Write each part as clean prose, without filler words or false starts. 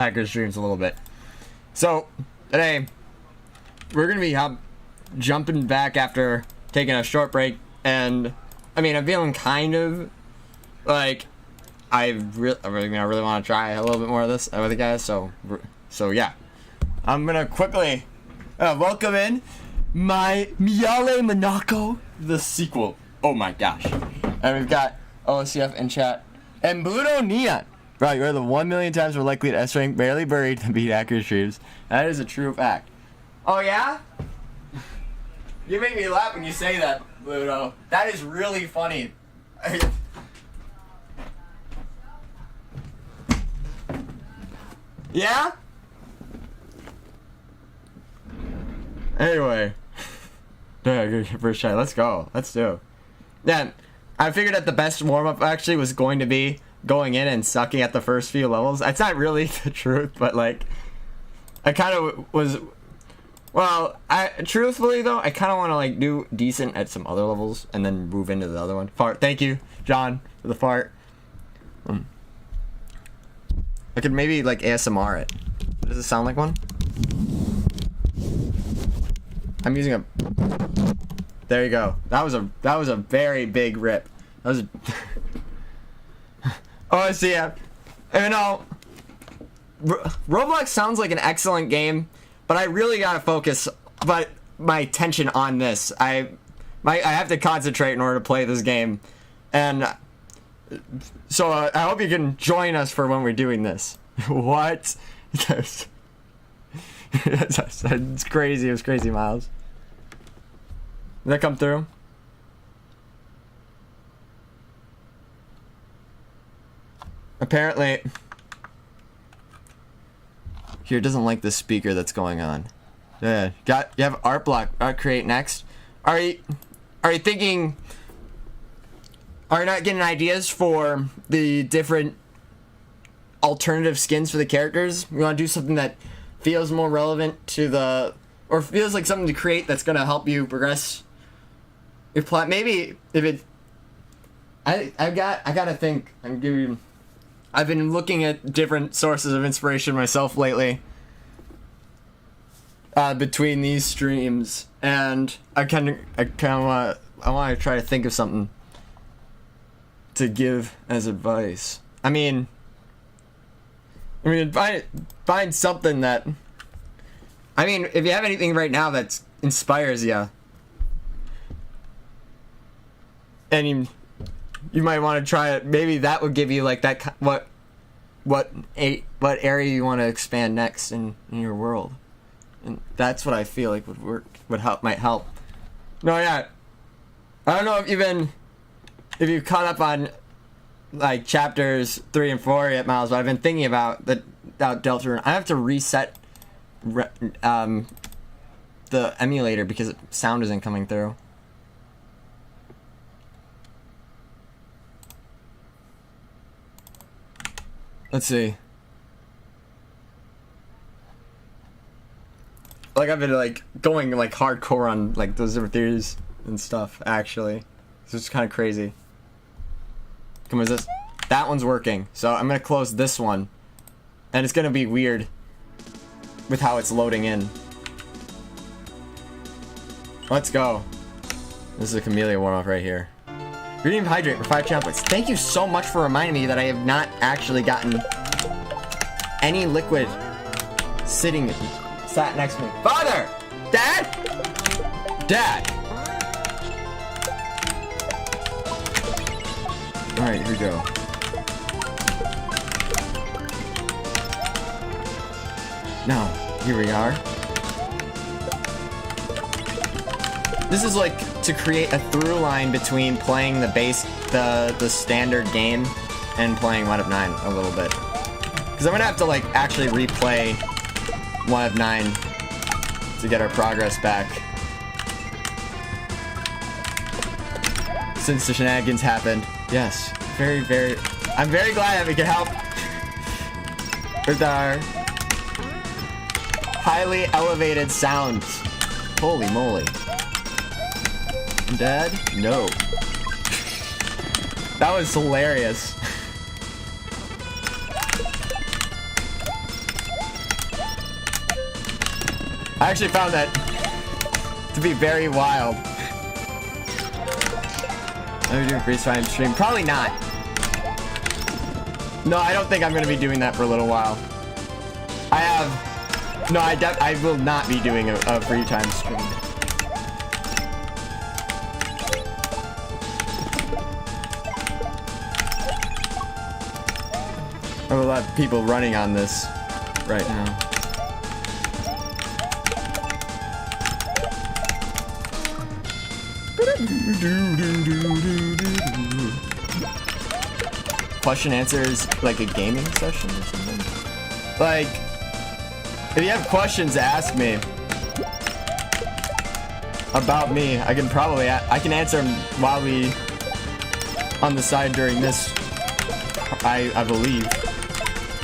Hacker streams a little bit. So today we're gonna be jumping back after taking a short break, and I mean I'm feeling kind of like I really want to try a little bit more of this with you guys. So yeah, I'm gonna quickly welcome in my Miale Monaco the sequel. Oh my gosh! And we've got OCF in chat and Bluto Neon. Bro, you're the 1 million times more likely to S-rank barely buried to beat accurate streams. That is a true fact. Oh yeah? You make me laugh when you say that, Bluto. That is really funny. Yeah? Anyway. First try. Let's go. Let's do it. Then, I figured that the best warm-up actually was going to be going in and sucking at the first few levels. That's not really the truth, but like, I kind of was, well, truthfully though, I kind of want to like do decent at some other levels and then move into the other one. Fart. Thank you, John, for the fart. I could maybe like ASMR it. Does it sound like one? I'm using a. There you go. That was a very big rip. That was a. Oh, see, yeah. You know, Roblox sounds like an excellent game, but I really gotta focus my attention on this. I have to concentrate in order to play this game, and so I hope you can join us for when we're doing this. What? It's crazy. It was crazy, Miles. Did that come through? Apparently, here doesn't like the speaker that's going on. Yeah, you have art block. Create next. Are you thinking? Are you not getting ideas for the different alternative skins for the characters? You want to do something that feels more relevant to the, or feels like something to create that's gonna help you progress your plot. Maybe if it. I gotta think. I've been looking at different sources of inspiration myself lately between these streams, and I want to try to think of something to give as advice. I mean find something that, I mean, if you have anything right now that inspires you, and you might want to try it. Maybe that would give you like that. What area you want to expand next in your world, and that's what I feel like would work. Might help. No, yeah. I don't know if you've caught up on like chapters 3 and 4 yet, Miles. But I've been thinking about the Delta Rune. I have to reset the emulator because sound isn't coming through. Let's see. Like I've been like going like hardcore on like those different theories and stuff. Actually, it's just kind of crazy. Come on, is this? That one's working. So I'm gonna close this one, and it's gonna be weird with how it's loading in. Let's go. This is a Camellia warm-up right here. Redeem Hydrate for 5 chocolates. Thank you so much for reminding me that I have not actually gotten any liquid sat next to me. Father! Dad! Dad! Alright, here we go. Now, here we are. This is like to create a through line between playing the standard game and playing 1 of 9 a little bit. Because I'm gonna have to like actually replay 1 of 9 to get our progress back. Since the shenanigans happened. Yes. I'm very glad that we could help with our highly elevated sounds. Holy moly. Dad? No. That was hilarious. I actually found that to be very wild. Are we doing freeze time stream? Probably not. No, I don't think I'm gonna be doing that for a little while. I will not be doing a free time stream. I have a lot of people running on this right now. Question answers like a gaming session or something. Like, if you have questions to ask me about me, I can answer them while we on the side during this. I believe,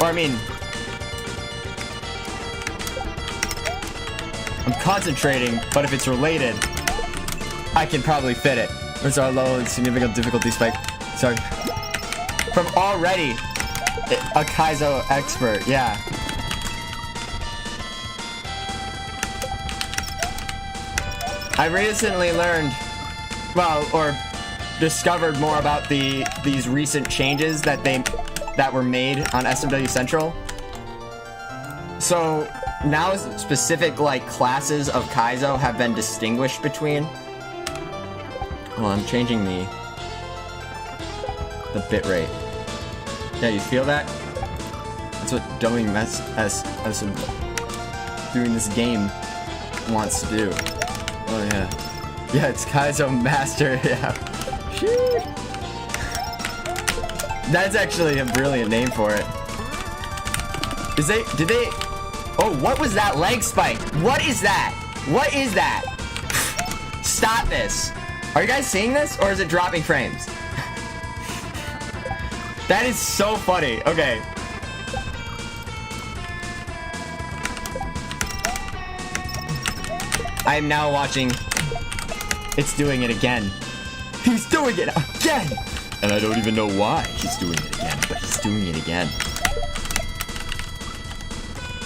or I mean, I'm concentrating, but if it's related, I can probably fit it. There's our low and significant difficulty spike. Sorry. From already a Kaizo expert, yeah. I recently learned, well, or discovered more about these recent changes that were made on SMW Central. So now specific like classes of Kaizo have been distinguished between. Well, I'm changing the bitrate. Yeah, you feel that? That's what doing doing this game wants to do. Oh yeah. Yeah, it's Kaizo Master, yeah. That's actually a brilliant name for it. Did they? Oh, what was that leg spike? What is that? What is that? Stop this. Are you guys seeing this, or is it dropping frames? That is so funny. Okay. I am now watching. It's doing it again. He's doing it again! And I don't even know why he's doing it again, but he's doing it again.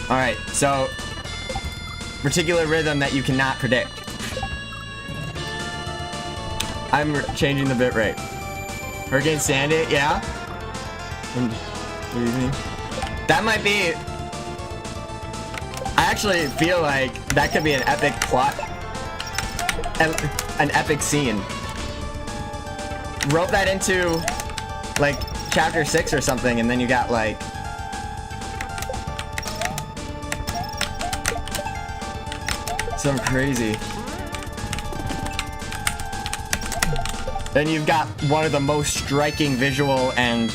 Alright, so particular rhythm that you cannot predict. I'm changing the bitrate. Hurricane Sandy, yeah? What do you think? That might be... I actually feel like that could be an epic plot. An epic scene. Rope that into like chapter 6 or something, and then you got like some crazy. Then you've got one of the most striking visual and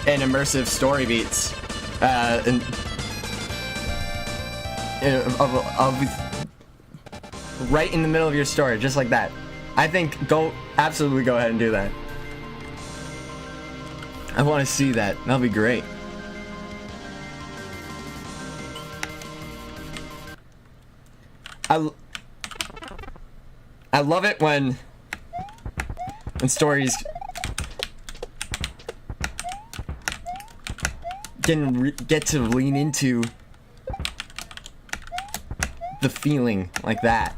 immersive story beats of right in the middle of your story, just like that. I think absolutely go ahead and do that. I want to see that. That'll be great. I love it when stories get to lean into the feeling like that.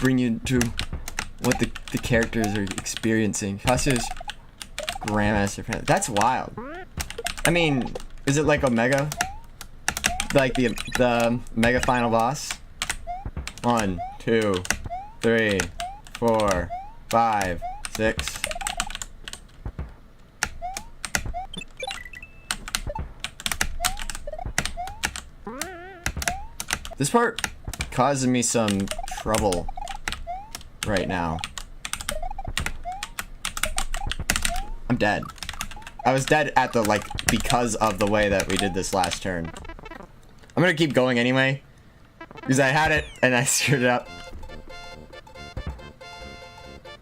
Bring you to what the characters are experiencing. Kasu's Grandmaster. That's wild. I mean, is it like Omega? Like the Mega Final Boss? 1, 2, 3, 4, 5, 6. This part causes me some trouble right now. I'm dead. I was dead at the, like, because of the way that we did this last turn. I'm gonna keep going anyway, because I had it and I screwed it up.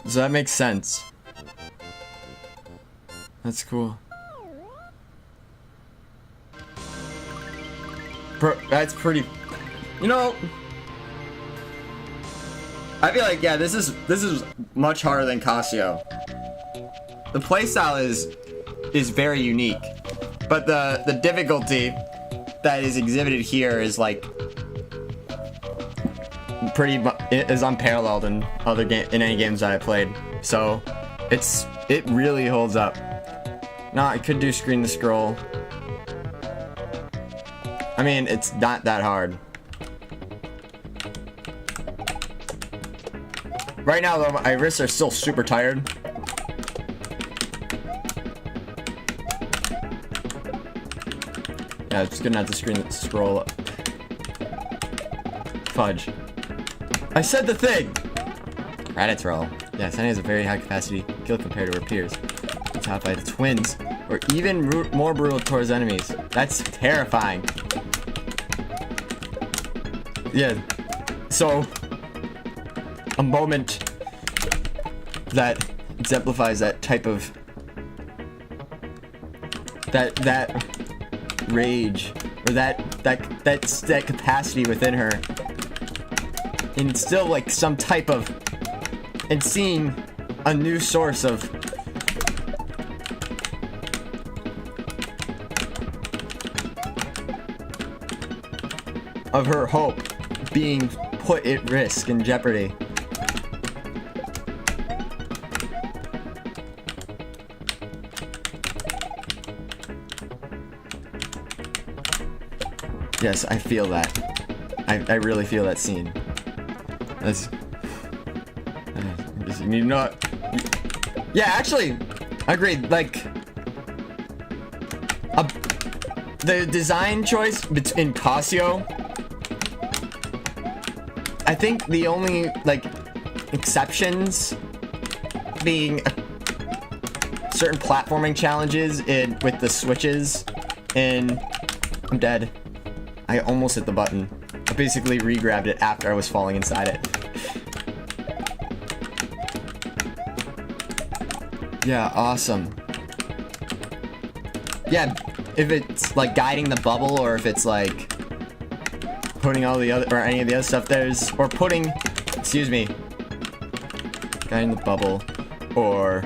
So that makes sense. That's cool. That's pretty... You know... I feel like, yeah, this is much harder than Casio. The playstyle is is very unique. But the difficulty that is exhibited here is like is unparalleled in any games that I played. So it really holds up. Now I could do screen to scroll. I mean, it's not that hard. Right now though, my wrists are still super tired. Yeah, it's gonna have to scroll up. Fudge. I said the thing! Raditz roll. Yeah, Sunny has a very high capacity kill compared to her peers. Topped by the twins, or even more brutal towards enemies. That's terrifying. Yeah, so a moment that exemplifies that type of that rage, or that capacity within her, and still like some type of, and seeing a new source of her hope being put at risk in jeopardy. Yes, I feel that. I really feel that scene. That's... you know what? Yeah, actually, agreed. Like, the design choice in Casio, I think the only, like, exceptions being certain platforming challenges with the switches in... I'm dead. I almost hit the button. I basically re-grabbed it after I was falling inside it. Yeah, awesome. Yeah, if it's like guiding the bubble, or if it's like putting all the other, or any of the other stuff or putting, excuse me, guiding the bubble, or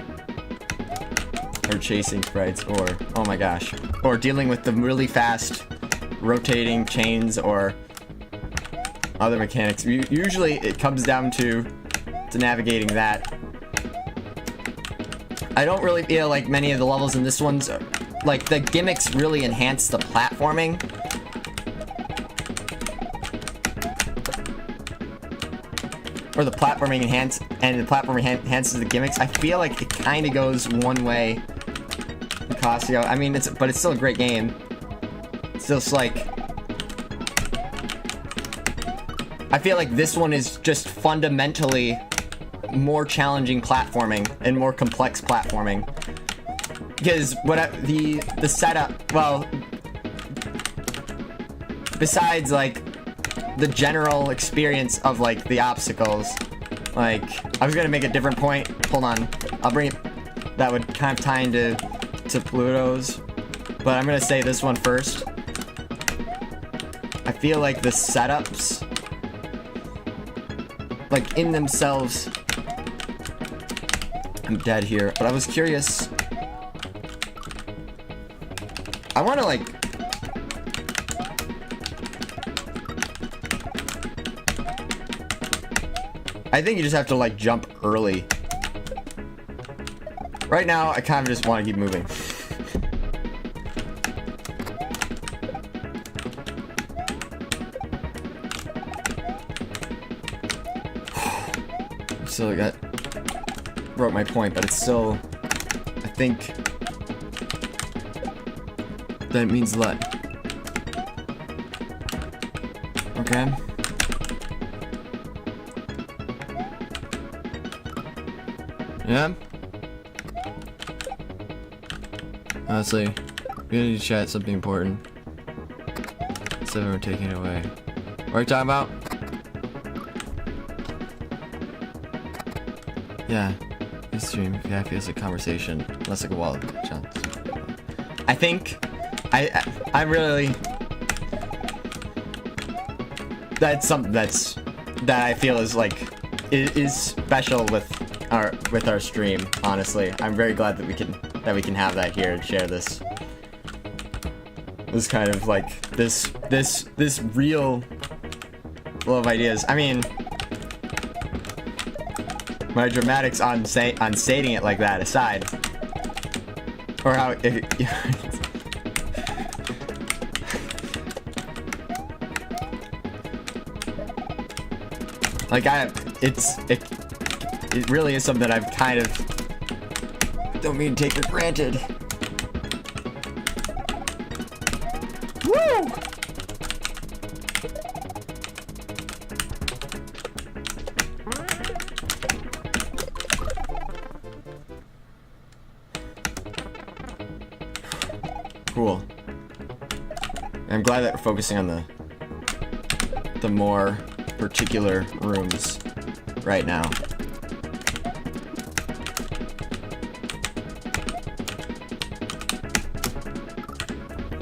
chasing sprites, or, oh my gosh, or dealing with the really fast rotating chains or other mechanics. Usually it comes down to navigating that. I don't really feel like many of the levels in this one's, like, the gimmicks really enhance the platforming. Or the platforming enhances the gimmicks. I feel like it kind of goes one way in Casio. I mean, but it's still a great game. It's just like, I feel like this one is just fundamentally more challenging platforming and more complex platforming, because the setup, well, besides like the general experience of like the obstacles, like, I was gonna make a different point, hold on, I'll bring it, that would kind of tie into Pluto's, but I'm gonna say this one first. I feel like the setups, like, in themselves, I'm dead here, but I was curious. I want to, like, I think you just have to, like, jump early. Right now, I kind of just want to keep moving. So that broke my point, but it's still, I think that it means a lot. Okay. Yeah. Honestly, we need to chat something important. Instead of everyone taking it away. What are you talking about? Yeah, this stream, yeah, feels like conversation. Less like a wall of chance. I think I really, that's something that I feel is like is special with our stream. Honestly, I'm very glad that that we can have that here and share this kind of like this real flow of ideas. I mean, my dramatics on stating it like that aside, or how like it really is something that I've kind of don't mean to take for granted. Woo! Cool. I'm glad that we're focusing on the more particular rooms right now.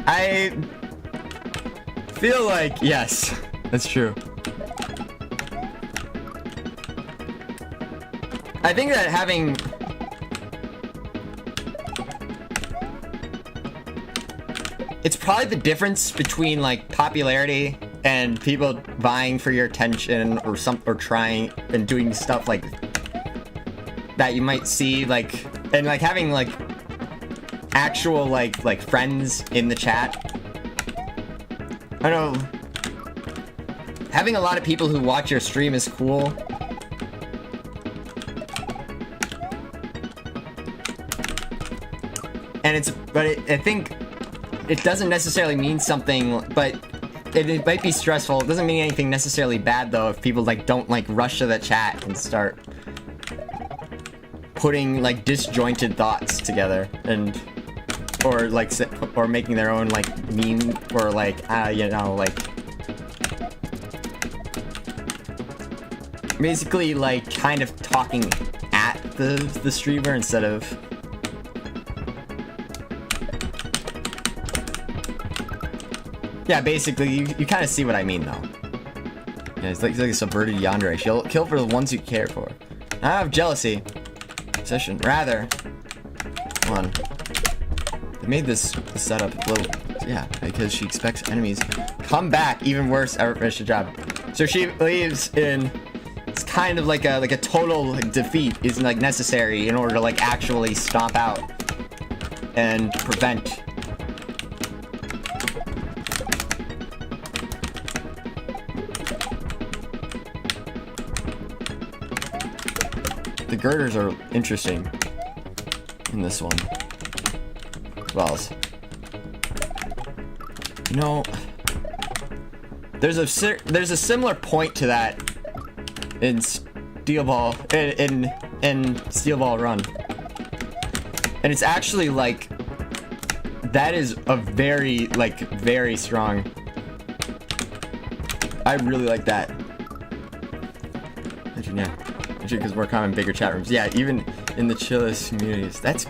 I feel like, yes, that's true. I think that having it's probably the difference between like popularity and people vying for your attention or trying and doing stuff like that you might see like, and like having like actual like friends in the chat. I don't know, having a lot of people who watch your stream is cool. And I think it doesn't necessarily mean something, but it might be stressful. It doesn't mean anything necessarily bad though if people like don't like rush to the chat and start putting like disjointed thoughts together and or making their own like meme or like you know, like basically like kind of talking at the streamer instead of yeah, basically, you kind of see what I mean, though. Yeah, he's like a subverted yandere. She'll kill for the ones you care for. I have jealousy. Obsession. Rather. Hold on. They made this setup a little... Yeah, because she expects enemies. Come back. Even worse, ever finish the job. So she believes in... It's kind of like a total defeat is like necessary in order to like actually stomp out and prevent... The girders are interesting in this one, as well as, you know, there's a similar point to that in Steel Ball in Steel Ball Run, and it's actually like that is a very strong. I really like that. Yeah. Because we're common bigger chat rooms. Yeah, even in the chillest communities. That's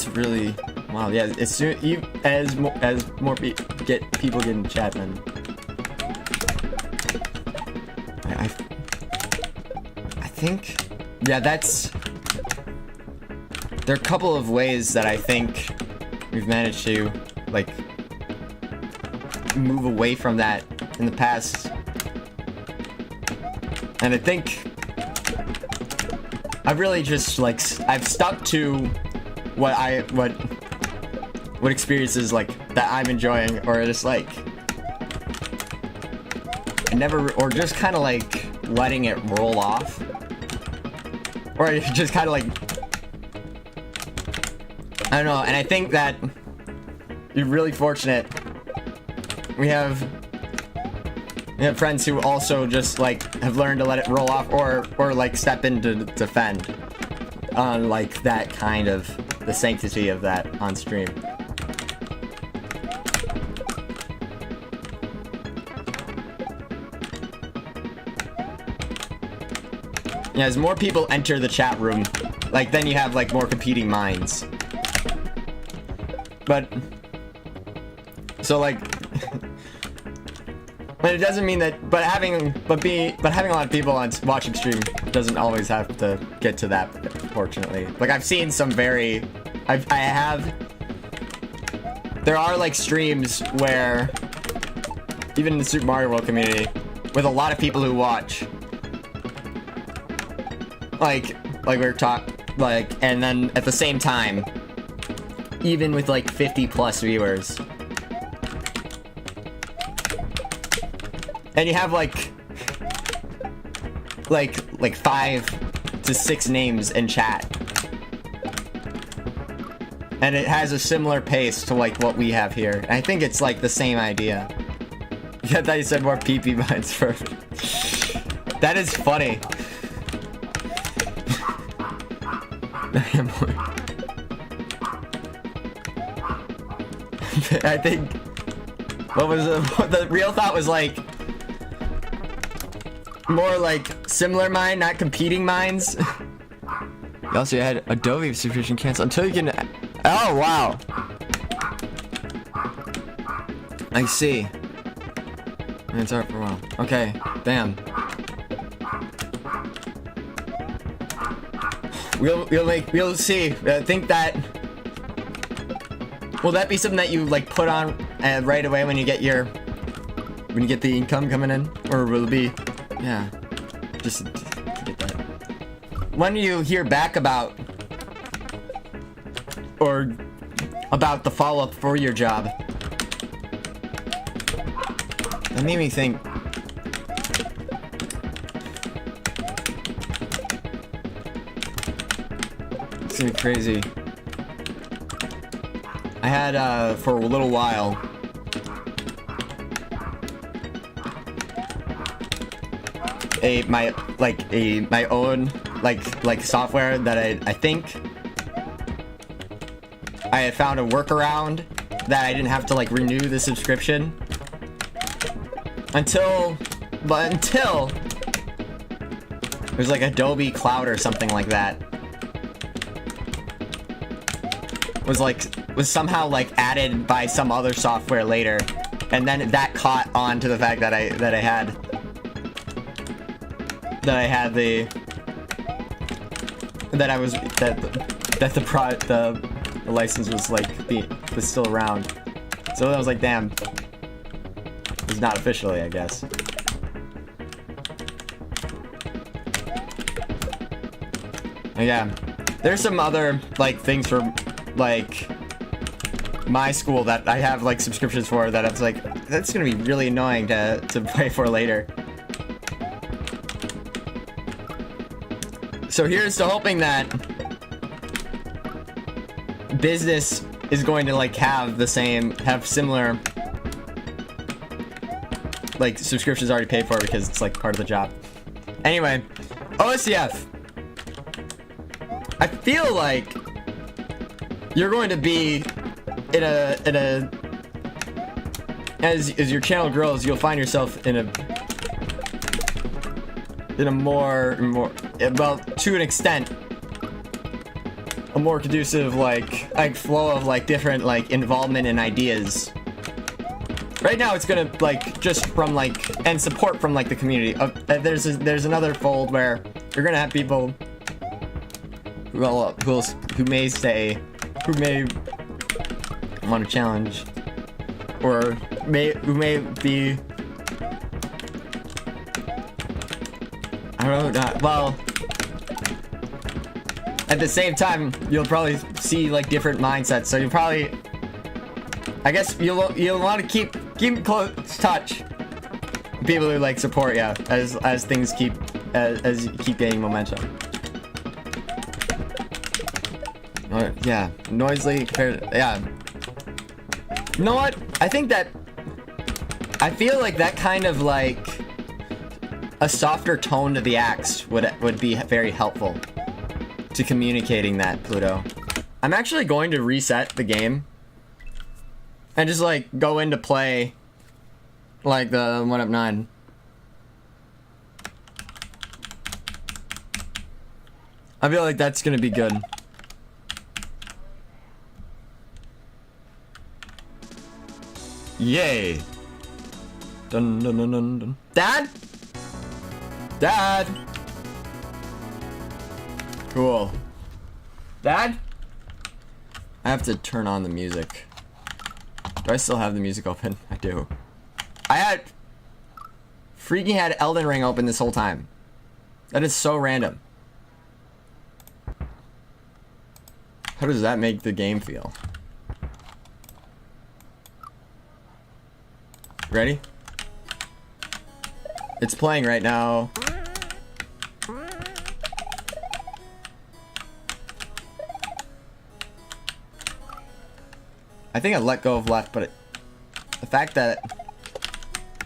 really wow. Yeah, as soon as more people get in chat, then I think yeah, there are a couple of ways that I think we've managed to like move away from that in the past, and I think I've really just like I've stuck to what experiences like that I'm enjoying, or just like or just kind of like letting it roll off, or just kind of like I don't know. And I think that you're really fortunate. We have friends who also just like have learned to let it roll off, or like step in to defend on like that kind of the sanctity of that on stream. Yeah, as more people enter the chat room, like then you have like more competing minds. But so like but it doesn't mean that, but having a lot of people on watching stream doesn't always have to get to that, fortunately. Like I've seen I have. There are like streams where, even in the Super Mario World community, with a lot of people who watch. Like we're and then at the same time, even with like 50 plus viewers. And you have like 5 to 6 names in chat. And it has a similar pace to like what we have here. And I think it's like the same idea. Yeah, I thought you said more PP mines first. That is funny. I think what was the real thought was like more like similar mine, not competing mines. You also had Adobe subscription cancel until you can. Oh wow. I see. It's art for a while. Okay, damn. We'll see. I think that will that be something that you like put on right away when you get the income coming in, or will it be, yeah, just to get that. When you hear back about the follow-up for your job, that made me think. It's gonna be crazy. I had for a little while my own software that I think I had found a workaround that I didn't have to like renew the subscription until it was like Adobe Cloud or something like that. Was somehow like added by some other software later, and then that caught on to the fact that the license was was still around. So I was like, damn, it's not officially, I guess. Yeah, there's some other like things for like my school that I have like subscriptions for that it's like that's gonna be really annoying to pay for later. So here's to hoping that business is going to like have similar like subscriptions already paid for because it's like part of the job. Anyway, OSCF. I feel like you're going to be as your channel grows, you'll find yourself in a more well, to an extent, a more conducive like flow of like different like involvement and ideas. Right now it's gonna like just from like and support from like the community. There's another fold where you're gonna have people who may want to challenge, or who may be, I don't know, well, at the same time you'll probably see like different mindsets, so you'll probably, I guess you'll want to keep close touch people who like support you as things as you keep gaining momentum. Yeah, noisily compared. Yeah. You know what? I feel like that kind of like a softer tone to the axe would be very helpful to communicating that, Pluto. I'm actually going to reset the game and just like go into play like the 1-up-9. I feel like that's gonna be good. Yay! Dun dun dun dun dun. Dad? Dad? Cool. Dad? I have to turn on the music. Do I still have the music open? I do. I freaking had Elden Ring open this whole time. That is so random. How does that make the game feel? Ready? It's playing right now. I think I let go of left, but the fact that...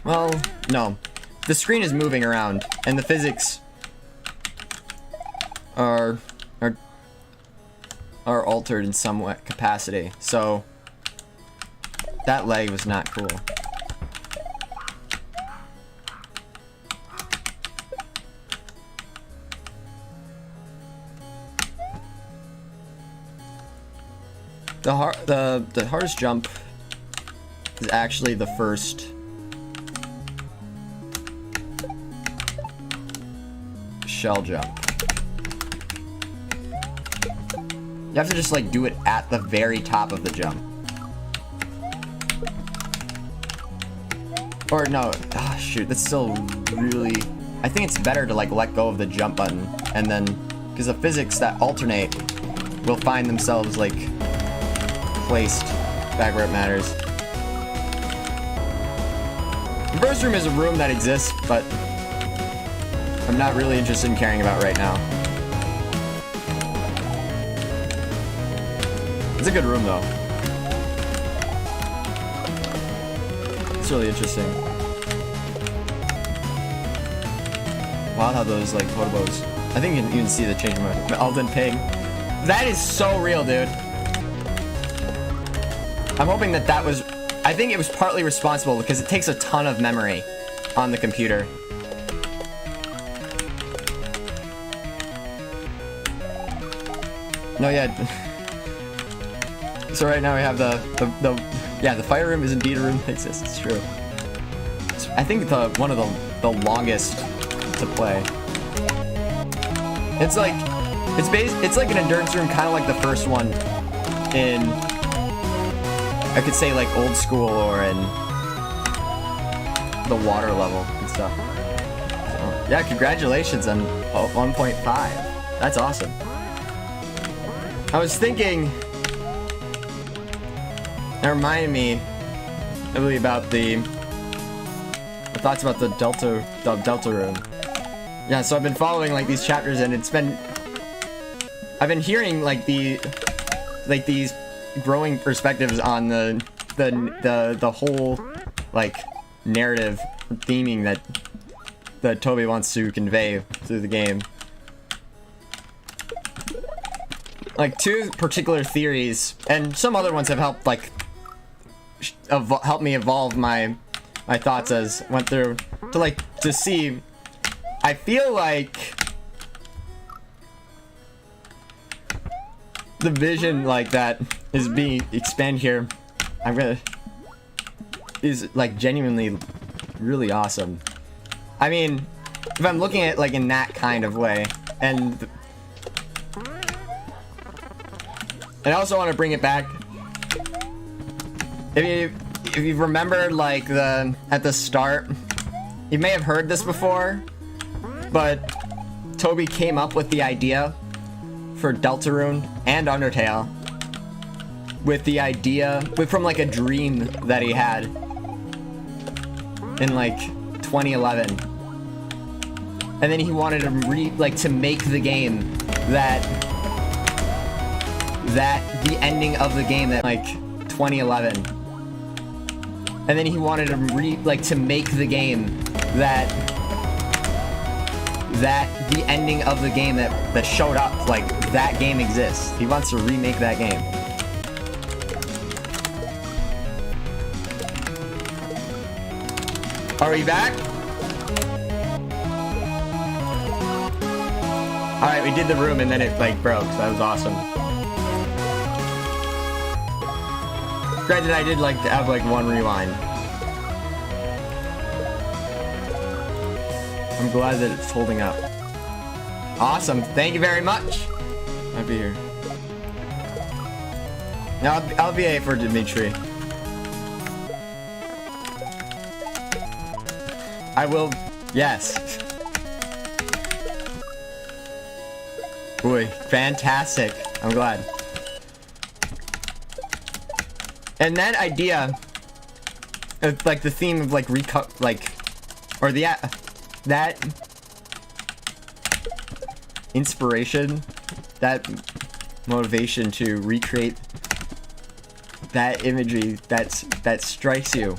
Well, no. The screen is moving around, and the physics are altered in some capacity, so that lag was not cool. The hardest jump is actually the first shell jump. You have to just like do it at the very top of the jump. Or no, oh, shoot, that's still really... I think it's better to like let go of the jump button and then, because the physics that alternate will find themselves like placed back where it matters. The first room is a room that exists, but I'm not really interested in caring about right now. It's a good room though. It's really interesting. Wild how those like photobos. I think you can even see the change in my Elden ping. That is so real, dude. I'm hoping that that was... I think it was partly responsible because it takes a ton of memory on the computer. No, yeah. So right now we have the fire room is indeed a room that exists. It's true. I think one of the longest to play. It's like it's like an endurance room, kind of like the first one in, I could say, like old school or in the water level and stuff. So, yeah, congratulations on 1.5. That's awesome. I was thinking, it reminded me really about the thoughts about the Delta room. Yeah, so I've been following like these chapters, and I've been hearing like these growing perspectives on the whole like narrative theming that Toby wants to convey through the game. Like two particular theories, and some other ones have helped like help me evolve my thoughts as went through to see. I feel like the vision like that is being expanded here. Is like genuinely really awesome. I mean, if I'm looking at it like in that kind of way, and I also want to bring it back. If you remember, like at the start, you may have heard this before, but Toby came up with the idea for Deltarune and Undertale from like a dream that he had in like 2011, and then he wanted to make the game that the ending of the game that like 2011, and then he wanted to make the game that the ending of the game that showed up, like that game exists. He wants to remake that game. Are we back? Alright, we did the room and then it like broke, so that was awesome. Granted, I did like to have like one rewind. I'm glad that it's holding up. Awesome, thank you very much. I'll be here. No, I'll be A for Dimitri. I will. Yes. Boy, fantastic. I'm glad. And that idea, of, like the theme of like or that inspiration, that motivation to recreate that imagery that strikes you.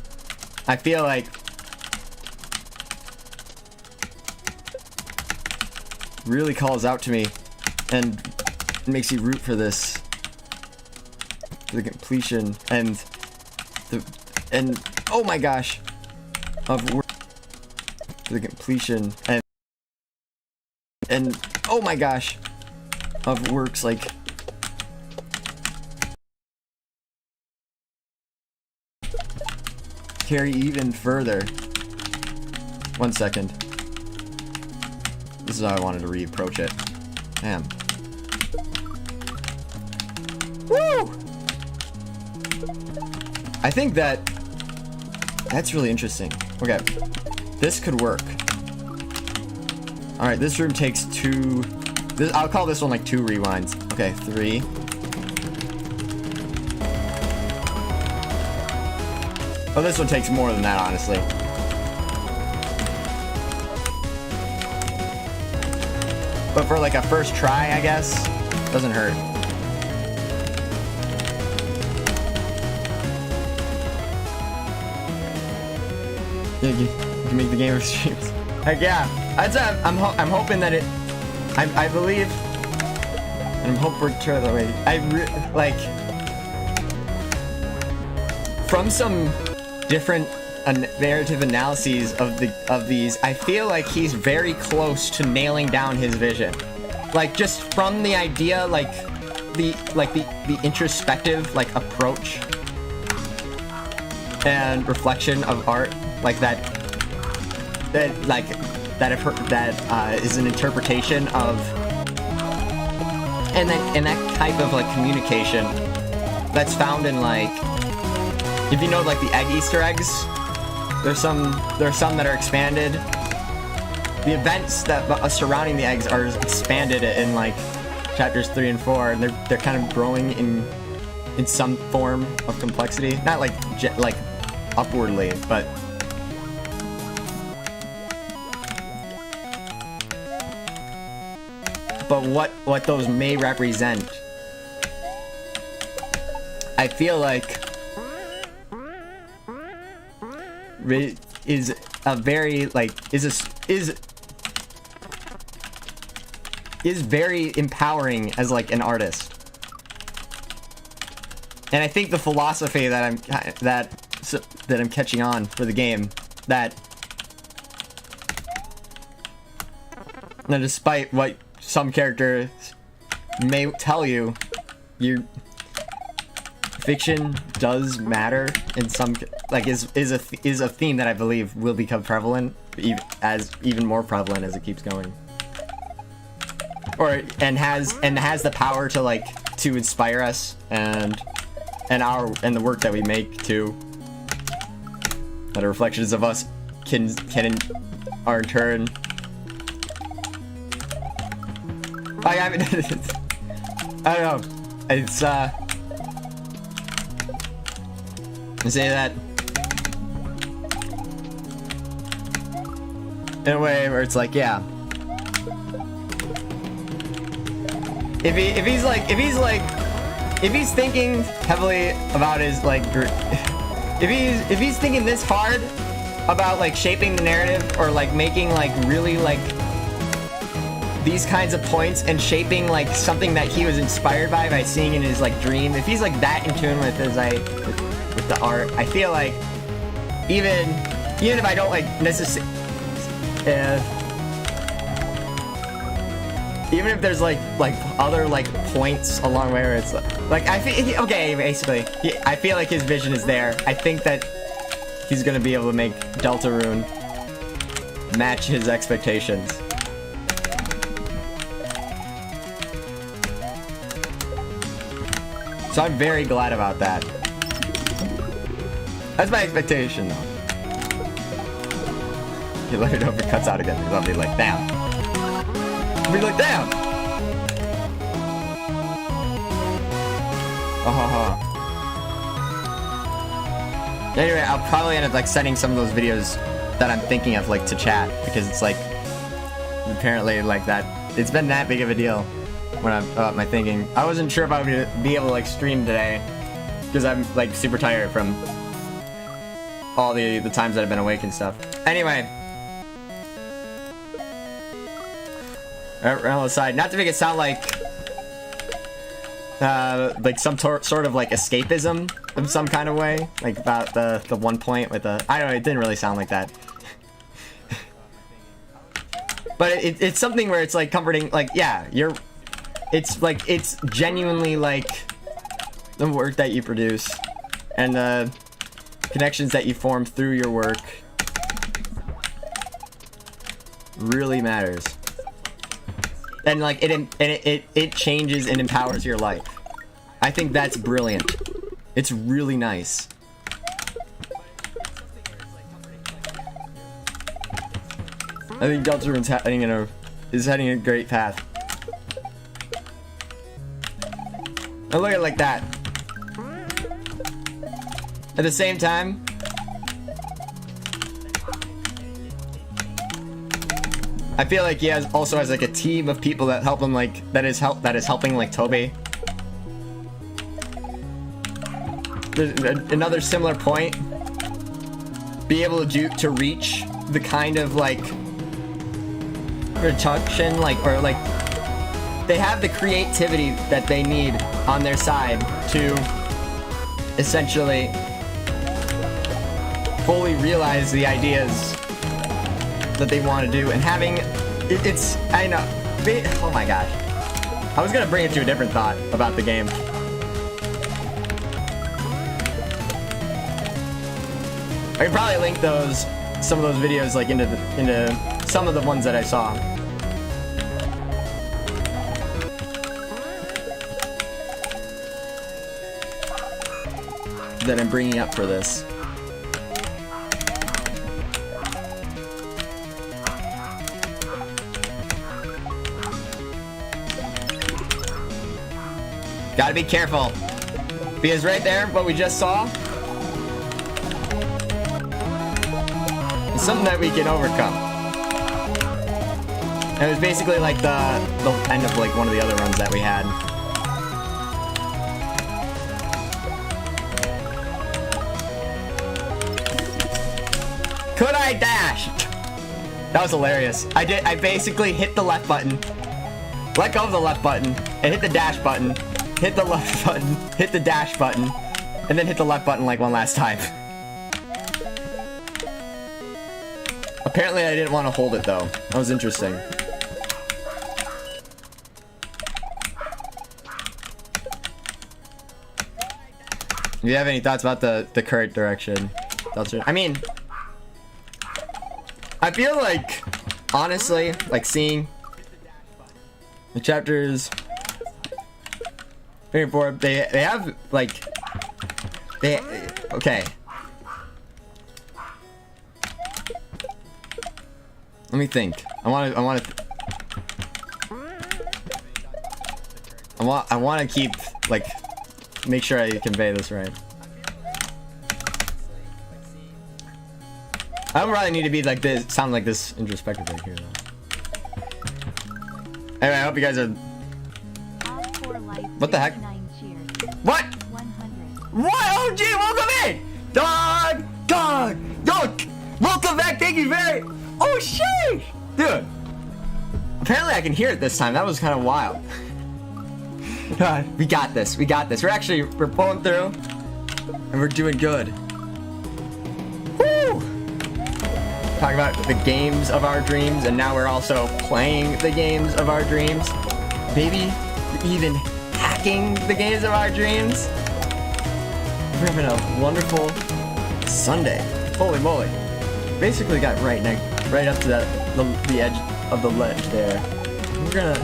I feel like really calls out to me and makes you root for this, for the completion and oh my gosh of work, for the completion and oh my gosh of works like carry even further. 1 second. This is how I wanted to reapproach it. Damn. Woo! I think that's really interesting. Okay. This could work. Alright, this room takes 2... I'll call this one like 2 rewinds. Okay, 3. Oh, this one takes more than that, honestly. But for like a first try, I guess, doesn't hurt. Yeah, you can make the game of streams. Heck yeah! I'm hoping that it. I believe, and I'm hoping for turn that way. Like from some different narrative analyses of these, I feel like he's very close to nailing down his vision. Like just from the idea, like the introspective like approach and reflection of art, like that is an interpretation of, and that type of like communication that's found in like, if you know like the egg Easter eggs, there's some that are expanded. The events that surrounding the eggs are expanded in like chapters 3 and 4, and they're kind of growing in some form of complexity, not like upwardly, but what those may represent. I feel like is a very like is very empowering as like an artist. And I think the philosophy that I'm catching on for the game, that now despite what some characters may tell you, your fiction does matter in some, like is a theme that I believe will become prevalent, even more prevalent as it keeps going, and has the power to like to inspire us and the work that we make too, that are reflections of us can in our turn. I don't know. It's I say that in a way where it's like, yeah. If he's thinking heavily about his like, if he's thinking this hard about like shaping the narrative, or like making like really like these kinds of points and shaping like something that he was inspired by seeing in his like dream, if he's like that in tune with his with the art, I feel like even if I don't like necessarily, even if there's like other like points along where it's like I feel okay, basically I feel like his vision is there. I think that he's gonna be able to make Deltarune match his expectations. So I'm very glad about that. That's my expectation, though. You let it over, cuts out again, because I'll be like, damn. I'll be like, damn! Anyway, I'll probably end up like sending some of those videos that I'm thinking of like to chat, because it's like apparently like that it's been that big of a deal when I'm about my thinking. I wasn't sure if I would be able to like stream today because I'm like super tired from all the times that I've been awake and stuff. Anyway, on the side, not to make it sound like some sort of like escapism of some kind of way, like about the one point with the, I don't know, it didn't really sound like that. But it's something where it's like comforting, like, yeah, it's like, it's genuinely like the work that you produce and the connections that you form through your work really matters. And like it changes and empowers your life. I think that's brilliant. It's really nice. I think Deltarune's is heading in a great path. I look at it like that. At the same time, I feel like he also has like a team of people that help him, like that is helping like Toby. There's another similar point. Be able to reach the kind of like reduction, or like they have the creativity that they need on their side to essentially fully realize the ideas that they want to do, and having I know, oh my gosh, I was gonna bring it to a different thought about the game. I could probably link some of those videos like into some of the ones that I saw. That I'm bringing up for this. Gotta be careful, because right there, what we just saw is something that we can overcome. And it was basically like the end of like one of the other runs that we had. Could I dash? That was hilarious. I basically hit the left button, let go of the left button, and hit the dash button. Hit the left button, hit the dash button, and then hit the left button like one last time. Apparently I didn't want to hold it though. That was interesting. Do you have any thoughts about the current direction? I mean, I feel like, honestly, like seeing the chapters 3 and 4, they have like okay. Let me think. I want to keep like make sure I convey this right. I don't really need to be like this, sound like this introspective right here though. Anyway, I hope you guys are. What the heck? What? What? Oh, gee, welcome in! Dog! Welcome back, thank you very... Oh, sheesh! Dude. Apparently I can hear it this time. That was kind of wild. God, we got this. We're pulling through. And we're doing good. Woo! Talk about the games of our dreams, and now we're also playing the games of our dreams. Baby, we're even hacking the games of our dreams. We're having a wonderful Sunday. Holy moly. Basically got right up to the edge of the ledge there. We're gonna...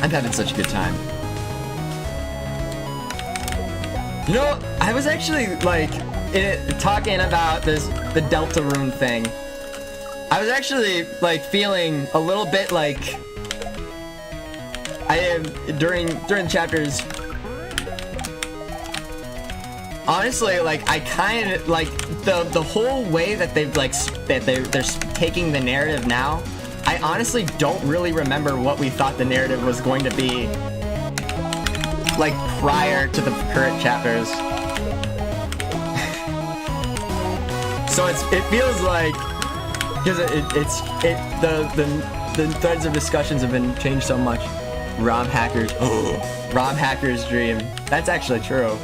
I'm having such a good time. You know, I was actually like talking about the Delta Rune thing. I was actually like feeling a little bit like I am during chapters. Honestly, like I kind of like the whole way that they've like they're taking the narrative now. I honestly don't really remember what we thought the narrative was going to be like prior to the current chapters. So it feels like because the threads of discussions have been changed so much. Rob Hacker's dream. That's actually true.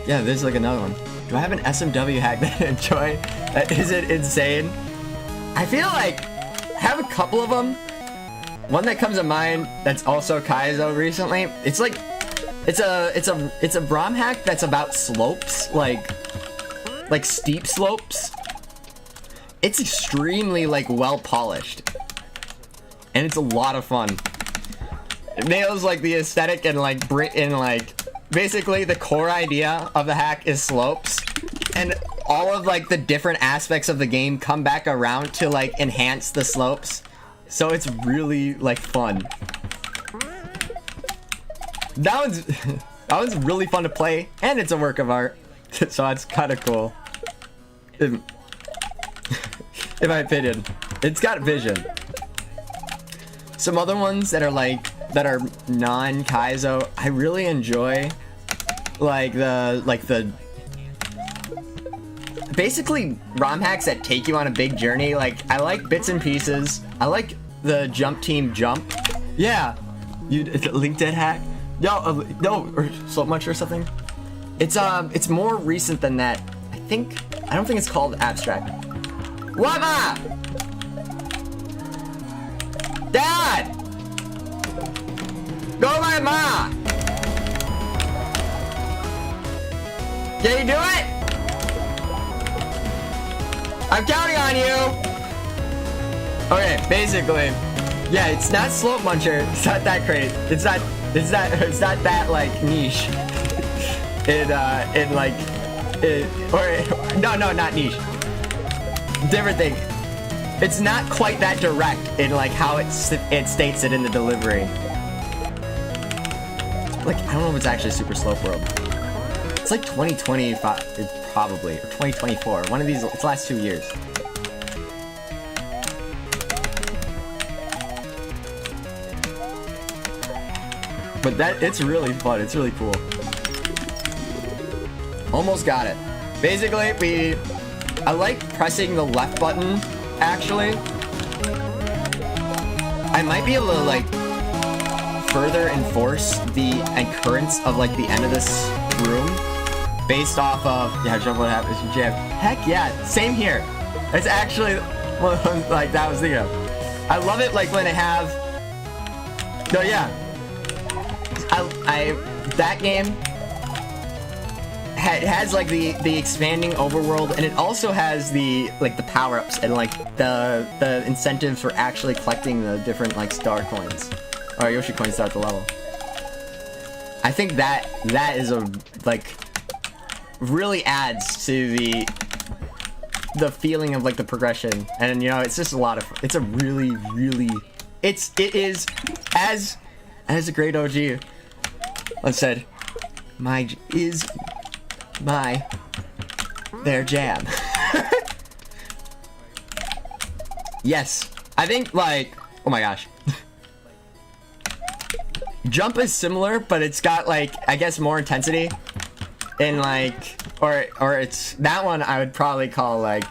Yeah, there's like another one. Do I have an SMW hack that I enjoy? Is it insane? I feel like I have a couple of them. One that comes to mind that's also Kaizo recently. It's like it's a Braum hack that's about slopes, like steep slopes. It's extremely like well polished, and it's a lot of fun. It nails like the aesthetic and like basically the core idea of the hack is slopes, and all of like the different aspects of the game come back around to like enhance the slopes. So it's really like fun. That one's really fun to play, and it's a work of art. So it's kind of cool. In my opinion, it's got vision. Some other ones that are non-Kaizo, I really enjoy basically ROM hacks that take you on a big journey. Like I like bits and pieces. I like the jump team jump. Yeah, link dead hack. No, or slope munch or something. It's more recent than that. I don't think it's called abstract. Wama! Dad! Go my ma! Can you do it? I'm counting on you! Okay, basically, yeah, it's not slope muncher. It's not that crazy. It's not that like niche. Not niche. Different thing. It's not quite that direct in like how it states it in the delivery. Like I don't know if it's actually Super Slope World. It's like 2025 probably, or 2024. One of these. It's the last 2 years. But it's really fun. It's really cool. Almost got it. Basically, I like pressing the left button, actually. I might be able to, like, further enforce the occurrence of, like, the end of this room based off of, yeah, jump what happens in jam. Heck yeah, same here. It's actually, well, like, that was the, I love it, like, when I have, no, yeah. That game has like the expanding overworld, and it also has the like the power-ups and like the incentives for actually collecting the different like star coins or Yoshi coins throughout the level. I think that is a like really adds to the feeling of like the progression, and you know it's just a lot of it's a really it is as a great OG once said, their jam. Yes, I think like, oh my gosh. Jump is similar, but it's got like, I guess more intensity. And like, or it's, that one I would probably call like,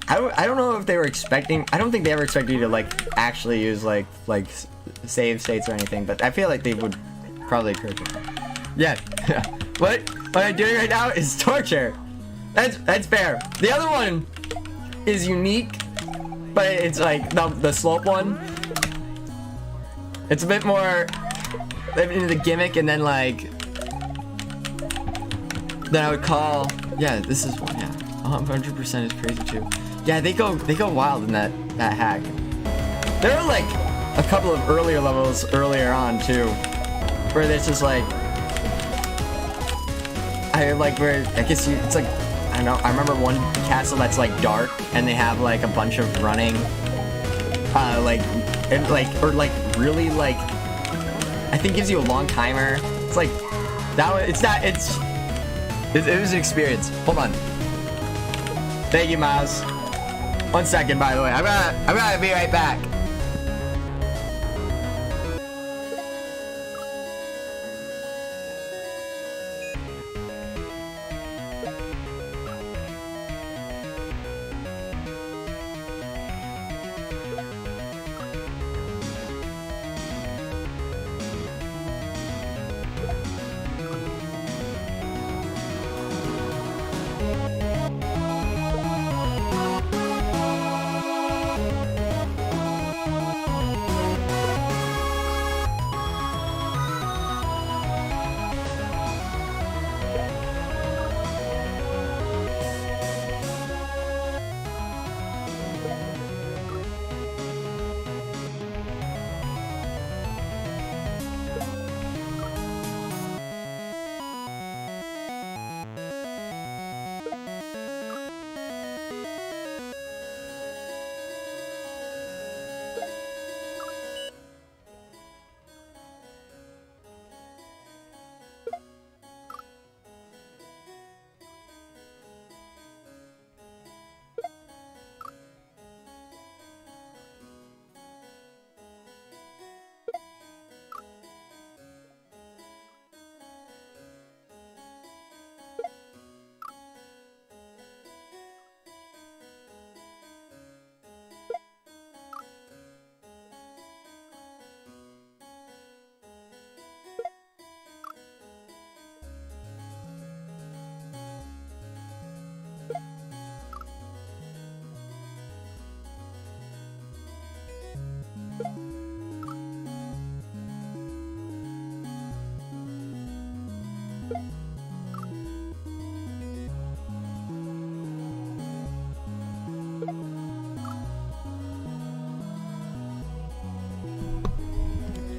I don't know if they were expecting, I don't think they ever expected you to like actually use like save states or anything, but I feel like they would probably encourage it. Yeah. What I'm doing right now is torture. That's fair. The other one is unique, but it's like the slope one. It's a bit more into the gimmick, and then like then I would call, yeah, this is one, yeah. 100% is crazy too. Yeah, they go wild in that hack. There are like a couple of earlier levels earlier on too, where there's just like, I guess it's like, I don't know, I remember one castle that's like dark and they have like a bunch of running, really like, I think gives you a long timer. It's like, it was an experience. Hold on. Thank you, Miles. 1 second, by the way. I'm gonna be right back.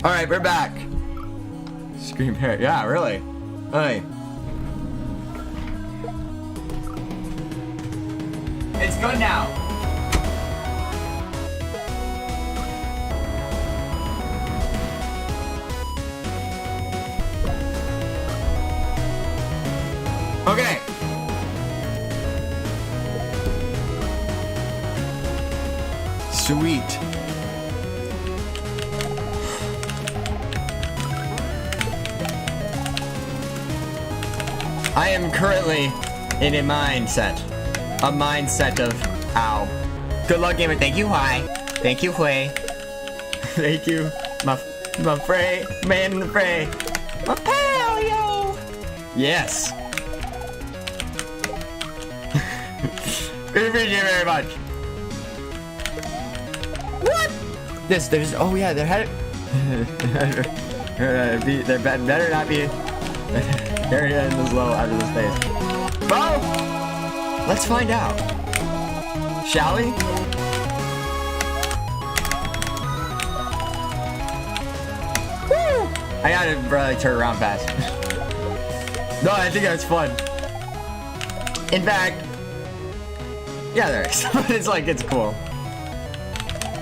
Alright, we're back. Scream parrot. Yeah, really. Hey. It's good now. Okay. Sweet. I am currently in a mindset of ow. Good luck, gamer. Thank you, Hui. Thank you, Hui. Thank you, my fray, man in the fray. My pal, yo. Yes. Appreciate you very much. What? There's. Oh yeah, there had. There better not be. Area in this low out of this space. Well, let's find out. Shall we? Woo! I gotta really turn around fast. No, I think that's fun. In fact, yeah, there is. It's like, it's cool.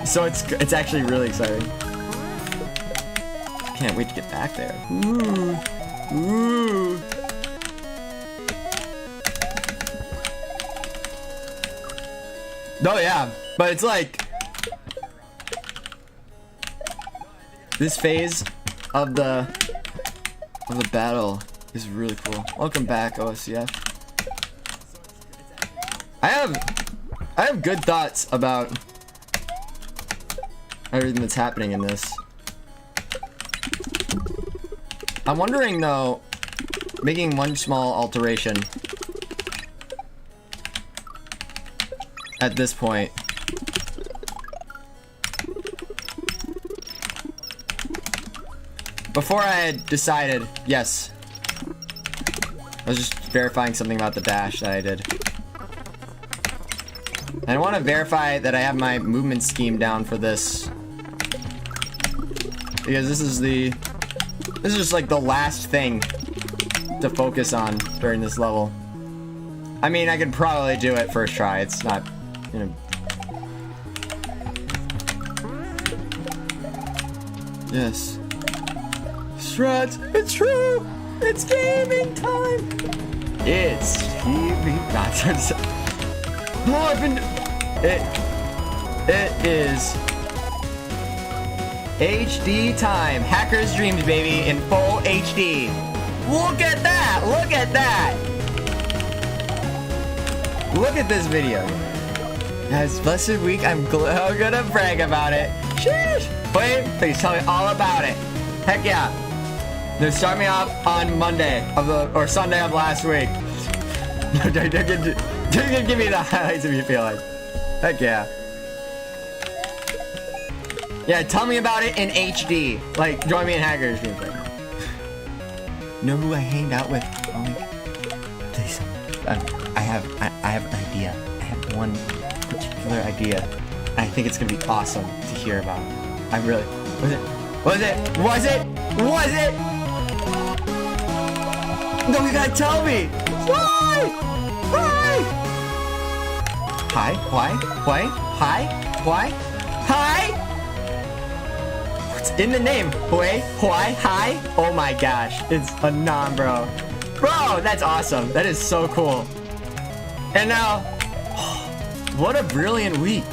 So it's actually really exciting. Can't wait to get back there. Ooh. Ooh. Oh yeah, but it's like this phase of the battle is really cool. Welcome back, OSCF. I have good thoughts about everything that's happening in this. I'm wondering though, making one small alteration at this point. Before I had decided, yes, I was just verifying something about the dash that I did. And I want to verify that I have my movement scheme down for this because this is just like the last thing to focus on during this level. I mean, I could probably do it first try. It's not, you know. Yes. Struts, it's true! It's gaming time! It's TV. It is HD time. Hacker's Dreams, baby, in full HD. Look at that! Look at that! Look at this video. Guys, blessed week. I'm gonna brag about it. Sheesh! Wait, please tell me all about it. Heck yeah. Then start me off on Monday or Sunday of last week. Give me the highlights if you feel like. Heck yeah. Yeah, tell me about it in HD. Like, join me in Hackers Dreams right now. Know who I hanged out with? Please. I have an idea. I have one particular idea. And I think it's gonna be awesome to hear about. I really. Was it? No, you gotta tell me. Why? Hi? What's in the name? Hi? Oh my gosh. It's a nom, bro. Bro, that's awesome. That is so cool. And now, what a brilliant week.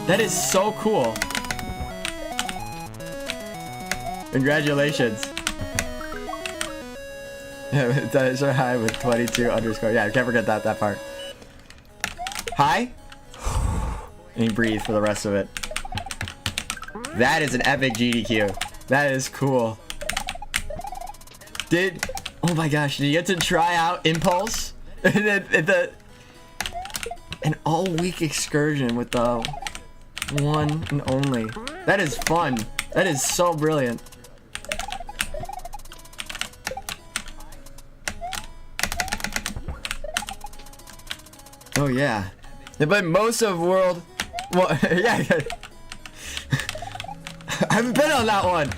That is so cool. Congratulations. That is high with 22 underscore. Yeah, I can't forget that part. Hi? And you breathe for the rest of it. That is an epic GDQ. That is cool. Oh my gosh, did you get to try out Impulse? An all-week excursion with the one and only. That is fun. That is so brilliant. Oh yeah. But most of world, well, yeah. I haven't been on that one.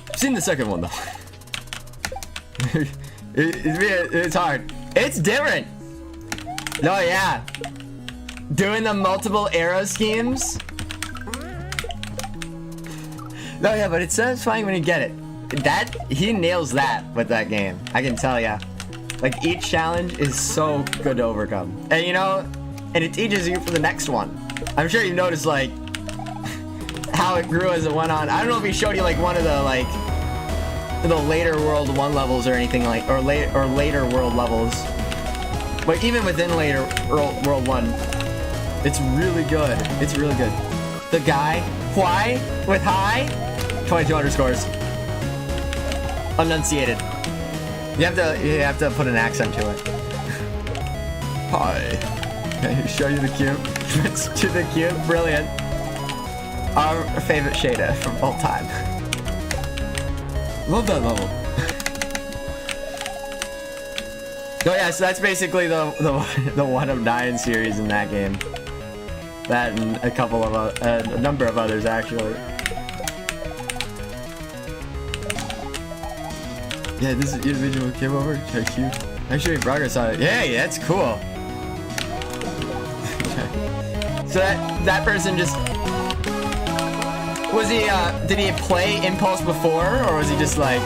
I've seen the second one though. It's hard. It's different. Oh yeah. Doing the multiple arrow schemes. No, yeah, but it's satisfying when you get it. He nails that with that game. I can tell ya. Like, each challenge is so good to overcome. And you know, and it teaches you for the next one. I'm sure you noticed, like, how it grew as it went on. I don't know if he showed you, like, one of the, like, the later World 1 levels or anything like, or later World levels. But even within later World 1, it's really good. It's really good. The guy, why, with high, 22 underscores. Enunciated. You have to put an accent to it. Hi. Can I show you the cube? Switch to the cube. Brilliant. Our favorite shader from all time. Love that level. Oh yeah, so that's basically the 1 of 9 series in that game. That and a couple of a number of others actually. Yeah, this is individual came over. Check you. Actually, progress on it. Yeah, that's cool. So that person just was he? Did he play Impulse before, or was he just like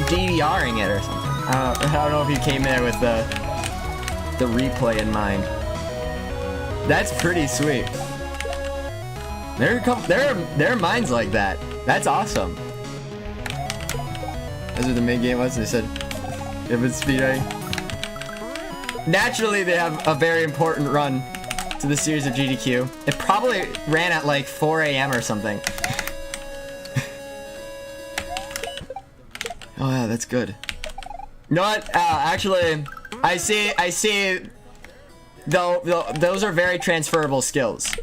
DVRing it or something? I don't know if he came there with the replay in mind. That's pretty sweet. There are minds like that. That's awesome. That's what the main game was. They said it was speedrunning. Naturally, they have a very important run to the series of GDQ. It probably ran at like 4 a.m. or something. Oh yeah, that's good. You know what? Actually, I see. Those are very transferable skills.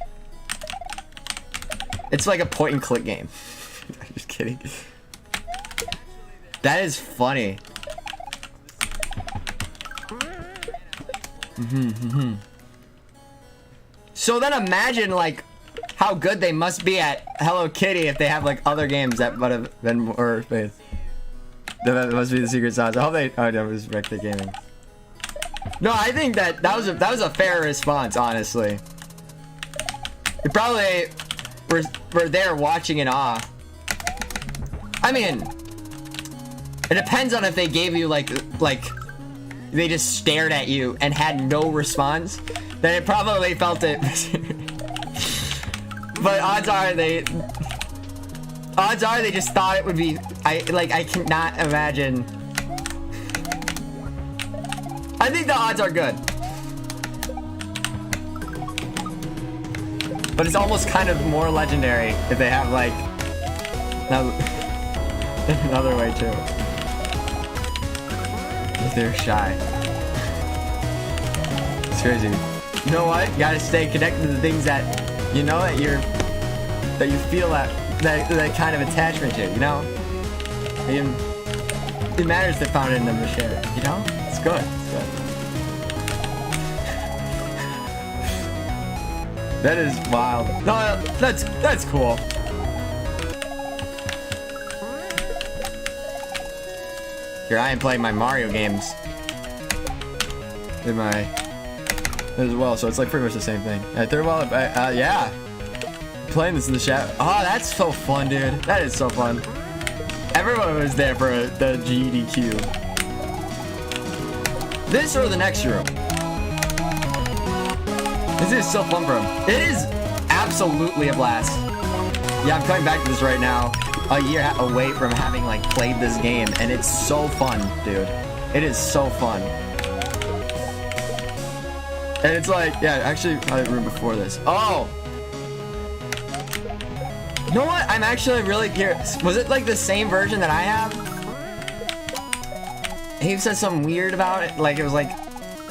It's like a point-and-click game. I'm just kidding. That is funny. So then imagine like how good they must be at Hello Kitty if they have like other games that would have been more faith. That must be the secret sauce. I hope they. Oh no, it was Wreck the Gaming. No, I think that was a fair response, honestly. You probably were there watching in awe. I mean, it depends on if they gave you like they just stared at you and had no response. Then it probably felt it. But odds are they just thought it would be. I cannot imagine. I think the odds are good. But it's almost kind of more legendary if they have like another way too. If they're shy. It's crazy. You know what? You gotta stay connected to the things that you know that you feel that kind of attachment to, you know? It matters to found in them to share it, you know? It's good. That is wild. No, that's cool. Here, I am playing my Mario games in my as well, so it's like pretty much the same thing. Third wall, yeah. Playing this in the chat. Oh, that's so fun, dude. That is so fun. Everyone was there for the GDQ. This or the next room? This is so fun for him. It is absolutely a blast. Yeah, I'm coming back to this right now, a year away from having like played this game, and it's so fun, dude. It is so fun. And it's like, yeah, actually, I had a room before this. Oh! You know what? I'm actually really curious. Was it like the same version that I have? He said something weird about it. Like, it was like,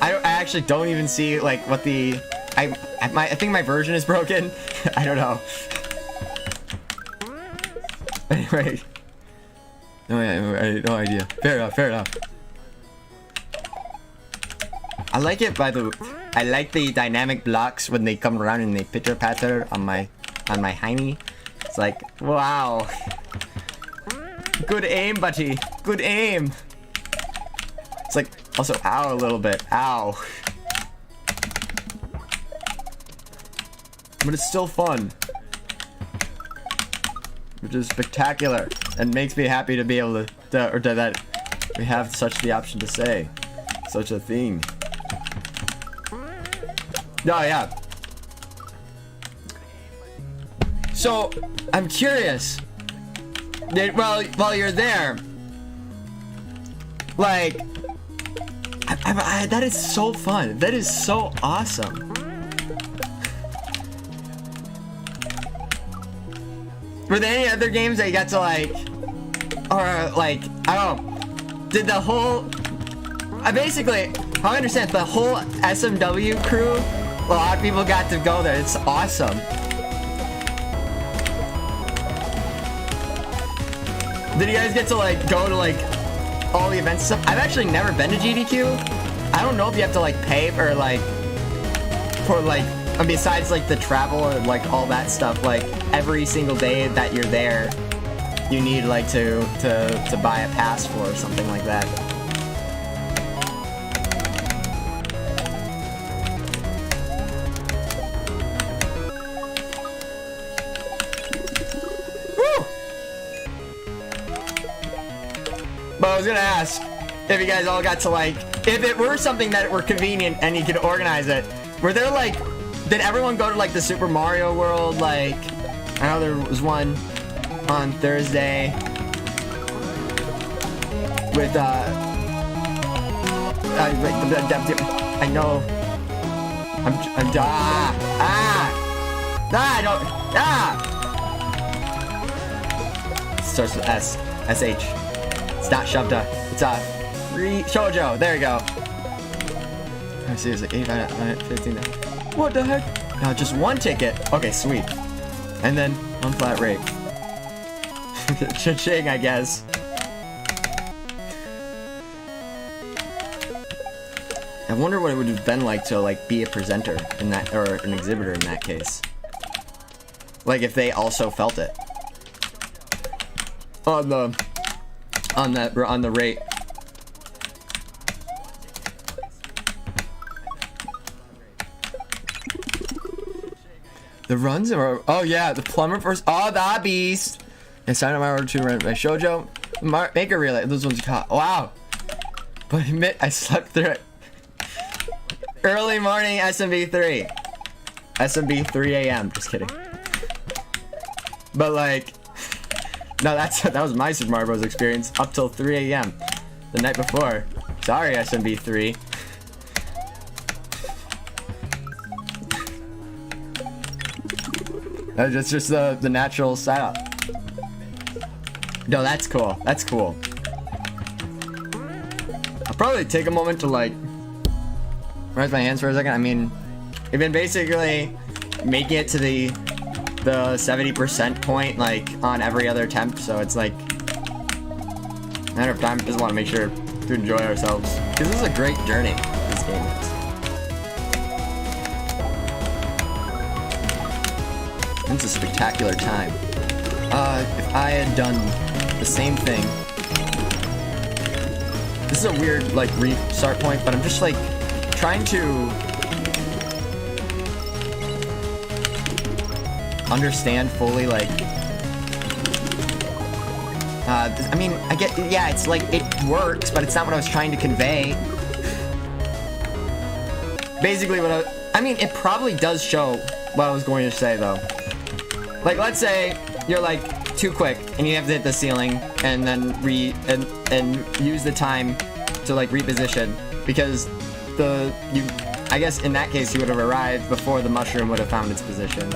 I actually don't even see like what the, I think my version is broken. I don't know. Anyway. No, yeah, I had no idea. Fair enough, fair enough. I like it I like the dynamic blocks when they come around and they pitter patter on my hiney. It's like, wow. Good aim, buddy. Good aim. It's like, also, ow a little bit. Ow. But it's still fun. Which is spectacular. And makes me happy to be able to that we have such the option to say. Such a thing. Oh, yeah. So, I'm curious. While you're there, like, that is so fun. That is so awesome. Were there any other games that you got to like, or like, I don't know, did the whole, basically, how I understand, the whole SMW crew, a lot of people got to go there. It's awesome. Did you guys get to like go to like all the events and stuff? I've actually never been to GDQ. I don't know if you have to like pay or like for like, besides like the travel or like all that stuff, like every single day that you're there, you need like to buy a pass for or something like that. But I was gonna ask if you guys all got to like, if it were something that were convenient and you could organize it, were there like, did everyone go to like the Super Mario World? Like, I know there was one on Thursday with I know it starts with S-H. It's not Shabda. It's Shoujo. There you go. I see, it's like 8, 9, 15. What the heck? No, just one ticket. Okay, sweet. And then one flat rate. Cha-ching, I guess. I wonder what it would have been like to like be a presenter in that, or an exhibitor in that case. like if they also felt it on the rate. The runs are, oh yeah, the plumber first, oh the beast. I signed up my order to rent my shoujo maker relay. Those ones you caught. Wow. But admit I slept through it. Early morning SMB 3. SMB 3 a.m. Just kidding. But like, no, that was my Super Mario Bros. Experience up till 3 a.m. the night before. Sorry, SMB 3. That's just the natural setup. No, that's cool. That's cool. I'll probably take a moment to like raise my hands for a second. I mean, we've been basically making it to the 70% point like on every other attempt, so it's like a matter of time. Just want to make sure to enjoy ourselves because this is a great journey. This game is. It's a spectacular time. If I had done the same thing. This is a weird like restart point, but I'm just like trying to understand fully like I mean, I get, yeah, it's like it works, but it's not what I was trying to convey. Basically what I mean, it probably does show what I was going to say though. Like, let's say you're like too quick and you have to hit the ceiling and then and use the time to like reposition because I guess in that case you would have arrived before the mushroom would have found its position.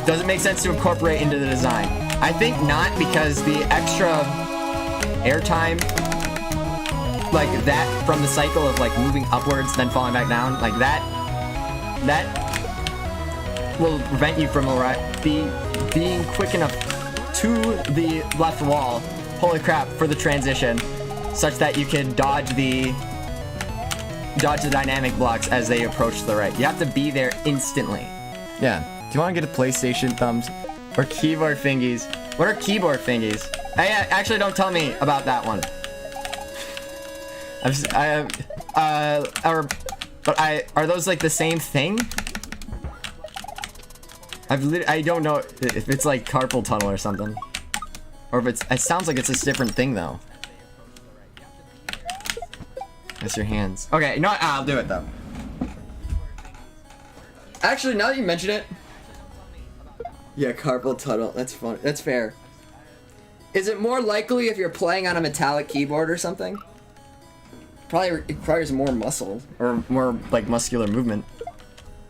Does it make sense to incorporate into the design? I think not, because the extra airtime, like that from the cycle of like moving upwards then falling back down, like that will prevent you from being quick enough to the left wall, holy crap, for the transition, such that you can dodge the dynamic blocks as they approach the right. You have to be there instantly. Yeah. Do you want to get a PlayStation thumbs or keyboard fingies? What are keyboard fingies? Actually, don't tell me about that one. Are those like the same thing? I don't know if it's like carpal tunnel or something, or if it sounds like it's a different thing though. That's your hands. Okay, you know what? I'll do it though. Actually, now that you mention it, yeah, carpal tunnel. That's fun. That's fair. Is it more likely if you're playing on a metallic keyboard or something? Probably requires more muscle or more like muscular movement,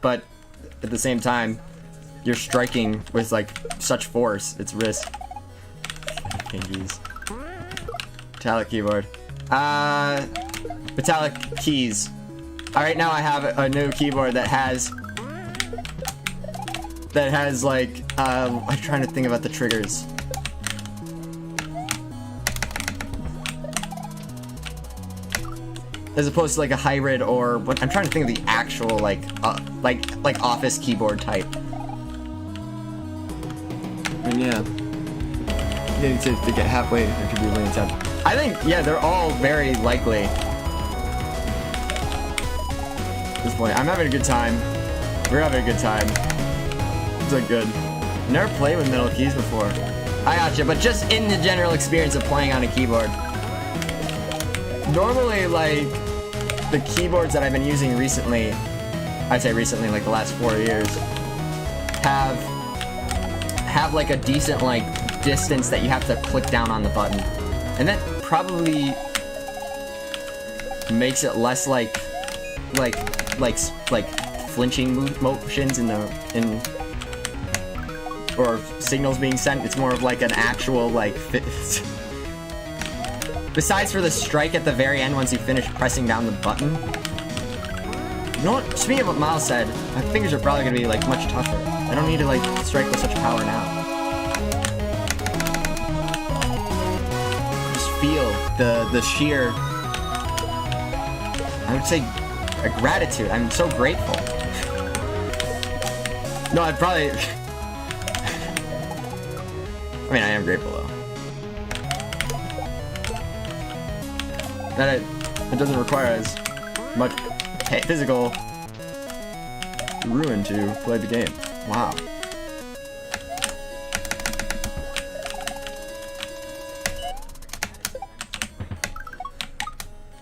but at the same time, you're striking with like such force. It's risk. Pinkies. Metallic keyboard. Metallic keys. Alright, now I have a new keyboard that has like I'm trying to think about the triggers. As opposed to like a hybrid or what, I'm trying to think of the actual like office keyboard type. And yeah, you need to get halfway. There could be a million times. I think yeah, they're all very likely. At this point, I'm having a good time. We're having a good time. It's like good. Never played with metal keys before. I gotcha, but just in the general experience of playing on a keyboard. Normally, like the keyboards that I've been using recently, I'd say recently, like the last 4 years, have like a decent like distance that you have to click down on the button, and that probably makes it less like flinching motions or signals being sent. It's more of like an actual like besides for the strike at the very end once you finish pressing down the button. You know what? Speaking of what Miles said, my fingers are probably gonna be like much tougher. I don't need to like strike with such power now. Just feel the sheer, I would say, gratitude. I'm so grateful. No, I'd probably... I mean, I am grateful, though. That it doesn't require as much physical ruin to play the game. Wow.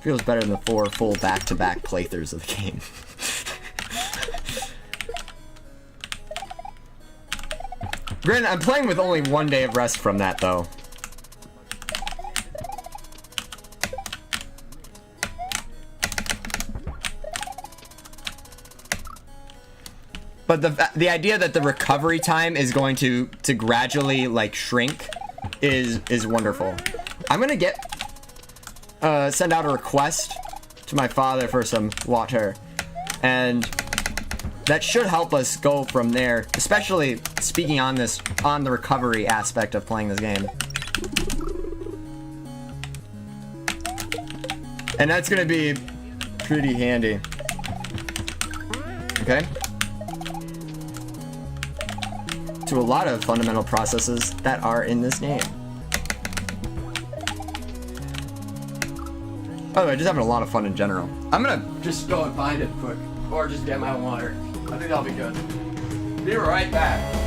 Feels better than the 4 full back-to-back playthroughs of the game. Granted, I'm playing with only 1 day of rest from that, though. But the idea that the recovery time is going to gradually like shrink is wonderful. I'm gonna send out a request to my father for some water, and that should help us go from there, especially speaking on the recovery aspect of playing this game. And that's gonna be pretty handy. Okay? To a lot of fundamental processes that are in this game. By the way, just having a lot of fun in general. I'm gonna just go and find it quick, or just get my water. I think that'll be good. Be right back.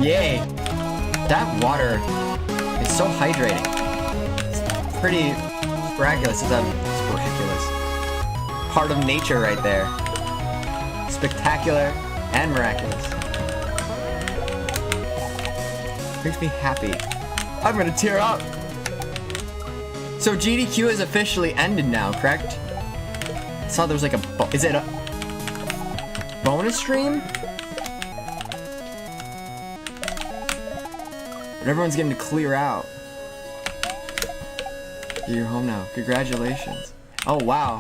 Yay! That water is so hydrating. It's pretty miraculous. It's miraculous. Part of nature right there. Spectacular and miraculous. Makes me happy. I'm gonna tear up. So GDQ has officially ended now, correct? I saw there was like is it a bonus stream? But everyone's getting to clear out. You're home now. Congratulations. Oh, wow.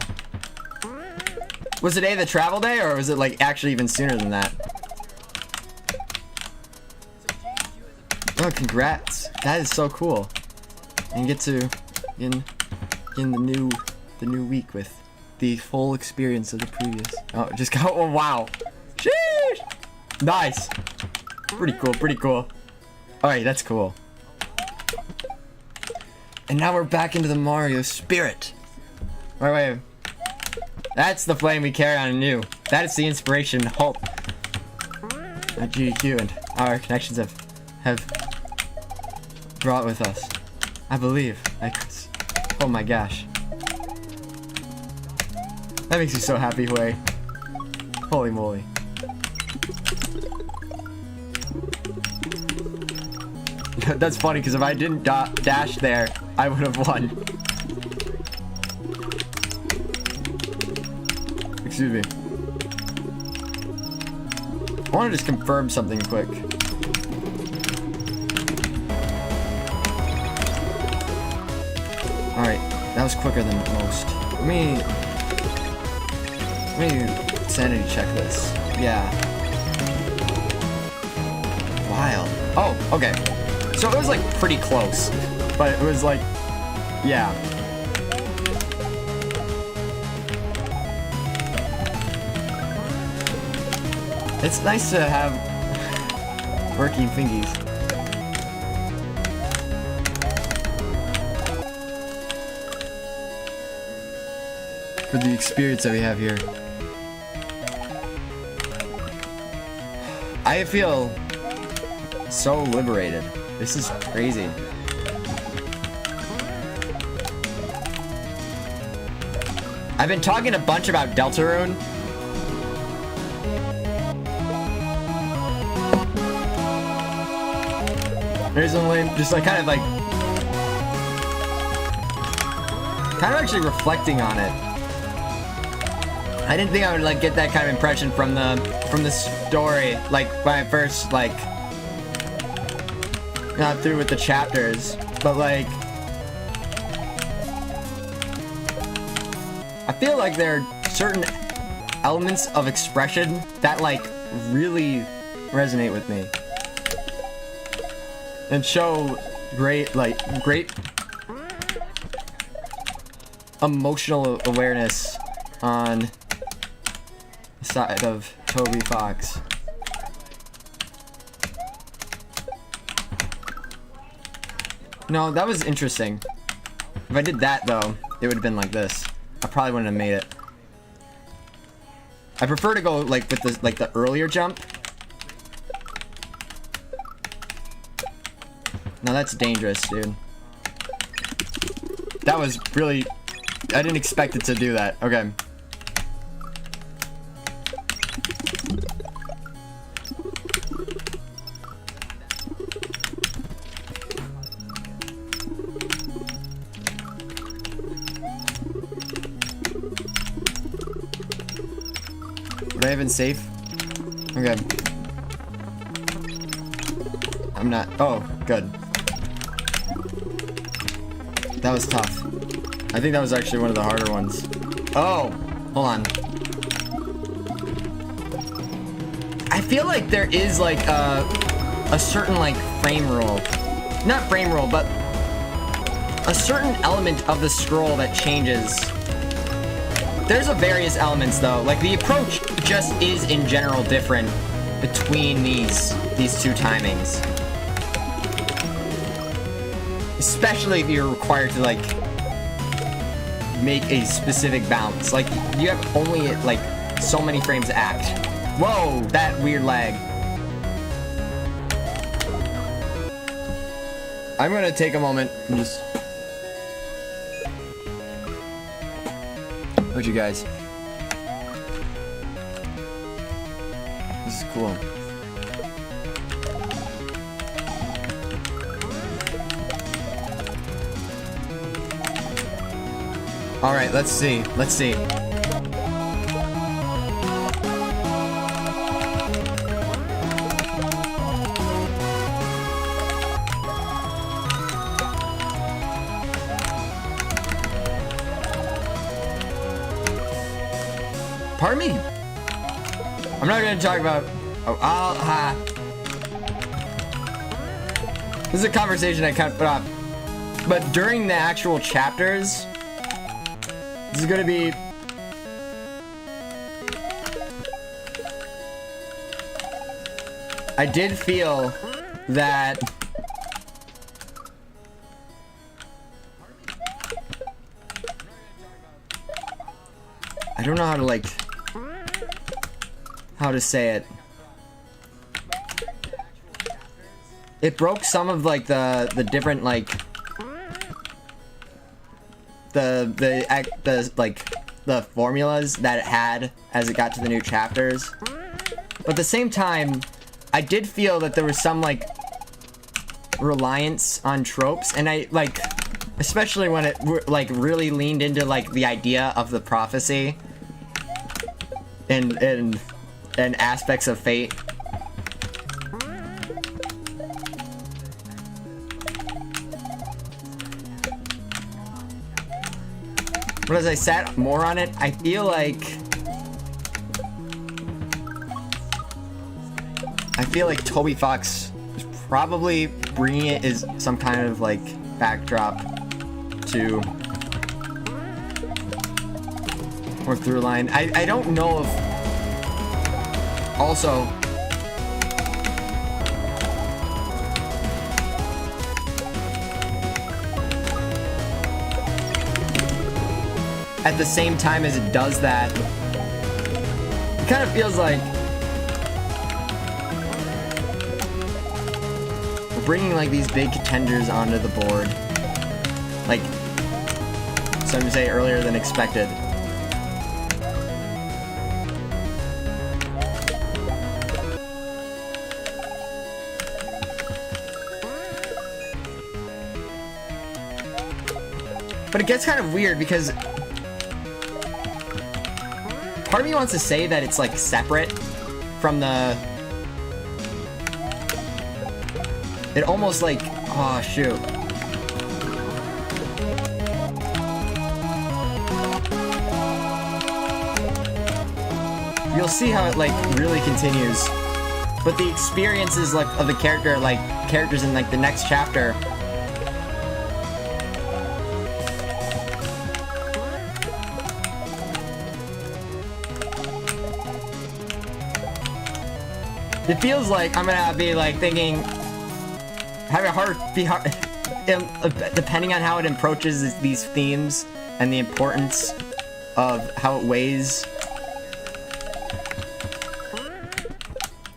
Was today the travel day, or was it like actually even sooner than that? Oh, congrats. That is so cool. And get to in the new week with the full experience of the previous. Oh, just go. Oh, wow. Sheesh. Nice. Pretty cool. Pretty cool. Alright, that's cool. And now we're back into the Mario spirit. Wait. That's the flame we carry on anew. That is the inspiration and hope that GDQ and our connections have brought with us. I believe. Oh my gosh. That makes me so happy, Hui. Holy moly. That's funny, because if I didn't dash there, I would have won. Excuse me. I want to just confirm something quick. Alright, that was quicker than most. Let me sanity check this. Yeah. Wild. Oh, okay. So it was like pretty close, but it was like, yeah. It's nice to have working fingies. For the experience that we have here. I feel so liberated. This is crazy. I've been talking a bunch about Deltarune. Recently, just like kind of actually reflecting on it. I didn't think I would like get that kind of impression from the story, like when I first like got through with the chapters, but like I feel like there are certain elements of expression that like really resonate with me and show great emotional awareness on the side of Toby Fox. No, that was interesting. If I did that though, it would have been like this. I probably wouldn't have made it. I prefer to go like with the earlier jump. Now that's dangerous, dude. That was really... I didn't expect it to do that. Okay. Would I have been safe? Okay. I'm not... Oh, good. That was tough. I think that was actually one of the harder ones. Oh! Hold on. I feel like there is like a certain like frame rule. Not frame rule, but a certain element of the scroll that changes. There's a various elements though. Like the approach just is in general different between these two timings. Especially if you're required to like make a specific bounce. Like you have only like so many frames to act. Whoa, that weird lag. I'm gonna take a moment and just look you guys. This is cool. All right, let's see. Let's see. Pardon me. I'm not going to talk about... Oh, This is a conversation I kind of put off. But during the actual chapters... This is gonna be... I did feel that... I don't know how to like... How to say it. It broke some of like the different like... the formulas that it had as it got to the new chapters. But at the same time, I did feel that there was some like reliance on tropes, and I like, especially when it like really leaned into like the idea of the prophecy and aspects of fate. But as I sat more on it, I feel like Toby Fox is probably bringing it as some kind of like backdrop to or through line. I don't know if also at the same time as it does that, it kind of feels like we're bringing like these big contenders onto the board, like some say earlier than expected. But it gets kind of weird because part of me wants to say that it's like separate from the... It almost like... Oh, shoot. You'll see how it like really continues. But the experiences like of the character, like characters in like the next chapter, it feels like I'm gonna be like thinking, having a hard, depending on how it approaches these themes and the importance of how it weighs.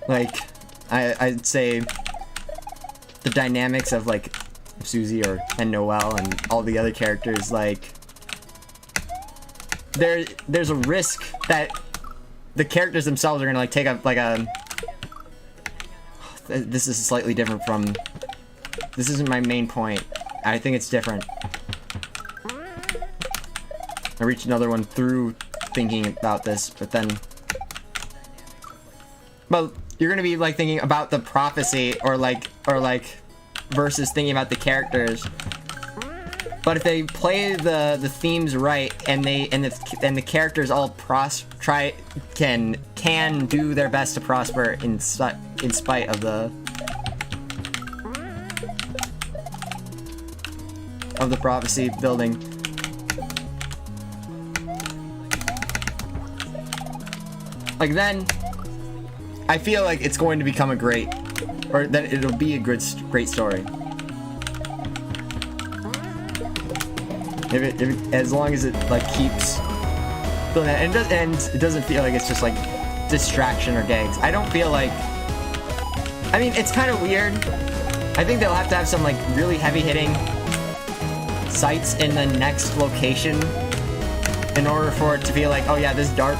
Like, I'd say the dynamics of like Susie and Noelle and all the other characters, like there's a risk that the characters themselves are gonna like take up like a... This is slightly different from... This isn't my main point. I think it's different. I reached another one through thinking about this, but then... Well, you're gonna be like thinking about the prophecy or like versus thinking about the characters. But if they play the themes right and the characters all can do their best to prosper in spite of the prophecy building. Like then I feel like it's going to become a great, or that it'll be a great story. As long as it like keeps doing that, and it doesn't feel like it's just like distraction or gags. I don't feel like... I mean, it's kind of weird. I think they'll have to have some like really heavy-hitting sites in the next location in order for it to be like, oh yeah, this dark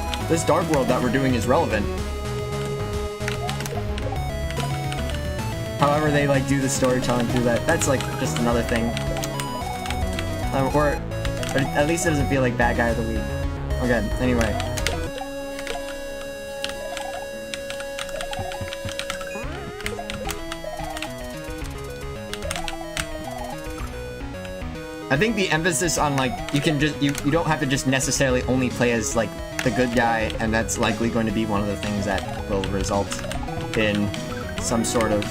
world that we're doing is relevant. However they like do the storytelling through that, that's like just another thing. Or at least it doesn't feel like bad guy of the week. Okay, anyway. I think the emphasis on like, you don't have to just necessarily only play as like the good guy, and that's likely going to be one of the things that will result in some sort of,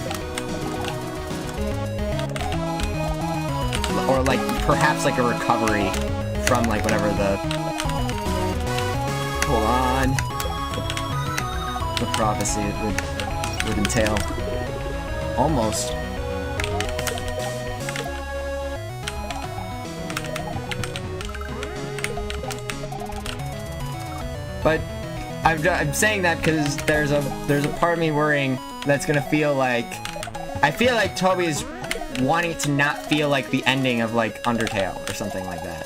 or like perhaps like a recovery from like whatever the, hold on, the prophecy would entail. Almost. But I'm saying that because there's a part of me worrying that's gonna feel like, I feel like Toby is wanting it to not feel like the ending of like Undertale or something like that.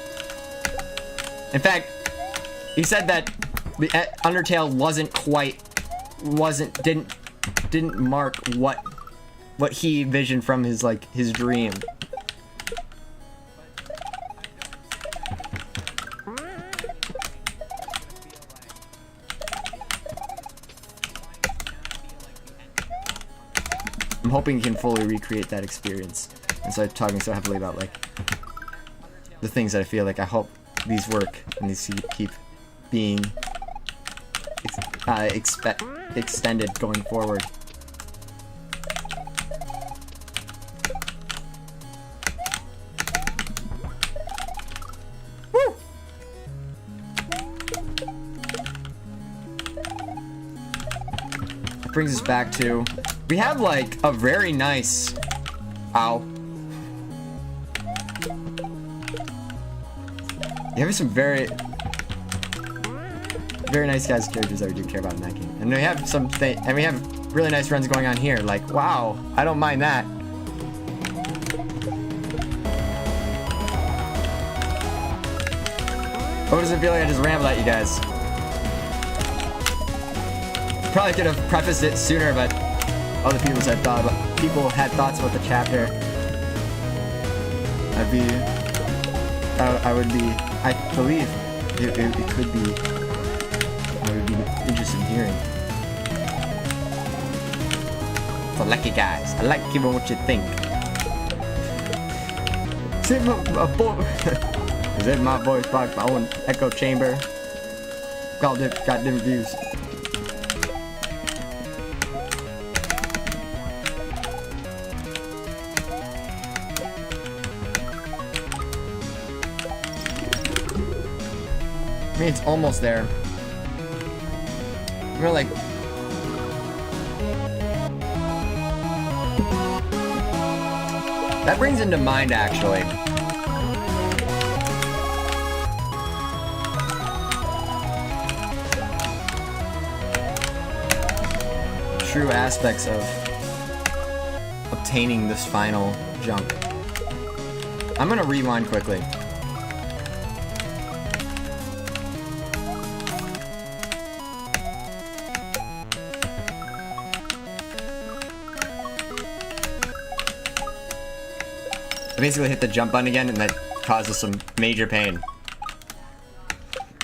In fact, he said that the Undertale didn't mark what he envisioned from his like his dream. I'm hoping he can fully recreate that experience instead of talking so heavily about like the things that I feel like I hope these work and these keep being extended going forward. Woo! That brings us back to, we have like a very nice, ow. You have some very nice guys characters that we do care about in that game. And we have and we have really nice runs going on here. Like, wow, I don't mind that. What does it feel like I just rambled at you guys? Probably could have prefaced it sooner, but other people had thoughts about the chapter. I would be, I believe it could be, I would be interested in hearing. So I like it, guys. I like hearing what you think. Is it my voice box, my own echo chamber? Got different views. I mean, it's almost there. We're like... That brings into mind, actually. True aspects of obtaining this final jump. I'm gonna rewind quickly. I basically hit the jump button again and that causes some major pain.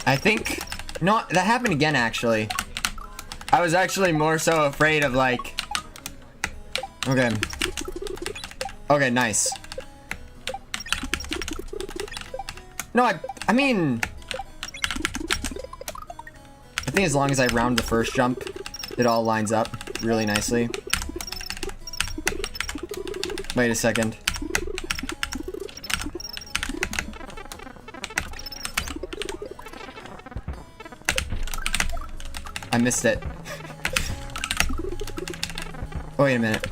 I think... No, that happened again, actually. I was actually more so afraid of, like... Okay. Okay, nice. No, I mean... I think as long as I round the first jump, it all lines up really nicely. Wait a second. I missed it. Oh, wait a minute.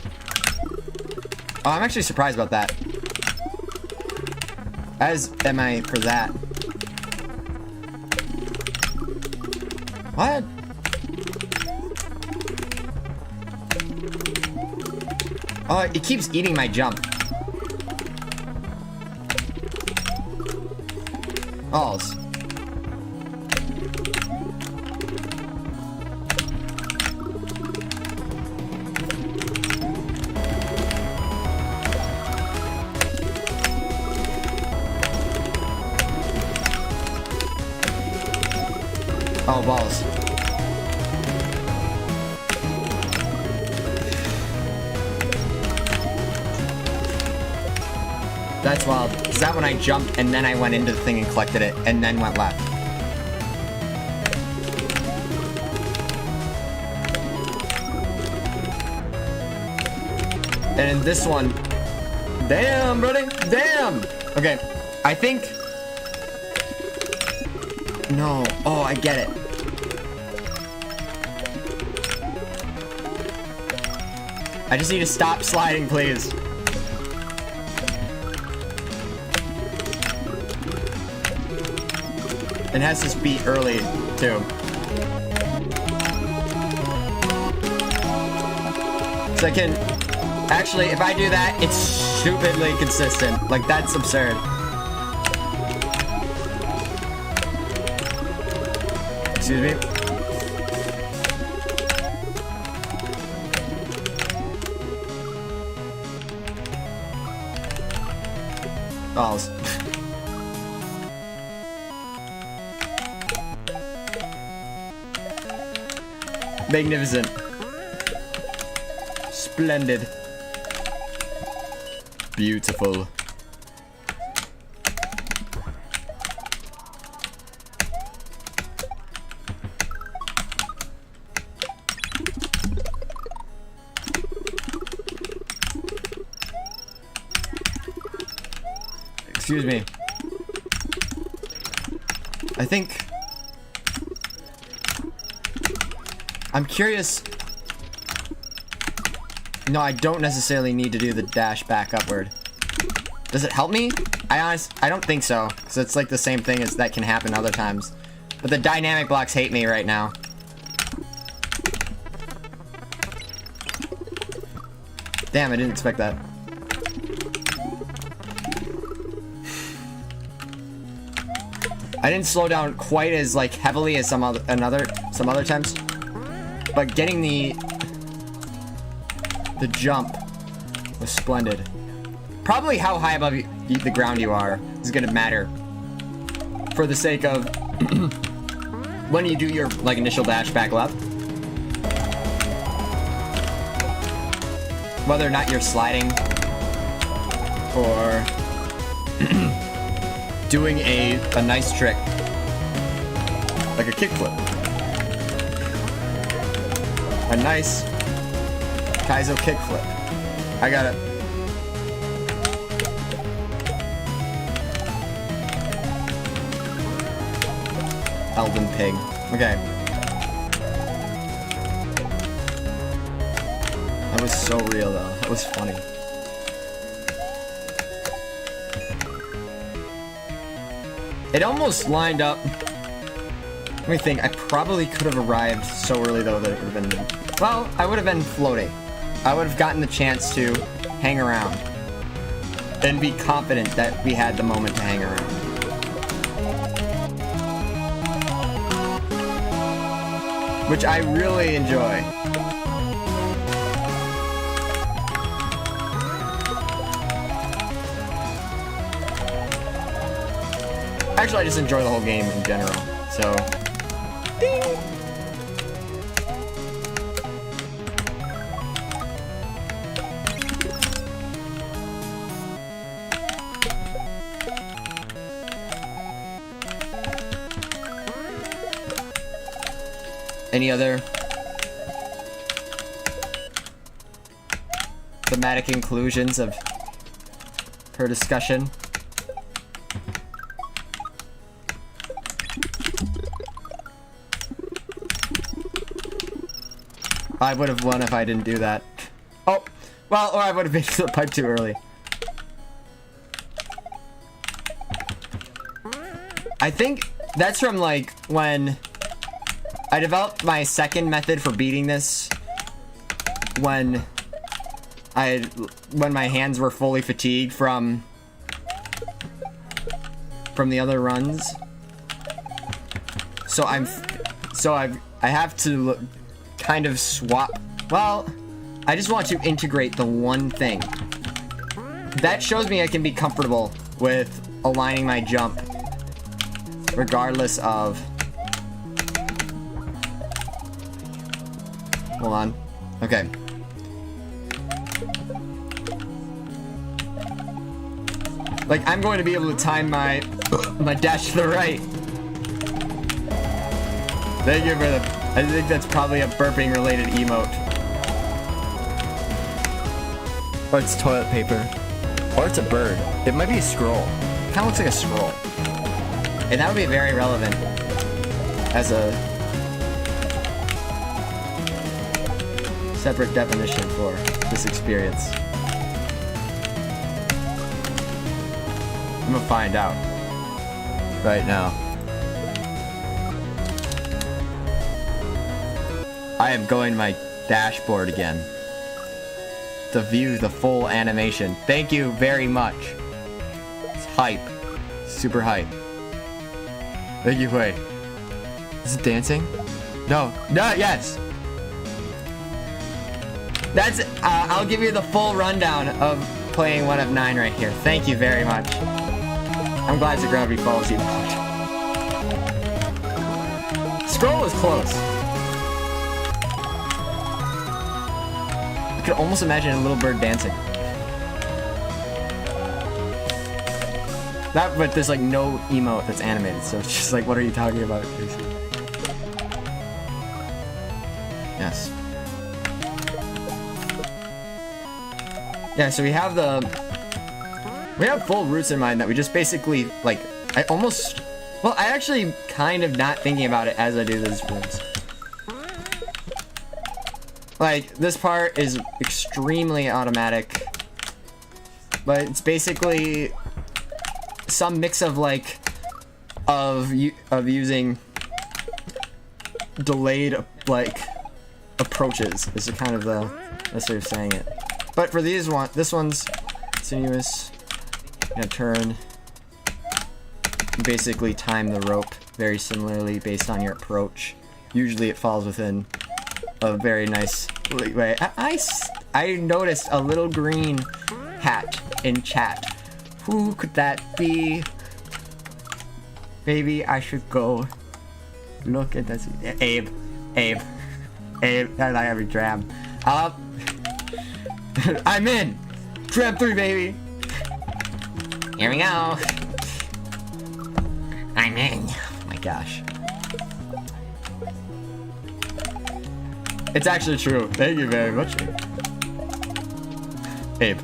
Oh, I'm actually surprised about that. As am I for that. What? Oh, it keeps eating my jump. Alls. Oh, balls. That's wild. Is that when I jumped and then I went into the thing and collected it and then went left? And in this one... Damn, buddy! Damn! Okay, I think... No. Oh, I get it. I just need to stop sliding, please. It has this beat early, too. So I can... Actually, if I do that, it's stupidly consistent. Like, that's absurd. Excuse me. Balls. Magnificent. Splendid. Beautiful. Excuse me. I think... I'm curious... No, I don't necessarily need to do the dash back upward. Does it help me? I don't think so, because it's like the same thing as that can happen other times. But the dynamic blocks hate me right now. Damn, I didn't expect that. I didn't slow down quite as like heavily as some other times, but getting the jump was splendid. Probably how high above the ground you are is gonna matter for the sake of when you do your like initial dash back left, whether or not you're sliding or doing a nice trick like a kickflip, a nice Kaizo kickflip. I got it. Elden pig. Okay. That was so real though. That was funny. It almost lined up. Let me think. I probably could have arrived so early though that it would have been... Well, I would have been floating. I would have gotten the chance to hang around and be confident that we had the moment to hang around. Which I really enjoy. Actually, I just enjoy the whole game in general, so... Ding! Any other thematic inclusions of her discussion? I would have won if I didn't do that. Oh, well, or I would have been to the pipe too early. I think that's from like when I developed my second method for beating this when my hands were fully fatigued from the other runs. So I have to kind of swap. Well, I just want to integrate the one thing. That shows me I can be comfortable with aligning my jump regardless of... Hold on. Okay. Like, I'm going to be able to time my dash to the right. Thank you for the... I think that's probably a burping related emote. Or it's toilet paper. Or it's a bird. It might be a scroll. It kind of looks like a scroll. And that would be very relevant as a separate definition for this experience. I'm gonna find out right now. I am going to my dashboard again to view the full animation. Thank you very much. It's hype. Super hype. Thank you. Wait. Is it dancing? No. No, yes. That's, I'll give you the full rundown of playing 1 of 9 right here. Thank you very much. I'm glad the gravity follows you. Scroll was close. I could almost imagine a little bird dancing. That, but there's like no emote that's animated, so it's just like, what are you talking about, Casey? Yes. Yeah, so we have full routes in mind that we just basically, like, I actually kind of not thinking about it as I do these routes. Like, this part is extremely automatic, but it's basically some mix of, like, of using delayed, like, approaches is kind of the best way of saying it. But for this one's continuous. Gonna turn. Basically time the rope very similarly based on your approach. Usually it falls within a very nice way. I noticed a little green hat in chat. Who could that be? Maybe I should go look at this. Abe. I have a dram. I'm in. Dram 3, baby. Here we go. I'm in. Oh my gosh. It's actually true. Thank you very much. Abe.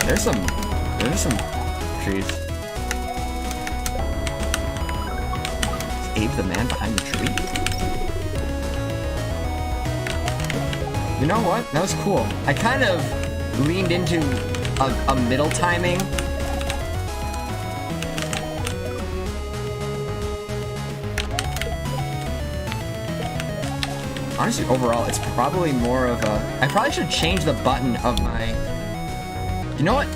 There's some trees. Is Abe the man behind the tree? You know what? That was cool. I kind of leaned into a middle timing. Honestly, overall, it's probably more of a... I probably should change the button of my... You know what?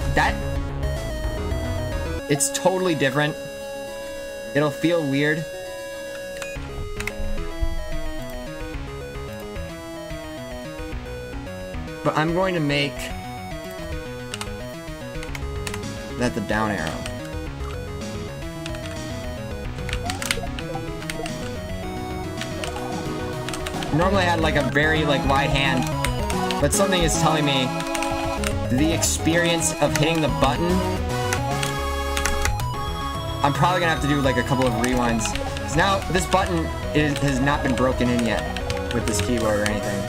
It's totally different. It'll feel weird. But I'm going to make that the down arrow. Normally I had like a very wide hand, but something is telling me the experience of hitting the button, I'm probably gonna have to do like a couple of rewinds. 'Cause now this button has not been broken in yet with this keyboard or anything.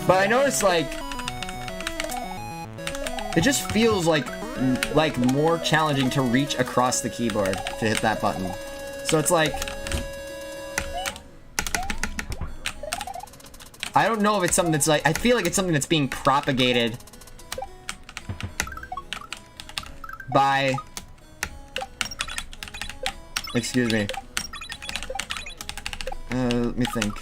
But I noticed it just feels like more challenging to reach across the keyboard to hit that button. So it's like, I don't know if it's something that's I feel like it's something that's being propagated by, excuse me. Let me think.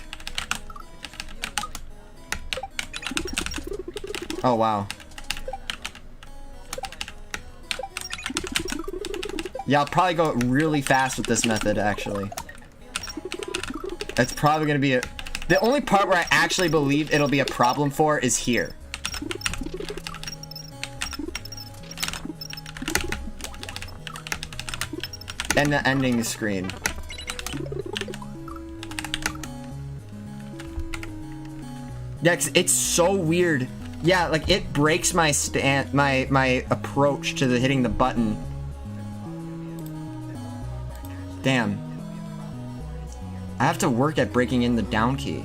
Oh, wow. Yeah, I'll probably go really fast with this method, actually. That's probably gonna be the only part where I actually believe it'll be a problem for is here. And the ending screen. Yeah, 'cause it's so weird. Yeah, like it breaks my my approach to the hitting the button. Damn. I have to work at breaking in the down key.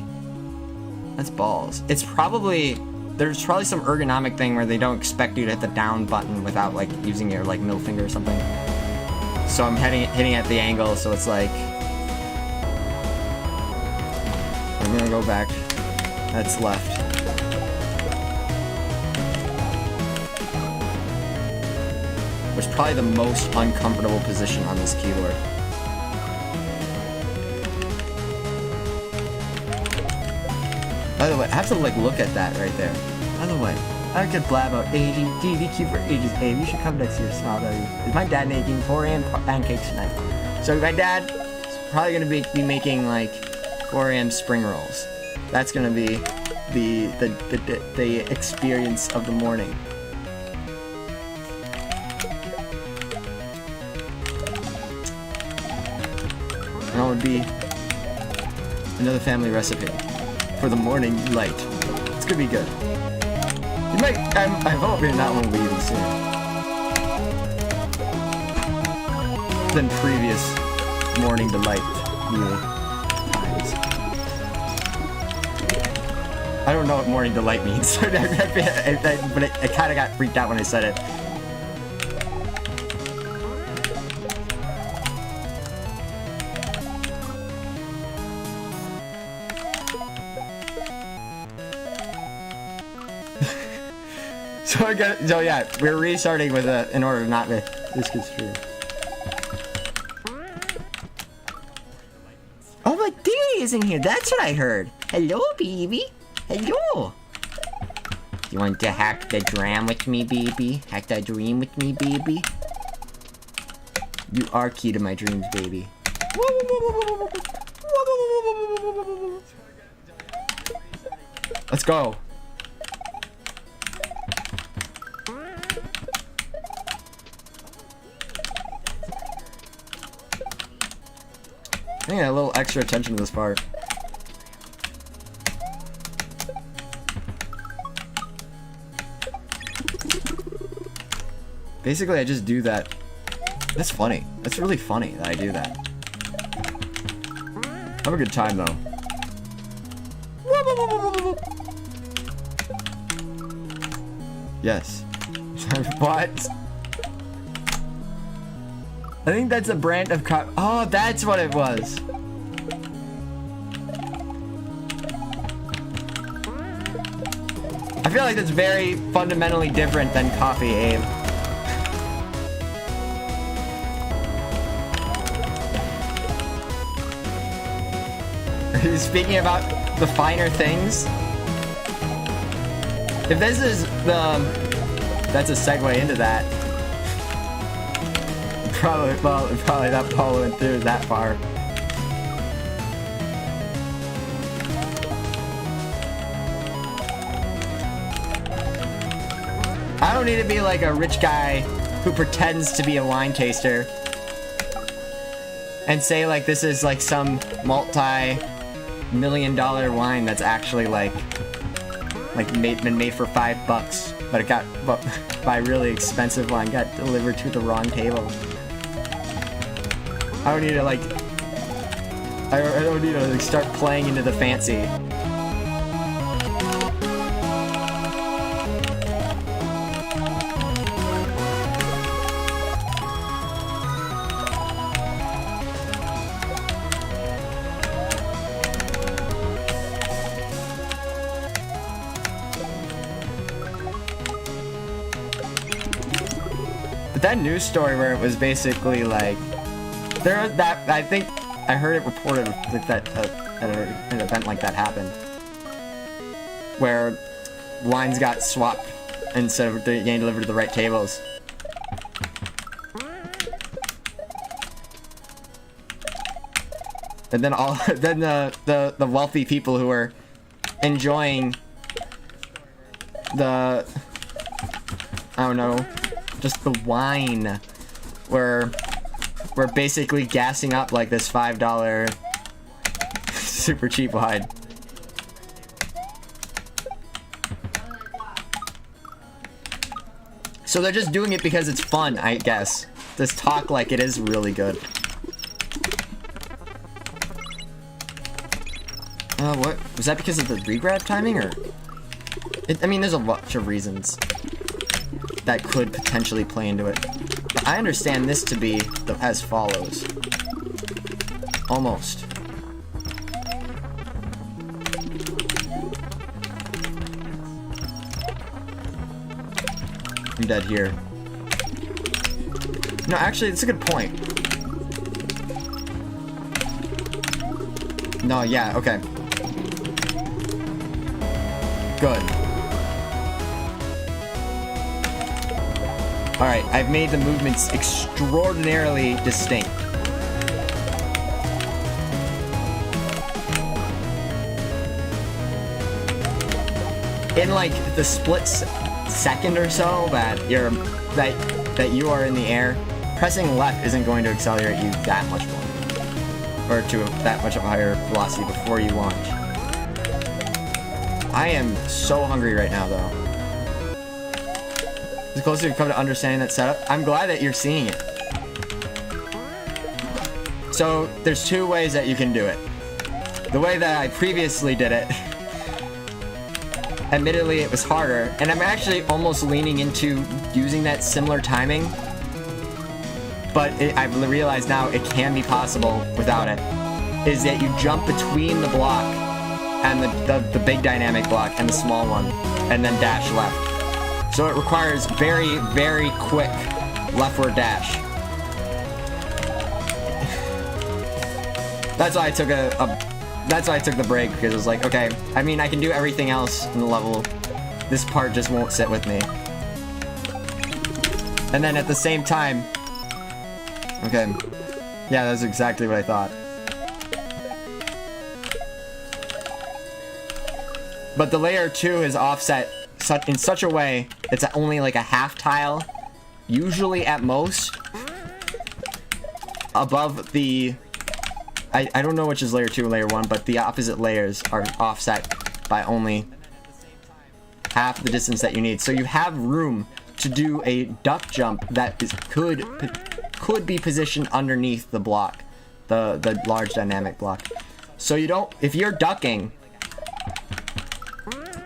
That's balls. It's probably, there's probably some ergonomic thing where they don't expect you to hit the down button without like using your like middle finger or something. So I'm hitting at the angle, so it's like, I'm gonna go back. That's left. Which is probably the most uncomfortable position on this keyboard. By the way, I have to like look at that right there. By the way, I could blab about aging DDQ for ages. Hey, you should come next year, smile W. Is my dad making 4 a.m. pancakes tonight? So my dad is probably gonna be making like 4 a.m. spring rolls. That's gonna be the experience of the morning. And that would be another family recipe for the morning light. It's gonna be good. You might, I'm hoping that one will be even sooner than previous morning delight meal times. I don't know what morning delight means, but I kind of got freaked out when I said it. So yeah, we're restarting with in order to not make this gets true. Oh, my daddy is in here. That's what I heard. Hello, baby. Hello. You want to hack the dram with me, baby? Hack that dream with me, baby? You are key to my dreams, baby. Let's go. I need a little extra attention to this part. Basically, I just do that. That's funny. That's really funny that I do that. Have a good time, though. Yes. What? I think that's a brand of car. Oh, that's what it was. I feel like that's very fundamentally different than coffee, Abe. Speaking about the finer things, if this is the, that's a segue into that. Probably not following through that far. I don't need to be like a rich guy who pretends to be a wine taster and say like this is like some multi-million-dollar wine that's actually been made for $5, but it got by really expensive wine got delivered to the wrong table. I don't need to like I don't need to like start playing into the fancy. But that news story where it was basically like I think I heard it reported like that an event like that happened, where wines got swapped instead of getting delivered to the right tables. And then the wealthy people who were enjoying the, I don't know, just the wine were basically gassing up like this $5 super cheap wine. So they're just doing it because it's fun, I guess. Just talk like it is really good. What? Was that because of the regrab timing, or? I mean, there's a bunch of reasons that could potentially play into it. But I understand this to be as follows. Almost. I'm dead here. No, actually, it's a good point. No, yeah, okay. Good. Alright, I've made the movements extraordinarily distinct. In like the split second or so that you are in the air, pressing left isn't going to accelerate you that much more, or to that much of a higher velocity before you launch. I am so hungry right now, though. The closer you come to understanding that setup, I'm glad that you're seeing it. So there's two ways that you can do it. The way that I previously did it, admittedly it was harder, and I'm actually almost leaning into using that similar timing, but I've realized now it can be possible without it, is that you jump between the block and the big dynamic block and the small one, and then dash left. So it requires very, very quick leftward dash. That's why I took that's why I took the break, because it was like, okay, I mean, I can do everything else in the level. This part just won't sit with me. And then at the same time, okay, yeah, that's exactly what I thought. But the layer 2 is offset in such a way it's only like a half tile, usually at most, above the... I don't know which is layer 2 and layer 1, but the opposite layers are offset by only half the distance that you need. So you have room to do a duck jump that could be positioned underneath the block, the large dynamic block. So you don't, if you're ducking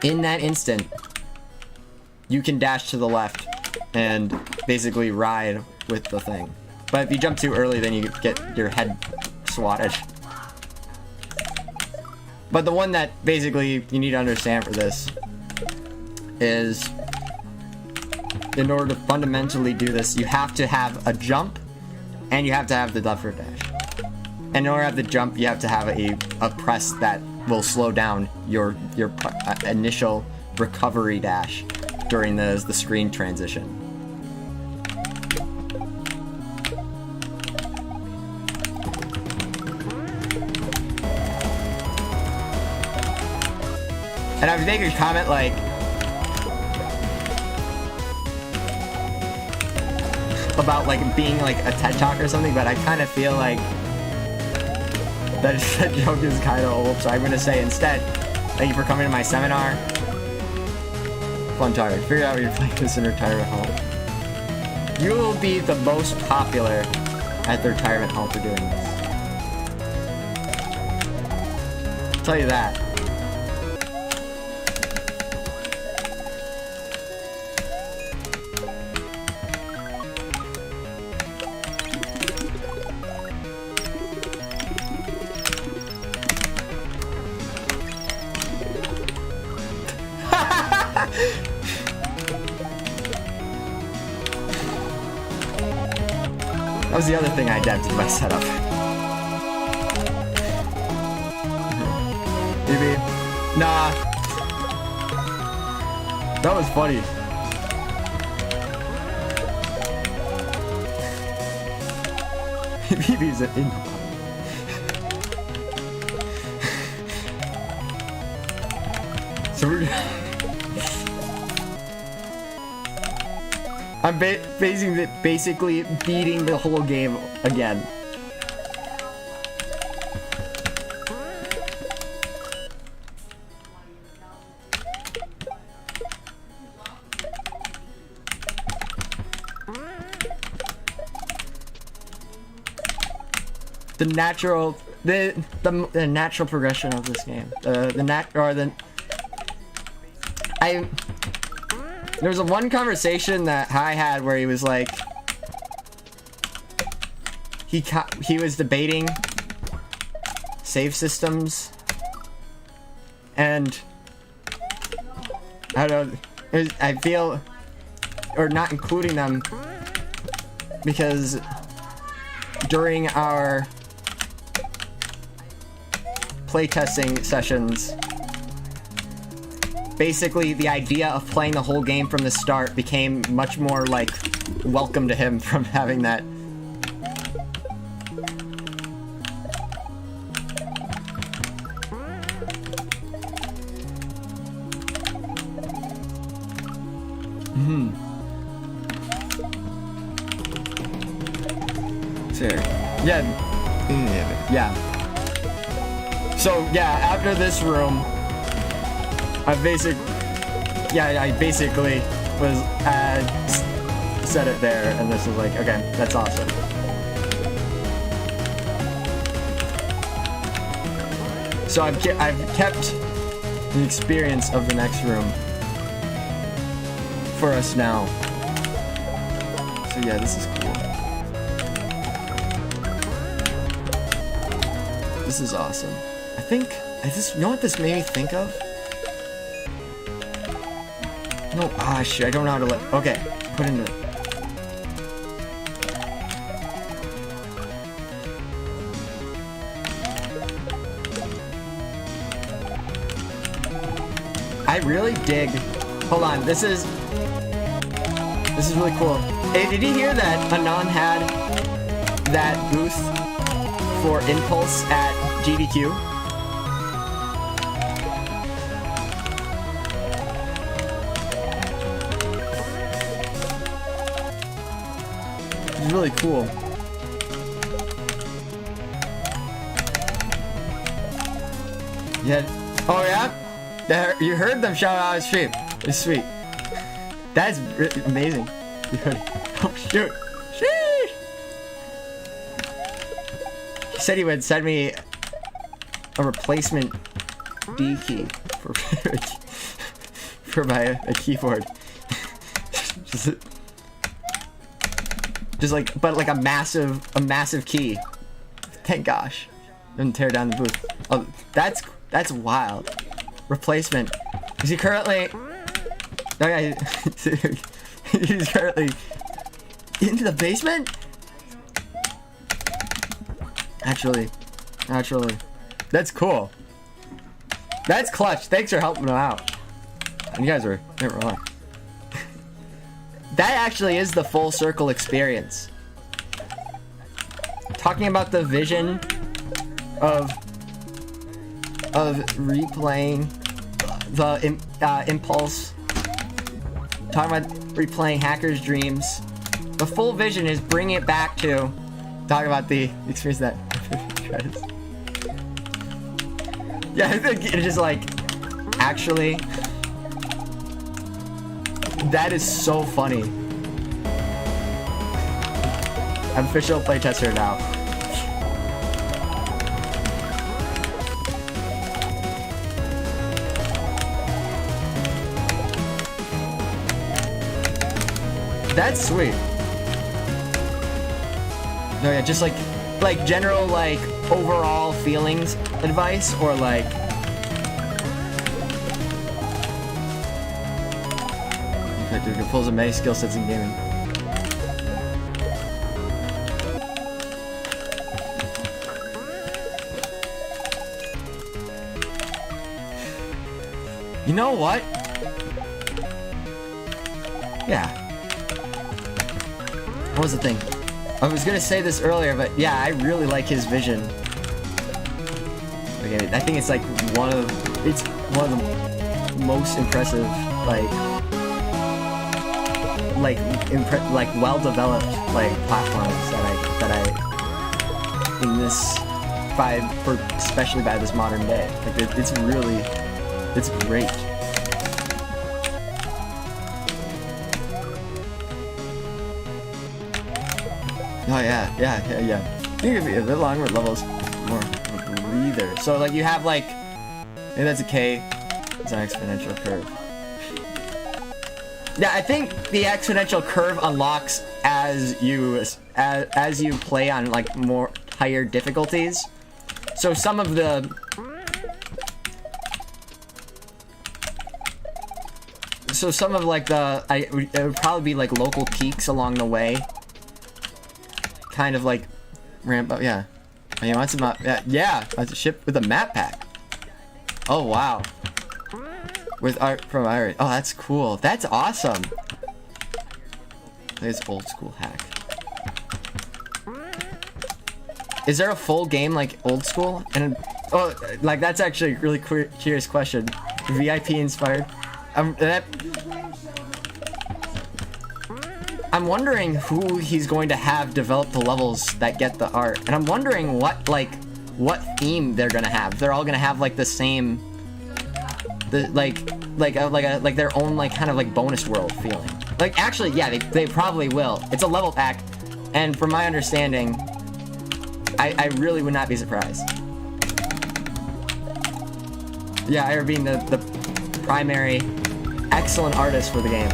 in that instant, you can dash to the left and basically ride with the thing. But if you jump too early, then you get your head swatted. But the one that basically you need to understand for this is, in order to fundamentally do this, you have to have a jump and you have to have the buffer dash. And in order to have the jump, you have to have a press that will slow down your initial recovery dash during the screen transition. And I would make a comment like, about like being like a TED Talk or something, but I kind of feel like that joke is kind of old, so I'm gonna say instead, thank you for coming to my seminar. Fun target. Figure out what you're playing this in retirement home. You will be the most popular at the retirement home for doing this. I'll tell you that. That was the other thing I adapted to my setup. Maybe. Nah. That was funny. BB's an in. So we're... I'm basically beating the whole game again. The natural progression of this game. There was one conversation that I had where he was like, he was debating save systems, and I don't know, I feel, or not including them, because during our playtesting sessions, basically the idea of playing the whole game from the start became much more like welcome to him from having that. Sure. Yeah. Yeah. So yeah, after this room, I basically was set it there, and this was like, okay, that's awesome. So I've kept the experience of the next room for us now. So yeah, this is cool. This is awesome. I think you know what this made me think of? No, shit, I don't know how to let... Okay, put in the... I really dig... Hold on, this is really cool. Hey, did you hear that Anon had that booth for Impulse at GDQ? It's really cool. Yeah. Oh yeah? You heard them shout out on stream. It's sweet. That's amazing. You heard it. Oh shoot. Sheesh. He said he would send me a replacement D key for my keyboard. just like, but like a massive key. Thank gosh. Didn't tear down the booth. Oh, that's wild. Replacement. Is he currently? Oh yeah, he's currently into the basement. Naturally, that's cool. That's clutch. Thanks for helping him out. You guys were never wrong. That actually is the full circle experience. Talking about the vision of replaying the impulse. Talking about replaying Hacker's Dreams. The full vision is bringing it back to talking about the experience that. Yeah, I think it's just like, actually, that is so funny. I'm official playtester now. That's sweet. No, yeah, just like general like overall feelings advice, or like dude can pull some many skill sets in gaming. You know what? Yeah. What was the thing? I was gonna say this earlier, but yeah, I really like his vision. Okay, I think it's like one of the most impressive, like well-developed like platforms that I in this especially by this modern day. Like it's great. Oh yeah. You could be a bit longer with levels, more breather. So like you have like, maybe that's a K. It's an exponential curve. Yeah, I think the exponential curve unlocks as you play on like more higher difficulties. So some of the it would probably be like local peaks along the way. Kind of like ramp up, yeah. Oh, you want some yeah, that's a ship with a map pack. Oh wow. With art from Iris. Oh, that's cool. That's awesome. There's old school hack. Is there a full game like old school? And oh, like that's actually a really curious question. VIP inspired. I'm wondering who he's going to have develop the levels that get the art, and I'm wondering what theme they're gonna have. They're all gonna have like the same, like their own like kind of like bonus world feeling. Like actually, yeah, they probably will. It's a level pack, and from my understanding, I really would not be surprised. Yeah, Ira being the primary excellent artist for the game.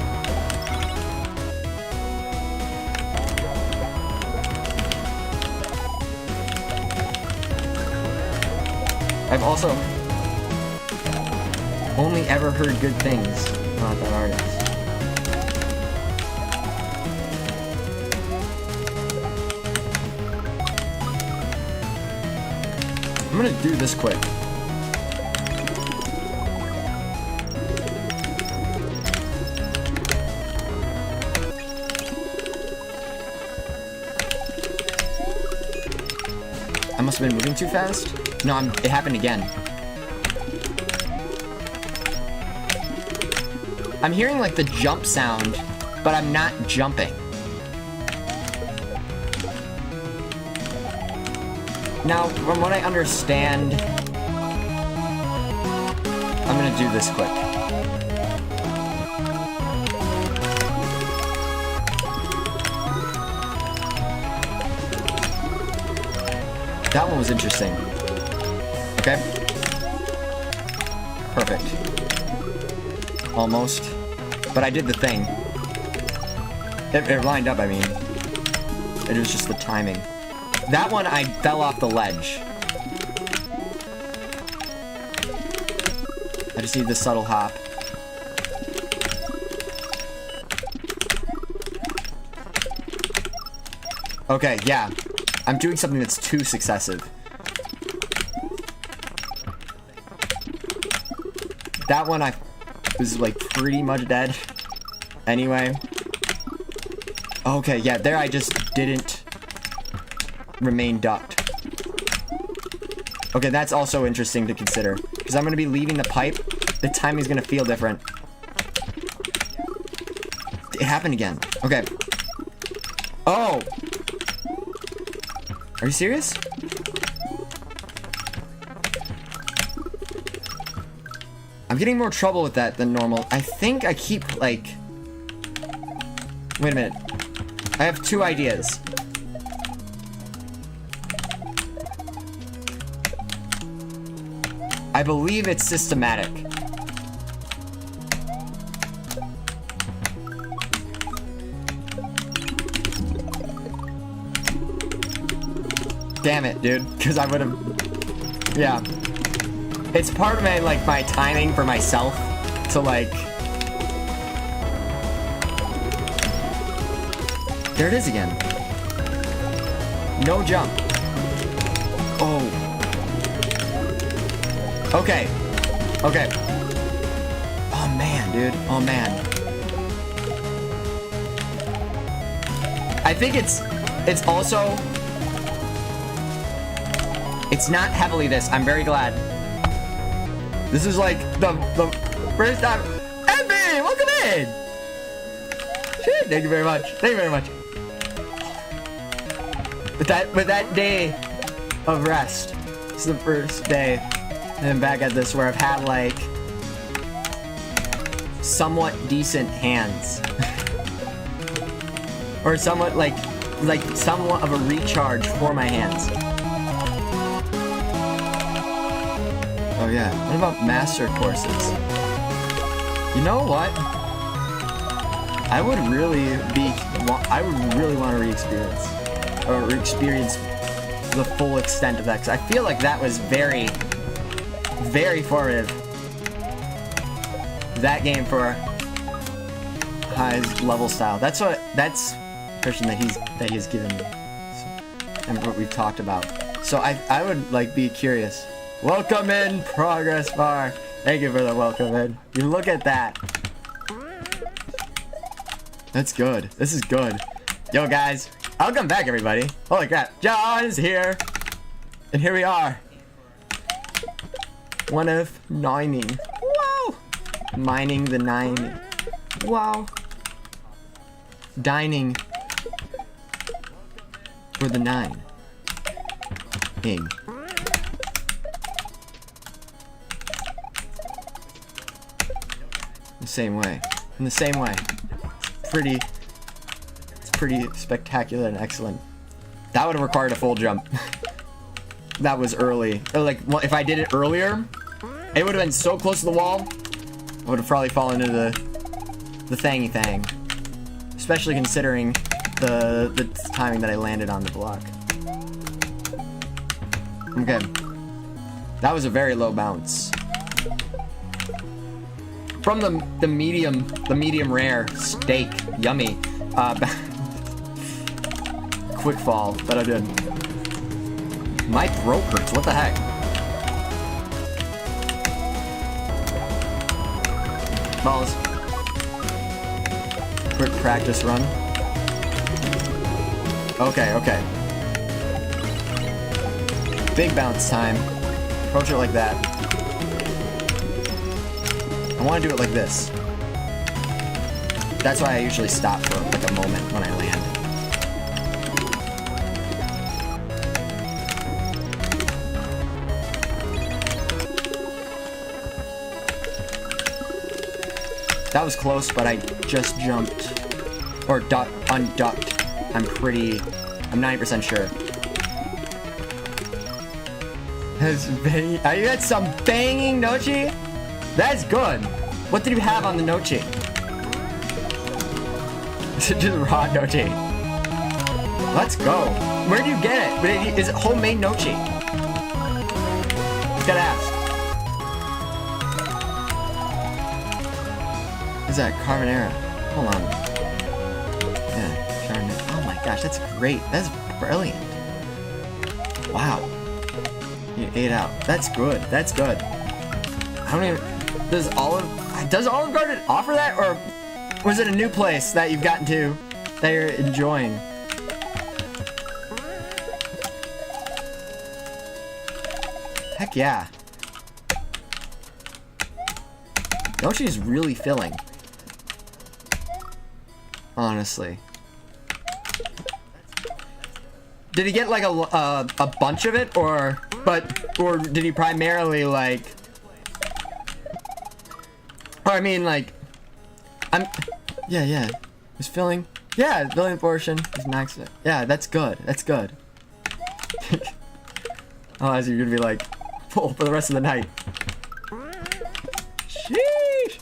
I've also only ever heard good things about that artist. I'm gonna do this quick. I must have been moving too fast. No, it happened again. I'm hearing like the jump sound, but I'm not jumping. Now, from what I understand, I'm gonna do this quick. That one was interesting. Okay. Perfect. Almost. But I did the thing. It lined up, I mean. It was just the timing. That one, I fell off the ledge. I just need the subtle hop. Okay, yeah. I'm doing something that's too successive. That one I was like pretty much dead. Anyway. Okay, yeah, there I just didn't remain ducked. Okay, that's also interesting to consider. Because I'm going to be leaving the pipe. The timing's going to feel different. It happened again. Okay. Oh! Are you serious? I'm getting more trouble with that than normal. I think I keep, like... Wait a minute. I have two ideas. I believe it's systematic. Damn it, dude. Because I would have... Yeah. It's part of my, like, my timing for myself to, like... There it is again. No jump. Oh. Okay. Okay. Oh, man, dude. Oh, man. I think it's also... It's not heavily this. I'm very glad. This is like the first time. Envy, welcome in. Shit, thank you very much. Thank you very much. With that day of rest, it's the first day, and I'm back at this where I've had like somewhat decent hands, or somewhat like somewhat of a recharge for my hands. Oh yeah, what about master courses? You know what? I would really want to re-experience the full extent of that, because I feel like that was very, very formative. That game for high level style. That's impression that he's given me, and what we've talked about. So I would like be curious. Welcome in, Progress Bar. Thank you for the welcome in. You look at that. That's good. This is good. Yo, guys. Welcome back, everybody. Holy crap. John is here. And here we are. One of nining. Wow. Mining the nine. Wow. Dining for the nine. Ing. Same way. In the same way. It's pretty spectacular and excellent. That would have required a full jump. That was early. Like, if I did it earlier, it would have been so close to the wall, I would have probably fallen into the thangy thing. Especially considering the timing that I landed on the block. Okay. That was a very low bounce. From the medium rare steak, yummy. Quick fall that I did. My throat hurts. What the heck? Balls. Quick practice run. Okay. Big bounce time. Approach it like that. I want to do it like this. That's why I usually stop for like a moment when I land. That was close, but I just jumped. Or unducked. I'm 90% sure. You had some banging Nochi? That's good. What did you have on the Nochi? Just raw Nochi. Let's go. Where do you get it? Is it homemade Nochi? Gotta ask. Is that carbonara? Hold on. Yeah, carbonara. Oh my gosh, that's great. That's brilliant. Wow. You ate out. That's good. That's good. How many? Does Olive Garden offer that, or was it a new place that you've gotten to that you're enjoying? Heck yeah. Yoshi is really filling. Honestly. Did he get like a bunch of it, or did he primarily like? Or I mean like, yeah. It's filling. Yeah, the filling portion is max. Yeah, that's good. That's good. Otherwise, you're gonna be like full for the rest of the night. Sheesh.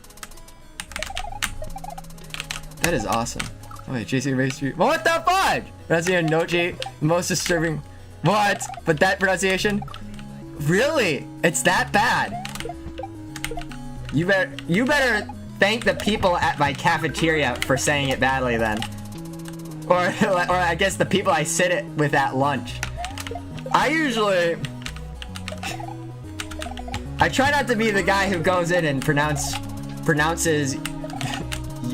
That is awesome. Oh wait, JC Race Street. What the fudge? Pronunciation Nochi, most disturbing. What? But that pronunciation? Really? It's that bad? You better thank the people at my cafeteria for saying it badly then. Or I guess the people I sit with at lunch. I try not to be the guy who goes in and pronounces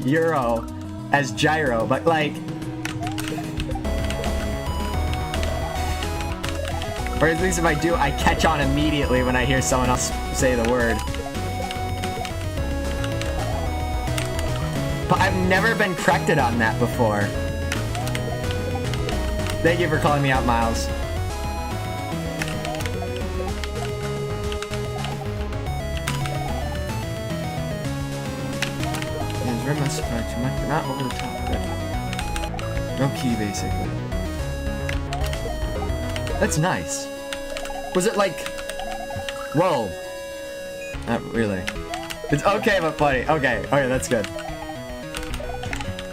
Euro as gyro, but like, or at least if I do, I catch on immediately when I hear someone else say the word. But I've never been corrected on that before. Thank you for calling me out, Miles. Very much surprised too much, but not over the top. Good. No key, basically. That's nice. Was it like... Whoa. Not really. It's okay, but funny. Okay, that's good.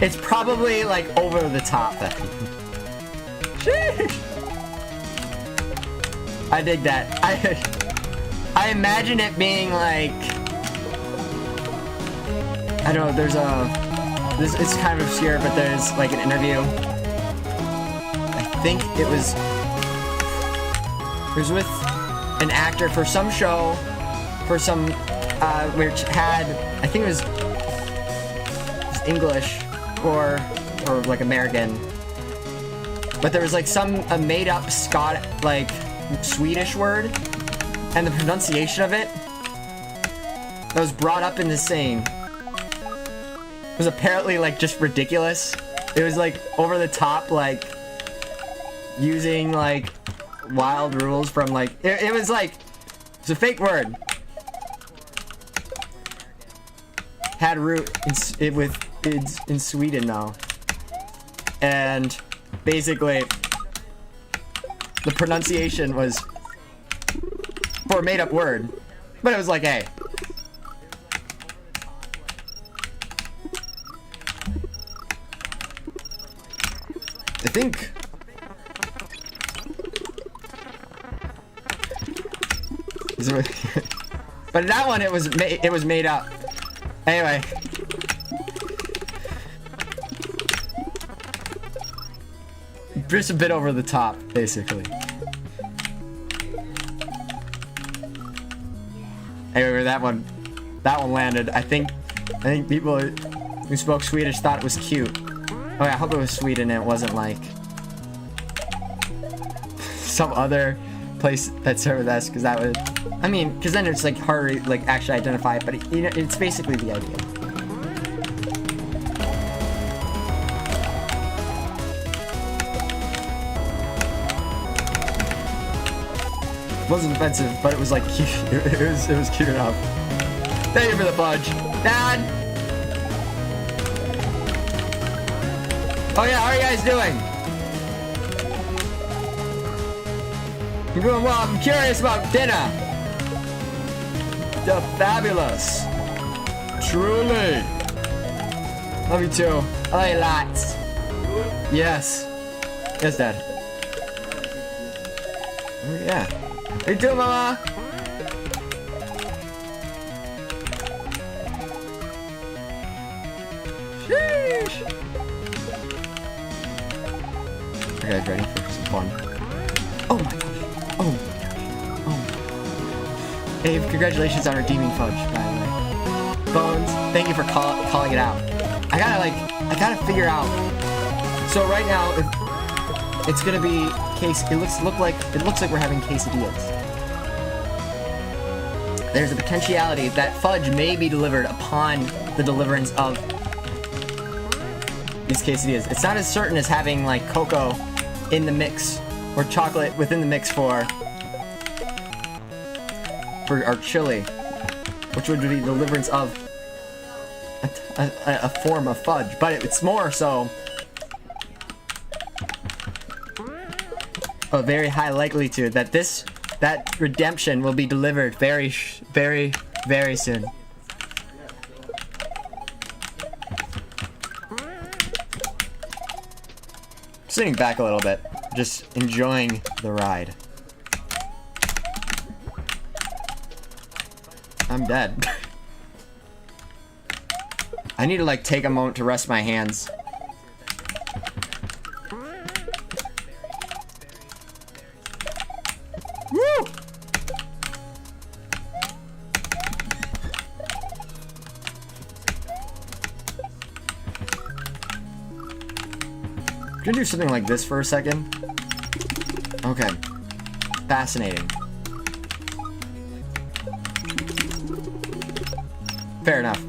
It's probably like over the top then. Sheesh. I dig that. I imagine it being like... I don't know, it's kind of obscure, but there's like an interview. I think it was with an actor for some show, which had, I think it was English or like American, but there was like a made up like Swedish word, and the pronunciation of it that was brought up in the scene was apparently like just ridiculous. It was like over the top, like using like wild rules from like it was like it's a fake word. Had root in Sweden though, and basically the pronunciation was for a made up word, but it was like, hey. I think but that one it was made up. Anyway, just a bit over the top, basically. Anyway, that one landed. I think people who spoke Swedish thought it was cute. Oh yeah, I hope it was Sweden and it wasn't like some other place that served us, because that would, I mean, because then it's like hard to like actually identify it, but you know, it's basically the idea. It wasn't offensive, but it was like cute. It was cute enough. Thank you for the fudge, Dad. Oh yeah, how are you guys doing? You're doing well. I'm curious about dinner. The fabulous. Truly. Love you too. I love you lots. Yes. Yes, Dad. Oh, yeah. How you doing, Mama? Sheesh. Are you guys ready for some fun? Oh my gosh. Oh my gosh. Oh. Abe, congratulations on redeeming fudge, by the way. Bones, thank you for calling it out. I gotta figure out. So right now, it's gonna be it looks like we're having quesadillas. There's a potentiality that fudge may be delivered upon the deliverance of these quesadillas. It's not as certain as having like cocoa in the mix or chocolate within the mix for our chili, which would be deliverance of a form of fudge, but it's more so a very high likelihood that that redemption will be delivered very, very, very soon. Sitting back a little bit, just enjoying the ride. I'm dead. I need to like take a moment to rest my hands. Woo! Gonna do something like this for a second. Okay. Fascinating. Fair enough.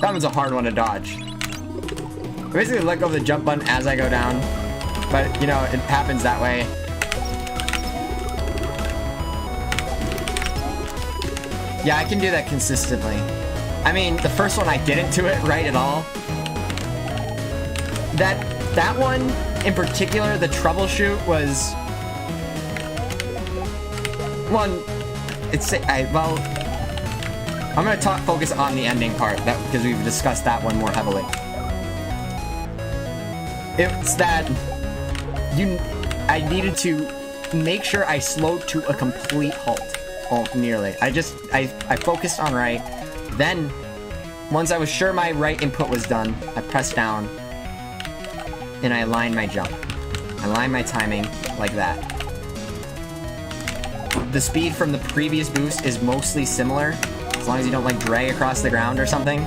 That one's a hard one to dodge. I basically let go of the jump button as I go down, but you know, it happens that way. Yeah, I can do that consistently. I mean, the first one I didn't do it right at all. That one in particular, the troubleshoot was one. I'm gonna focus on the ending part because we've discussed that one more heavily. It's that I needed to make sure I slowed to a complete halt. Oh, nearly. I focused on right. Then, once I was sure my right input was done, I pressed down and I aligned my jump. I aligned my timing like that. The speed from the previous boost is mostly similar, as long as you don't like drag across the ground or something.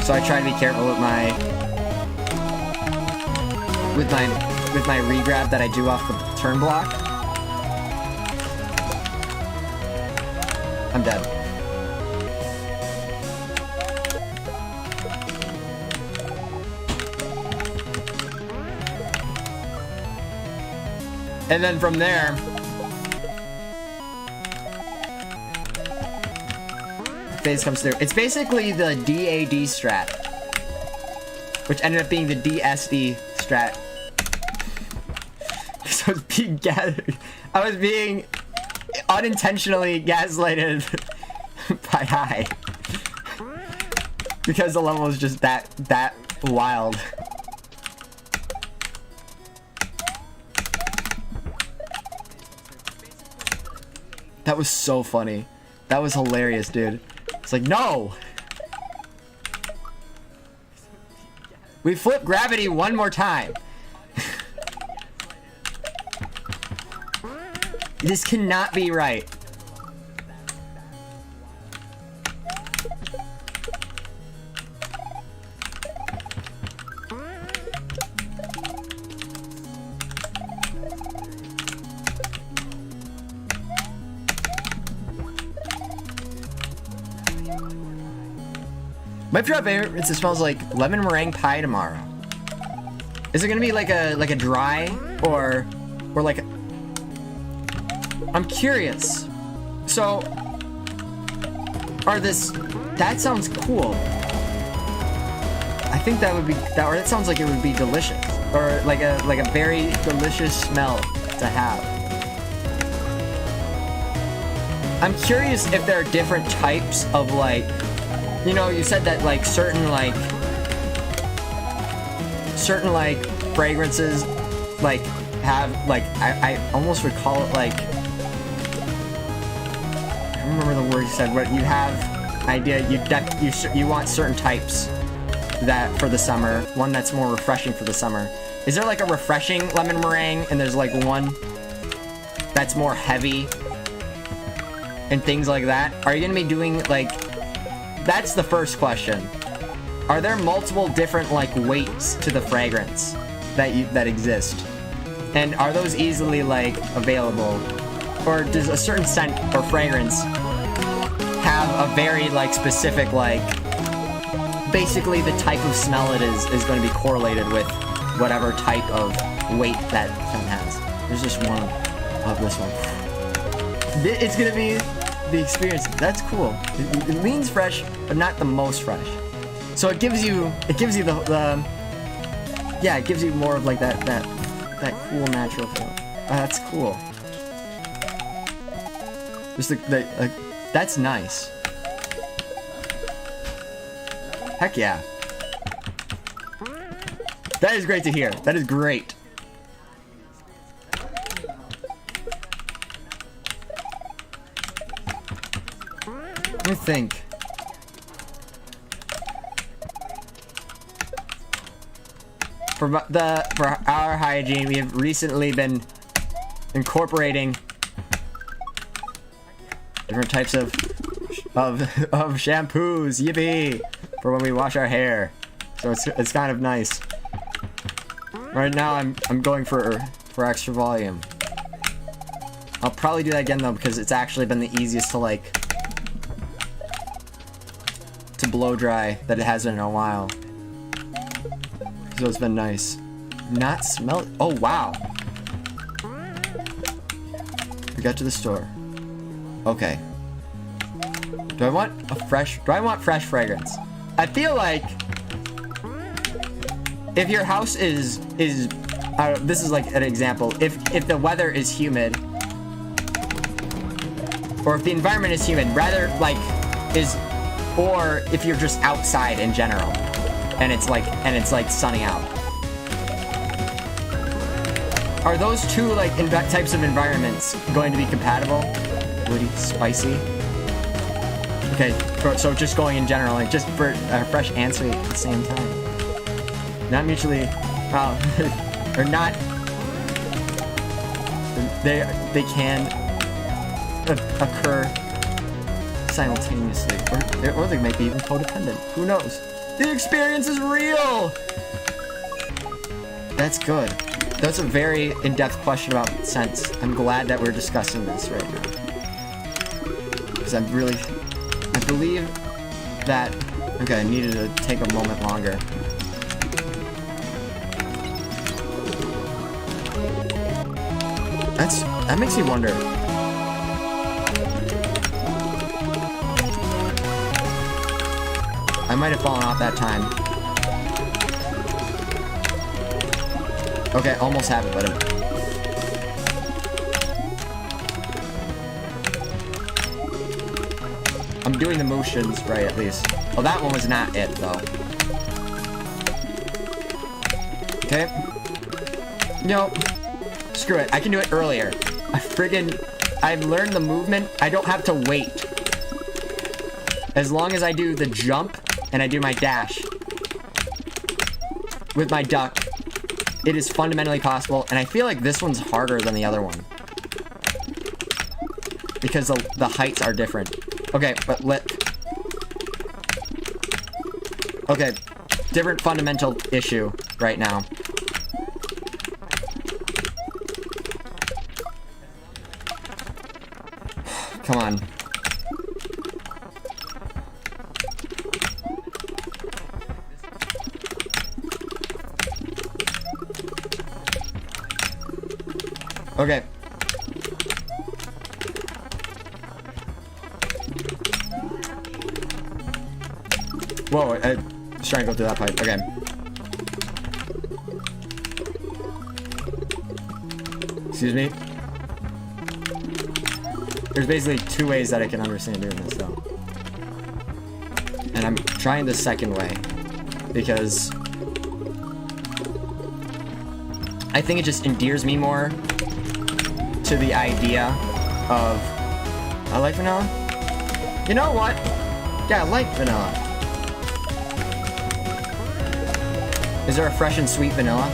So I try to be careful with my regrab that I do off the turn block. I'm dead. And then from there, phase comes through. It's basically the DAD strat, which ended up being the DSD strat. So I was being unintentionally gaslighted by high because the level was just that wild. That was so funny. That was hilarious, dude. It's like, no! We flip gravity one more time. This cannot be right. Might drop air. It smells like lemon meringue pie tomorrow. Is it gonna be like a dry or like I'm curious. So, that sounds cool. I think that would be, that sounds like it would be delicious. Or like a very delicious smell to have. I'm curious if there are different types of like, you know, you said that like certain fragrances like have like, I almost would call it like, I don't remember the word you said, but you have idea, you want certain types that for the summer, one that's more refreshing for the summer. Is there like a refreshing lemon meringue and there's like one that's more heavy and things like that? Are you gonna be doing like, that's the first question. Are there multiple different like weights to the fragrance that exist? And are those easily like available? Or does a certain scent or fragrance have a very like specific like, basically the type of smell it is going to be correlated with whatever type of weight that scent has. There's just one of this one. It's going to be the experience. That's cool. It leans fresh, but not the most fresh. So it gives you the yeah, it gives you more of like that cool natural feel. That's cool. Just that's nice. Heck yeah. That is great to hear. That is great. Let me think. For our hygiene, we have recently been incorporating different types of shampoos. Yippee! For when we wash our hair. So it's kind of nice. Right now I'm going for extra volume. I'll probably do that again though, because it's actually been the easiest to like to blow dry that it has been in a while. So it's been nice. Not smell. Oh wow. We got to the store. Okay. Do I want fresh fragrance? I feel like if your house is this is like an example. If the weather is humid, or if the environment is humid, rather like or if you're just outside in general, and it's like sunny out. Are those two like types of environments going to be compatible? Woody, spicy. Okay, so just going in general, like just for a fresh and sweet at the same time. Not mutually, or not. They can occur simultaneously, or they might be even codependent. Who knows? The experience is real. That's good. That's a very in-depth question about scents. I'm glad that we're discussing this right now, because I believe that. Okay, I needed to take a moment longer. That makes me wonder. I might have fallen off that time. Okay, almost have it, but I'm doing the motions right at least. Oh, that one was not it though. Okay. No. Screw it. I can do it earlier. I've learned the movement. I don't have to wait. As long as I do the jump and I do my dash with my duck, it is fundamentally possible. And I feel like this one's harder than the other one, because the heights are different. Okay, but okay, different fundamental issue right now. Come on. Okay. Whoa, I was trying to go through that pipe. Okay. Excuse me. There's basically 2 ways that I can understand doing this, though. And I'm trying the second way. Because I think it just endears me more to the idea of... I like vanilla? You know what? Yeah, I like vanilla. Is there a fresh and sweet vanilla?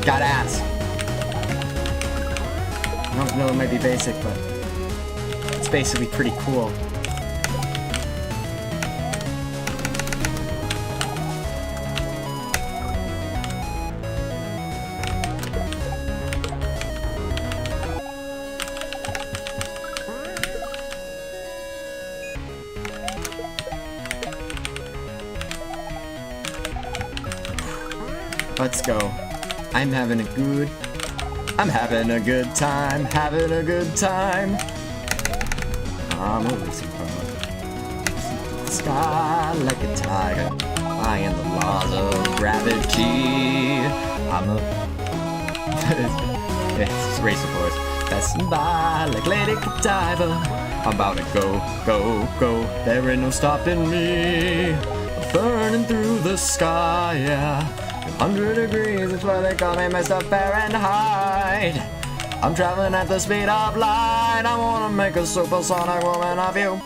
Gotta ask. I know vanilla might be basic, but it's basically pretty cool. Let's go. I'm having a good time, having a good time. I'm a racing car. Sky like a tiger, flying the laws of gravity. I'm a... it's racing horse. Passing by like Lady Godiva. I'm about to go, go, go. There ain't no stopping me. I'm burning through the sky, yeah. 100 degrees, that's why they call me Mr. Fahrenheit. I'm traveling at the speed of light. I wanna make a supersonic woman of you.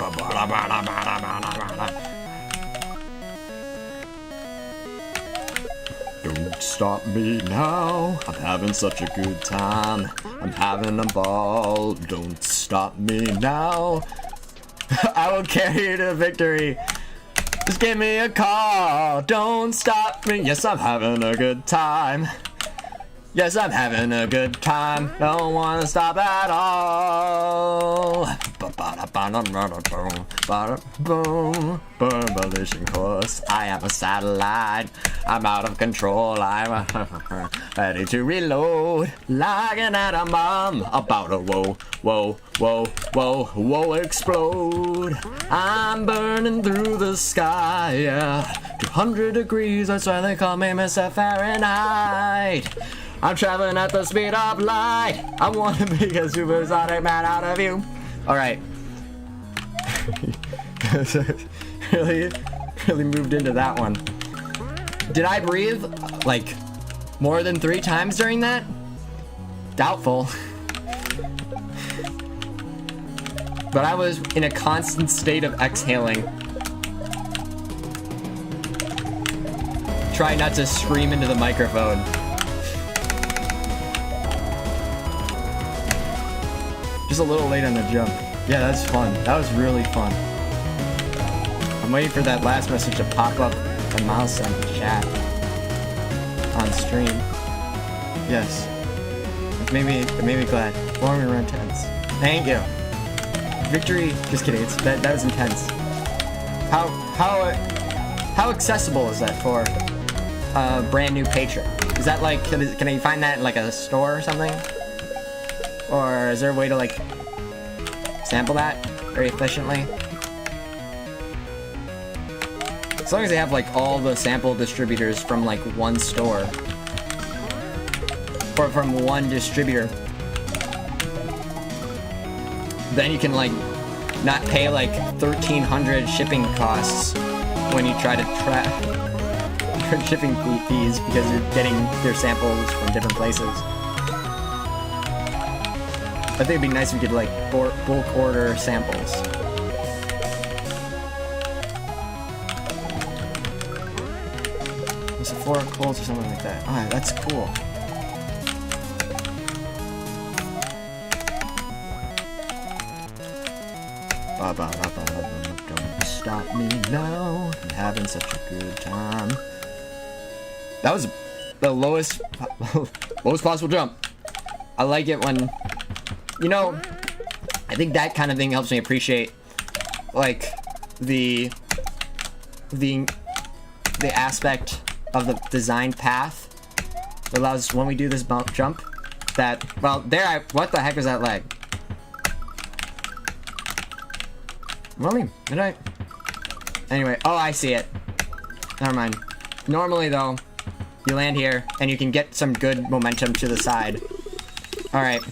Don't stop me now. I'm having such a good time. I'm having a ball. Don't stop me now. I will carry you to victory. Just give me a call, don't stop me. Yes, I'm having a good time. Yes, I'm having a good time. Don't wanna stop at all. Demolition course. I am a satellite. I'm out of control. I'm ready to reload. Like an atom bomb. About to whoa, whoa, whoa, whoa, whoa, explode. I'm burning through the sky, yeah. 200 degrees, that's why they call me Mr. Fahrenheit. I'm traveling at the speed of light. I want to be a supersonic man out of you. Alright. really moved into that one. Did I breathe, like, more than 3 times during that? Doubtful. But I was in a constant state of exhaling. Try not to scream into the microphone. Just a little late on the jump. Yeah, that's fun. That was really fun. I'm waiting for that last message to pop up on mouse on the chat. On stream. Yes. It made me glad. Forming were intense. Thank you. Victory. Just kidding. That was intense. How accessible is that for a brand new patron? Is that like, can I find that in like a store or something? Or is there a way to like sample that very efficiently? As long as they have like all the sample distributors from like one store or from one distributor, then you can like not pay like 1,300 shipping costs when you try to track shipping fees because you're getting their samples from different places. I think it'd be nice if we could like bulk order samples. It's a 4 coals or something like that. Alright, that's cool. Don't stop me now. I'm having such a good time. That was the lowest possible jump. I like it when, you know, I think that kind of thing helps me appreciate like the aspect of the design path that allows when we do this bump jump that, well, what the heck is that lag? Really? Did I? Anyway, oh, I see it. Never mind. Normally, though, you land here, and you can get some good momentum to the side. Alright.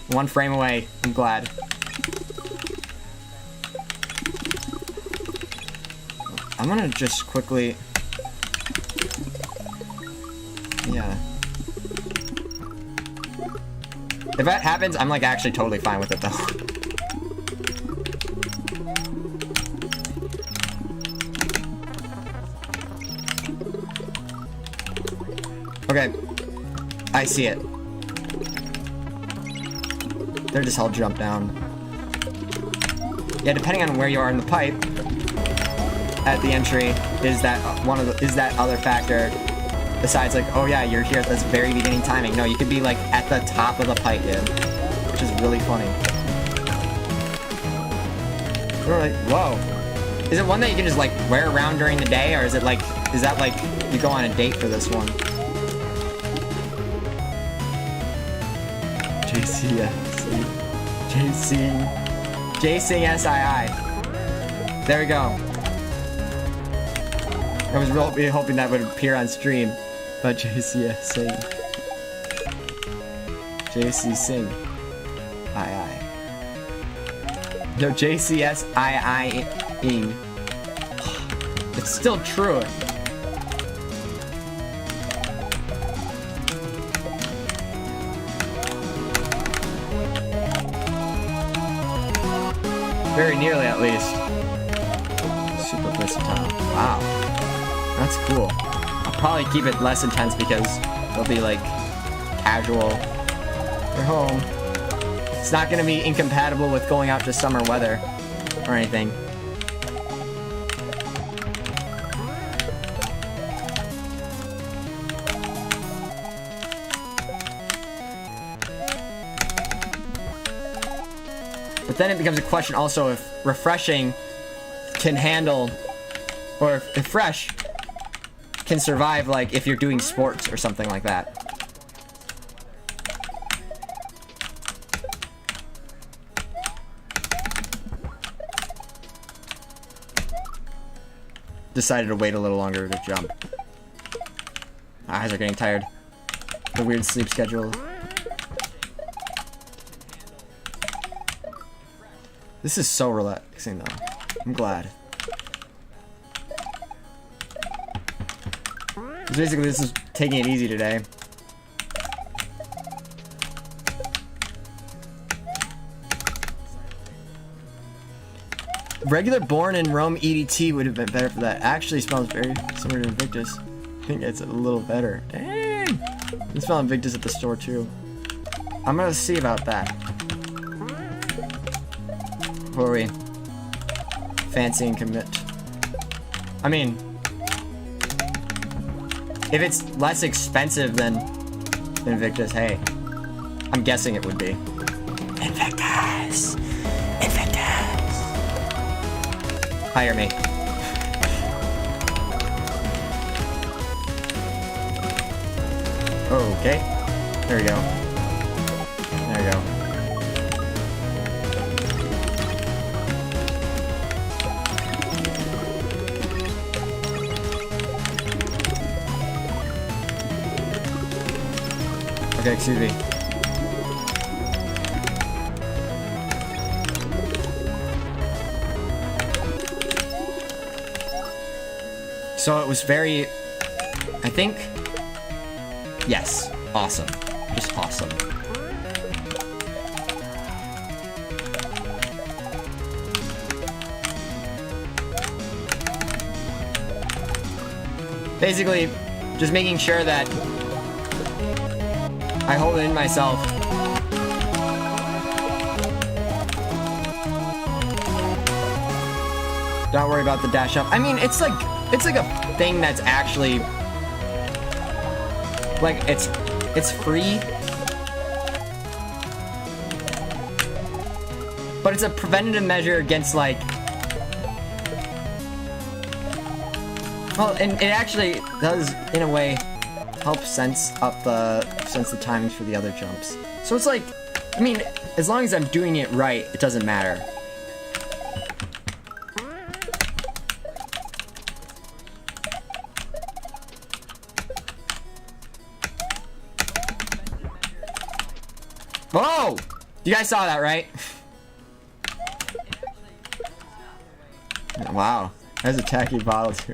1 frame away. I'm glad. I'm gonna just quickly... Yeah. If that happens, I'm, like, actually totally fine with it, though. Okay. I see it. They're just all jump down. Yeah, depending on where you are in the pipe, at the entry, is that other factor. Besides, like, oh yeah, you're here at this very beginning timing. No, you could be, like, at the top of the pipe, dude. Which is really funny. We're like, whoa. Is it one that you can just, like, wear around during the day? Or is it, like, is that, like, you go on a date for this one? JCSII. There we go. I was really hoping that would appear on stream, but JC Sing. II. No, JCSII-ing. It's still true. Very nearly, at least. Super versatile. Wow. That's cool. I'll probably keep it less intense because it'll be like casual. You're home. It's not gonna be incompatible with going out to summer weather or anything. But then it becomes a question also if refreshing can handle, or if fresh can survive, like, if you're doing sports or something like that. Decided to wait a little longer to jump. My eyes are getting tired. The weird sleep schedule. This is so relaxing, though. I'm glad. Basically, this is taking it easy today. Regular Born in Rome EDT would have been better for that. Actually smells very similar to Invictus. I think it's a little better. Dang! You smell Invictus at the store, too. I'm gonna see about that. Before we fancy and commit. I mean, if it's less expensive than Invictus, hey, I'm guessing it would be. Invictus! Invictus! Hire me. Okay. There we go. There we go. Okay, excuse me. So it was very, I think, yes, awesome. Just awesome. Basically, just making sure that I hold it in myself. Don't worry about the dash up. I mean, it's like a thing that's actually like it's free, but it's a preventative measure against, like, well, and it actually does in a way help sense the timings for the other jumps. So it's like, I mean, as long as I'm doing it right, it doesn't matter. Oh! You guys saw that, right? Wow. That's a tacky bottle, too.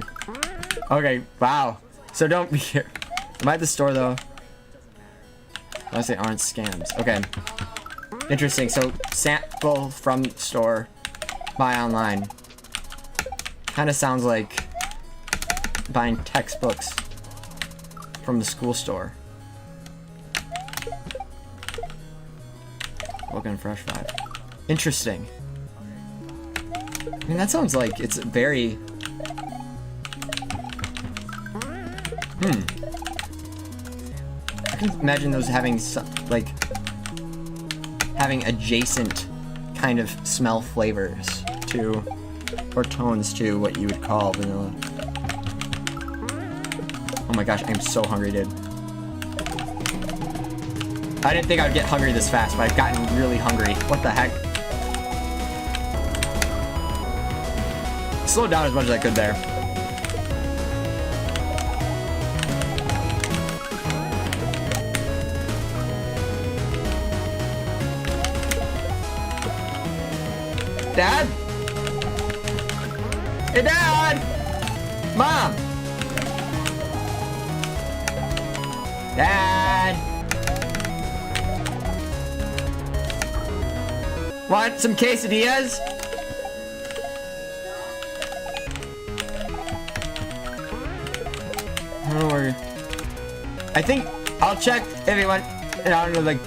Okay, wow. So don't be here. Am I at the store, though? Unless they aren't scams. Okay. Interesting. So, sample from store. Buy online. Kind of sounds like buying textbooks from the school store. Looking fresh vibe. Interesting. I mean, that sounds like it's very... I can imagine those having some, like, having adjacent kind of smell flavors to, or tones to what you would call vanilla. Oh my gosh, I'm so hungry, dude. I didn't think I would get hungry this fast, but I've gotten really hungry. What the heck? Slowed down as much as I could there. Dad? Hey, Dad! Mom! Dad! Want some quesadillas? Don't worry. I think I'll check if he went, I don't know, like,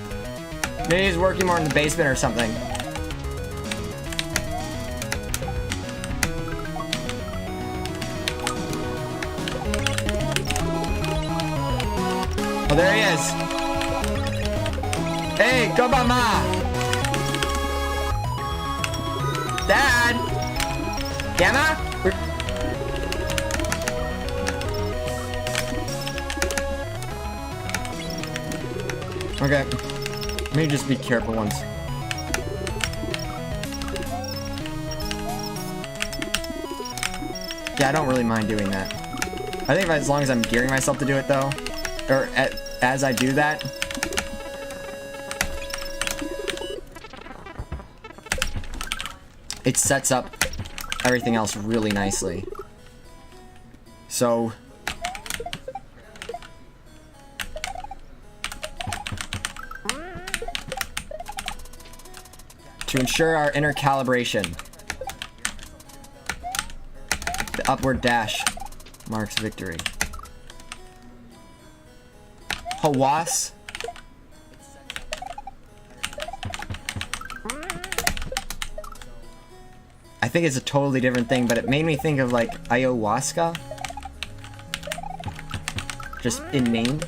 maybe he's working more in the basement or something. Oh, there he is. Hey, go mama. Dad. Gamma? Okay. Let me just be careful once. Yeah, I don't really mind doing that. I think as long as I'm gearing myself to do it, though, or as I do that, it sets up everything else really nicely. So... to ensure our inner calibration, the upward dash marks victory. Hawas. I think it's a totally different thing, but it made me think of like ayahuasca. Just in name.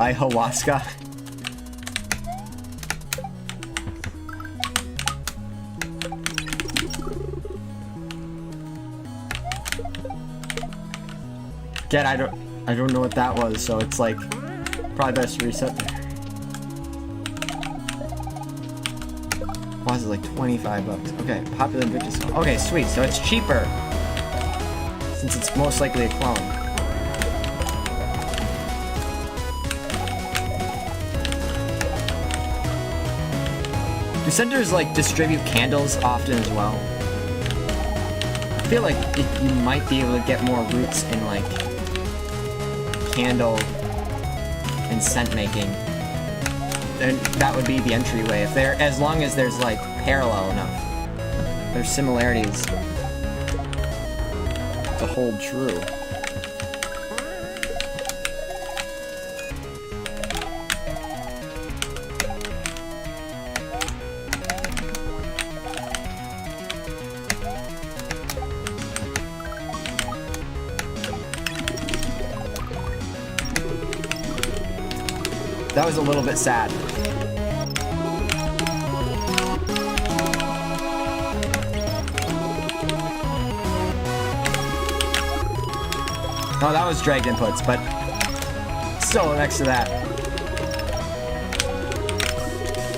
Ayahuasca. Again, I don't know what that was, so it's like probably best to reset there. Why is it like 25 bucks? Okay, popular vintage song. Okay, sweet. So it's cheaper since it's most likely a clone. Do centers like distribute candles often as well? I feel like you might be able to get more roots in like candle and scent making. Then that would be the entryway. If there, as long as there's like parallel enough, there's similarities to hold true. That was a little bit sad. Oh, that was dragged inputs, but still next to that.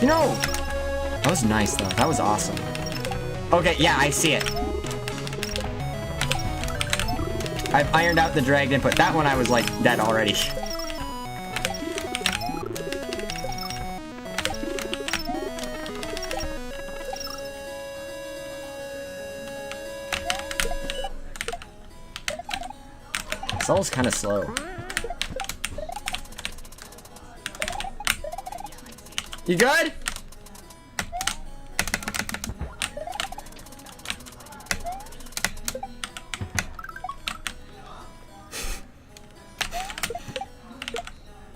You know, that was nice though. That was awesome. Okay, yeah, I see it. I've ironed out the dragged input. That one I was like dead already. Soul's kind of slow. You good?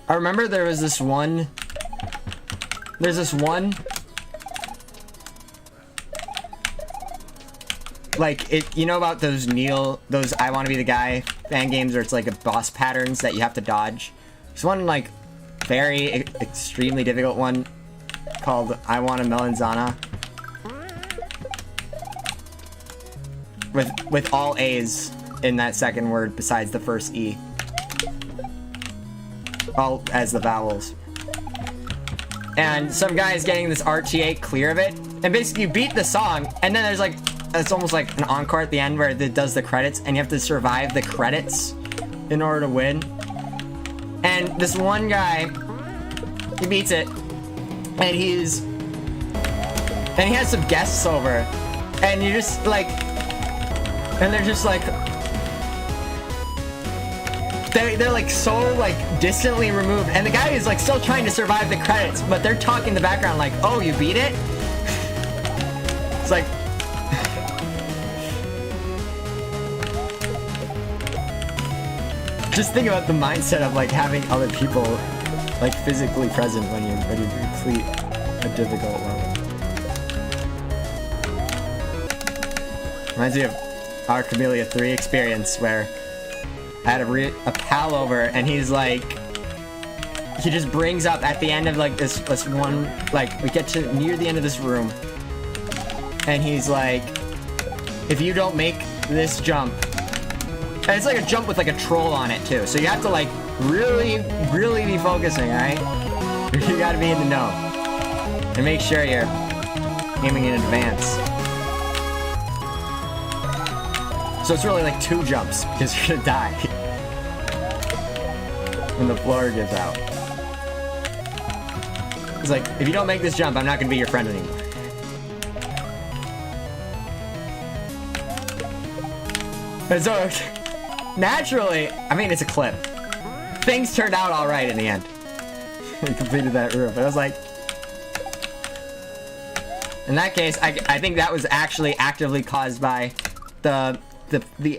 I remember there was this one. There's this one. Like, you know about those those I Want to Be the Guy fan games where it's like a boss patterns that you have to dodge? There's one, like, very extremely difficult one called I Want a Melanzana. With all A's in that second word besides the first E. All as the vowels. And some guy is getting this RTA clear of it. And basically you beat the song, and then there's like, it's almost like an encore at the end where it does the credits, and you have to survive the credits in order to win. And this one guy, he beats it, and he has some guests over, and you just like, and they're just like, they're like so like distantly removed, and the guy is like still trying to survive the credits, but they're talking in the background like, oh, you beat it? It's like, just think about the mindset of like having other people like physically present when you're ready to complete a difficult level. Reminds me of our Camellia 3 experience where I had a pal over, and he's like, he just brings up at the end of like this one, like we get to near the end of this room, and he's like, if you don't make this jump, and it's like a jump with like a troll on it too, so you have to like really be focusing, alright? You gotta be in the know and make sure you're aiming in advance. So it's really like 2 jumps, because you're gonna die when the floor gives out. It's like, if you don't make this jump, I'm not gonna be your friend anymore. And so, naturally, I mean, it's a clip. Things turned out alright in the end. We completed that room, but I was like, in that case, I think that was actually actively caused by the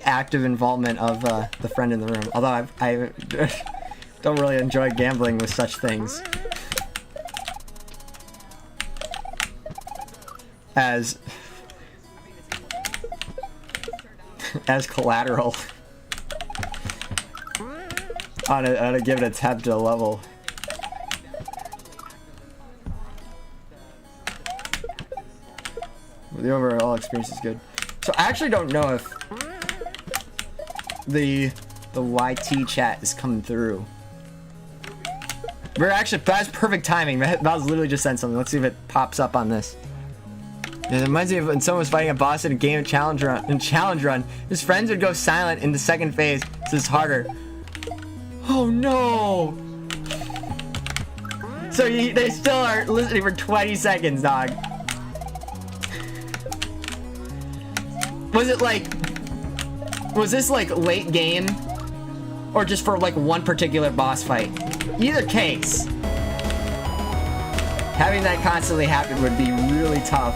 active involvement of the friend in the room. Although I don't really enjoy gambling with such things as collateral on a given attempt at a level. The overall experience is good. So I actually don't know if the YT chat is coming through. We're actually, that's perfect timing. Val's literally just sent something. Let's see if it pops up on this. It reminds me of when someone was fighting a boss in a game of challenge run. His friends would go silent in the second phase, so it's harder. Oh no! So they still are listening for 20 seconds, dog. Was this like late game, or just for like one particular boss fight? Either case, having that constantly happen would be really tough.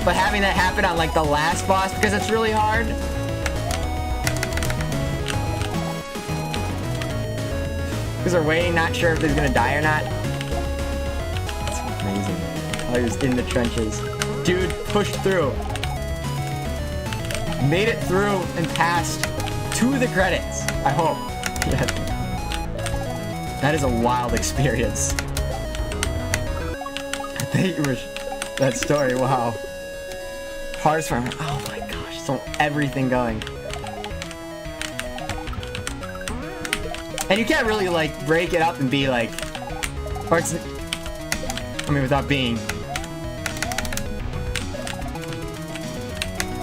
But having that happen on like the last boss because it's really hard. Because they're waiting, not sure if they're gonna die or not. That's amazing. Oh, he was in the trenches. Dude pushed through. Made it through and passed to the credits. I hope. Yeah. That is a wild experience. Thank you for that story. Wow. Hardest farmer. Oh my gosh. So everything going. And you can't really like break it up and be like, or it's, I mean, without being.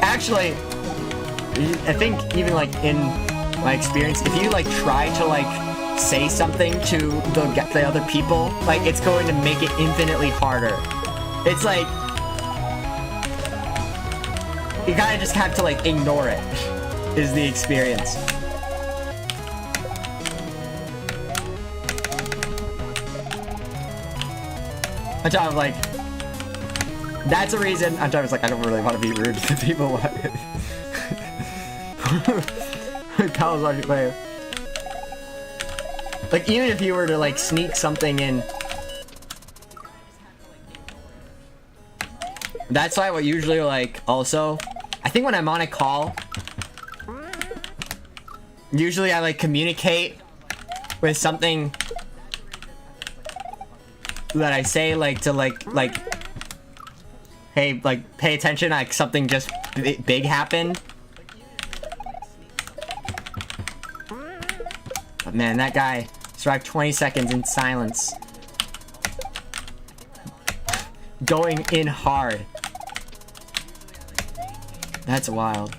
Actually, I think even like in my experience, if you like try to like say something to the other people, like it's going to make it infinitely harder. It's like you kind of just have to like ignore it. Is the experience. On top of like, that's a reason. On top of like, I don't really want to be rude to people. Pals watching play. Like even if you were to like sneak something in, that's why what usually like also. I think when I'm on a call, usually I like communicate with something that I say like to like hey, like pay attention, like something just big happened. But man, that guy survived 20 seconds in silence. Going in hard. That's wild.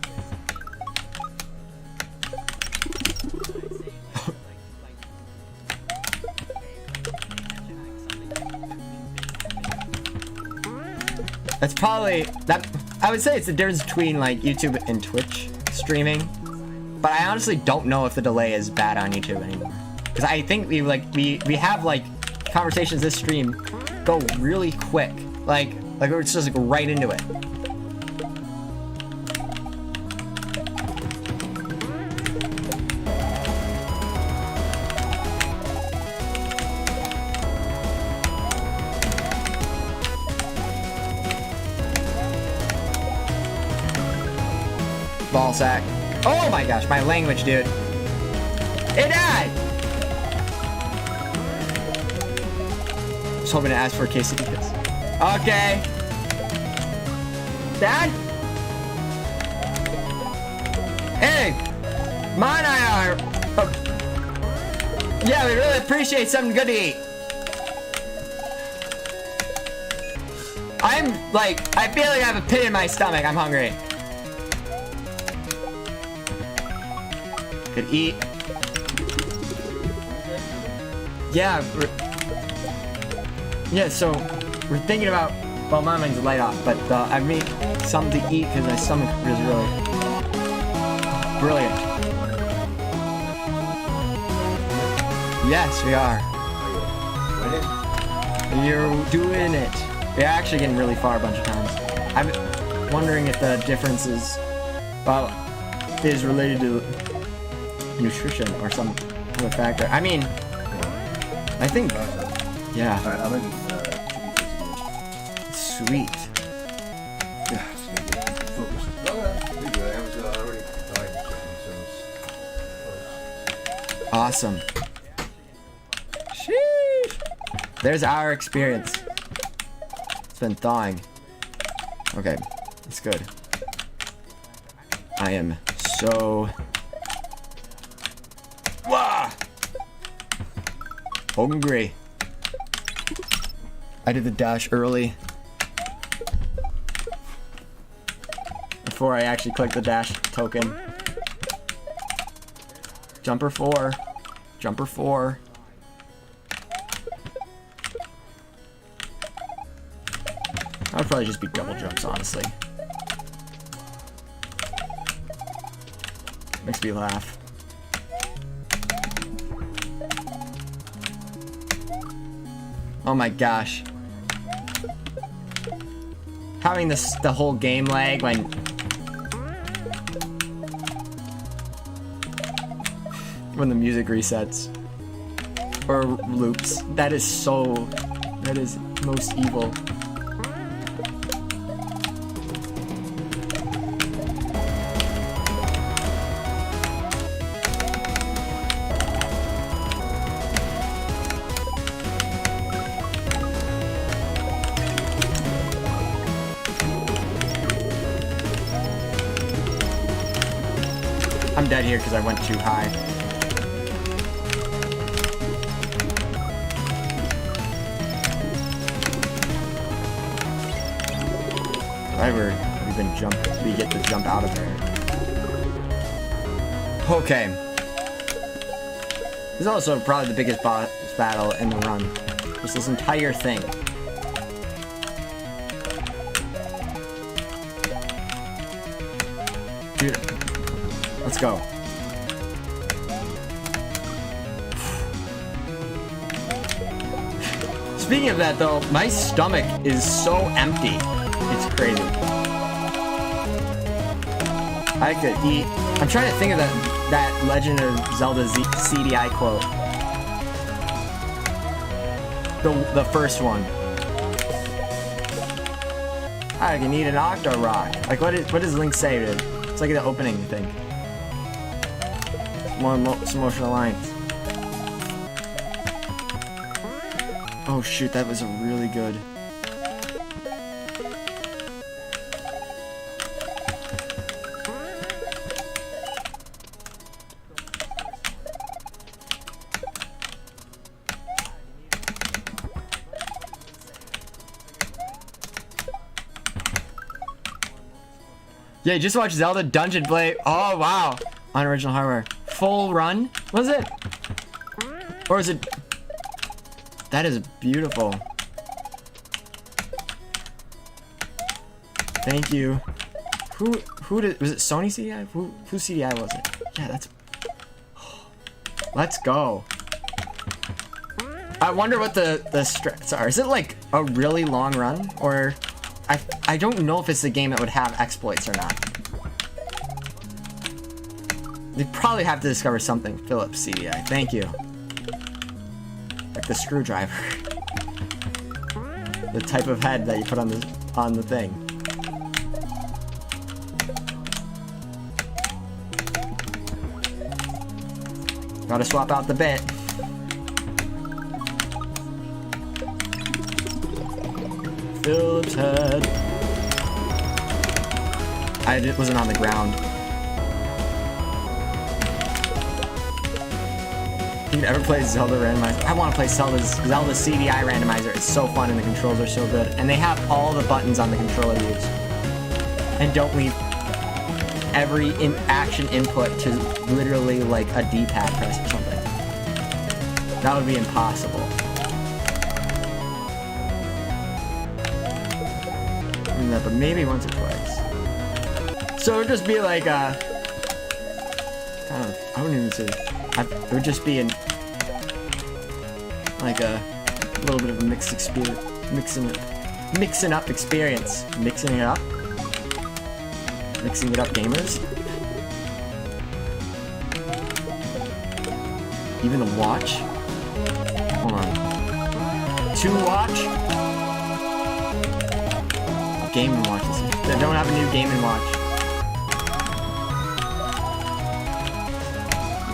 That's probably that. I would say it's the difference between like YouTube and Twitch streaming, but I honestly don't know if the delay is bad on YouTube anymore. Because I think we have like conversations this stream go really quick, like we're just like right into it. Ball sack. Oh my gosh, my language, dude. It died! Just hoping to ask for a quesadillas. Okay. Dad? Hey! Mine and I are... yeah, we really appreciate something good to eat. I'm, like, I feel like I have a pit in my stomach. I'm hungry. Could eat. Yeah, so we're thinking about, well, my mind's light off, but I made something to eat because my stomach is really brilliant. Yes, we are. You're doing it. We're actually getting really far a bunch of times. I'm wondering if the difference is, well, is related to nutrition or some other factor. I mean, I think, yeah. Sweet. Awesome. Sheesh. There's our experience. It's been thawing. Okay, it's good. I am so... Wah! Hungry. I did the dash early. Before I actually clicked the dash token. Jumper 4. Jumper 4. That would probably just be double jumps, honestly. Makes me laugh. Oh my gosh. Having this, the whole game lag when the music resets. Or loops. That is most evil. I'm dead here because I went too high. Right where we get to jump out of there. Okay. This is also probably the biggest boss battle in the run. Just this entire thing. Dude, let's go. Speaking of that though, my stomach is so empty. It's crazy. I could eat. I'm trying to think of that Legend of Zelda CDI quote. The first one. I can eat an Octo Rock. Like what does Link say? It's like the opening thing. More emotional lines. Oh shoot, that was a really good. Yeah, just watch Zelda Dungeon Play. Oh wow, on original hardware. Full run? Was it? Or is it? That is beautiful. Thank you. Who did, was it Sony CDI? Who CDI was it? Yeah, that's, let's go. I wonder what the strats are. Is it like a really long run? Or, I don't know if it's a game that would have exploits or not. They probably have to discover something. Philips CDI, thank you. Like the screwdriver. The type of head that you put on the thing. Gotta swap out the bit. Philips head. I wasn't on the ground. You can ever play Zelda randomizer? I want to play Zelda CDI randomizer. It's so fun and the controls are so good. And they have all the buttons on the controller used. And don't leave every action input to literally like a D-pad press or something. That would be impossible. But maybe once or twice. So it would just be like I wouldn't even say it would just be like a little bit of a mixing up experience. Mixing it up gamers. Even the watch. Hold on. 2 watch. Game & Watches. They don't have a new Game & Watch.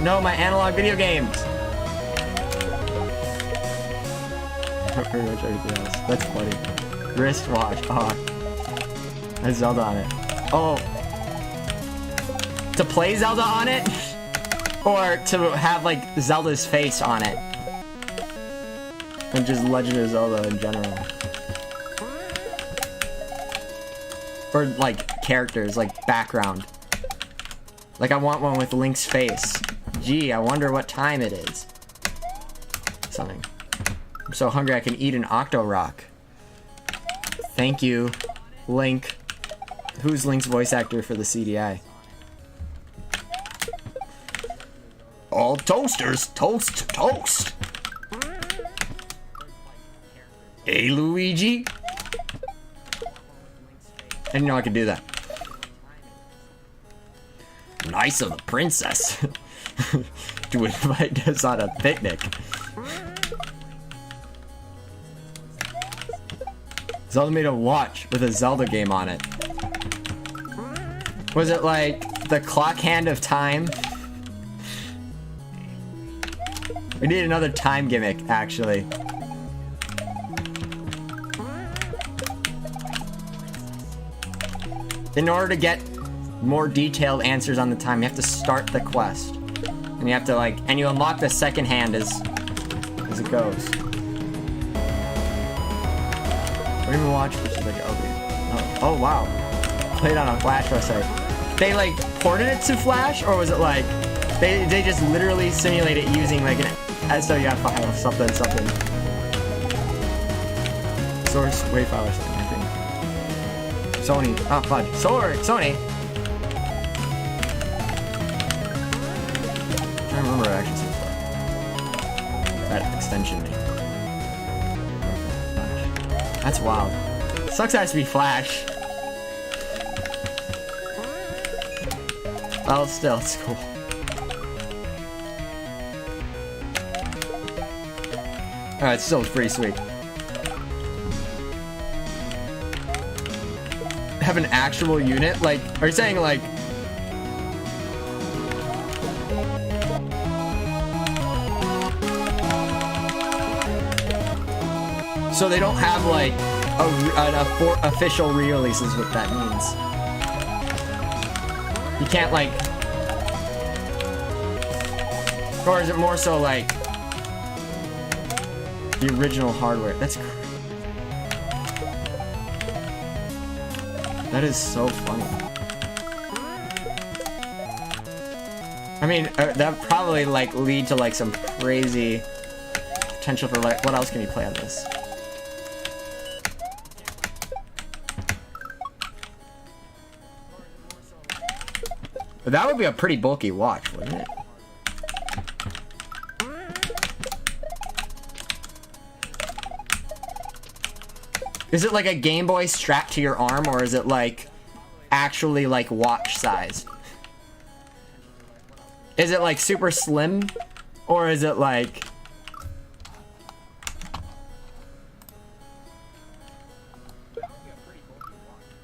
No, my analog video games. Pretty much everything else. That's funny. Wristwatch. Oh, has Zelda on it. Oh, to play Zelda on it, or to have like Zelda's face on it, and just Legend of Zelda in general. Or like characters, like background. Like I want one with Link's face. Gee, I wonder what time it is. Something. I'm so hungry I can eat an Octo Rock. Thank you, Link. Who's Link's voice actor for the CDI? All toasters, toast, toast. Hey, Luigi. I didn't know I could do that. Nice of the princess to invite us on a picnic. Zelda made a watch with a Zelda game on it. Was it like the clock hand of time? We need another time gimmick, actually. In order to get more detailed answers on the time, you have to start the quest. And you have to like, and you unlock the second hand as it goes. Or even watch, which is like, oh wow. Played on a Flash website. They like ported it to Flash, or was it like They just literally simulate it using like an SWF file of something. Source WAV file or something, I think. Sony. Oh, fudge. Sony. I don't remember what it actually stands for. That extension name. That's wild. Sucks it has to be Flash. Well, still, it's cool. Alright, it's still pretty sweet. Have an actual unit? Like, are you saying like... So they don't have like official re-release is what that means. You can't like... Or is it more so like... the original hardware? That's crazy. That is so funny. I mean, that probably like lead to like some crazy potential for like, what else can you play on this? But that would be a pretty bulky watch, wouldn't it? Is it like a Game Boy strapped to your arm, or is it like actually like watch sized? Is it like super slim, or is it like...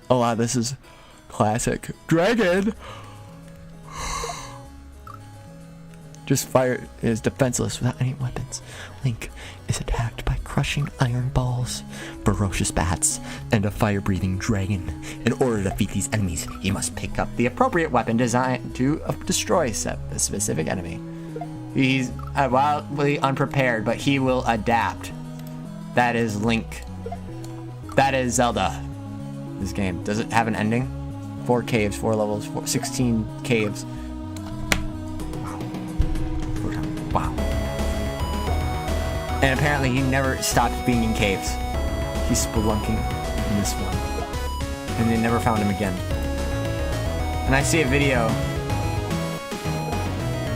Oh wow, this is classic Dragon. Just fire is defenseless without any weapons. Link is attacked by crushing iron balls, ferocious bats, and a fire-breathing dragon. In order to defeat these enemies, he must pick up the appropriate weapon designed to destroy the specific enemy. He's wildly unprepared, but he will adapt. That is Link. That is Zelda. This game. Does it have an ending? 4 caves, 4 levels, 16 caves. Wow. And apparently he never stopped being in caves. He's spelunking in this one. And they never found him again. And I see a video.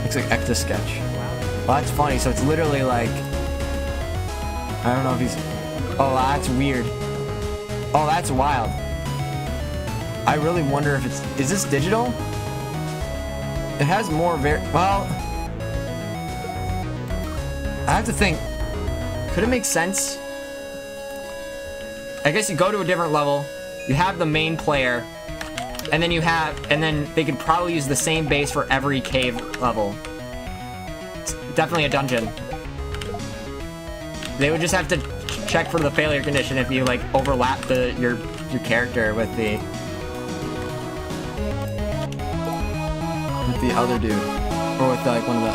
Looks like Ecta Sketch. Well, that's funny. So it's literally like... I don't know if he's... Oh, that's weird. Oh, that's wild. I really wonder if it's... Is this digital? It has more well... I have to think, could it make sense? I guess you go to a different level, you have the main player, and then they could probably use the same base for every cave level. It's definitely a dungeon. They would just have to check for the failure condition if you like overlap your character with the other dude, or with like one of the.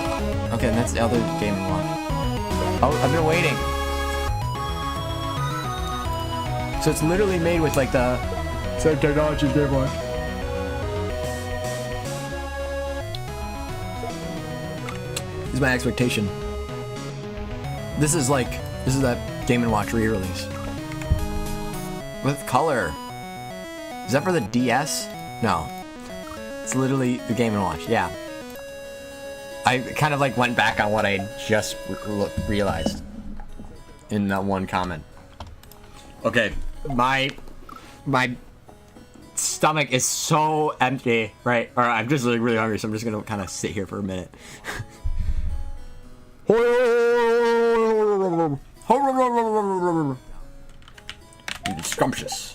Okay, that's the other Game & Watch. Oh, I've been waiting. So it's literally made with like the same technology as Game & Watch. This is my expectation. This is that Game & Watch re-release. With color. Is that for the DS? No. It's literally the Game & Watch, yeah. I kind of like went back on what I just realized in that one comment. Okay, my stomach is so empty, right? Or I'm just like really hungry, so I'm just gonna kind of sit here for a minute. It's scrumptious.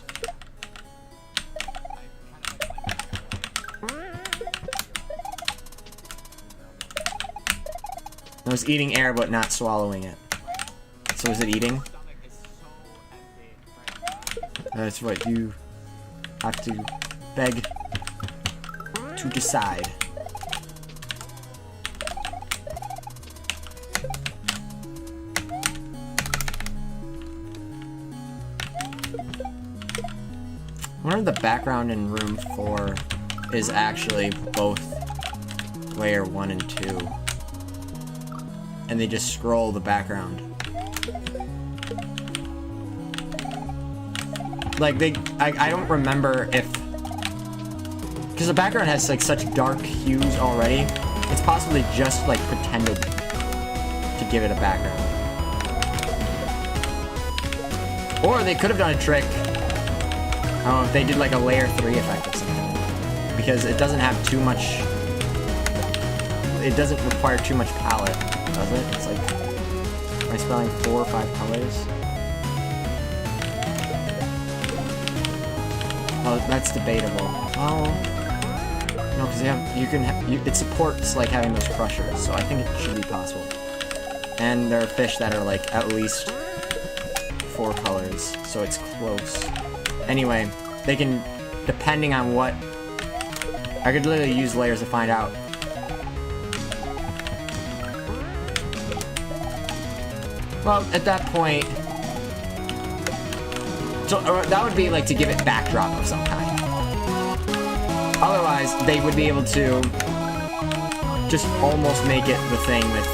I was eating air, but not swallowing it. So is it eating? That's what you have to beg to decide. I wonder if the background in room 4 is actually both layer 1 and 2. And they just scroll the background. Like, I don't remember if... Because the background has, like, such dark hues already. It's possibly just, like, pretended to give it a background. Or they could have done a trick. I don't know if they did, like, a layer 3 effect or something. Because it doesn't have too much... It doesn't require too much palette, does it? It's like... Am I spelling 4 or 5 colors? Oh, that's debatable. Oh... No, because it supports, like, having those crushers, so I think it should be possible. And there are fish that are, like, at least 4 colors, so it's close. Anyway, they can, depending on what... I could literally use layers to find out. Well, at that point... So, that would be, like, to give it backdrop of some kind. Otherwise, they would be able to just almost make it the thing with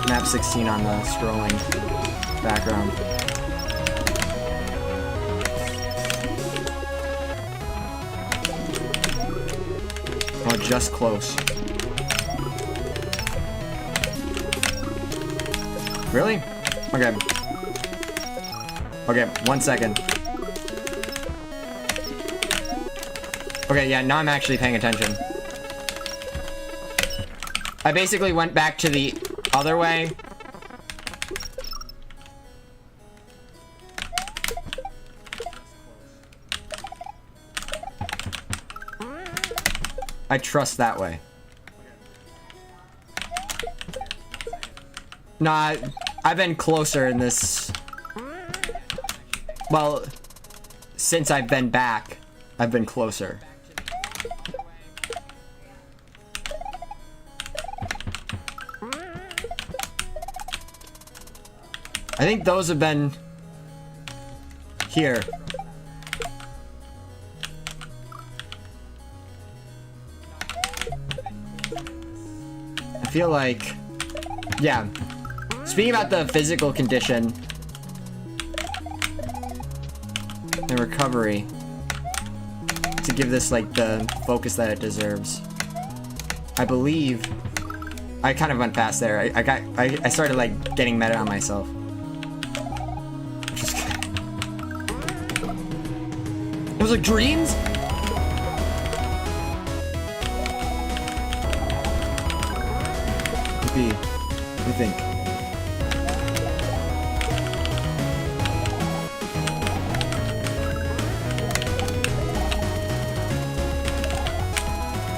map 16 on the scrolling background. Oh, just close. Really? Okay. Okay, 1 second. Okay, yeah, now I'm actually paying attention. I basically went back to the other way. I trust that way. Nah, I've been closer in this... Well, since I've been back, I've been closer. I think those have been here. I feel like, yeah. Speaking about the physical condition and recovery, to give this like the focus that it deserves, I believe I kind of went fast there. I started like getting meta on myself. It was like dreams? Maybe, let me think.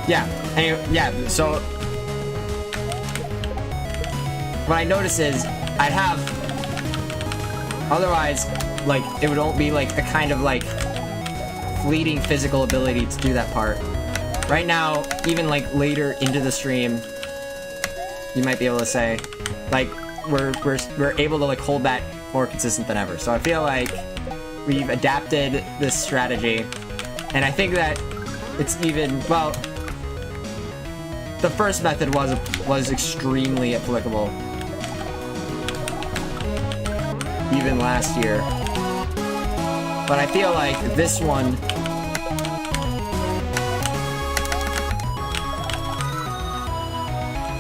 Yeah, anyway, yeah, so what I notice is I'd have, otherwise, like, it would all be like a kind of like fleeting physical ability to do that part. Right now, even like later into the stream, you might be able to say, like, we're able to like hold that more consistent than ever. So I feel like we've adapted this strategy, and I think that it's even, well, the first method was extremely applicable even last year, but I feel like this one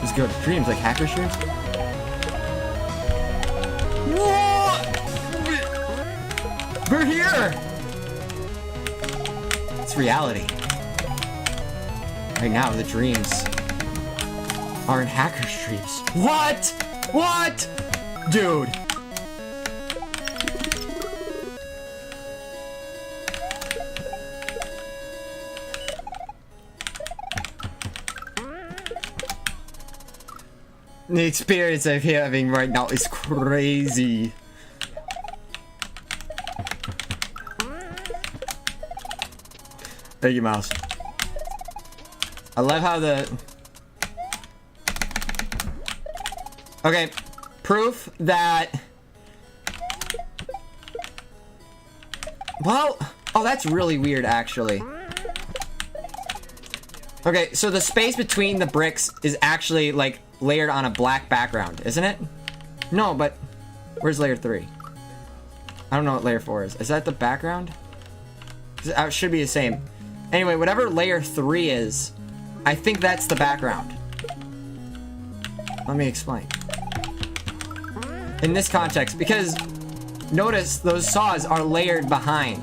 is good. Dreams, like hacker streams? We're here! It's reality. Right now, the dreams are in hacker streams. What? What? Dude. The experience I'm having right now is crazy. Thank you, Mouse. I love how the... Okay, proof that... Well, oh, that's really weird, actually. Okay, so the space between the bricks is actually, like, layered on a black background, isn't it? No, but where's layer 3? I don't know what layer 4 is. Is that the background? It should be the same. Anyway, whatever layer 3 is, I think that's the background. Let me explain. In this context, because notice those saws are layered behind.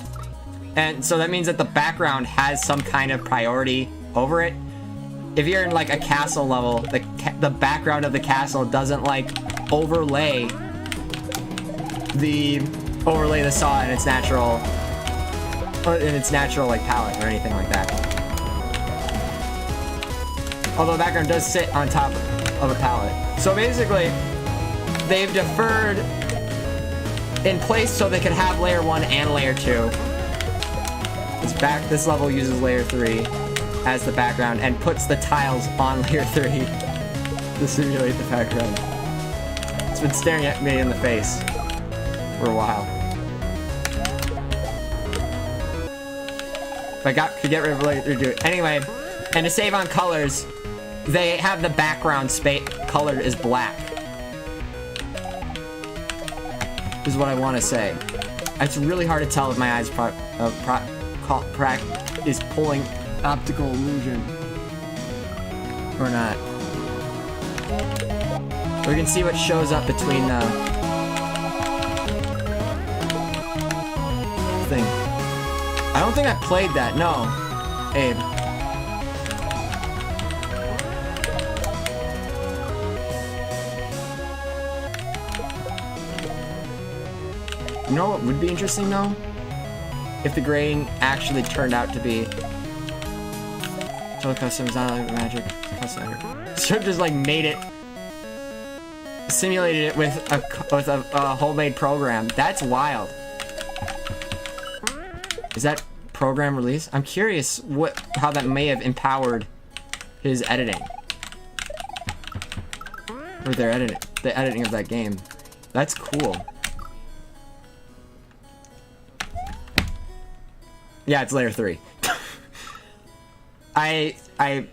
And so that means that the background has some kind of priority over it. If you're in like a castle level, the background of the castle doesn't like overlay the saw in its natural like palette or anything like that. Although the background does sit on top of a palette. So basically, they've deferred in place so they could have layer 1 and layer 2. This level uses layer 3 as the background and puts the tiles on layer 3 to simulate the background. It's been staring at me in the face for a while. If I could get rid of layer 3, do it. Anyway, and to save on colors, they have the background colored as black. Is what I want to say. It's really hard to tell if my eyes is pulling optical illusion or not. We can see what shows up between the thing. I don't think I played that. No, Abe. You know what would be interesting though? If the grain actually turned out to be total custom, is not like magic custom. So just like made it, simulated it with a homemade program. That's wild. Is that program release? I'm curious how that may have empowered his editing or the editing of that game. That's cool. Yeah, it's layer 3. I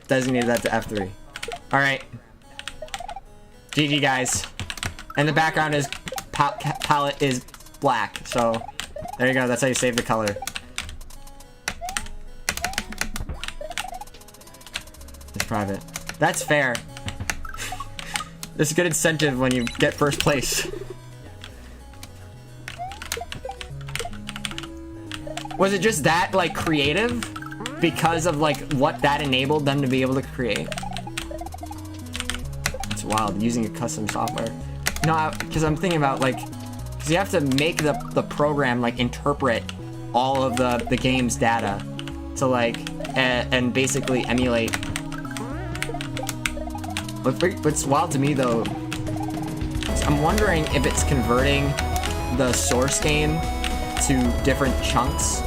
designated that to F3. Alright. GG, guys. And the background is palette is black, so there you go. That's how you save the color. It's private. That's fair. There's a good incentive when you get first place. Was it just that, like, creative? Because of, like, what that enabled them to be able to create? It's wild, using a custom software. No, because I'm thinking about, like... Because you have to make the program, like, interpret all of the game's data to, like... and basically emulate... What's wild to me, though... I'm wondering if it's converting the source game to different chunks,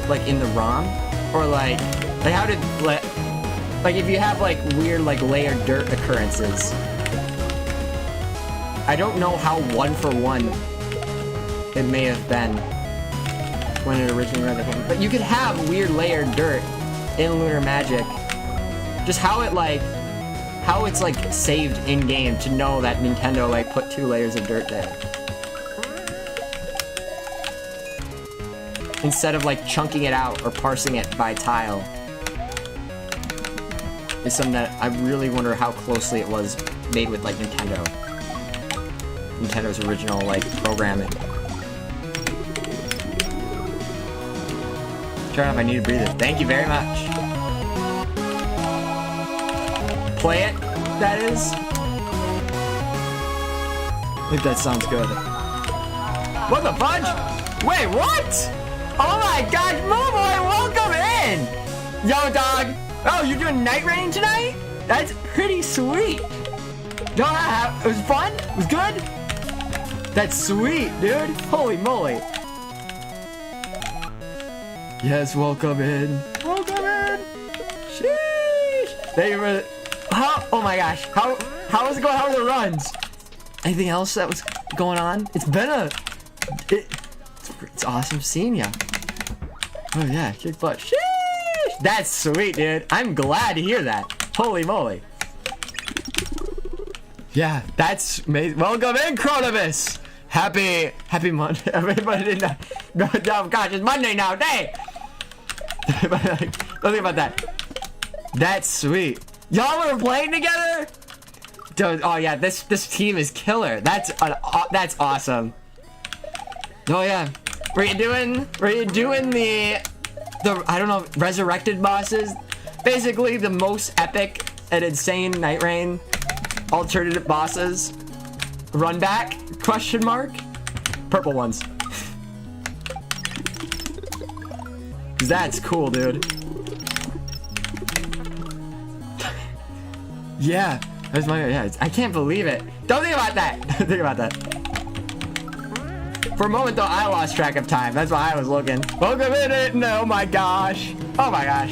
like in the ROM, or like how did like if you have like weird like layered dirt occurrences. I don't know how 1-for-1 it may have been when it originally ran the game, but you could have weird layered dirt in Lunar Magic. Just how it's like saved in game to know that Nintendo like put 2 layers of dirt there instead of like chunking it out or parsing it by tile is something that I really wonder how closely it was made with like Nintendo's original like programming. Turn off, I need to breathe it. Thank you very much. Play it, that is. I think that sounds good. What the fudge? Wait, what? Oh my gosh, Mooboy, welcome in! Yo, dog. Oh, you're doing night rain tonight? That's pretty sweet. No, it was fun? It was good? That's sweet, dude. Holy moly. Yes, welcome in. Welcome in. Sheesh. Thank you for oh my gosh. How is it going? How are the runs? Anything else that was going on? It's been it's awesome seeing ya. Oh yeah, kick butt. Sheesh! That's sweet, dude. I'm glad to hear that. Holy moly. Yeah, that's amazing. Welcome in, Chronovis. Happy Monday. Everybody didn't know. No, gosh, it's Monday now. Dang. Don't think about that. That's sweet. Y'all were playing together? Dude, oh yeah, this team is killer. That's awesome. Oh yeah. Were you doing the I don't know, resurrected bosses? Basically the most epic and insane Night Rain alternative bosses. Run back? Question mark? Purple ones. That's cool, dude. Yeah. That's my, yeah, I can't believe it. Don't think about that. Think about that. For a moment though, I lost track of time. That's why I was looking. Welcome in it. No, my gosh. Oh my gosh.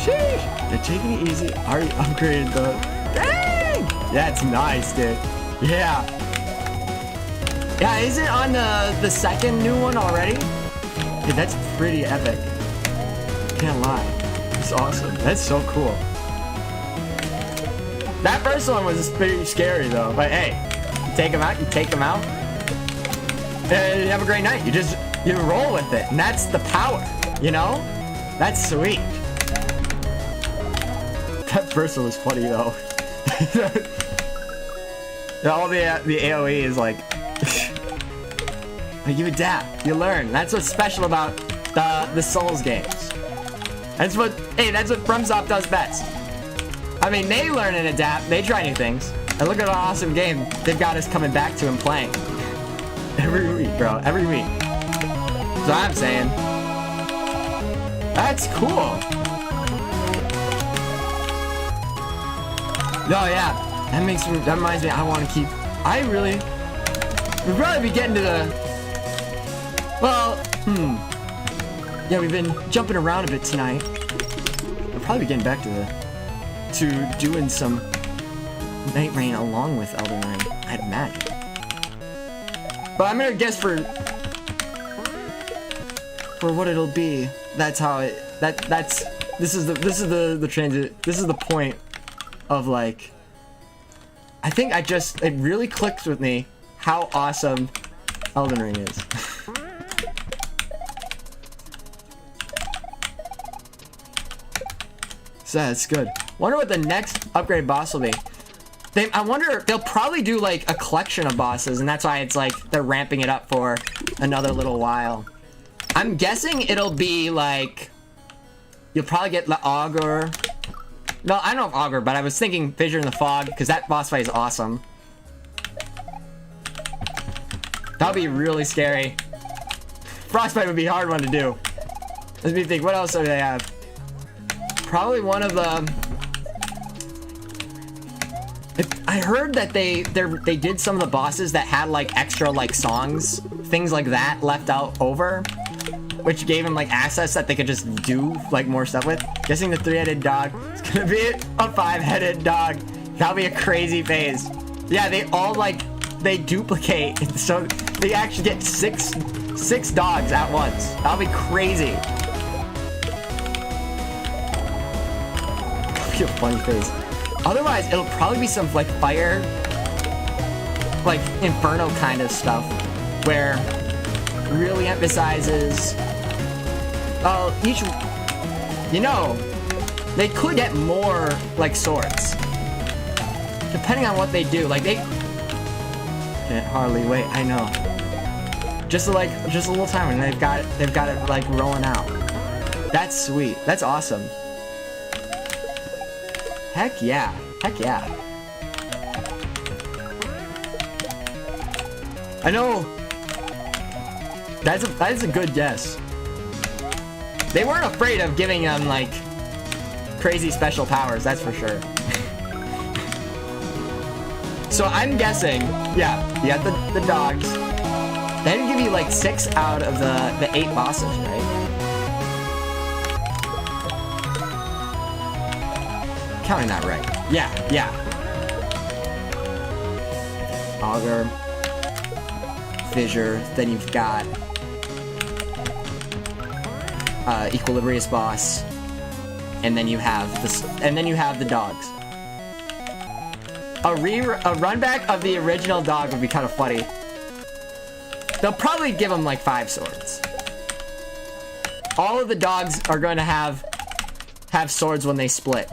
Sheesh. They're taking it easy. Already upgraded the. Dang. That's nice, dude. Yeah. Yeah, is it on the second new one already? Dude, that's pretty epic. Can't lie. It's awesome. That's so cool. That first one was pretty scary though, but hey, you take them out, and you have a great night. You roll with it, and that's the power, you know? That's sweet. That first one was funny though. All the AoE is like, you adapt, you learn. That's what's special about the Souls games. That's what FromSoft does best. I mean, they learn and adapt. They try new things. And look at an awesome game they've got us coming back to and playing. Every week, bro. Every week. That's what I'm saying. That's cool. No, yeah. That reminds me, I want to keep... We'd probably be getting to the... Well, yeah, we've been jumping around a bit tonight. We'll probably be getting back to doing some Night Rain along with Elden Ring, I'd imagine. But I'm gonna guess for what it'll be. That's how it. This is the transit. This is the point of like. I think it really clicked with me how awesome Elden Ring is. So that's good. Wonder what the next upgrade boss will be. I wonder, they'll probably do like a collection of bosses, and that's why it's like they're ramping it up for another little while. I'm guessing it'll be like, you'll probably get the Augur. No, I don't know if Augur, but I was thinking Fissure in the Fog, because that boss fight is awesome. That'll be really scary. Frostbite would be a hard one to do. Let me think, what else do they have? Probably one of the... I heard that they did some of the bosses that had like extra like songs, things like that left out over, which gave them like access that they could just do like more stuff with. Guessing the 3-headed dog is gonna be a 5-headed dog. That'll be a crazy phase. Yeah, they all like, they duplicate, so they actually get six dogs at once. That'll be crazy. A funny face. Otherwise, it'll probably be some like fire, like Inferno kind of stuff, where it really emphasizes. Each, you know, they could get more like swords, depending on what they do. Like they can't hardly wait. I know. Just a little time, and they've got it like rolling out. That's sweet. That's awesome. Heck yeah. Heck yeah. I know. That is a good guess. They weren't afraid of giving them like crazy special powers, that's for sure. So I'm guessing, yeah, you got the dogs. They didn't give you like 6 out of the 8 bosses, right? Counting that right. Yeah. Augur, Fissure, then you've got Equilibrious boss, and then you have this, and then you have the dogs. A run back of the original dog would be kind of funny. They'll probably give him like 5 swords. All of the dogs are going to have swords when they split.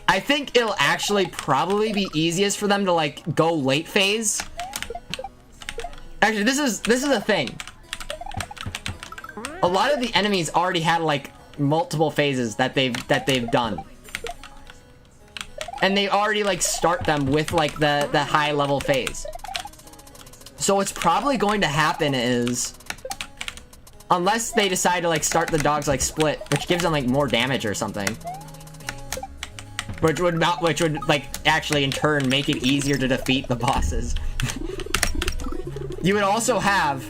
I think it'll actually probably be easiest for them to like go late phase. Actually, this is a thing. A lot of the enemies already had like multiple phases that they've done. And they already like start them with like the high level phase. So what's probably going to happen is, unless they decide to like start the dogs like split, which gives them like more damage or something, which would like actually in turn make it easier to defeat the bosses. You would also have,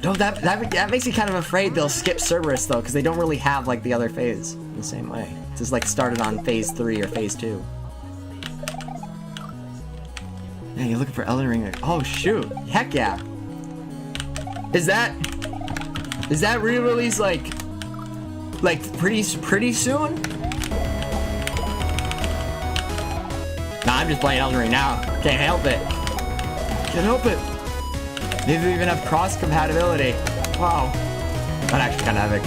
no, that makes me kind of afraid they'll skip Cerberus though, because they don't really have like the other phase in the same way. It's just like started on phase 3 or phase 2. Yeah, you're looking for Elden Ring. Oh shoot! Heck yeah! Is that re-release like pretty soon? Nah, I'm just playing Elden Ring now. Can't help it. Can't help it. Maybe we even have cross compatibility. Wow, that actually kind of epic.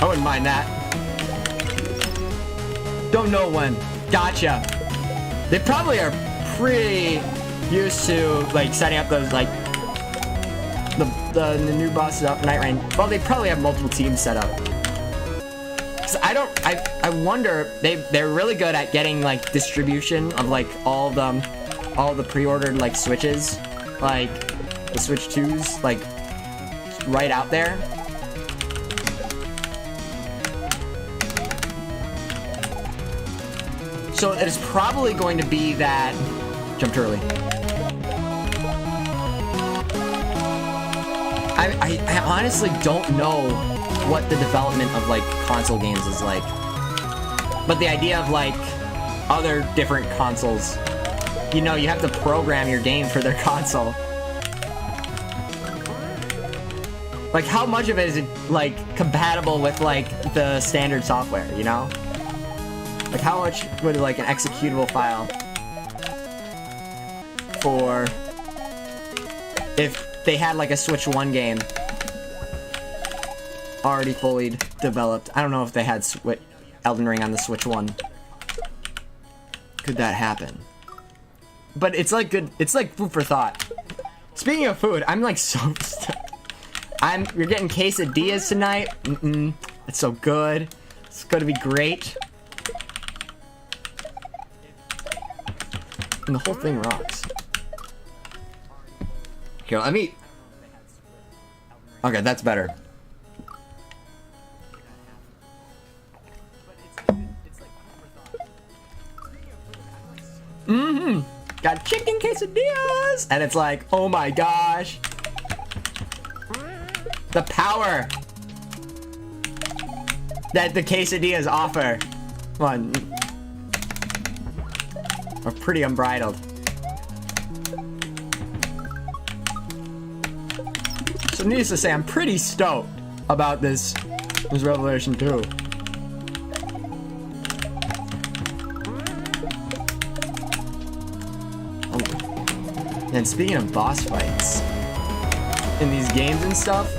I wouldn't mind that. Don't know when. Gotcha. They probably are pretty used to like setting up those like the new bosses up Night Rain. Well, they probably have multiple teams set up. Cause I wonder, they're really good at getting like distribution of like all the pre-ordered like Switches, like the Switch 2s, like right out there. So it is probably going to be that... Jumped early. I honestly don't know what the development of, like, console games is like. But the idea of, like, other different consoles... You know, you have to program your game for their console. Like, how much of it is, like, compatible with, like, the standard software, you know? Like, how much would, like, an executable file for if they had, like, a Switch 1 game already fully developed? I don't know if they had Elden Ring on the Switch 1. Could that happen? But it's, like, good. It's, like, food for thought. Speaking of food, I'm, like, so... You're getting quesadillas tonight. It's so good. It's gonna be great. And the whole thing rocks. Here, let me... Okay, that's better. Got chicken quesadillas! And it's like, oh my gosh. The power that the quesadillas offer. Come on. Are pretty unbridled. So needless to say, I'm pretty stoked about this Revelation 2. And speaking of boss fights in these games and stuff,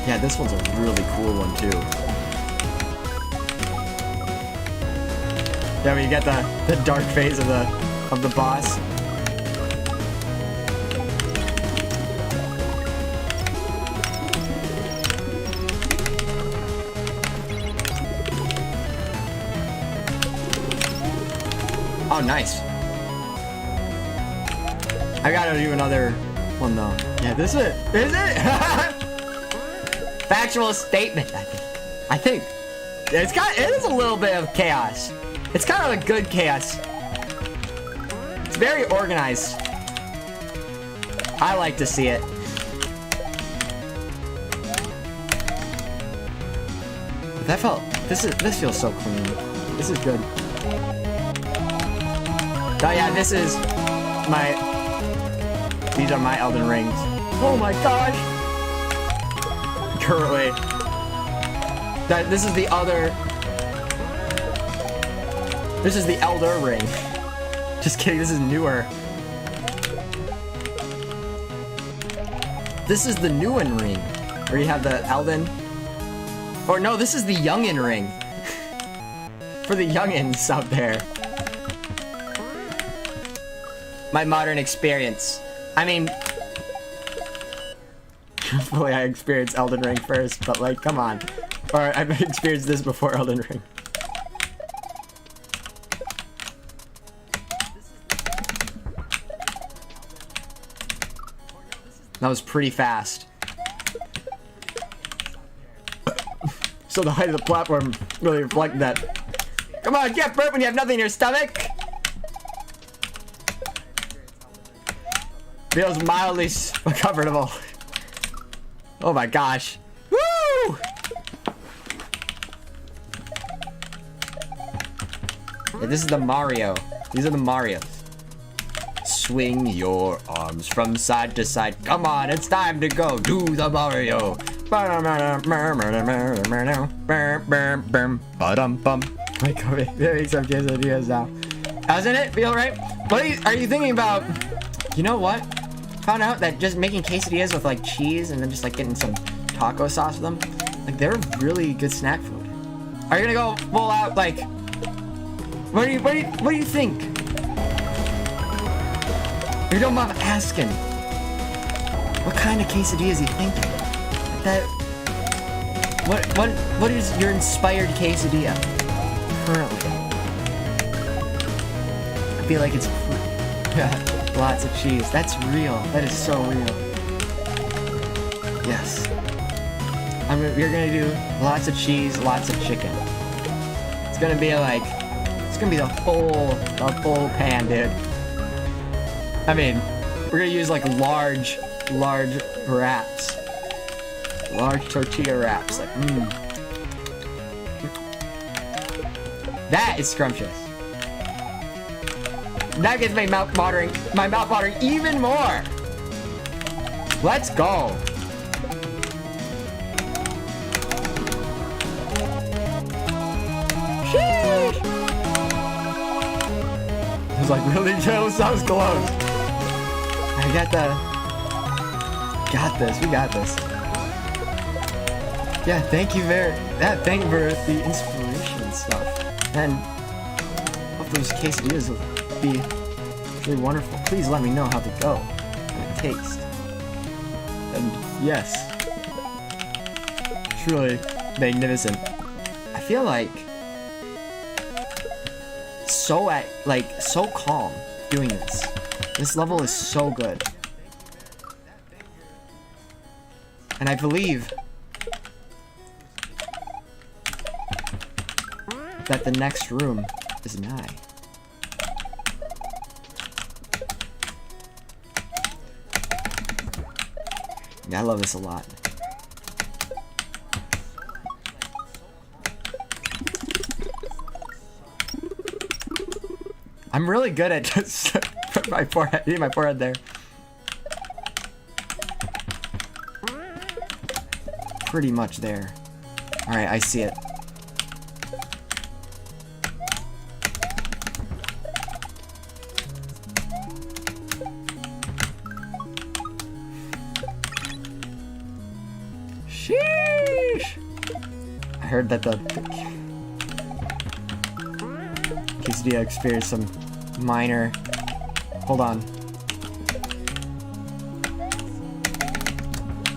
yeah, this one's a really cool one too. Yeah, where you get the dark phase of the boss. Oh, nice. I gotta do another one though. Yeah, this is it. Is it? Factual statement, I think. It is a little bit of chaos. It's kind of a good chaos. It's very organized. I like to see it. This feels so clean. This is good. Oh yeah, this is my... These are my Elden Rings. Oh my gosh! Currently. This is the other... This is the Elder Ring. Just kidding, this is newer. This is the Newen Ring. Where you have the Elden. Or no, this is the Youngin Ring. For the youngins out there. My modern experience. I mean... Hopefully I experienced Elden Ring first, but like, come on. Or I've experienced this before Elden Ring. That was pretty fast. So the height of the platform really reflected that. Come on, get burp when you have nothing in your stomach! Feels mildly comfortable. Oh my gosh. Woo! Yeah, this is the Mario. These are the Marios. Swing your arms from side to side. Come on, it's time to go. Do the Mario. Like, make some quesadillas now. Doesn't it feel right? What are you thinking about? You know what? Found out that just making quesadillas with like cheese and then just like getting some taco sauce with them, like they're really good snack food. Are you gonna go full out like? What do you think? You don't mind asking. What kind of quesadillas are you thinking? That. What is your inspired quesadilla currently? I feel like it's lots of cheese. That's real. That is so real. Yes. We're gonna do lots of cheese, lots of chicken. It's gonna be like, it's gonna be the full pan, dude. I mean, we're gonna use like large wraps. Large tortilla wraps. Like, That is scrumptious. That gets my mouth watering even more. Let's go. Sheesh. I was like, really, Joe? Sounds close. I got this. We got this. Yeah, thank you for the inspiration and stuff. And hope those quesadillas will be really wonderful. Please let me know how they go and they taste. And yes, truly magnificent. I feel like so calm doing this. This level is so good. And I believe that the next room is nigh. Yeah, I love this a lot. I'm really good at just my forehead there. Pretty much there. Alright, I see it. Sheesh! I heard that the quesadilla experienced some minor... Hold on.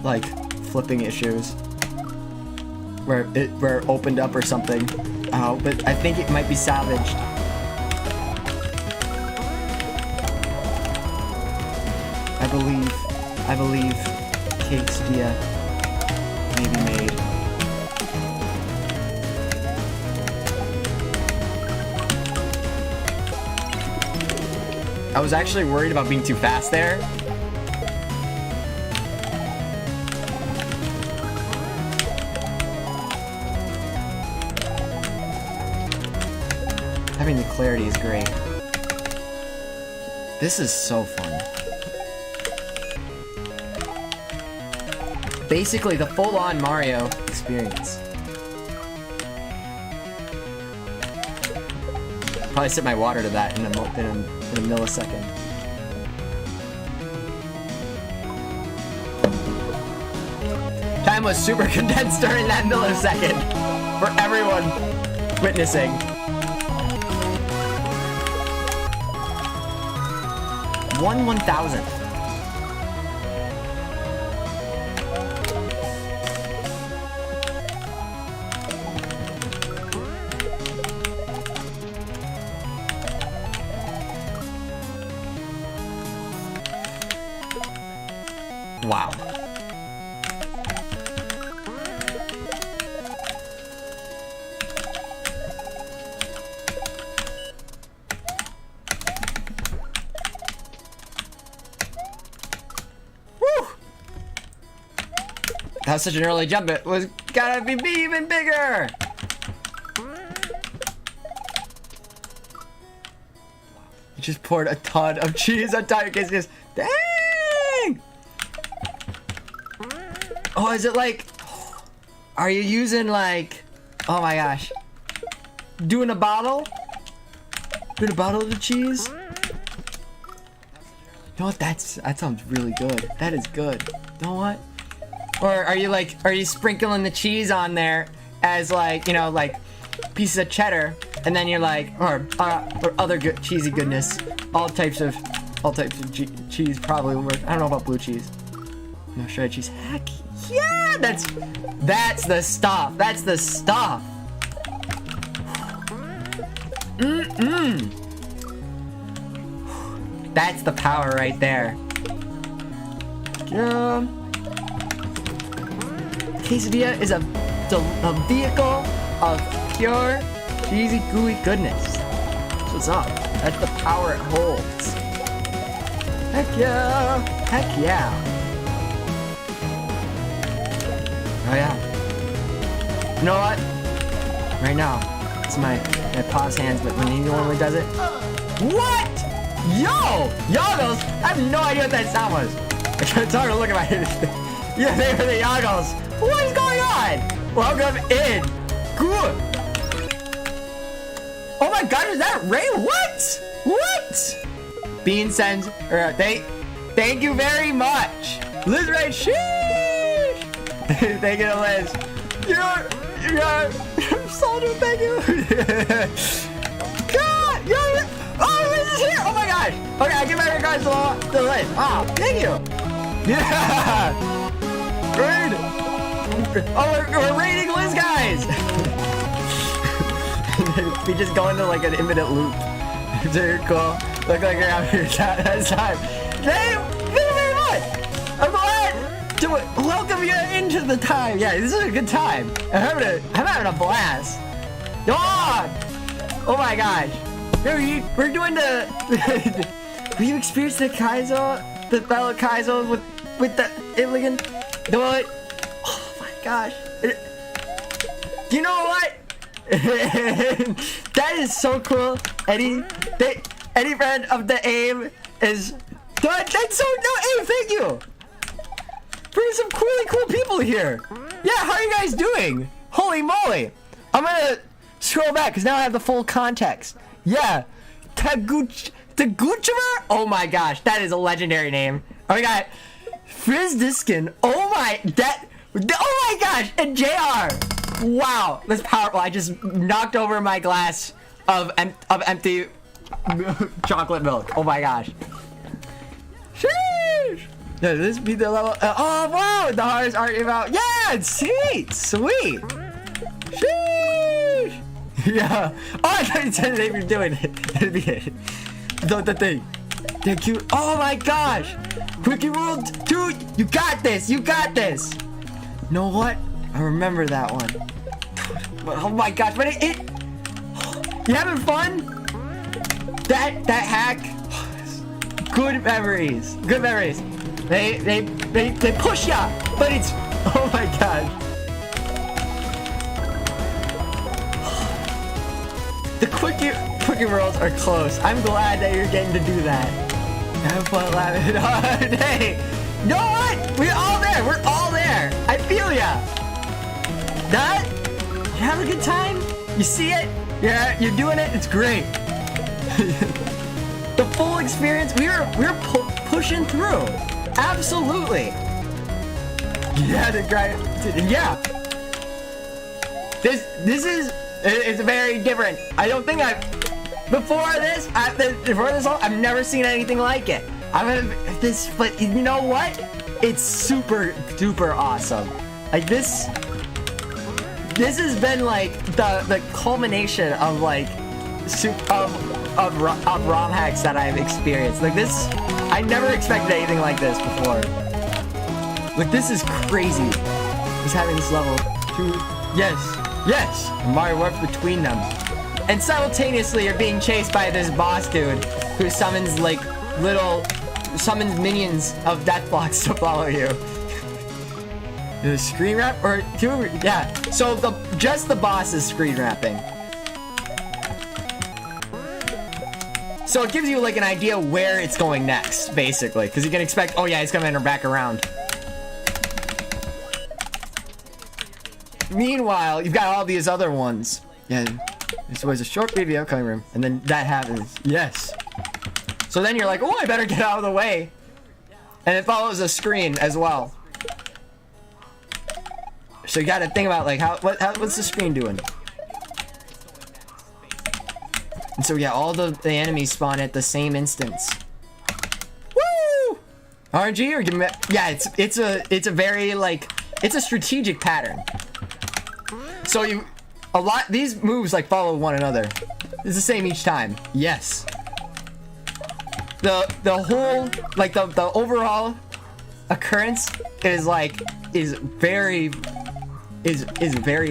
Like, flipping issues. Where it opened up or something. Oh, but I think it might be salvaged. I believe quesadilla may be made. I was actually worried about being too fast there. Having the clarity is great. This is so fun. Basically the full-on Mario experience. Probably set my water to that in a millisecond. Time was super condensed during that millisecond for everyone witnessing. 1/1000th. Wow. That was such an early jump, it was gotta be even bigger! You just poured a ton of cheese on top of your case. Dang! Oh, is it like... Are you using like... Oh my gosh. Doing a bottle? Doing a bottle of the cheese? You know what, that sounds really good. That is good. You know what? Or are you sprinkling the cheese on there as like, you know, like pieces of cheddar, and then you're like, or other good cheesy goodness, all types of cheese probably will work. I don't know about blue cheese. No, shredded cheese. Heck yeah, that's the stuff. That's the stuff. That's the power right there. Yeah. Quesadilla is a vehicle of pure, cheesy, gooey goodness. That's what's up. That's the power it holds. Heck yeah! Heck yeah! Oh yeah. You know what? Right now, it's my pause hands, but when he normally does it. What? Yo! Yoggles! I have no idea what that sound was. It's hard to look at my yeah, they were the Yoggles. What is going on? Welcome in. Good. Oh my god, is that Ray? What? What? Bean sends, thank you very much. Liz Ray, sheesh. Thank you to Liz. You're soldier, thank you. God, oh, Liz is here. Oh my gosh. Okay, I give my regards to Liz. Oh, thank you. Yeah. Great. Oh, we're raiding Liz, guys! We just go into like an infinite loop. Very cool. Look like you're having your time. Thank you very much! I'm glad to welcome you into the time. Yeah, this is a good time. I'm having a blast. Oh my gosh. We're doing the... Will you experience the Kaizo? The Battle of Kaizo with the Illigan? Do it. Gosh. You know what? That is so cool. Any friend of the AIM is... That's so... No, AIM, thank you! Bring some really cool people here. Yeah, how are you guys doing? Holy moly. I'm gonna scroll back, because now I have the full context. Yeah. Taguchiver? Oh my gosh, that is a legendary name. Oh, we got... Frizdiskin. Oh my... Oh my gosh! And JR! Wow, that's powerful. I just knocked over my glass of empty chocolate milk. Oh my gosh. Sheesh! Yeah, this be the level. Oh wow! The hardest art about. Yeah, sweet! Sheesh! Yeah. Oh, I thought you said that you're doing it. That'd be it. The thing. Thank you. Oh my gosh! Quickie World 2! You got this! You got this! You know what? I remember that one. Oh my gosh, but it you having fun? That hack? Good memories. Good memories. They push ya, but it's oh my gosh. The quickie cooking worlds are close. I'm glad that you're getting to do that. Have fun laughing. Hey, you know what? We're all there. We're all there. I feel ya. That? You have a good time? You see it? Yeah, you're doing it. It's great. The full experience. We're pushing through. Absolutely. Yeah, the guy. Yeah. This is. It's very different. I don't think before this, I've never seen anything like it. But you know what? It's super duper awesome. Like this has been like the culmination of like of ROM hacks that I've experienced. Like this, I never expected anything like this before. Like this is crazy. Just having this level. Yes, Mario works between them. And simultaneously you're being chased by this boss dude who summons minions of death blocks to follow you. The screen wrap or two? Yeah. So just the boss is screen wrapping. So it gives you like an idea where it's going next, basically, because you can expect, oh yeah, it's gonna enter back around. Meanwhile, you've got all these other ones. Yeah, this was a short video coming room, and then that happens. Yes. So then you're like, oh, I better get out of the way. And it follows a screen as well. So you gotta think about like what's the screen doing? And so yeah, all the enemies spawn at the same instance. Woo! RNG or yeah, it's a very like it's a strategic pattern. So these moves like follow one another. It's the same each time. Yes. The whole like the overall occurrence is very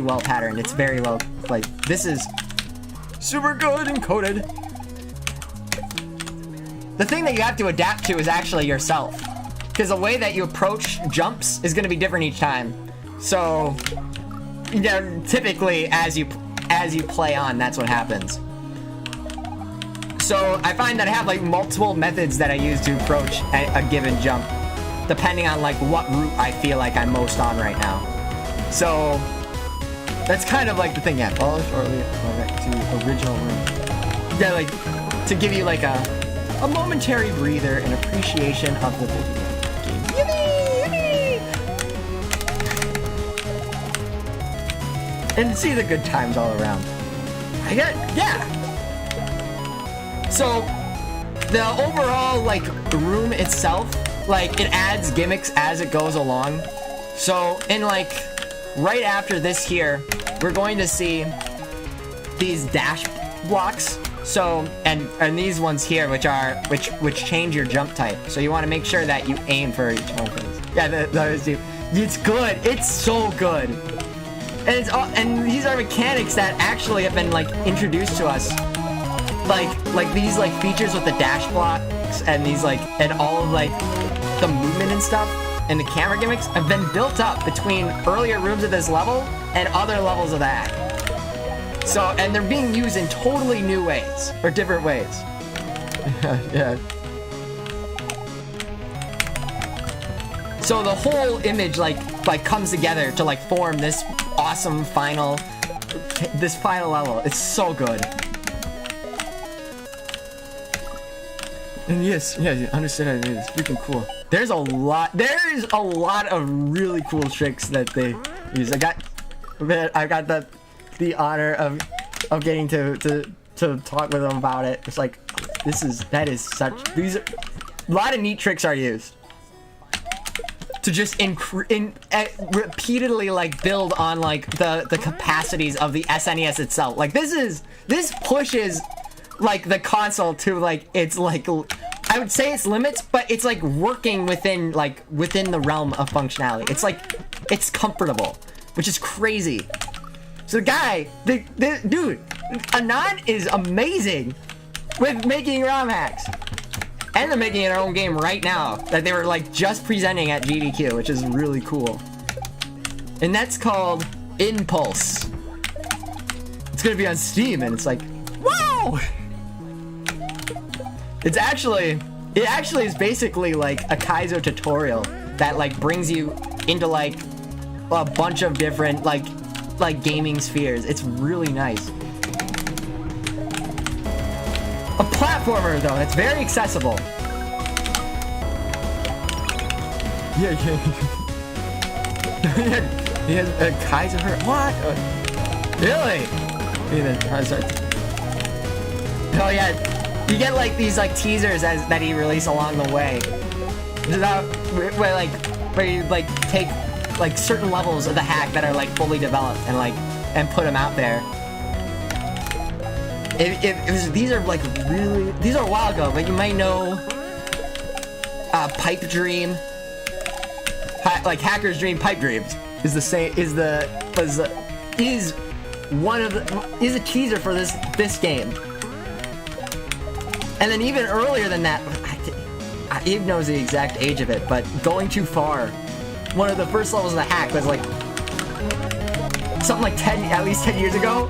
well patterned. It's very well like this is super good encoded. The thing that you have to adapt to is actually yourself, because the way that you approach jumps is going to be different each time. So yeah, typically as you play on, that's what happens. So I find that I have like multiple methods that I use to approach a given jump, depending on like what route I feel like I'm most on right now. So that's kind of like the thing. Yeah, follow shortly to original room. Yeah, like to give you like a momentary breather and appreciation of the video game. Yippee! And see the good times all around. Yeah. So the overall like room itself, like it adds gimmicks as it goes along. So in like right after this here, we're going to see these dash blocks. So and these ones here, which change your jump type. So you want to make sure that you aim for each one of these. Yeah, those two. It's good. It's so good. And these are mechanics that actually have been like introduced to us. Like these like features with the dash blocks and these like and all of like the movement and stuff and the camera gimmicks have been built up between earlier rooms of this level and other levels of that. So and they're being used in totally new ways or different ways. Yeah. So the whole image like comes together to like form this awesome final level. It's so good. And yes, yeah, you understand it. It's freaking cool. There is a lot of really cool tricks that they use. I got the honor of getting to talk with them about it. It's like a lot of neat tricks are used to just repeatedly like build on like the capacities of the SNES itself. Like this pushes like the console to like it's like I would say its limits, but it's like working within the realm of functionality. It's like it's comfortable, which is crazy. So the guy, the dude, Anand is amazing with making ROM hacks. And they're making their own game right now that they were like just presenting at GDQ, which is really cool. And that's called Impulse. It's gonna be on Steam, and it's like, whoa! It actually is basically like a Kaizo tutorial that like brings you into like a bunch of different like gaming spheres. It's really nice. A platformer though, that's very accessible. Yeah. He has a Kaizo. What? Really? Oh yeah, you get like these like teasers that he released along the way. Where you like take like certain levels of the hack that are like fully developed and put them out there. These are like really, these are a while ago, but you might know Pipe Dream. Like Hacker's Dream, Pipe Dreams is the same. Is a teaser for this game. And then even earlier than that, Abe knows the exact age of it, but Going Too Far, one of the first levels of the hack was like something like at least 10 years ago.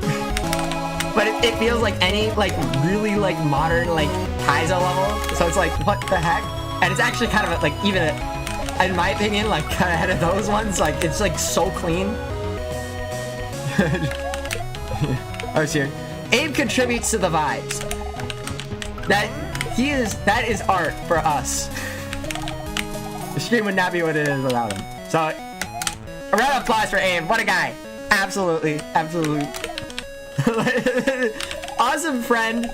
But it feels like any like really like modern like Kaizo level. So it's like, what the heck? And it's actually kind of like even in my opinion, like kind of ahead of those ones. Like it's like so clean. I was here. Abe contributes to the vibes. That is art for us. The stream would not be what it is without him. So, a round of applause for Abe. What a guy. Absolutely. Awesome friend.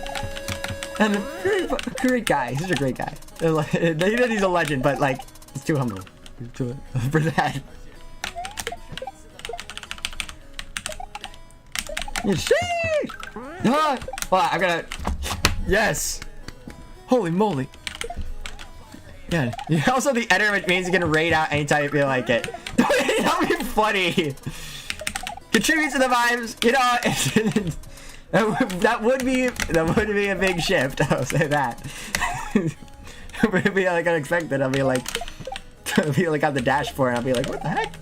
And a great guy. He's a great guy. He's a legend, but like, he's too humble for that. Well, I'm gonna... Yes. Holy moly. Yeah. Also the enter, which means you can raid out anytime you feel like it. That would be funny. Contribute to the vibes. You know, that would be a big shift. I'll say that. It would be like unexpected. I'll be like on the dashboard. And I'll be like, what the heck?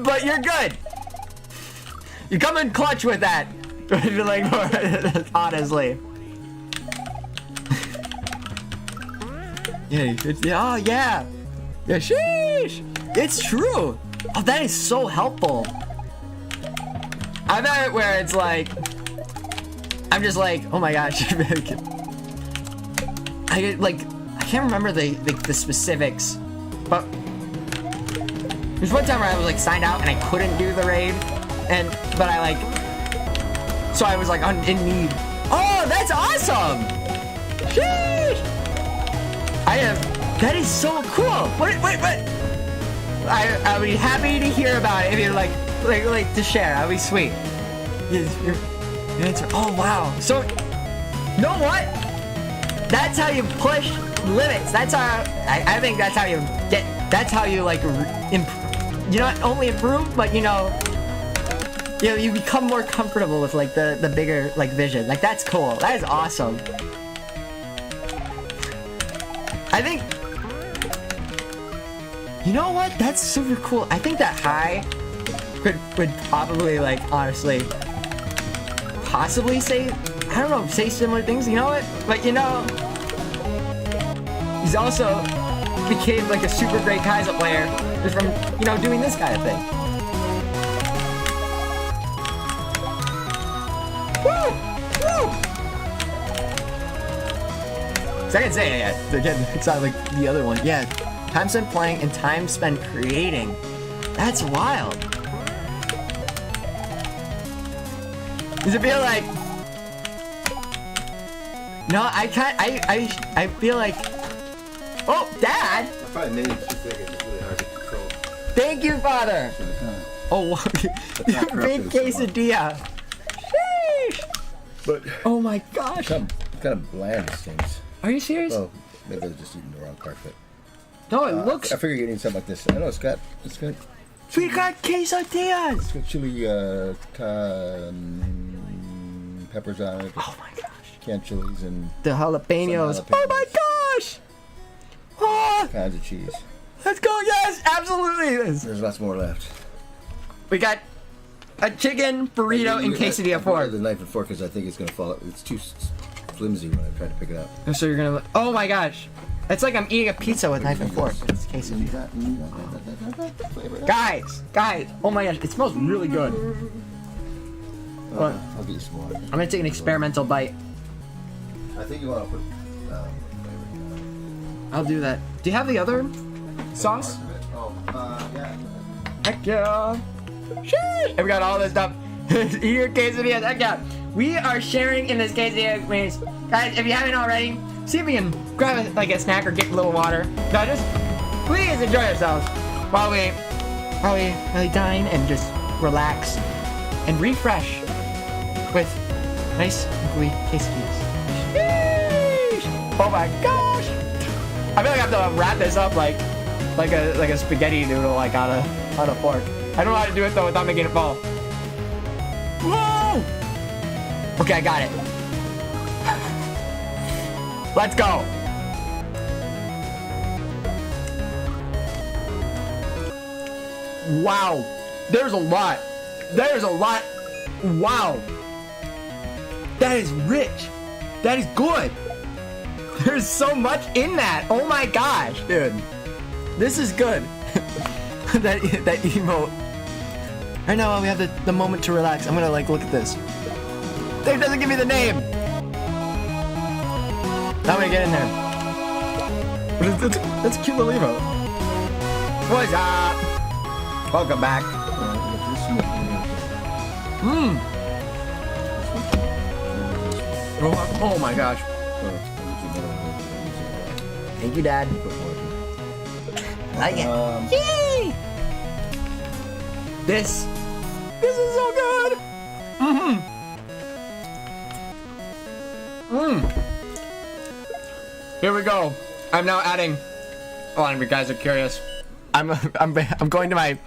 But you're good. You come in clutch with that. Like, honestly. Yeah. Oh yeah. Yeah. Sheesh. It's true. Oh, that is so helpful. I've had it where it's like, I'm just like, oh my gosh. I can't remember the specifics, but there's one time where I was like signed out and I couldn't do the raid, but I like, so I was like in need. Oh, that's awesome! Sheesh! That is so cool. Wait. I'll be happy to hear about it if you're like to share. That'd be sweet. Your answer. Oh wow. So, you know what? That's how you push limits. That's how I think that's how you get. That's how you like you not only improve, but you become more comfortable with like the bigger like vision. Like that's cool. That is awesome. I think, you know what? That's super cool. I think that High would probably like honestly possibly say, I don't know, say similar things. You know what? But he's also became like a super great Kaizo player just from doing this kind of thing. Woo! So I can say, yeah, again, it's not like the other one. Yeah, time spent playing and time spent creating. That's wild. Does it feel like... No, I feel like... Oh, Dad! I probably made it 2 seconds. It's really hard to control. Thank you, Father! Oh, big quesadilla. Sheesh! But... Oh my gosh! Kind of bland, it seems. Are you serious? Well, maybe they're just eating the wrong part of it. No, it looks... I figure you're eating something like this. I know it's got... We got quesadillas! It's got chili, peppers on it. Oh my gosh. Canned chilies and... The jalapenos. Oh my gosh! Oh, kinds of cheese. let's go, yes! Absolutely! There's lots more left. We got a chicken burrito and quesadilla I brought fork. the knife and fork because I think it's gonna fall. It's too flimsy when I try to pick it up. So you're gonna. Oh my gosh! It's like I'm eating a pizza with knife and fork. It's quesadilla. Guys! Oh my gosh! It smells really good. I'll get you some water. I'm gonna take an experimental bite. I think you want to put. I'll do that. Do you have the other sauce? Oh, yeah. Heck yeah! Sheesh! And we got all this stuff. Eat your quesadillas. Heck yeah! We are sharing in this quesadilla experience. Guys, if you haven't already, see if we can grab like a snack or get a little water. No, just please enjoy yourselves while we dine and just relax and refresh with nice gooey quesadillas. Sheesh! Oh my gosh! I feel like I have to wrap this up like a spaghetti noodle like on a fork. I don't know how to do it though without making it fall. Whoa! Okay, I got it. Let's go. Wow. There's a lot. Wow. That is rich. That is good. There's so much in that. Oh my gosh, dude. This is good. that emote. Right now while we have the moment to relax, I'm gonna like look at this. It doesn't give me the name. Now I'm gonna get in there. But it's a cute little emote. What's up? Welcome back. Oh my gosh. Thank you, Dad. I like it. Yay! This is so good. Here we go. I'm now adding. Oh, if you guys are curious, I'm going to my.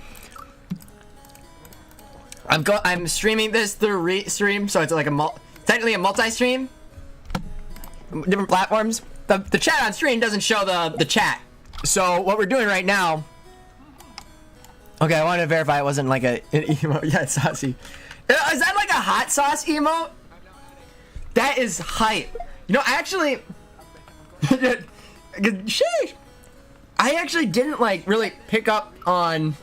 I'm streaming this through Restream, so it's like technically a multi-stream. Different platforms. The chat on stream doesn't show the chat. So what we're doing right now. Okay, I wanted to verify it wasn't like an emote. Yeah, it's saucy. Is that like a hot sauce emote? That is hype. You know, I actually. Sheesh. I actually didn't like really pick up on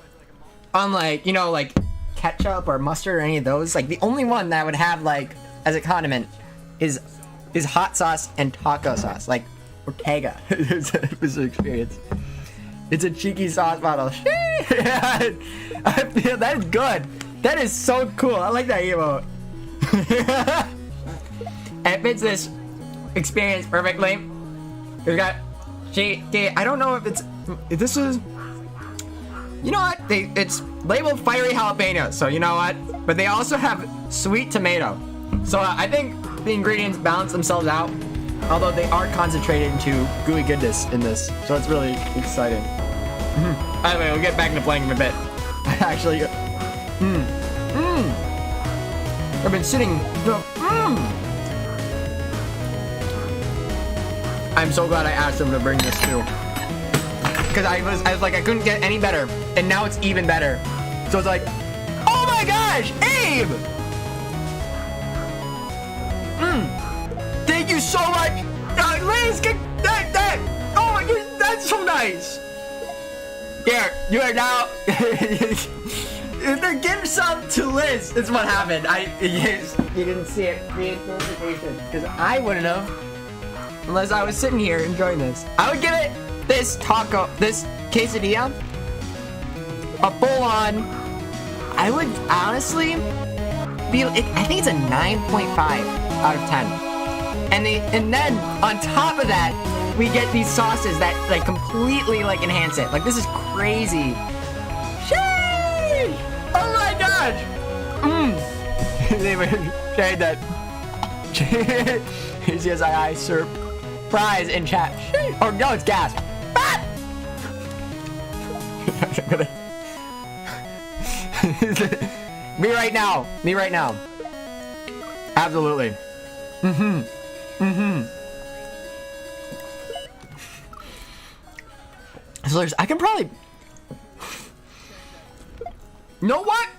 like, you know, like ketchup or mustard or any of those. Like the only one that I would have like as a condiment is hot sauce and taco sauce, like Ortega. It's an experience. It's a cheeky sauce bottle. I feel that is good. That is so cool. I like that emote. It fits this experience perfectly. We've got I don't know if this is. You know what? It's labeled fiery jalapeno, so you know what? But they also have sweet tomato. So I think the ingredients balance themselves out, although they are concentrated into gooey goodness in this. So it's really exciting. Anyway, we'll get back into playing in a bit. I actually. I've been sitting. I'm so glad I asked him to bring this too. Because I was like, I couldn't get any better. And now it's even better. So it's like, oh my gosh, Abe! Thank you so much. Liz, get that. Oh my goodness, that's so nice. Here, you are now. Give some to Liz. That's what happened. You didn't see it. Reinforcation. Because I wouldn't have. Unless I was sitting here enjoying this. I would give it this quesadilla a full-on. I would honestly I think it's a 9.5 out of 10. And then on top of that, we get these sauces that like completely like enhance it. Like this is crazy. Sheesh! Oh my gosh! They were saying that. CSI surprise in chat. Or no, it's gas. Ah! Me right now. Absolutely. So I can probably. You know what?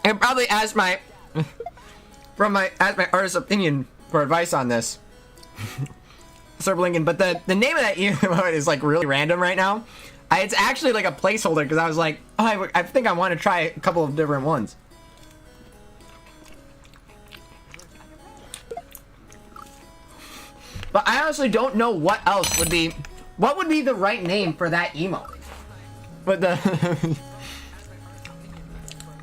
And probably ask my artist opinion for advice on this. Sir Blinken, but the name of that emote is like really random right now. It's actually like a placeholder because I was like, oh, I think I want to try a couple of different ones. But I honestly don't know what else would be, what would be the right name for that emote. But the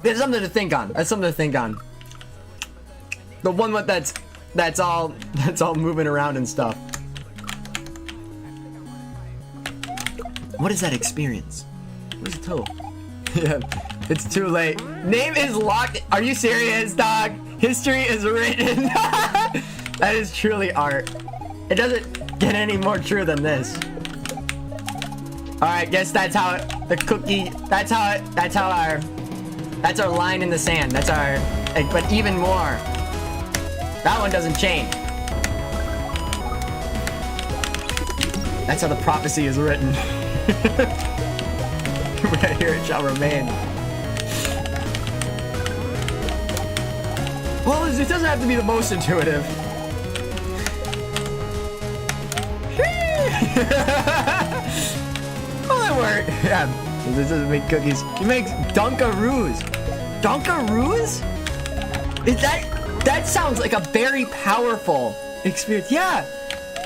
there's something to think on. That's something to think on. The one with that's all moving around and stuff. What is that experience? Where's the toe? Yeah, it's too late. Name is locked. Are you serious, dog? History is written. That is truly art. It doesn't get any more true than this. Alright, guess that's how the cookie, that's our line in the sand. That's our, like, but even more. That one doesn't change. That's how the prophecy is written. Right here it shall remain. Well, it doesn't have to be the most intuitive. Oh, that worked. Yeah, this doesn't make cookies. He makes Dunkaroos. Dunkaroos? Is that sounds like a very powerful experience. Yeah.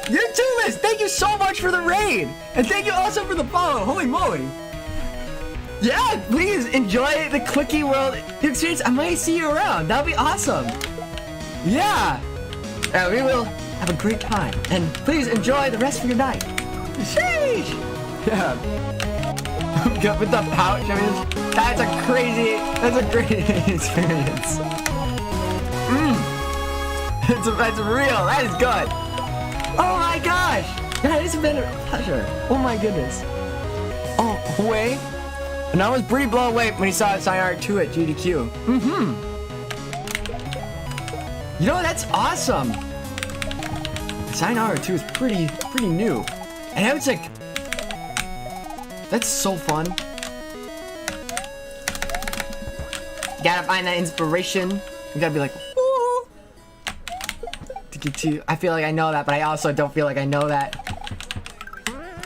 You're Tulis. Thank you so much for the raid. And thank you also for the follow. Holy moly. Yeah, please enjoy the Quickie World experience. I might see you around. That'll be awesome. Yeah. We will have a great time. And please enjoy the rest of your night. Sheesh. Yeah. Good with the pouch. I mean, that's a great experience. That's real. That is good. Oh my gosh! That has been a pleasure. Oh my goodness. Oh, wait. And I was pretty blown away when he saw Sign Art 2 at GDQ. You know, that's awesome. Sign Art 2 is pretty new. And I was like, that's so fun. You gotta find that inspiration. You gotta be like, I feel like I know that, but I also don't feel like I know that.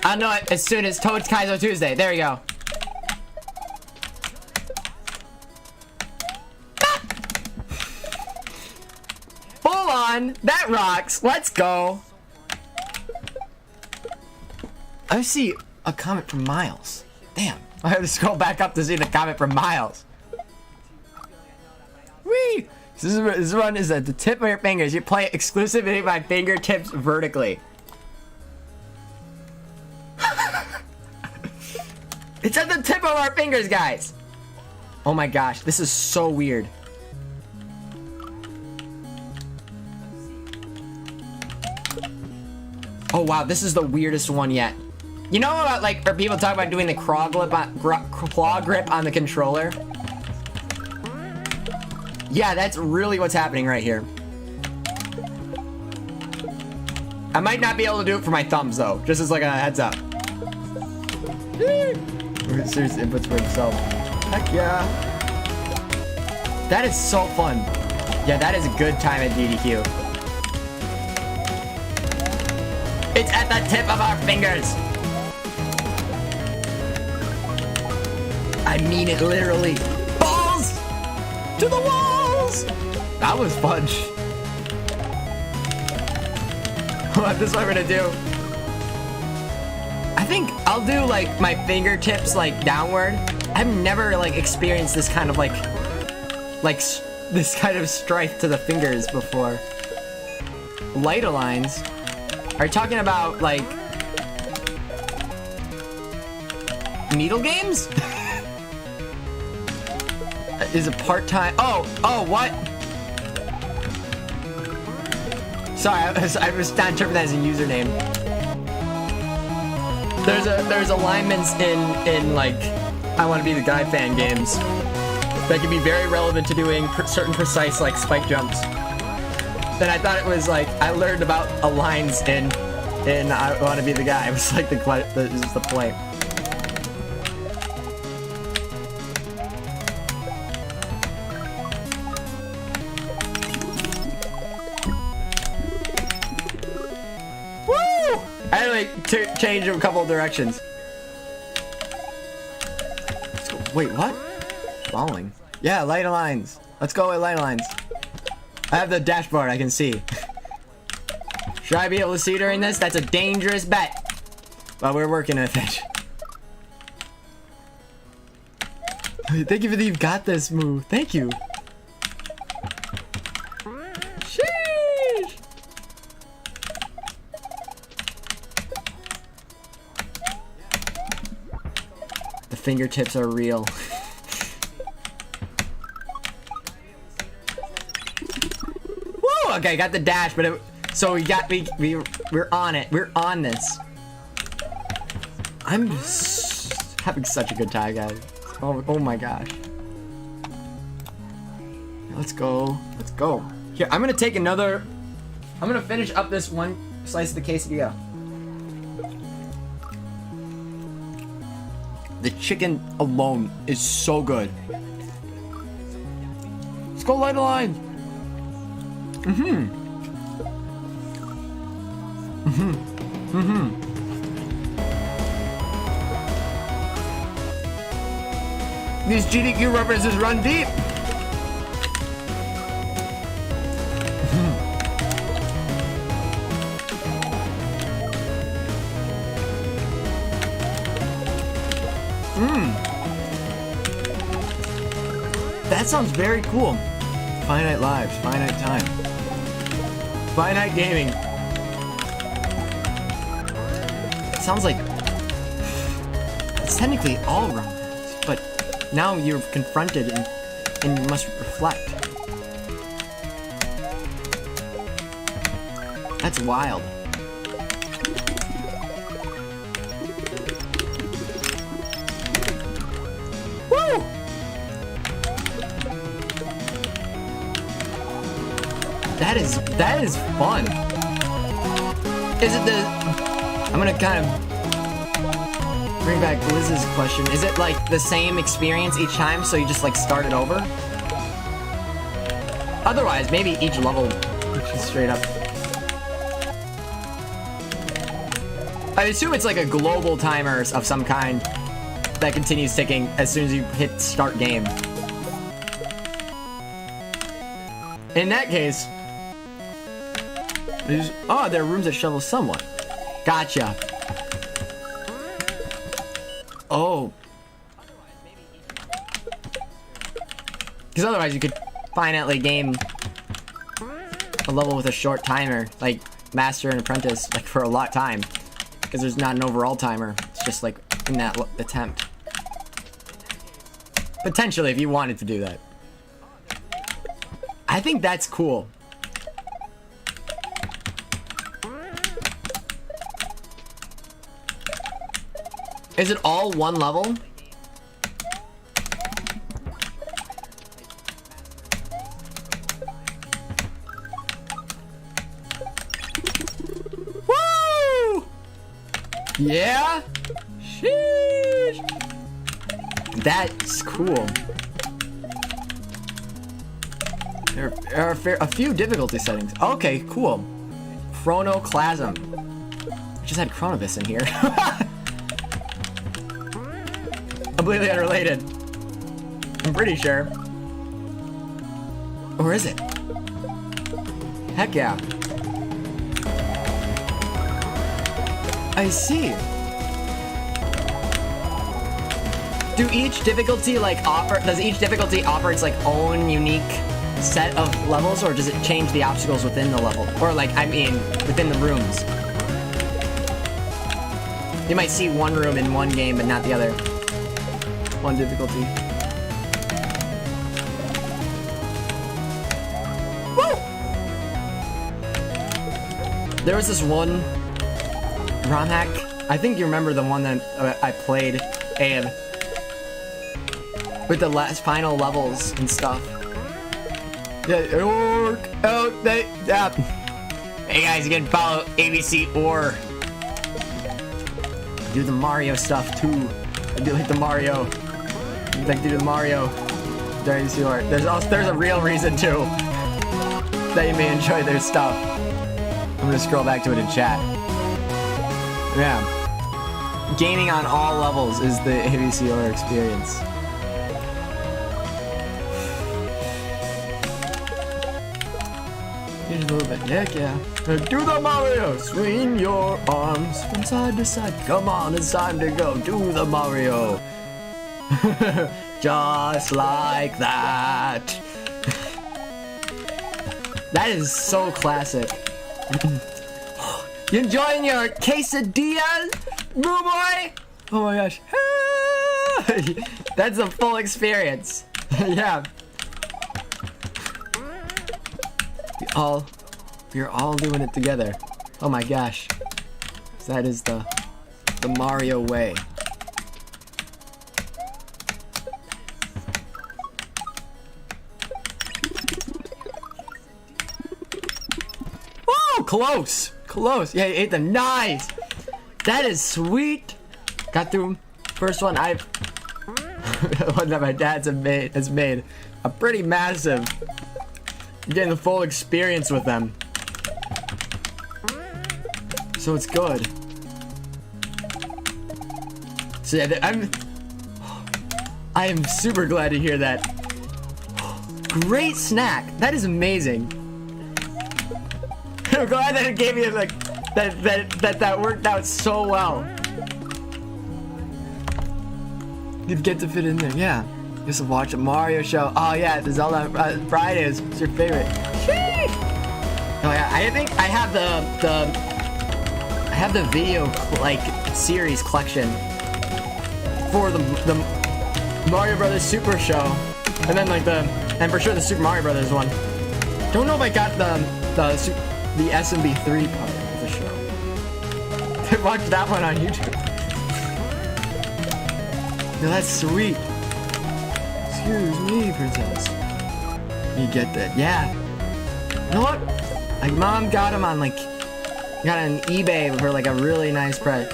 I'll know it as soon as Toad's Kaizo Tuesday. There you go. Full on. That rocks. Let's go. I see a comment from Miles. Damn. I have to scroll back up to see the comment from Miles. Whee! This one is at the tip of your fingers. You play exclusively with my fingertips vertically. It's at the tip of our fingers, guys. Oh my gosh, this is so weird. Oh wow, this is the weirdest one yet. You know about, like, or people talk about doing the claw grip on the controller? Yeah, that's really what's happening right here. I might not be able to do it for my thumbs, though. Just as, like, a heads up. Serious inputs for himself. Heck yeah. That is so fun. Yeah, that is a good time at DDQ. It's at the tip of our fingers. I mean it literally. Balls to the walls. That was fun. What this is what we're gonna do. I think I'll do like my fingertips like downward. I've never like experienced this kind of like this kind of strife to the fingers before. Light aligns. Are you talking about like needle games? Is a part-time. Oh, what? Sorry, I was not interpreting that as a username. There's alignments in like I Want to Be the Guy fan games that can be very relevant to doing certain precise like spike jumps. Then I thought it was like I learned about aligns in I Want to Be the Guy. It was like this is the point. to change a couple of directions. Let's go. Wait, what? Following. Yeah, light lines. Let's go with light lines. I have the dashboard, I can see. Should I be able to see during this? That's a dangerous bet. But we're working with it. Thank you for the "you've got this" move. Thank you. Sheesh. The fingertips are real. Woo! Okay, got the dash, but so we're on it. We're on this. I'm having such a good time, guys. Oh my gosh. Let's go. Let's go. Here, I'm gonna take another. I'm gonna finish up this one slice of the quesadilla. The chicken alone is so good. Let's go light a line. These GDQ references run deep. That sounds very cool. Finite lives, finite time. Finite gaming. It sounds like it's technically all romance, but now you're confronted and you must reflect. That's wild. Woo! That is fun. Is it the... I'm gonna kind of bring back Liz's question. Is it like the same experience each time, so you just like start it over? Otherwise, maybe each level is straight up. I assume it's like a global timer of some kind that continues ticking as soon as you hit start game. In that case, oh, there are rooms that shovel somewhat. Gotcha. Oh. Because otherwise you could finitely game a level with a short timer, like Master and Apprentice, like for a lot of time. Because there's not an overall timer. It's just like in that attempt. Potentially, if you wanted to do that. I think that's cool. Is it all one level? Woo! Yeah? Sheesh. That's cool. There are a few difficulty settings. Okay, cool. Chronoclasm. I just had Chronovis in here. Completely unrelated. I'm pretty sure. Or is it? Heck yeah. I see. Do each difficulty does each difficulty offer its like own unique set of levels, or does it change the obstacles within the level? Or like, I mean, within the rooms? You might see one room in one game, but not the other. One difficulty. Woo! There was this one ROM hack. I think you remember the one that I played, and with the last final levels and stuff. Yeah, Hey guys, you can follow ABC or do the Mario stuff too. I do like the Mario. Like do the Mario. There's a real reason too that you may enjoy their stuff. I'm gonna scroll back to it in chat. Yeah. Gaming on all levels is the ABCR experience. Here's a little bit. Heck yeah. Do the Mario. Swing your arms from side to side. Come on, it's time to go. Do the Mario. Just like that. That is so classic. You enjoying your quesadilla, boo boy? Oh my gosh. That's a full experience. Yeah. We're all doing it together. Oh my gosh. That is the Mario way. Oh, close. Close. Yeah, you ate them. Nice. That is sweet. Got through first one. One that my dad's has made a pretty massive. You're getting the full experience with them. So it's good. So yeah, I am super glad to hear that. Great snack. That is amazing. I'm glad that it gave me like that worked out so well. You'd get to fit in there, yeah. Used to watch a Mario show. Oh yeah, the Zelda Fridays. It's your favorite. Sheesh. Oh yeah, I think I have the video like series collection for the Mario Brothers Super Show, and then like and for sure the Super Mario Brothers one. Don't know if I got the SMB3 part of the show. I watched that one on YouTube. No, that's sweet. Excuse me, princess. You get that? Yeah. You know what? Like, mom got him on like, got it on eBay for like a really nice price.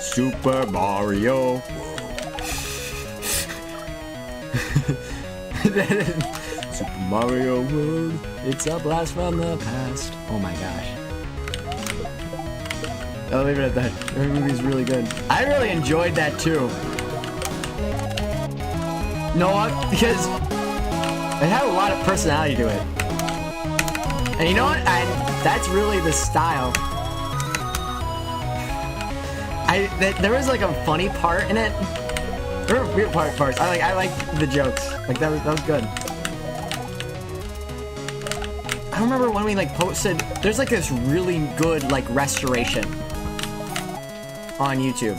Super Mario. Super Mario World. It's a blast from the past. Oh my gosh. I'll leave it at that. The movie's really good. I really enjoyed that too. You know what? Because it had a lot of personality to it. And you know what? That's really the style. There was like a funny part in it. There were weird parts. I like the jokes. Like that was good. I remember when we like posted. There's like this really good like restoration on YouTube.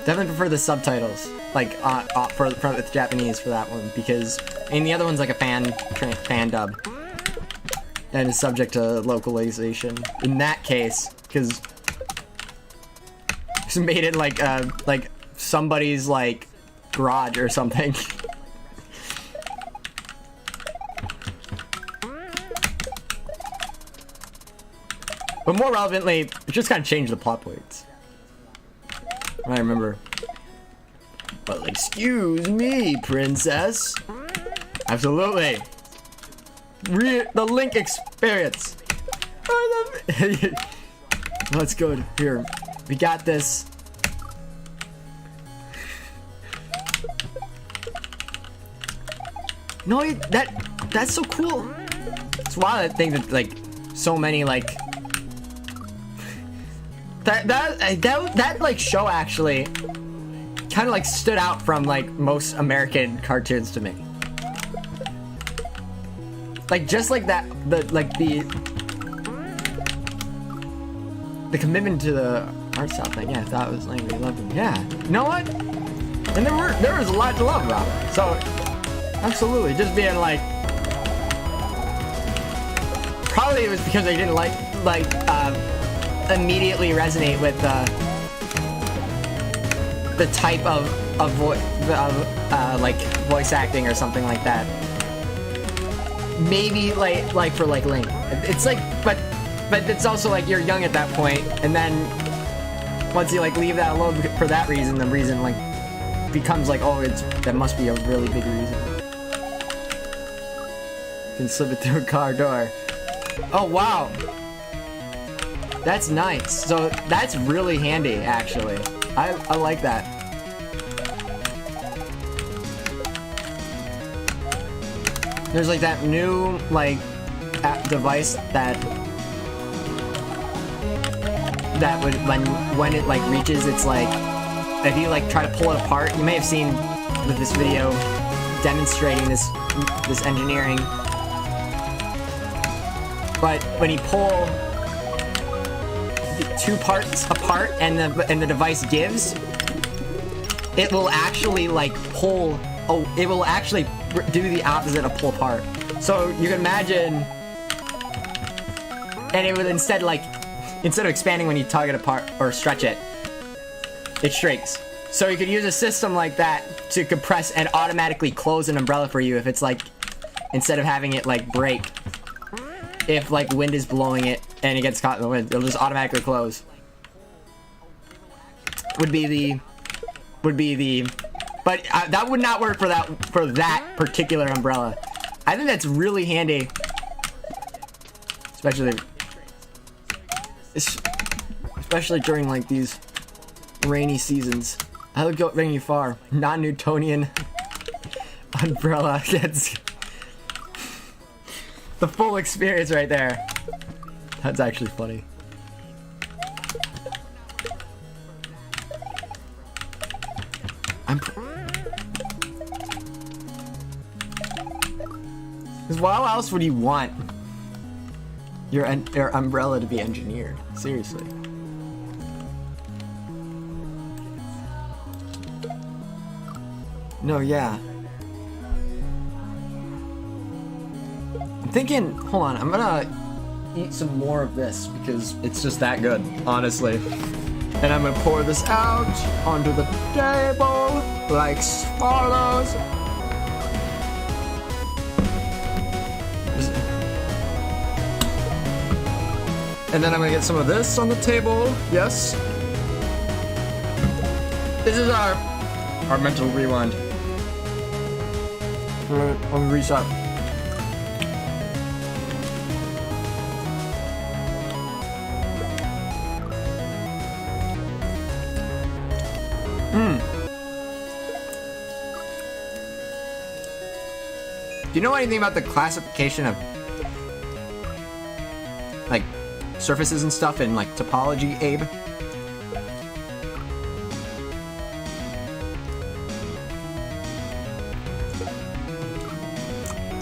Definitely prefer the subtitles, like for the Japanese for that one, because I mean the other one's like a fan dub, and is subject to localization. In that case, because it's made in like somebody's like garage or something. But more relevantly, it just kind of changed the plot points. I remember. But excuse me, princess. Absolutely. The Link experience. I love it. Let's go here. We got this. No, that's so cool. It's wild. I think that like so many like that like show actually kind of like stood out from like most American cartoons to me. Like just like that, the commitment to the art style thing. Yeah, I thought it was like we loved him. Yeah, you know what? And there was a lot to love about it. So absolutely, just being like, probably it was because I didn't immediately resonate with the type of like voice acting or something like that. Maybe like for like Link, it's like, but it's also like you're young at that point, and then once you like leave that alone for that reason, the reason like becomes like, oh, that must be a really big reason. You can slip it through a car door. Oh wow. That's nice. So that's really handy, actually. I like that. There's like that new like device that would when it like reaches its like, if you like try to pull it apart, you may have seen with this video demonstrating this engineering. But when you pull the two parts apart and the device gives, it will actually like pull. Oh, it will actually do the opposite of pull apart. So you can imagine, and it would instead of expanding when you tug it apart or stretch it, it shrinks. So you could use a system like that to compress and automatically close an umbrella for you if it's like, instead of having it like break. If like wind is blowing it and it gets caught in the wind, it'll just automatically close. Would be the, but that would not work for that particular umbrella. I think that's really handy, especially during like these rainy seasons. I would go rainy far. Non-Newtonian umbrella gets the full experience right there. That's actually funny. Because why else would you want your umbrella to be engineered? Seriously. No, yeah. I'm thinking, hold on, I'm gonna eat some more of this because it's just that good, honestly. And I'm gonna pour this out onto the table like swallows. And then I'm gonna get some of this on the table. Yes. This is our mental rewind. Let me reset. Do you know anything about the classification of like surfaces and stuff in like topology, Abe?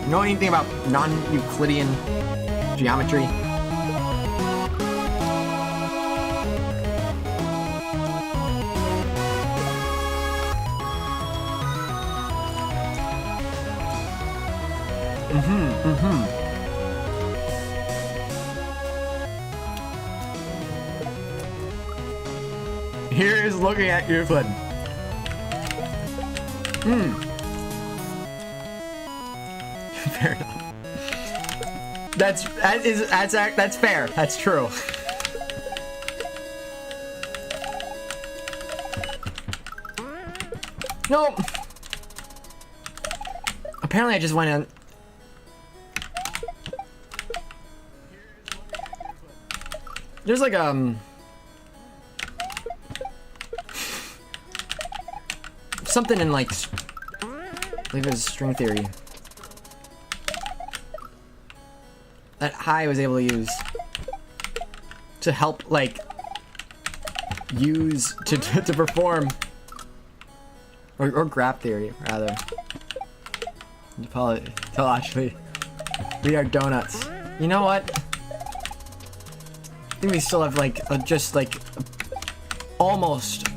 You know anything about non-Euclidean geometry? Here is looking at Euclid. Fair enough. That's fair. That's true. No. Apparently, I just went on. There's like something in like, I believe it was string theory that Hai was able to use to help like use to perform, or graph theory rather. Actually, we are donuts. You know what? I think we still have like just like almost.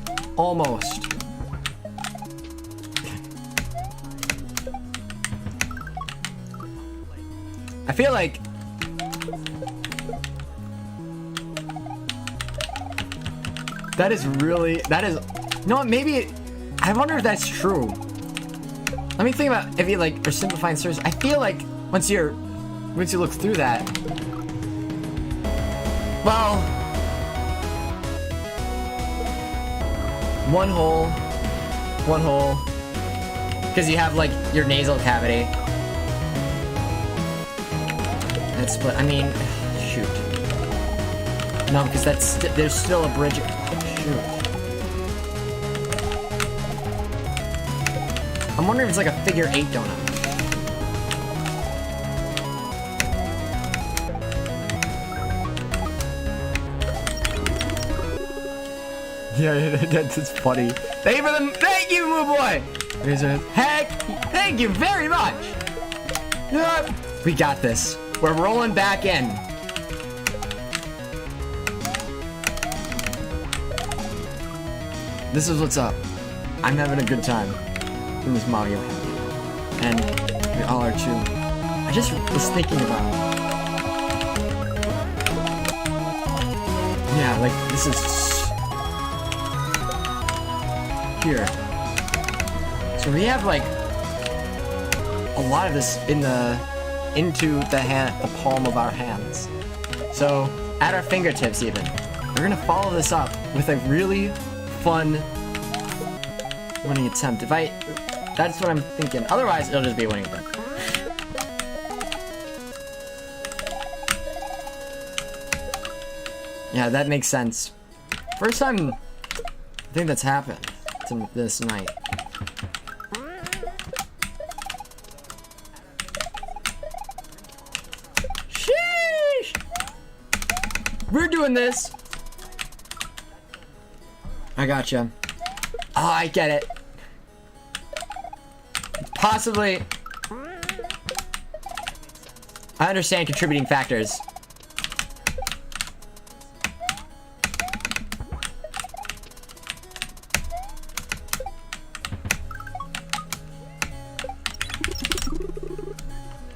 I feel like that is, you know what, maybe, I wonder if that's true. Let me think about if you like are simplifying search. I feel like once you look through that, well, one hole, because you have like your nasal cavity. That's split. I mean, shoot. No, because there's still a bridge. Shoot. I'm wondering if it's like a figure 8 donut. Yeah, that's funny. Thank you for the. Thank you, Moo Boy. Heck, thank you very much. We got this. We're rolling back in. This is what's up. I'm having a good time in this Mario, and we all are too. I just was thinking about. Yeah, like this is. Here. So we have like a lot of this into the palm of our hands. So at our fingertips even. We're gonna follow this up with a really fun winning attempt. That's what I'm thinking. Otherwise it'll just be a winning attempt. Yeah, that makes sense. First time I think that's happened this night. Sheesh! We're doing this. I gotcha. Oh, I get it. Possibly. I understand contributing factors.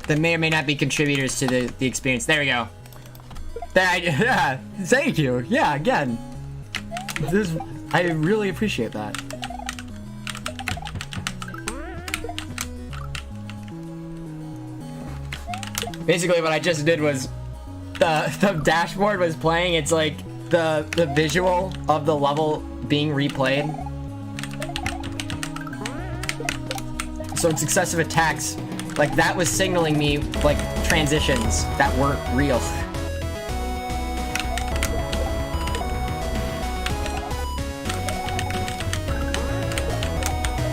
That may or may not be contributors to the experience. There we go. Yeah, thank you. Yeah, again. I really appreciate that. Basically what I just did was the dashboard was playing. It's like the visual of the level being replayed. So in successive attacks, like that was signaling me like transitions that weren't real.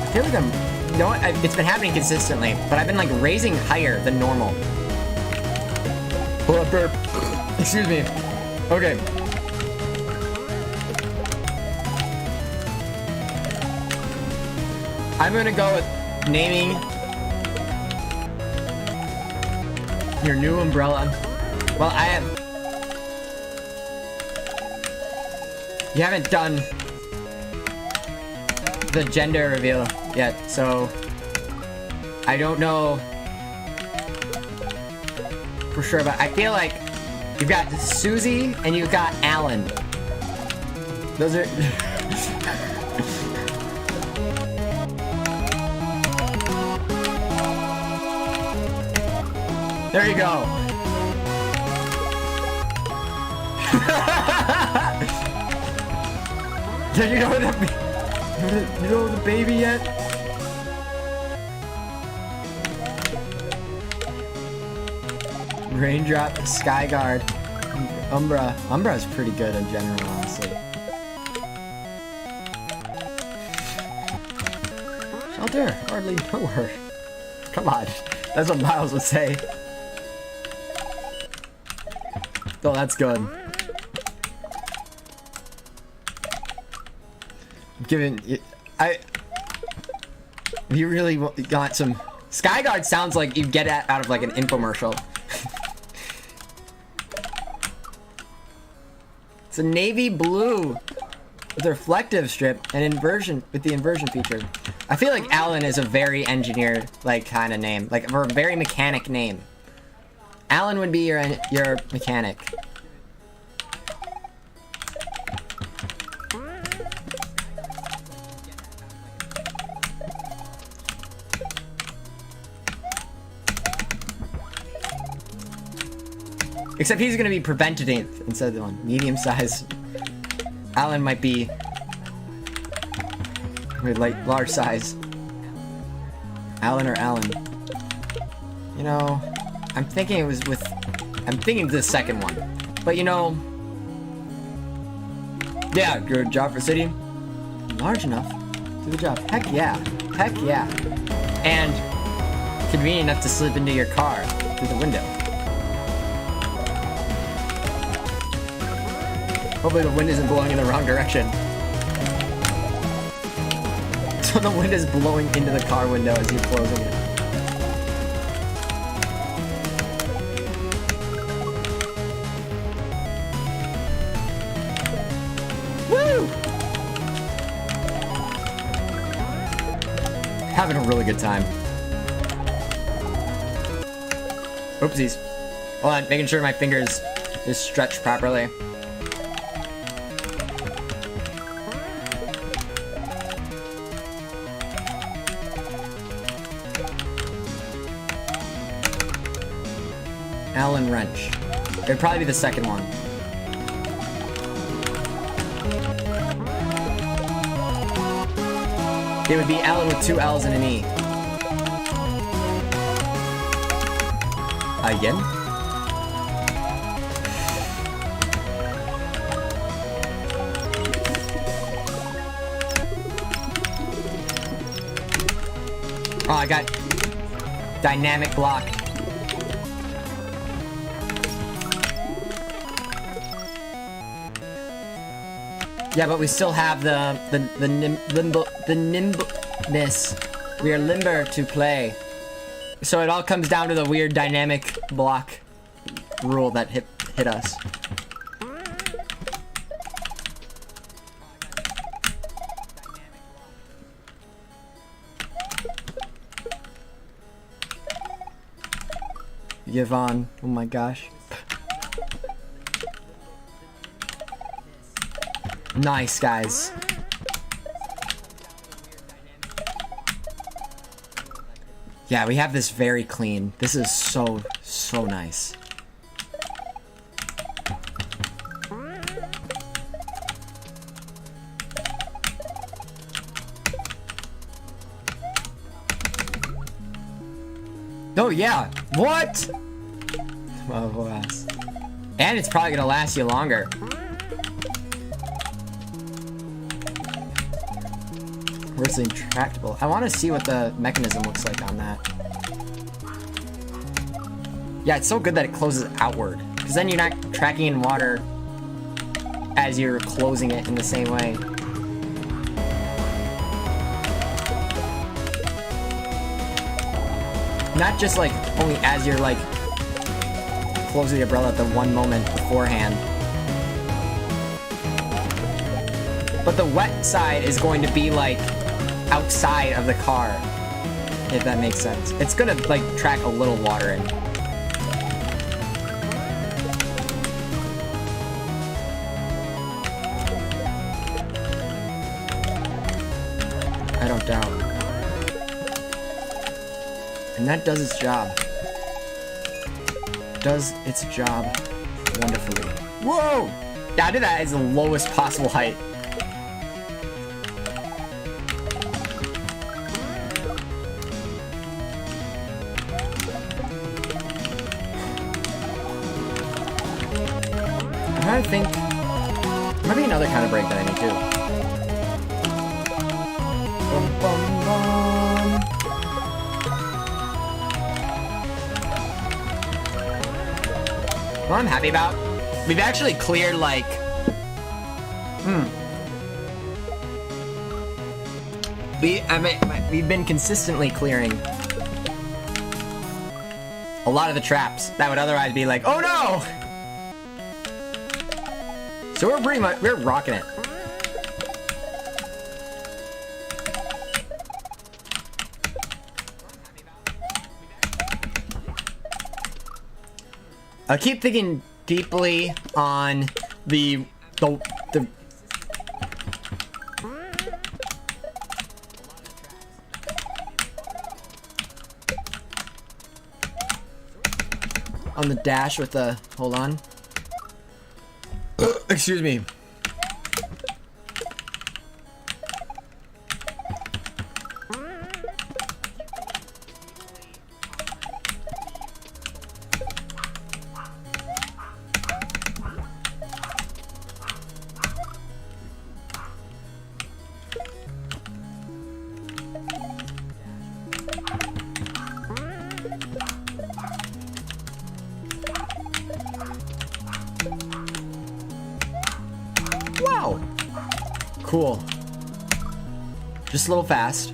I feel like you know what? It's been happening consistently, but I've been like raising higher than normal. Oh, burp. Excuse me. Okay. I'm gonna go with naming your new umbrella. Well, you haven't done the gender reveal yet, so I don't know for sure, but I feel like you've got Susie and you've got Alan. Those are there you go. Did you know the baby yet? Raindrop, Skyguard, Umbra. Umbra is pretty good in general, honestly. Shelter, hardly nowhere. Come on, that's what Miles would say. Oh, that's good. You really got some. Skyguard sounds like you get it out of like an infomercial. It's a navy blue with a reflective strip and inversion with the inversion feature. I feel like Alan is a very engineered like kind of name, like or a very mechanic name. Alan would be your mechanic. Except he's gonna be preventative instead of the one. Medium size. Alan might be like large size. Alan or Alan. You know, I'm thinking the second one. But you know, Yeah, good job for city. Large enough. Do the job. Heck yeah. Heck yeah. And convenient enough to slip into your car through the window. Hopefully the wind isn't blowing in the wrong direction. So the wind is blowing into the car window as you're closing it. Woo! Having a really good time. Oopsies. Hold on, making sure my fingers is stretched properly. Allen wrench. It'd probably be the second one. It would be Allen with 2 L's and an E. Again? Oh, I got dynamic block. Yeah, but we still have the nimbleness. We are limber to play. So it all comes down to the weird dynamic block rule that hit us. Yvonne, oh my gosh. Nice, guys. Yeah, we have this very clean. This is so nice. Oh, yeah. What? Oh, yes. And it's probably gonna last you longer. Where's the intractable? I want to see what the mechanism looks like on that. Yeah, it's so good that it closes outward. Because then you're not tracking in water as you're closing it in the same way. Not just like only as you're like closing the umbrella at the one moment beforehand. But the wet side is going to be like outside of the car, if that makes sense. It's gonna like track a little water in. I don't doubt. And that does its job. Does its job wonderfully. Whoa! Yeah, I did that as the lowest possible height. I think there might be another kind of break that I need too. Bum, bum, bum. What I'm happy about, we've actually cleared like we've been consistently clearing a lot of the traps that would otherwise be like, oh no! So we're rocking it. I keep thinking deeply on the on the dash with the, hold on. Excuse me. Cool. Just a little fast.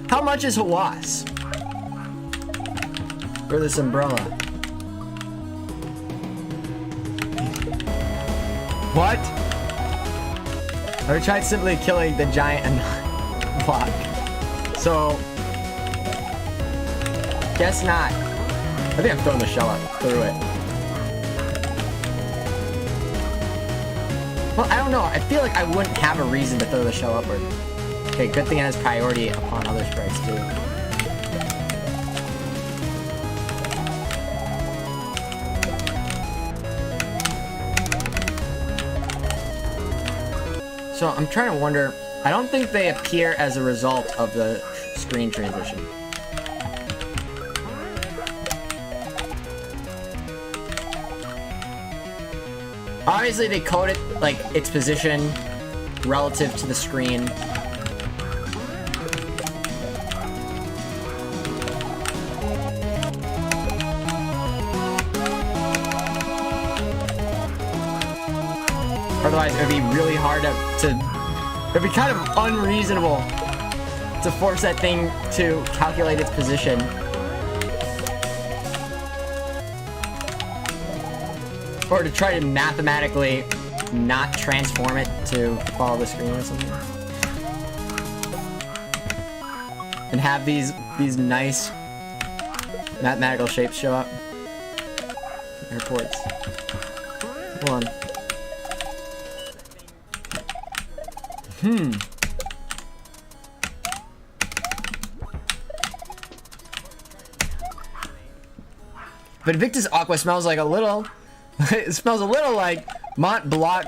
How much is Hawass? For this umbrella? What? I tried simply killing the giant block. So, guess not. I think I'm throwing the shell up through it. Well, I don't know. I feel like I wouldn't have a reason to throw the shell upward. Okay, good thing it has priority upon other sprites too. So I'm trying to wonder, I don't think they appear as a result of the screen transition. Obviously they code it, like, its position relative to the screen. Otherwise, it would be really hard it'd be kind of unreasonable to force that thing to calculate its position. Or to try to mathematically not transform it to follow the screen or something. And have these nice mathematical shapes show up. Airports. Hold on. But Victus Aqua smells like a little... it smells a little like Mont Blanc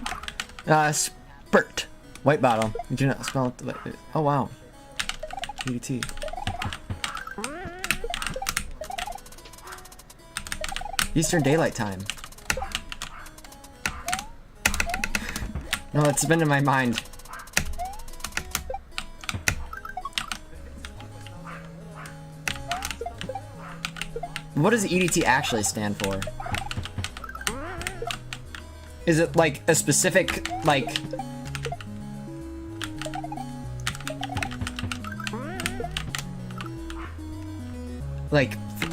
Spurt. White bottle. You do not smell it. Oh, wow. EDT. Eastern Daylight Time. No, it's been in my mind. What does EDT actually stand for? Is it like a specific, like...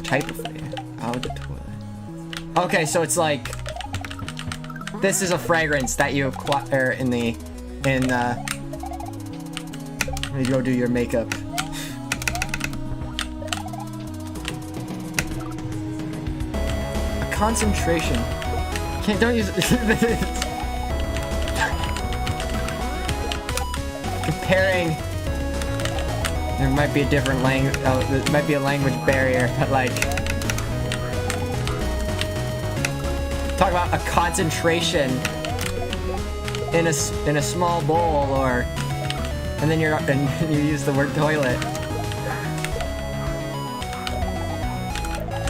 type of flavor? Out of the toilet. Okay, so it's like... This is a fragrance that you acquire in when you go do your makeup. A concentration. Don't use it. Comparing. There might be a different language. Oh, there might be a language barrier, but like. Talk about a concentration in a small bowl, or. And then you use the word toilet.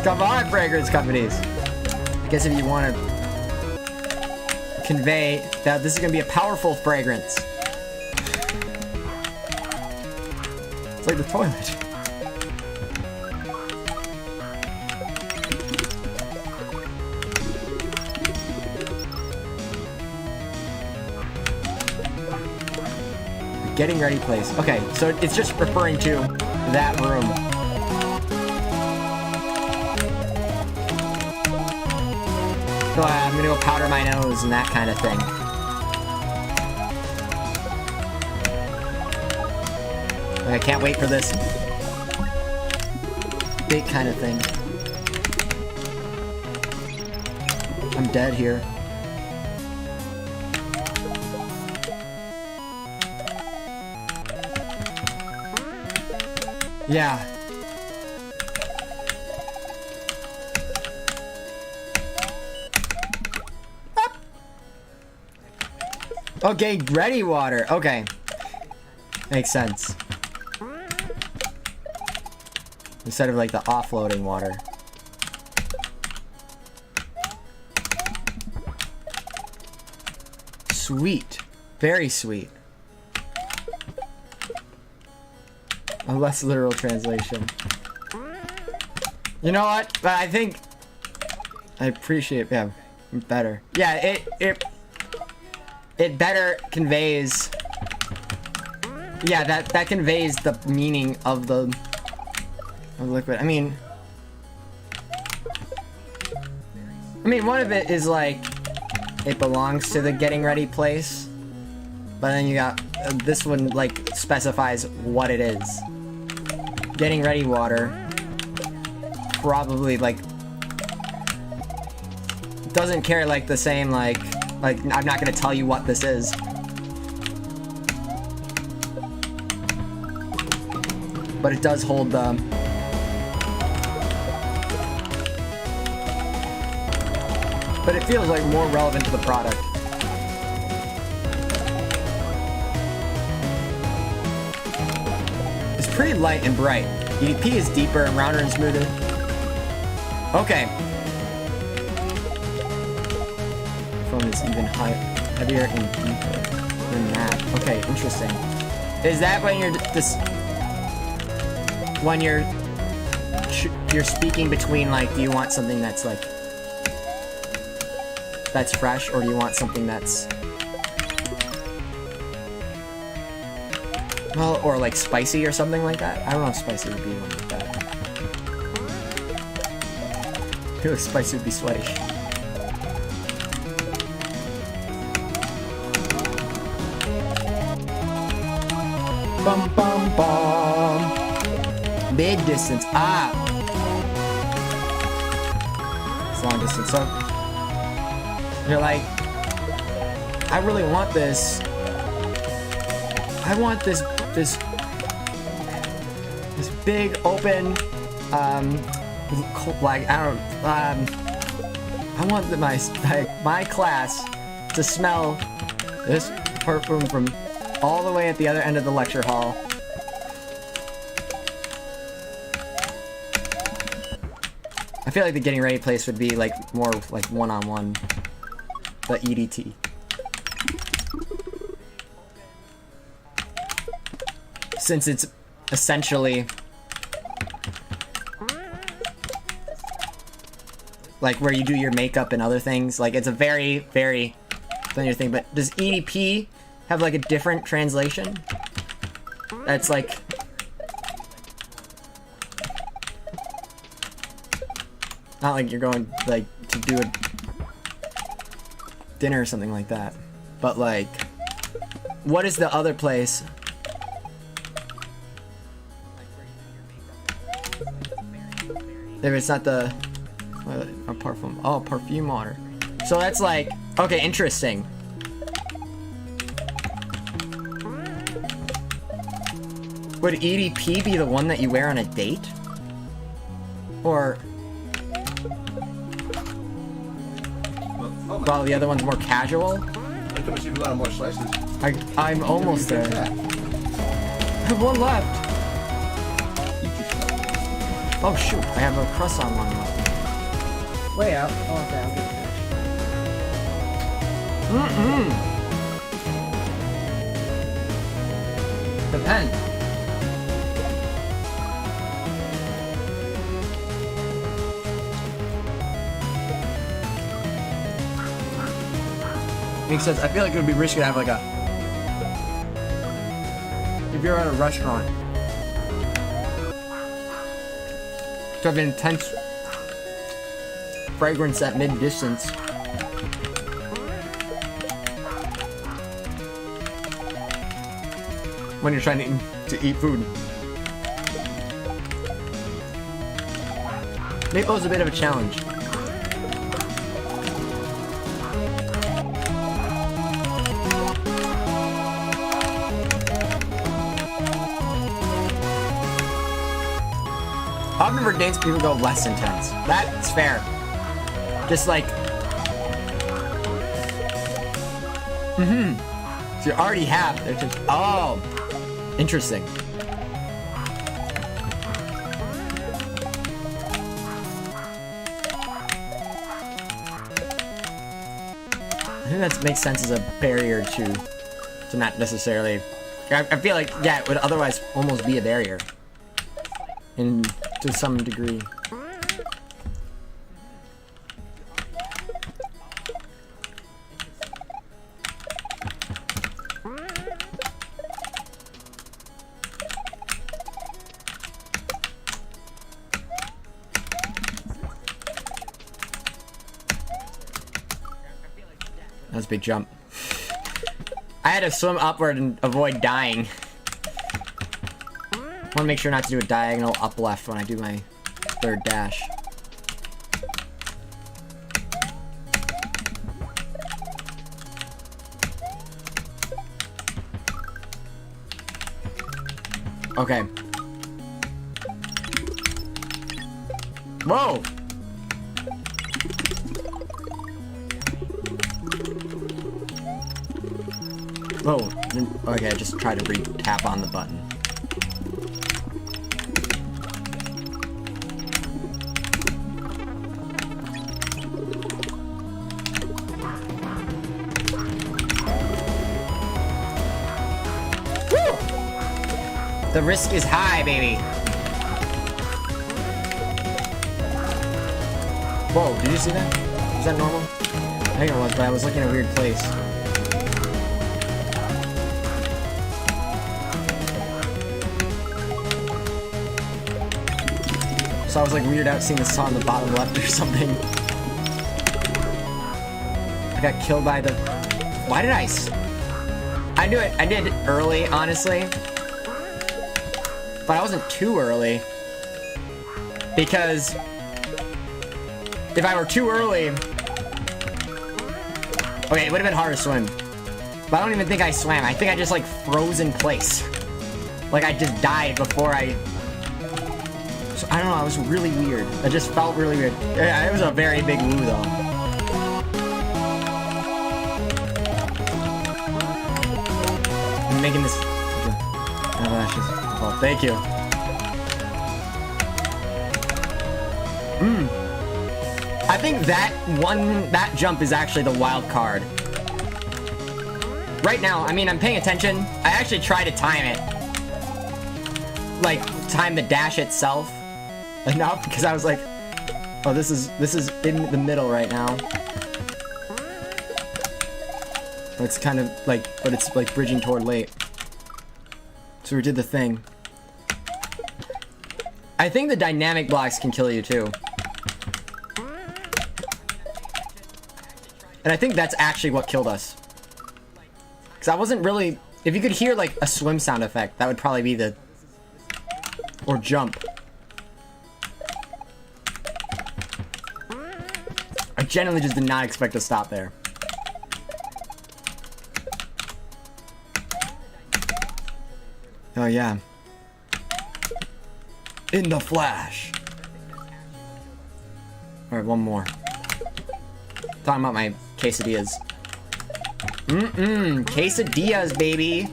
Come on, fragrance companies. I guess if you want to convey that this is going to be a powerful fragrance. It's like the toilet. Getting ready place. Okay, so it's just referring to that room. So I'm gonna go powder my nose and that kind of thing. Like, I can't wait for this big kind of thing. I'm dead here. Yeah. Okay, ready water. Okay. Makes sense. Instead of like the offloading water. Sweet. Very sweet. A less literal translation. You know what? But I think I appreciate, yeah, better. Yeah, it better conveys... Yeah, that conveys the meaning of the liquid. I mean, one of it is like, it belongs to the getting ready place. But then you got, this one, like, specifies what it is. Getting ready water. Probably, like, doesn't carry, like, the same, like, I'm not gonna tell you what this is. But it does hold the... But it feels, like, more relevant to the product. It's pretty light and bright. EDP is deeper and rounder and smoother. Okay. Phone is even higher, heavier and deeper than that. Okay, interesting. Is that when you're this... When you're speaking between, like, do you want something that's, like... that's fresh, or do you want something that's... well, or like spicy or something like that? I don't know if spicy would be one like that. I feel like spicy would be sweaty. Bum bum bum. Mid distance. Ah! It's long distance. So you're like, I really want this. I want this big open like, I don't I want my class to smell this perfume from all the way at the other end of the lecture hall. I feel like the getting ready place would be like more like one-on-one, the EDT. Since it's essentially like where you do your makeup and other things, like it's a very, very familiar thing. But does EDP have like a different translation? That's like not like you're going like to do a dinner or something like that, but like what is the other place? If it's not the perfume. Oh, perfume water. So that's like, okay, interesting. Would EDP be the one that you wear on a date? Or while the other one's more casual? I thought you'd a lot more slices. I'm almost there. I have one left. Oh shoot, I have a croissant one left. Way out. Oh, okay, I'll get finished. The pen. Makes sense. I feel like it would be risky to have like a... if you're at a restaurant, to have an intense fragrance at mid-distance. When you're trying to eat food. May pose a bit of a challenge. I've never dates people go less intense. That's fair. Just like... So you already have... They're just... oh! Interesting. I think that makes sense as a barrier to not necessarily... I feel like, yeah, it would otherwise almost be a barrier. To some degree. was a big jump. I had to swim upward and avoid dying. I want to make sure not to do a diagonal up left when I do my third dash. Okay. Whoa! Whoa. Okay, I just tried to re-tap on the button. The risk is high, baby. Whoa, did you see that? Was that normal? I think it was, but I was looking in a weird place. So I was like weirded out seeing this on the bottom left or something. I got killed by the... Why did I knew it. I did early, honestly. But I wasn't too early. Because if I were too early... Okay, it would have been hard to swim. But I don't even think I swam. I think I just like froze in place. Like I just died before I... So, I don't know, it was really weird. It just felt really weird. It was a very big woo though. I'm making this... Oh, thank you. I think that jump is actually the wild card. Right now, I mean, I'm paying attention. I actually try to time it. Like, time the dash itself enough, because I was like, oh, this is in the middle right now. It's kind of like, but it's like bridging toward late. So we did the thing. I think the dynamic blocks can kill you too. And I think that's actually what killed us. Because I wasn't really... If you could hear like a swim sound effect, that would probably be the... Or jump. I genuinely just did not expect to stop there. Oh yeah. In the flash. Alright, one more. Talking about my quesadillas. Quesadillas, baby.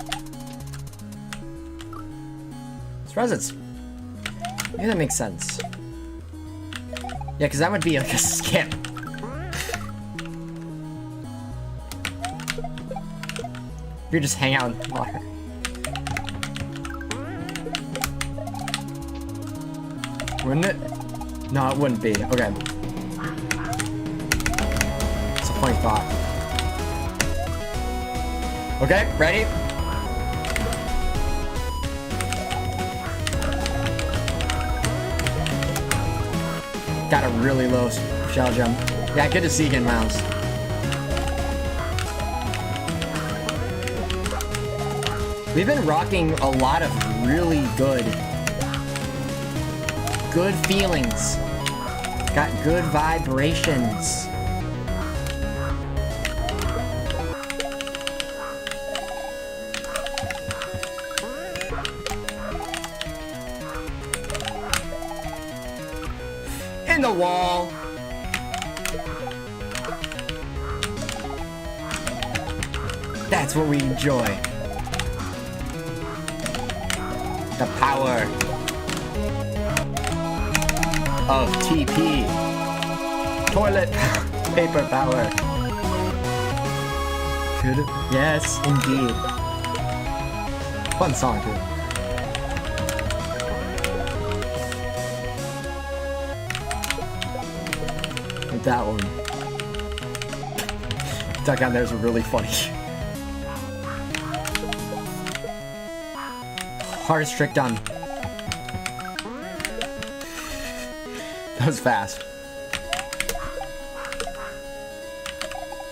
Surprise it's... Maybe that makes sense. Yeah, because that would be like a skip. If you're just hanging out in the water. Wouldn't it? No, it wouldn't be. Okay. It's a funny thought. Okay, ready? Got a really low shell jump. Yeah, good to see again, Miles. We've been rocking a lot of really good feelings. Got good vibrations. In the wall. That's what we enjoy. The power of TP. Toilet paper power. Good. Yes, indeed. Fun song too. Like that one. Duck down there's really funny. Hardest trick done. That was fast.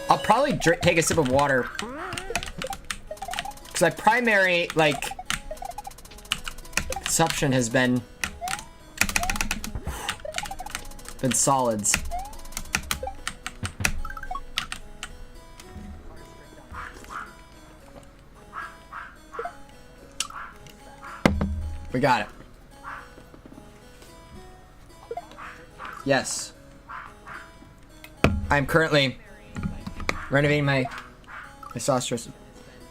Up. probably take a sip of water. Because my primary, like, consumption has been solids. We got it. Yes. I'm currently renovating my sauce dressing.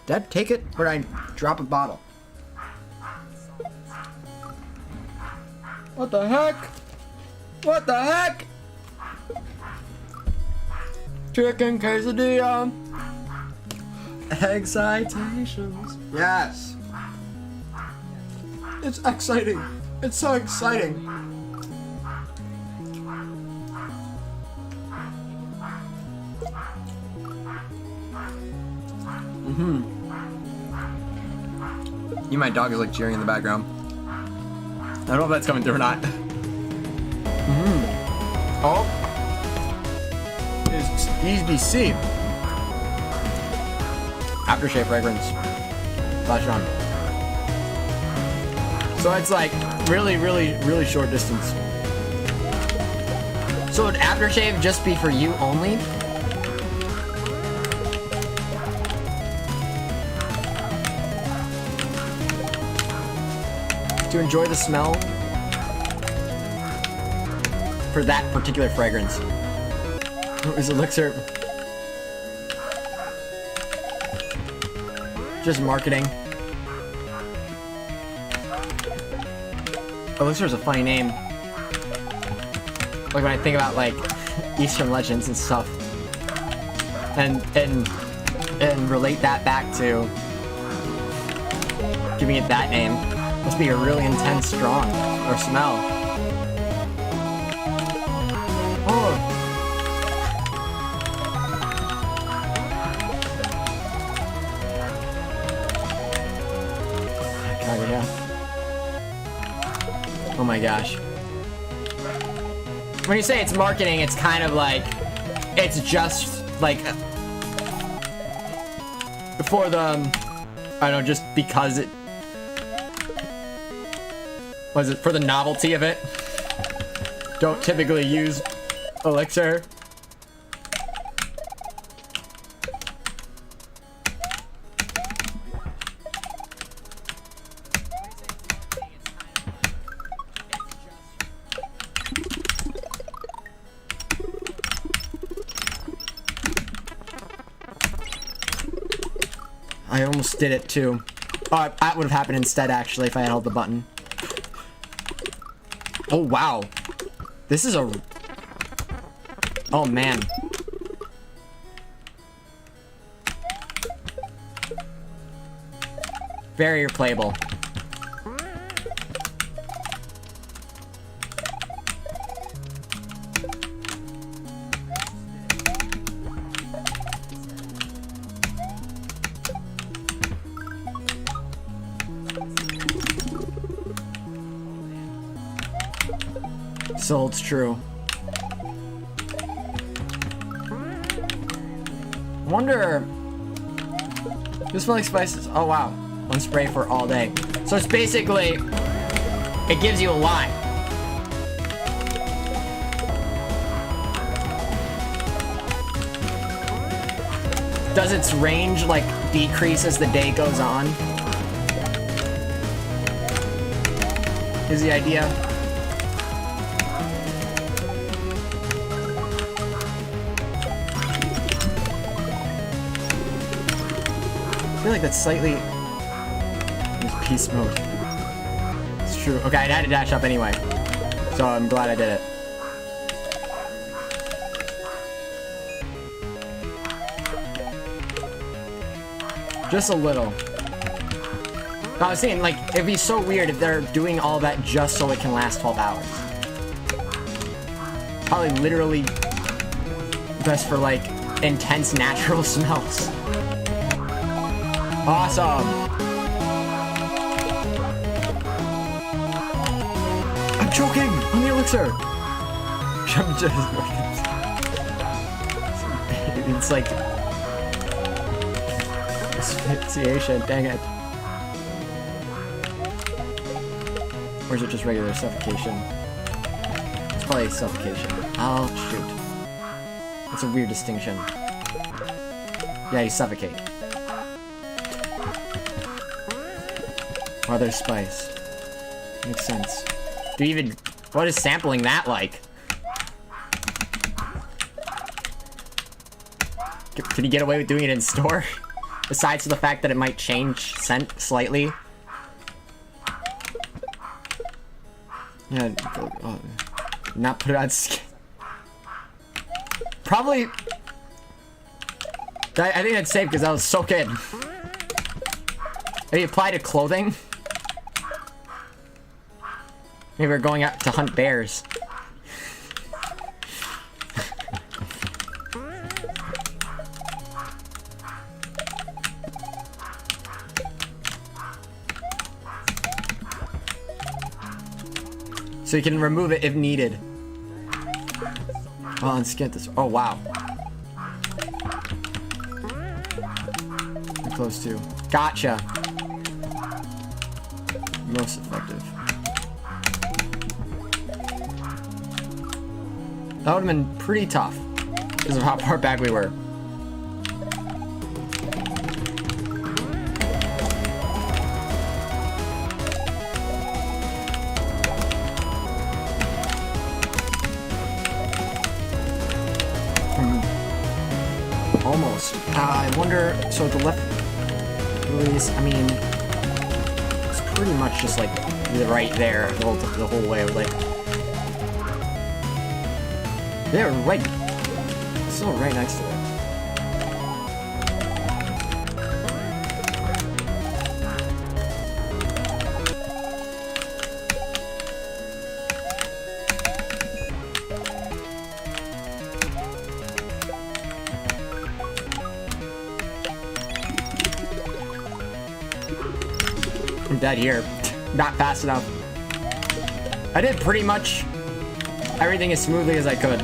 Dad, take it where I drop a bottle. What the heck? What the heck? Chicken quesadilla. Excitations. Yes. It's exciting. It's so exciting. My dog is like cheering in the background. I don't know if that's coming through or not. Oh. It's EBC. Aftershave fragrance. Flash on. So it's like really short distance. So would aftershave just be for you only? To enjoy the smell for that particular fragrance. Is Elixir just marketing? Elixir is a funny name. Like when I think about like Eastern legends and stuff, and relate that back to giving it that name. Must be a really intense strong or smell. Oh. God, yeah. Oh my gosh. When you say it's marketing, it's kind of like it's just like for the I don't know, just because it was it for the novelty of it. Don't typically use Elixir. I almost did it too. Oh, that would have happened instead actually if I held the button. Oh, wow. This is a... Oh, man. Very replayable. So it's true. Wonder. This smells like spices. Oh wow, one spray for all day. So it's basically, it gives you a lot. Does its range like decrease as the day goes on? Is the idea? I feel like that's slightly... Use peace mode. It's true. Okay, I had to dash up anyway. So I'm glad I did it. Just a little. I was saying, like, it'd be so weird if they're doing all that just so it can last 12 hours. Probably literally best for, like, intense natural smells. Awesome! I'm choking on the elixir! I'm just... It's like... asphyxiation, dang it. Or is it just regular suffocation? It's probably suffocation. Oh, shoot. That's a weird distinction. Yeah, you suffocate. Oh, there's spice. Makes sense. Do you even... What is sampling that like? Can you get away with doing it in store? Besides for the fact that it might change scent slightly. Yeah, not put it on skin. Probably... I think that's safe because that was so good. Maybe apply to clothing? Maybe we're going out to hunt bears. So you can remove it if needed. Oh, let's get this. Oh, wow. We're close to. Gotcha. Most effective. That would have been pretty tough because of how far back we were. Almost. I wonder, so the left release, I mean, it's pretty much just like right there the whole way. Like, they're right, still right next to it. I'm dead here. Not fast enough. I did pretty much everything as smoothly as I could.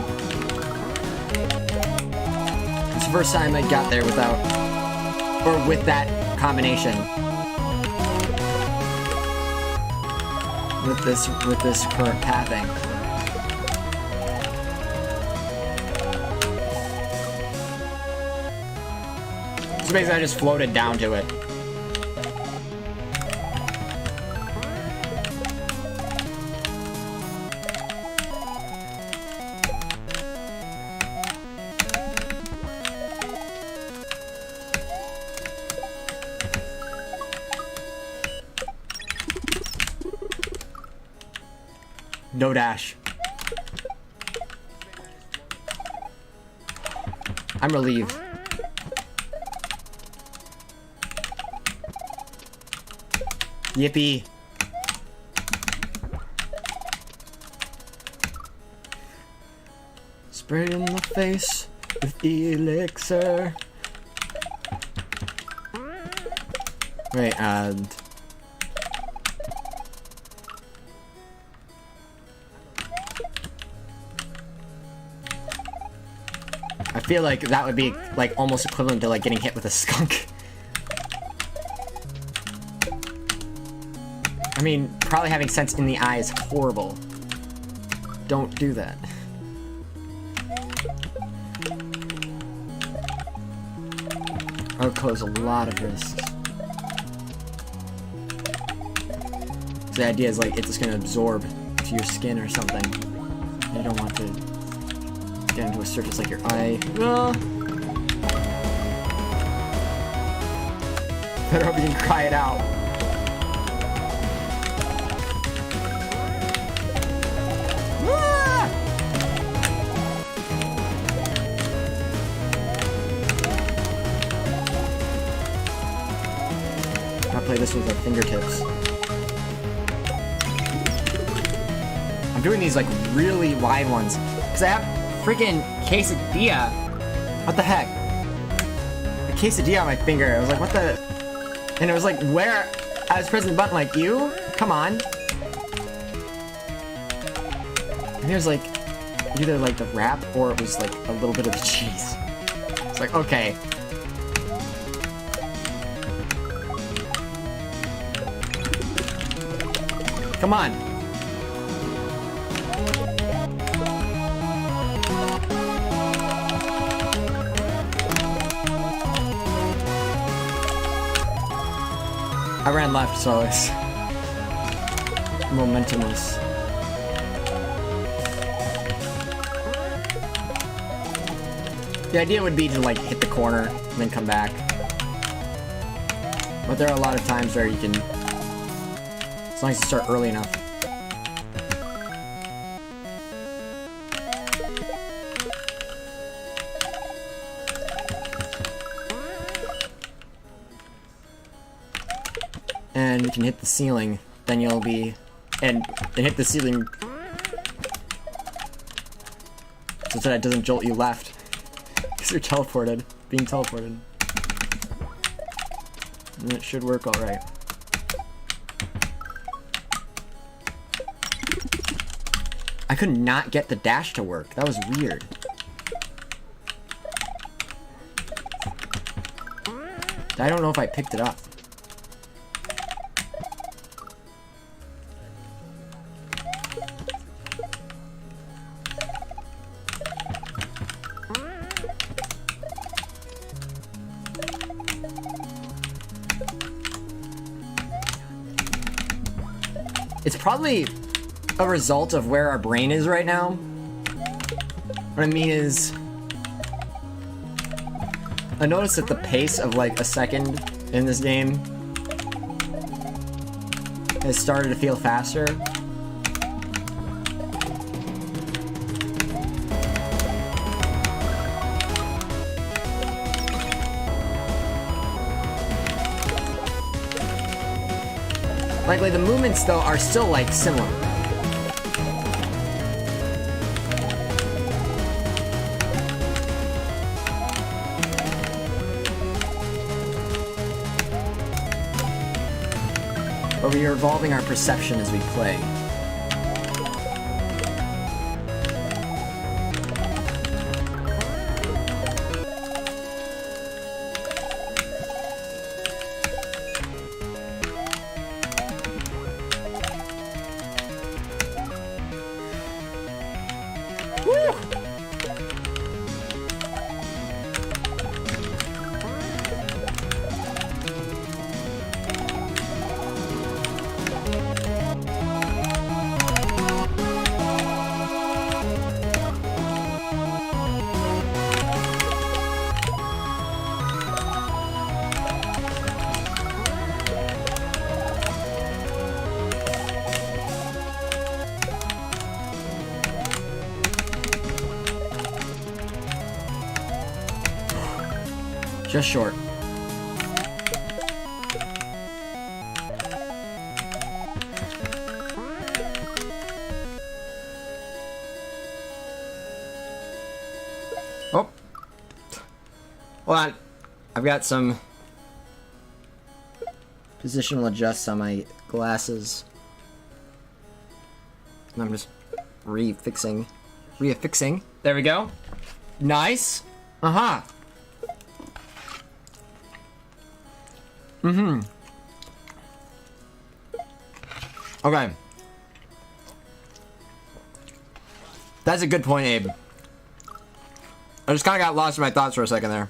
It's the first time I got there without, or with that combination. With this current pathing. So basically I just floated down to it. No dash. I'm relieved. Yippee. Spray in the face with elixir. Wait, and... I feel like that would be like almost equivalent to like getting hit with a skunk. I mean, probably having sense in the eye is horrible. Don't do that. That would cause a lot of risks. The idea is like it's just gonna absorb to your skin or something. You don't want to get into a surface like your eye. Better hope you can cry it out. I'll play this with my fingertips. I'm doing these like really wide ones because I have freaking quesadilla. What the heck? A quesadilla on my finger. I was like, what the? And it was like, where? I was pressing the button like, you? Come on. And here's like, either like the wrap or it was like a little bit of the cheese. It's like, okay. Come on. I ran left, so it's momentumless. The idea would be to like hit the corner and then come back. But there are a lot of times where you can, as long as you start early enough. And you can hit the ceiling, then you'll be, and hit the ceiling so that it doesn't jolt you left. Because you're teleported, being teleported. And it should work alright. I could not get the dash to work. That was weird. I don't know if I picked it up. It's probably a result of where our brain is right now. What I mean is, I noticed that the pace of like a second in this game has started to feel faster. Like the movements though are still like similar. But we are evolving our perception as we play. Just short. Oh. Hold on. I've got some positional adjusts on my glasses. And I'm just reaffixing. There we go. Nice. Uh-huh. Mm-hmm. Okay. That's a good point, Abe. I just kind of got lost in my thoughts for a second there.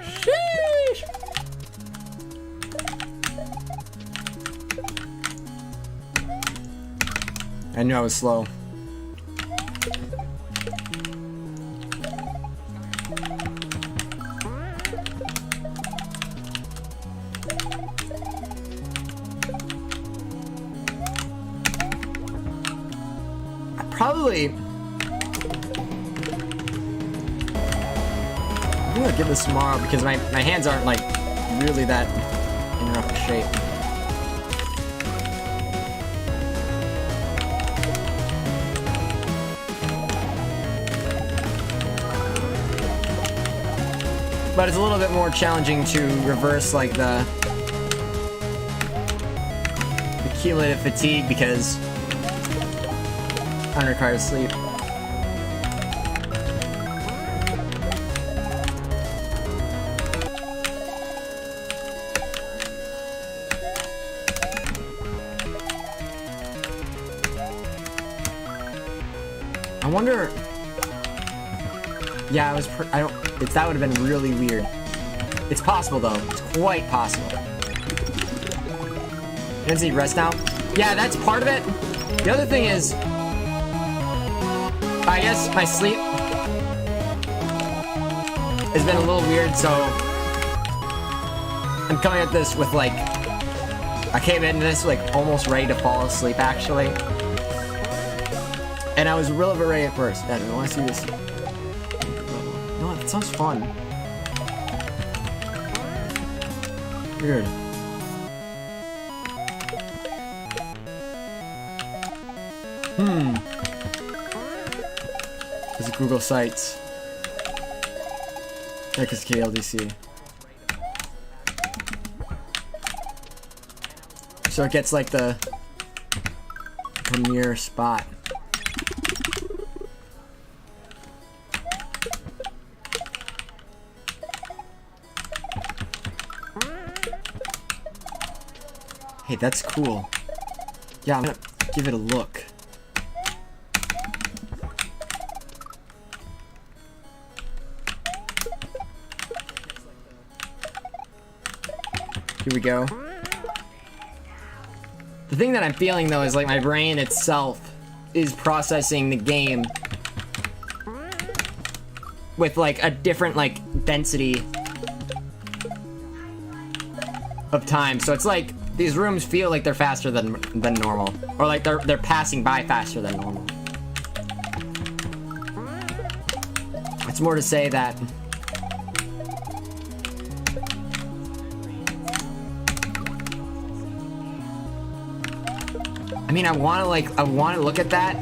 Sheesh. I knew I was slow. I'm gonna give this tomorrow because my hands aren't like really that in rough shape. But it's a little bit more challenging to reverse like the cumulative fatigue because it requires sleep. wonder. Yeah, I don't. That would have been really weird. It's possible though. It's quite possible. You guys need rest now? Yeah, that's part of it. The other thing is, I guess my sleep has been a little weird, so I'm coming at this with like, I came into this like almost ready to fall asleep actually. And I was a little bit ready at first. I want to see this. No, that sounds fun. Weird. Is it Google Sites? Yeah, because KLDC. So it gets like the premier spot. Hey, that's cool. Yeah, I'm gonna give it a look. Here we go. The thing that I'm feeling though is like my brain itself is processing the game with like a different like density of time. So it's like these rooms feel like they're faster than normal, or like they're passing by faster than normal. It's more to say that I mean, I want to look at that.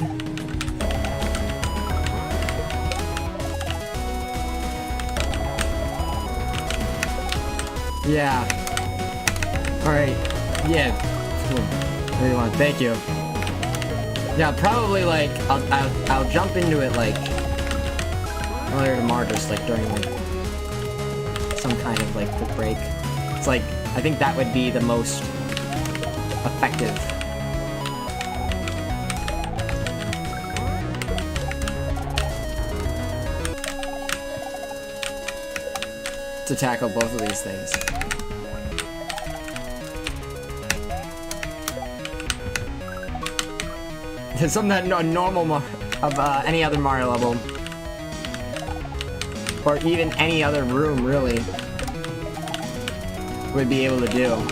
Yeah. All right. Yeah. Cool. What do you want? Thank you. Yeah, probably like I'll jump into it like earlier tomorrow, just like during like some kind of like quick break. It's like I think that would be the most effective. To tackle both of these things. There's something that a normal of any other Mario level, or even any other room really, would be able to do.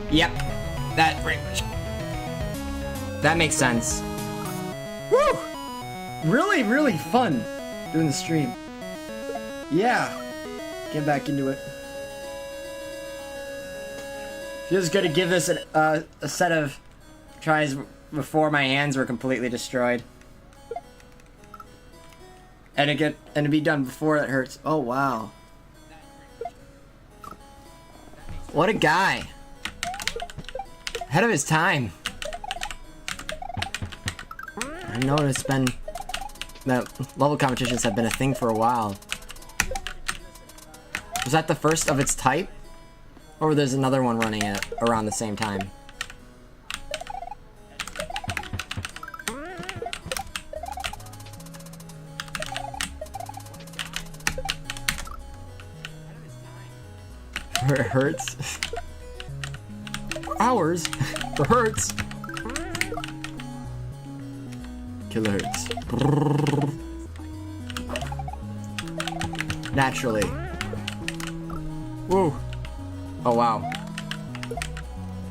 Yep, that pretty much. That makes sense. Woo! Really, really fun doing the stream. Yeah, get back into it. Feels good to give this a set of tries before my hands were completely destroyed, and to be done before it hurts. Oh wow! What a guy! Ahead of his time. I know it's been that level competitions have been a thing for a while. Was that the first of its type? Or there's another one running it around the same time? Where it hurts? Hours for Hertz. Kilohertz. Naturally. Woo. Oh wow.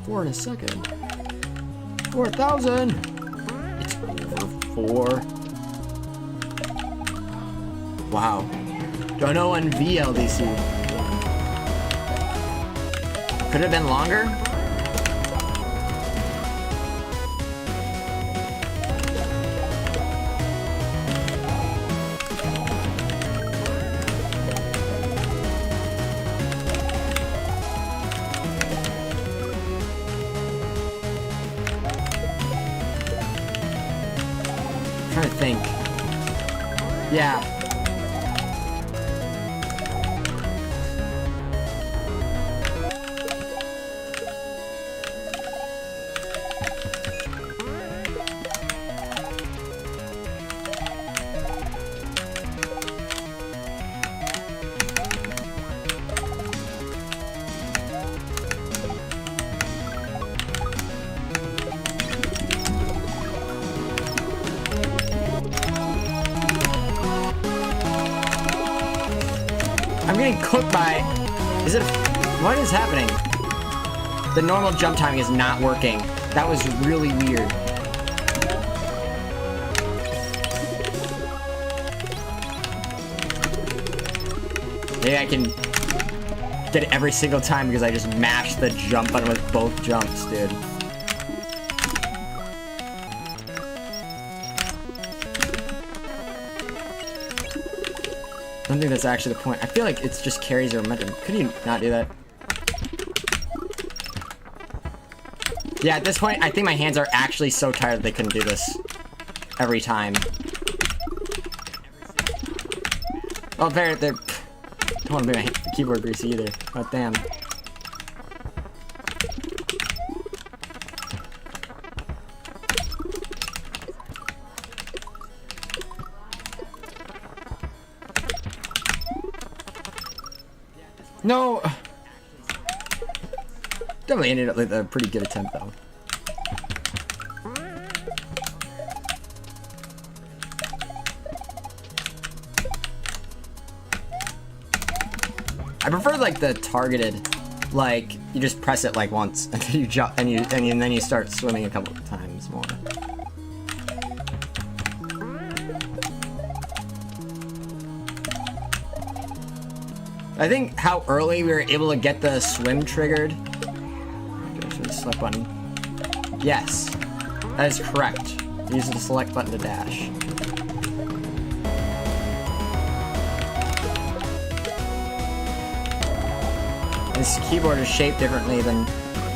4 in a second. 4,000. It's over 4. Wow. Don't know on VLDC. Could have been longer. trying to think. Yeah. I'm getting cooked by... Is it... What is happening? The normal jump timing is not working. That was really weird. Maybe I can get it every single time because I just mashed the jump button with both jumps, dude. I don't think that's actually the point. I feel like it's just carries your momentum. Could you not do that? Yeah, at this point, I think my hands are actually so tired that they couldn't do this every time. Oh, they're don't want to be my keyboard greasy either. Oh, damn. No! Definitely ended up with a pretty good attempt, though. I prefer, like, the targeted, like, you just press it, like, once, and then you jump, and then you start swimming a couple of times more. I think how early we were able to get the swim triggered. The select button. Yes, that is correct. Use the select button to dash. This keyboard is shaped differently than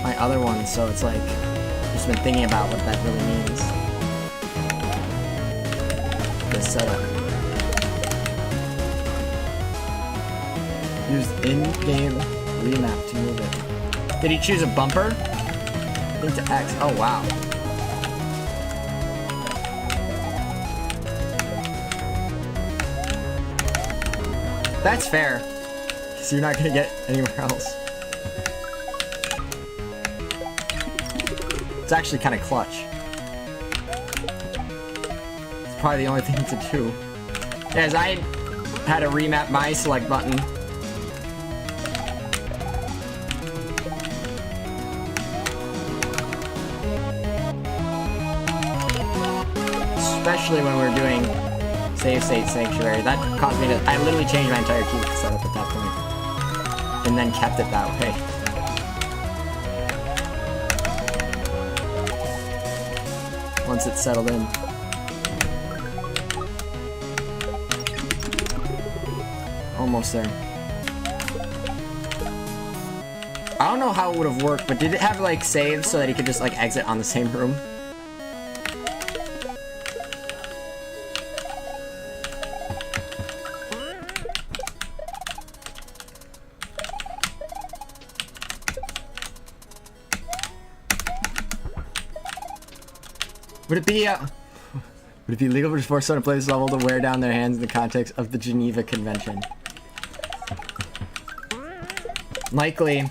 my other one, so it's like I've just been thinking about what that really means. This setup. Use in-game remap to move it. Did he choose a bumper? Link to X. Oh, wow. That's fair. So you're not gonna get anywhere else. It's actually kind of clutch. It's probably the only thing to do. As I had to remap my select button. Especially when we're doing save state sanctuary. That caused me to... I literally changed my entire key setup at that point. And then kept it that way. Once it's settled in. Almost there. I don't know how it would have worked, but did it have like saves so that he could just like exit on the same room? Would it be legal for force someone to play this level to wear down their hands in the context of the Geneva Convention? Likely,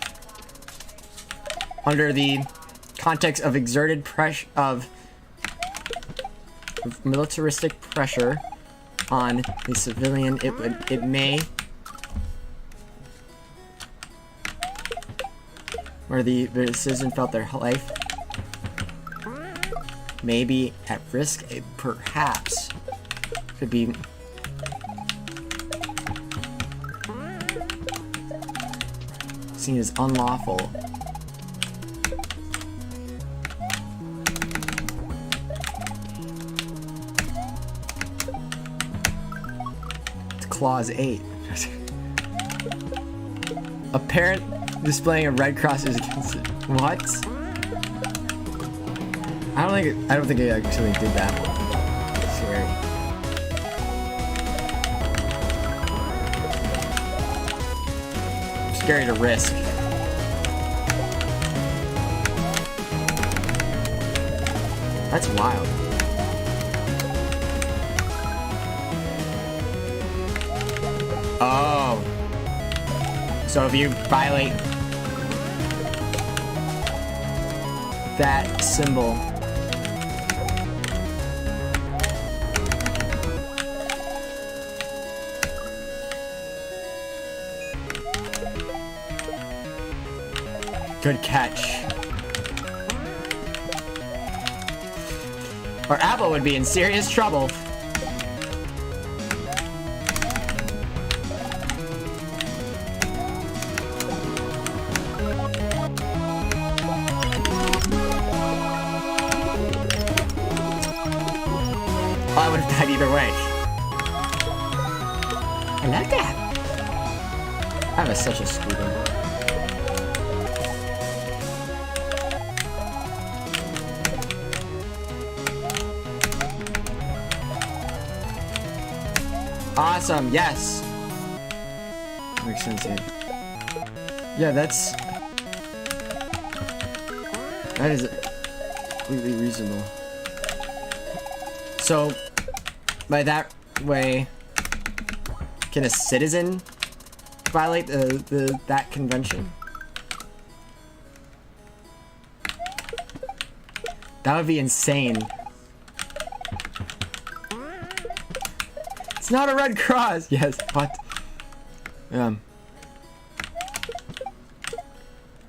under the context of exerted pressure of militaristic pressure on the civilian, it may, where the citizen felt their life may be at risk, it perhaps could be seen as unlawful. It's Clause 8. A parent displaying a red cross is against it. What? I don't think it actually did that. scary. Scary to risk. That's wild. Oh. So if you violate that symbol, good catch. Or Apple would be in serious trouble. Oh, I would have died either way. I like that. I was such a scooter. Awesome, yes. Makes sense, yeah. Yeah, that is completely reasonable. So, by that way, can a citizen violate that convention? That would be insane. It's not a red cross. Yes. What? I don't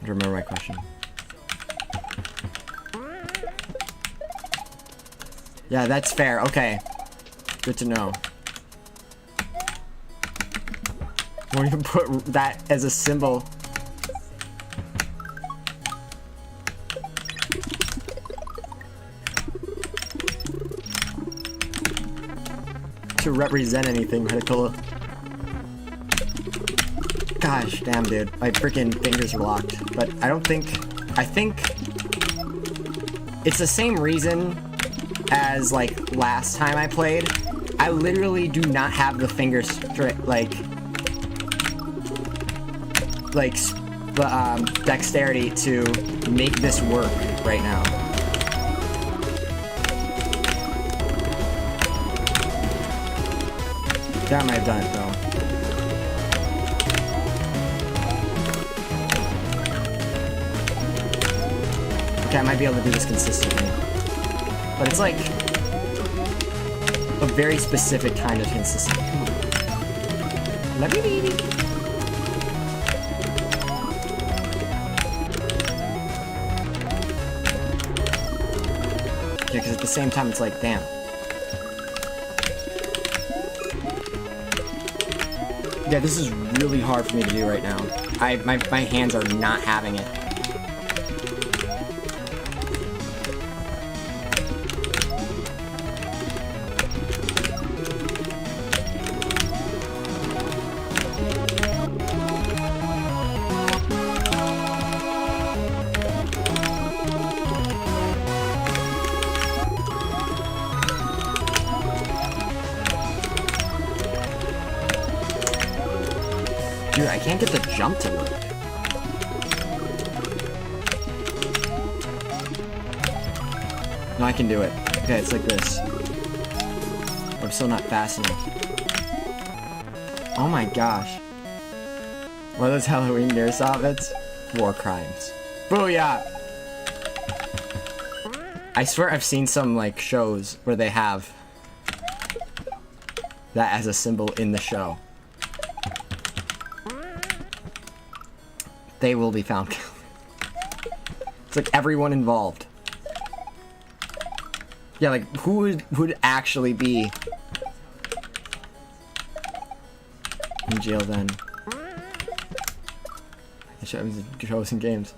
remember my question. Yeah, that's fair. Okay. Good to know. Won't even put that as a symbol. To represent anything critical. Gosh, damn, dude. My freaking fingers are locked. But I think it's the same reason as, like, last time I played. I literally do not have the finger dexterity to make this work right now. That might have done it, though. Okay, I might be able to do this consistently. But it's like a very specific kind of consistency. Come on. Love you, baby. Yeah, because at the same time, it's like, damn. Yeah, this is really hard for me to do right now. My hands are not having it. Dude, I can't get the jump to work. No, I can do it. Okay, it's like this. But I'm still not fast enough. Oh my gosh. What are those Halloween nurse outfits? War crimes. Booyah! I swear I've seen some, like, shows where they have that as a symbol in the show. They will be found. It's like everyone involved. Yeah, like who would actually be in jail then? Shows and games.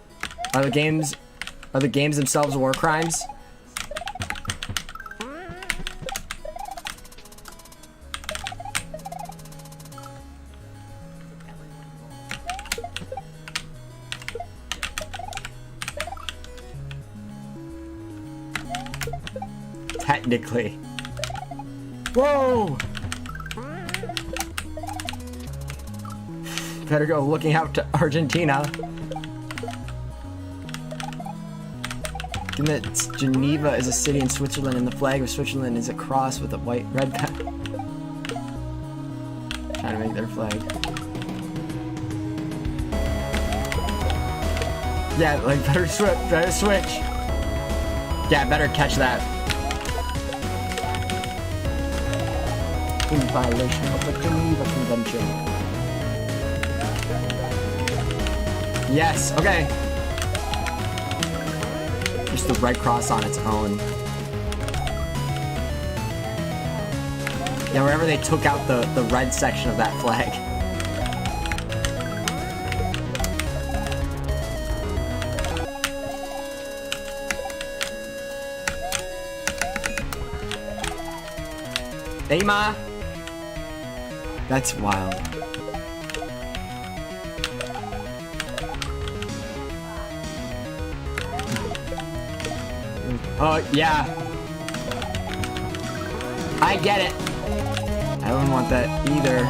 Are the games themselves war crimes? Technically. Whoa! Better go looking out to Argentina. And that Geneva is a city in Switzerland, and the flag of Switzerland is a cross with a white red pen. Trying to make their flag. Yeah, like better switch. Yeah, better catch that. In violation of the Geneva Convention. Yes, okay. Just the red cross on its own. Yeah, wherever they took out the red section of that flag. Hey, Ma! That's wild. Oh, yeah. I get it. I don't want that either.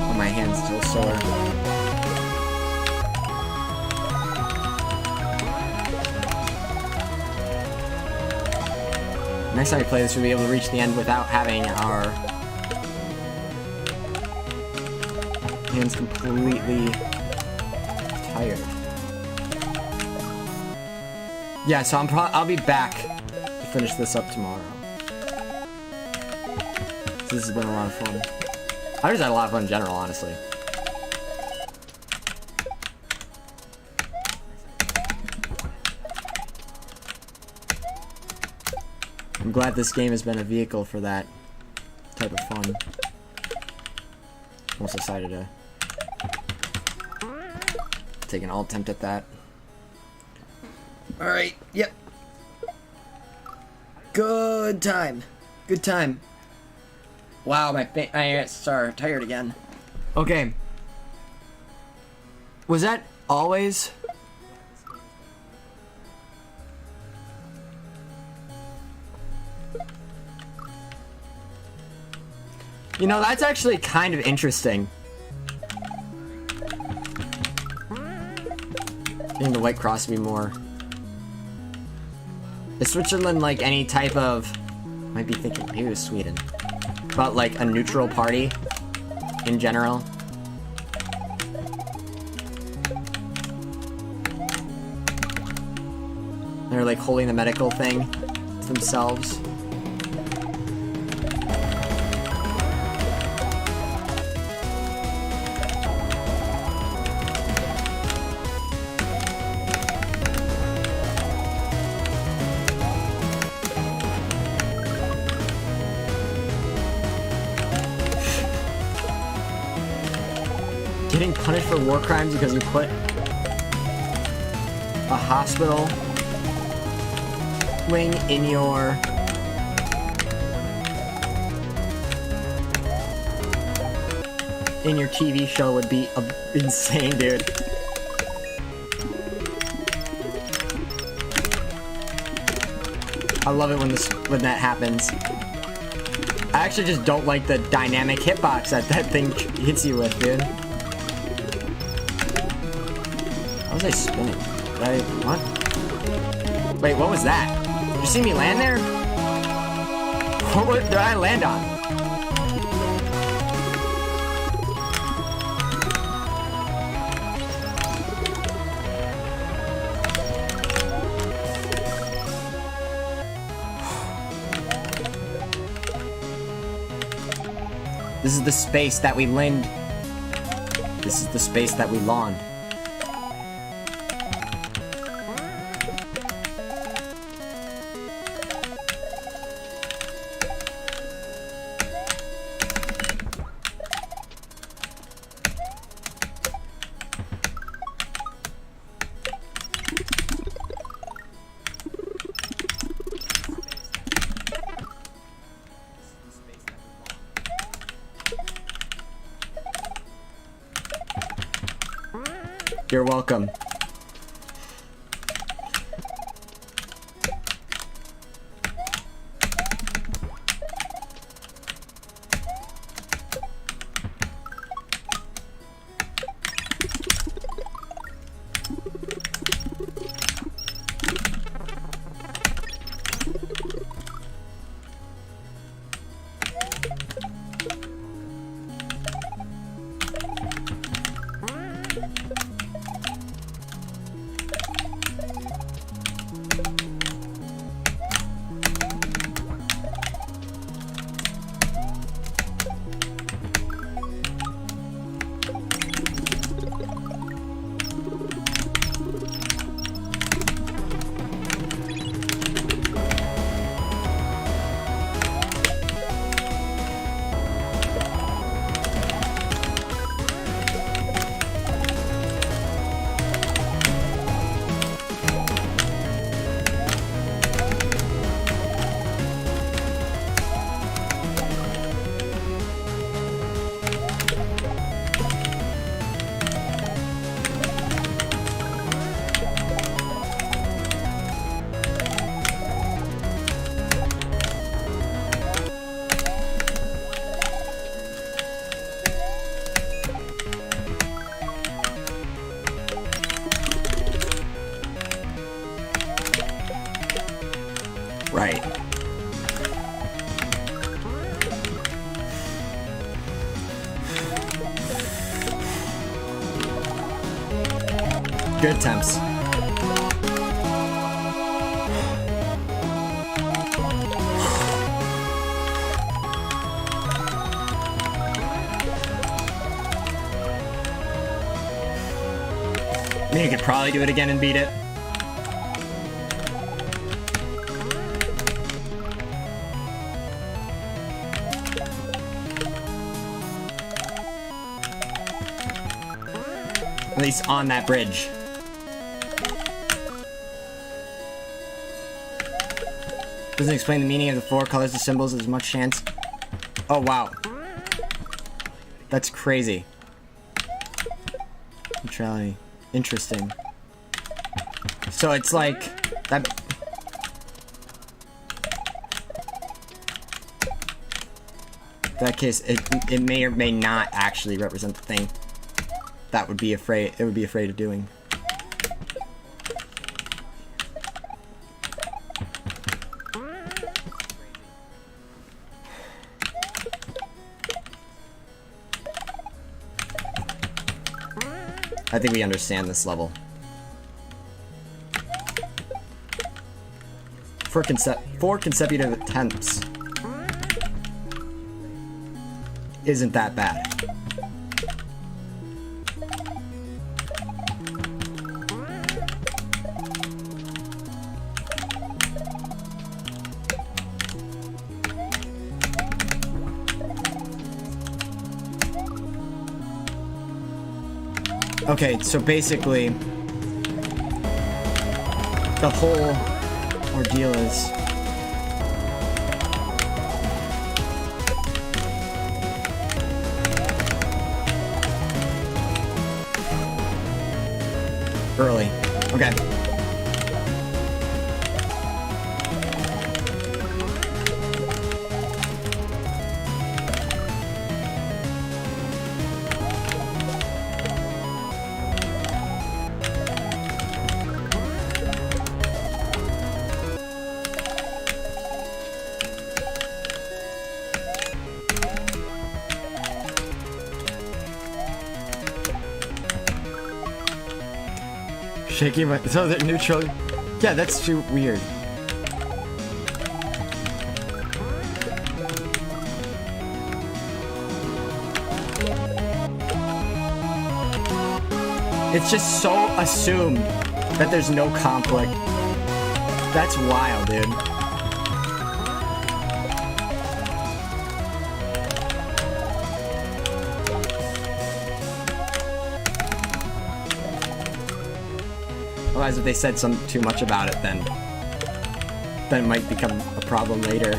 Oh, my hand's still sore. Next time we play this, we'll be able to reach the end without having our hands completely tired. Yeah, so I'll be back to finish this up tomorrow. So this has been a lot of fun. I just had a lot of fun in general, honestly. I'm glad this game has been a vehicle for that type of fun. Almost decided to take an alt attempt at that. Alright, yep. Good time. Good time. Wow, my are tired again. Okay. Was that always? You know, that's actually kind of interesting. I think the white cross would be more. Is Switzerland like any type of... Might be thinking, maybe it was Sweden. But like a neutral party in general? They're like holding the medical thing to themselves. Getting punished for war crimes because you put a hospital wing in your TV show would be insane, dude. I love it when that happens. I actually just don't like the dynamic hitbox that thing hits you with, dude. How was I spinning? What? Wait, what was that? Did you see me land there? What did I land on? This is the space that we lind. This is the space that we lawned. You're welcome. Right. Good attempts. I mean, you could probably do it again and beat it. At least on that bridge. Doesn't explain the meaning of the 4 colors of symbols as much chance. Oh, wow. That's crazy. Neutrality. Interesting. So it's like that. That case, it may or may not actually represent the thing that would be afraid. It would be afraid of doing. I think we understand this level. Four consecutive attempts isn't that bad. Okay, so basically, the whole ordeal is early. Okay. Shaking my, so they're neutral. Yeah, that's too weird. It's just so assumed that there's no conflict. That's wild, dude. Otherwise, if they said too much about it, then it might become a problem later.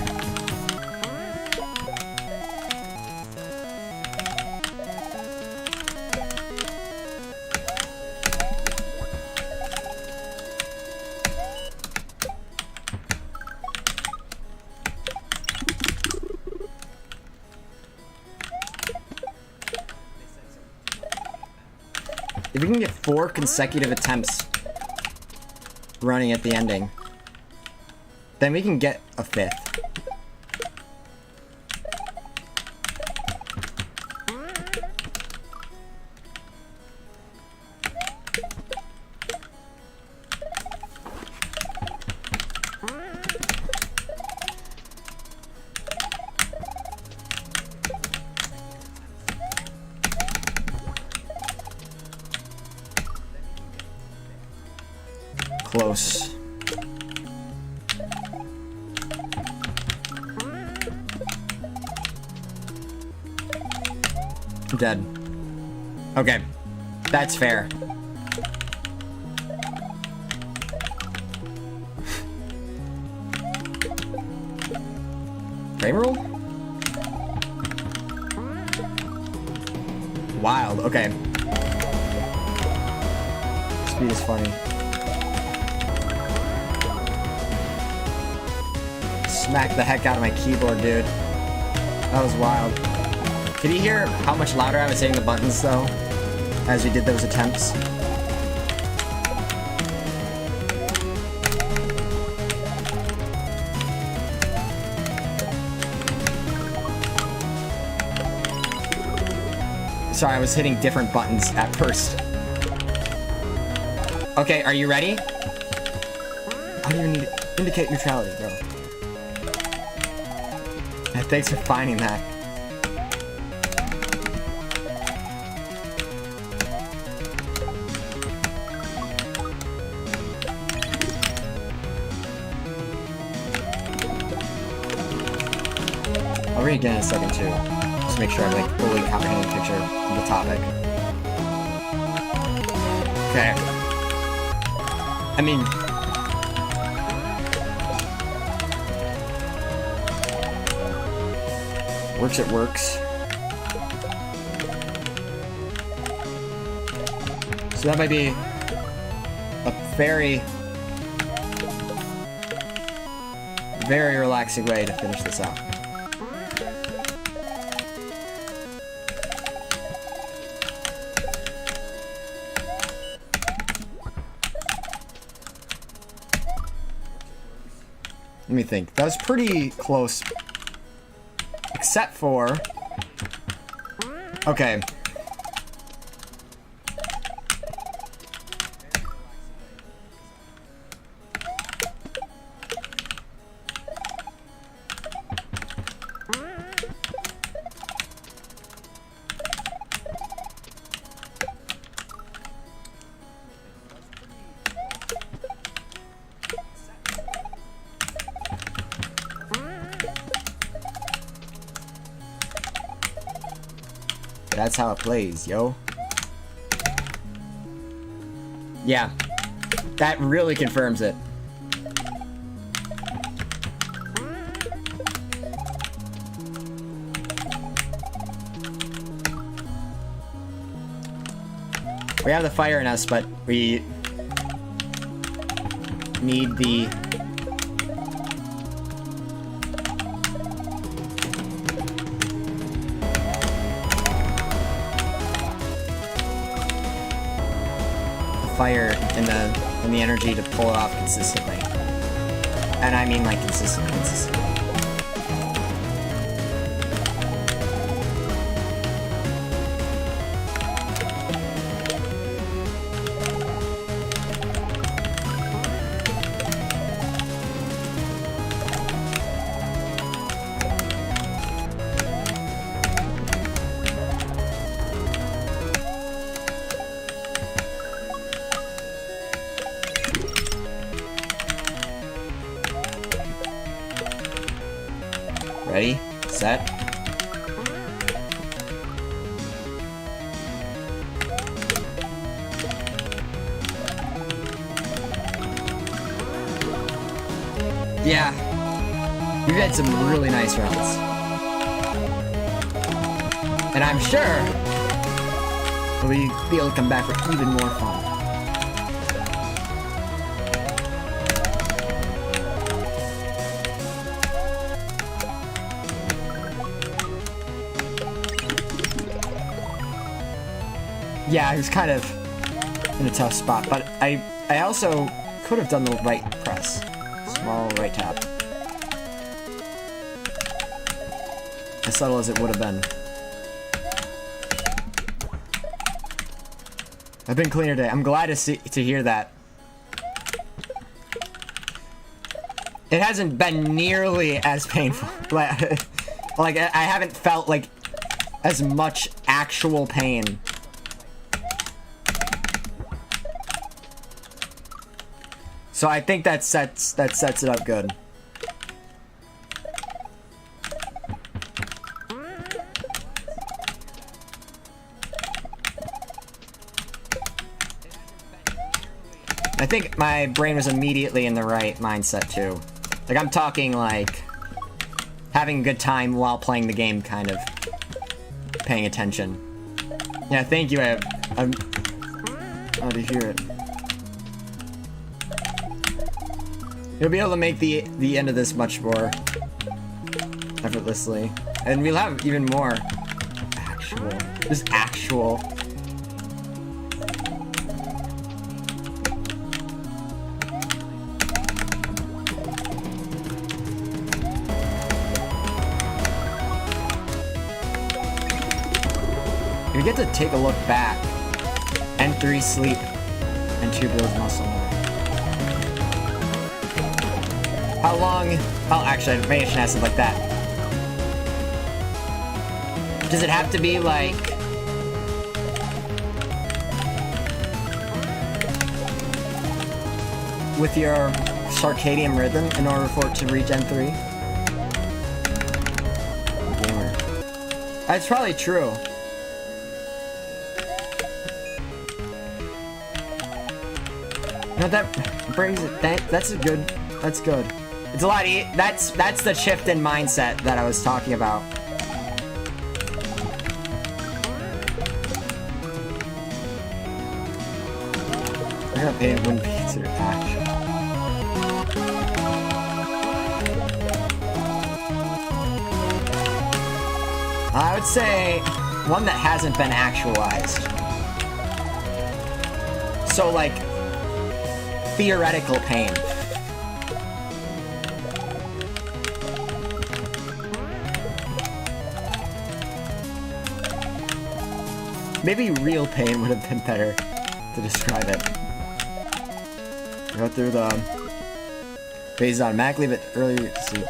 If we can get 4 consecutive attempts running at the ending, then we can get a 5th. Close. I'm dead. Okay. That's fair. Frame roll? Wild. Okay. Speed is funny. Smack the heck out of my keyboard, dude. That was wild. Could you hear how much louder I was hitting the buttons, though, as we did those attempts? Sorry, I was hitting different buttons at first. Okay, are you ready? How do you need to indicate neutrality, bro? Yeah, thanks for finding that. I'll read again in a second too. Just make sure I'm like fully comprehending the picture of the topic. Okay. I mean, works, it works. So that might be a very, very relaxing way to finish this out. Let me think. That was pretty close. Except for... Okay. That's how it plays, yo. Yeah. That really confirms it. We have the fire in us, but we need the... fire and the energy to pull it off consistently. And I mean like consistently. Ready, set. Yeah, we've had some really nice rounds. And I'm sure we'll be able to come back for even more fun. Yeah, he was kind of in a tough spot, but I also could have done the right press. Small right tap. As subtle as it would have been. I've been cleaner today. I'm glad to hear that. It hasn't been nearly as painful. Like I haven't felt like as much actual pain. So I think that sets it up good. I think my brain was immediately in the right mindset too. Like I'm talking like having a good time while playing the game, kind of paying attention. Yeah, thank you. I'm glad to hear it. You'll be able to make the end of this much more effortlessly. And we'll have even more actual. We get to take a look back. N3 sleep and 2 build muscle memory. How long? Oh, actually, maybe I should ask it like that. Does it have to be like with your circadian rhythm in order for it to reach N3? Gamer. That's probably true. No, that brings it. That's a good. That's good. It's a lot. That's the shift in mindset that I was talking about. I gotta pay it wouldn't be considered action. I would say one that hasn't been actualized. So like theoretical pain. Maybe real pain would have been better to describe it. Go through the phases automatically, but earlier sleep.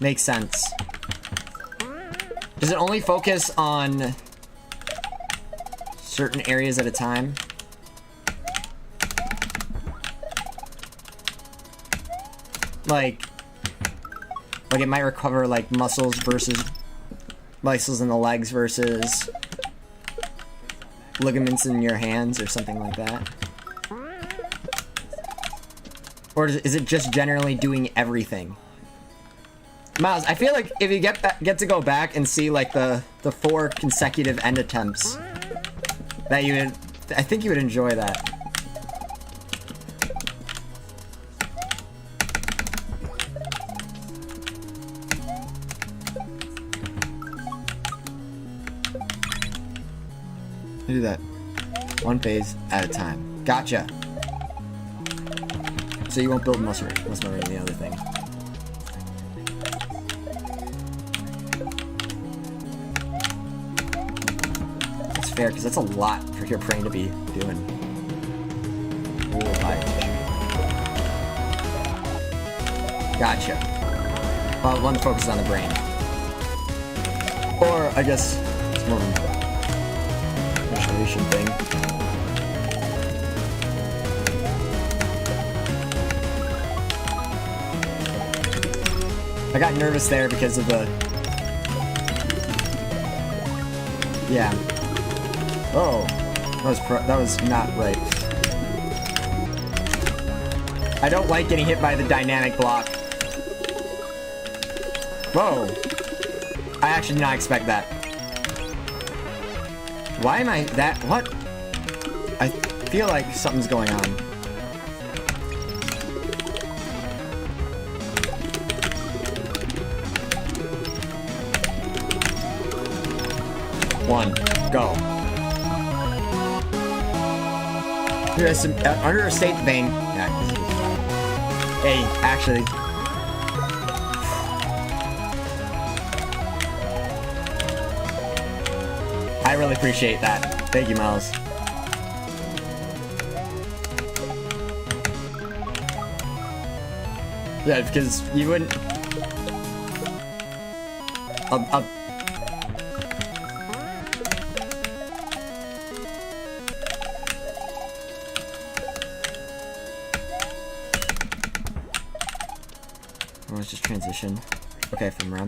Makes sense. Does it only focus on certain areas at a time? Like it might recover like muscles in the legs versus ligaments in your hands or something like that? Or is it just generally doing everything? Miles, I feel like if you get to go back and see like the 4 consecutive end attempts, that you would, I think you would enjoy that. Do that. 1 phase at a time. Gotcha. So you won't build muscle memory in the other thing. That's fair, because that's a lot for your brain to be doing. Gotcha. Well, one focuses on the brain. Or, I guess, it's more of a thing. I got nervous there because of the... Yeah. Oh. That was not right. I don't like getting hit by the dynamic block. Whoa. I actually did not expect that. Why am I that? What? I feel like something's going on. One, go. Under a state vein. Yeah. Hey, actually. I really appreciate that. Thank you, Miles. Yeah, because you wouldn't... Let's just transition. Okay, from REM.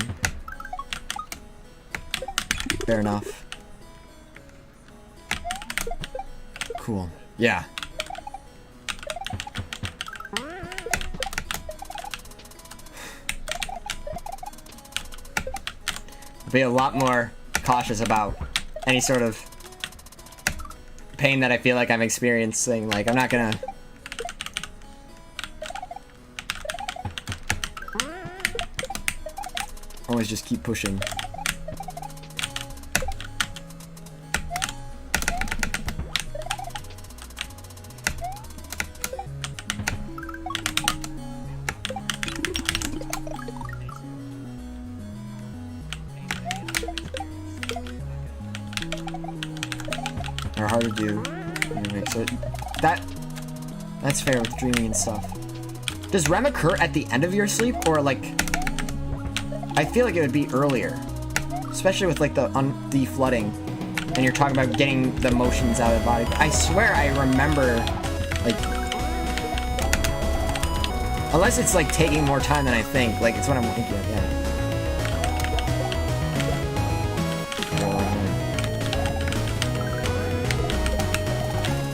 Fair enough. Cool. Yeah. Be a lot more cautious about any sort of pain that I feel like I'm experiencing. Like, I'm not gonna... always just keep pushing. to do. Anyway, so that's fair with dreaming and stuff. Does REM occur at the end of your sleep, or like? I feel like it would be earlier, especially with like the flooding, and you're talking about getting the motions out of the body. I swear I remember, like, unless it's like taking more time than I think. Like it's what I'm thinking of. Yeah.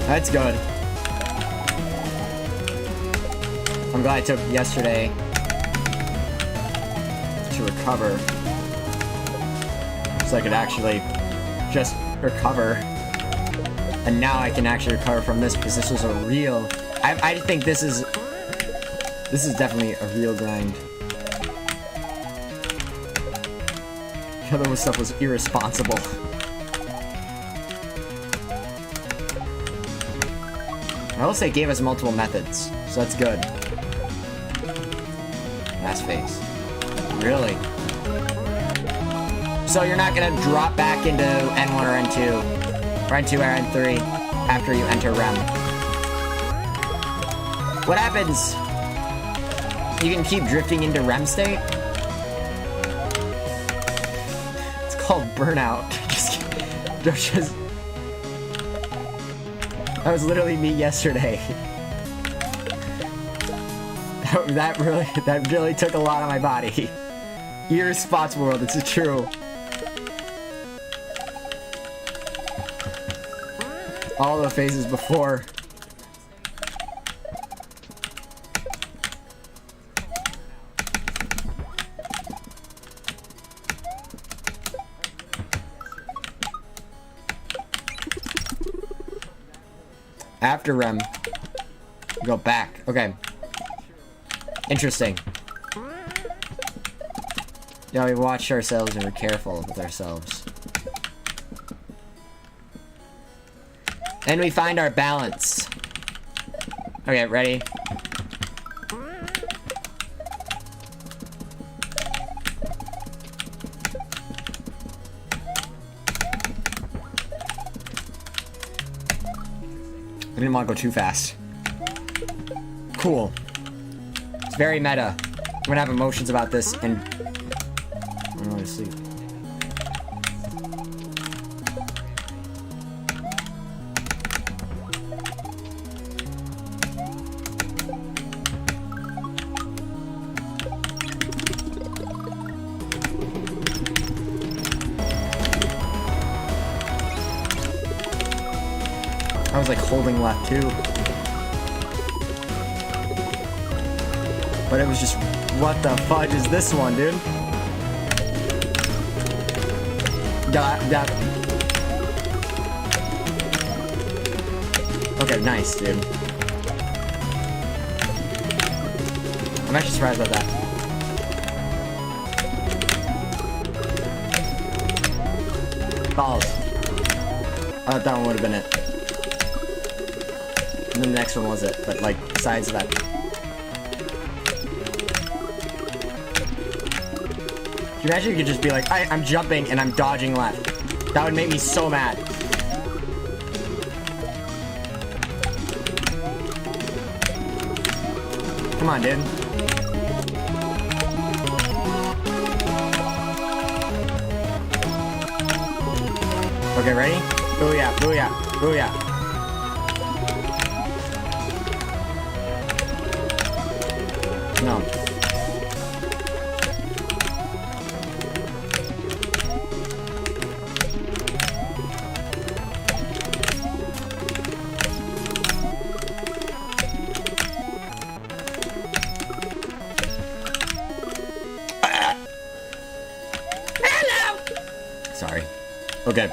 That's good. I'm glad I took yesterday to recover, so I could actually just recover. And now I can actually recover from this, because this was a real... I think this is definitely a real grind. The other stuff was irresponsible. I will say it gave us multiple methods, so that's good. Last phase. Really? So you're not gonna drop back into N1 or N2, or N2 or N3 after you enter REM. What happens? You can keep drifting into REM state? It's called burnout. Just that was literally me yesterday. That really took a lot on my body. Irresponsible world, it's true. All the phases before. After REM, go back. Okay. Interesting. Yeah, we watched ourselves and we're careful with ourselves. And we find our balance. Okay, ready? I didn't want to go too fast. Cool. It's very meta. I'm gonna have emotions about this and... I'm going to sleep. I was like holding left too. But it was just, what the fudge is this one, dude? Okay, nice, dude. I'm actually surprised about that. Balls. I thought that one would have been it. And then the next one was it, but like, besides that. Can you imagine you could just be like, I'm jumping and I'm dodging left? That would make me so mad. Come on, dude. Okay, ready? Booyah, booyah, booyah. No. Sorry. Okay.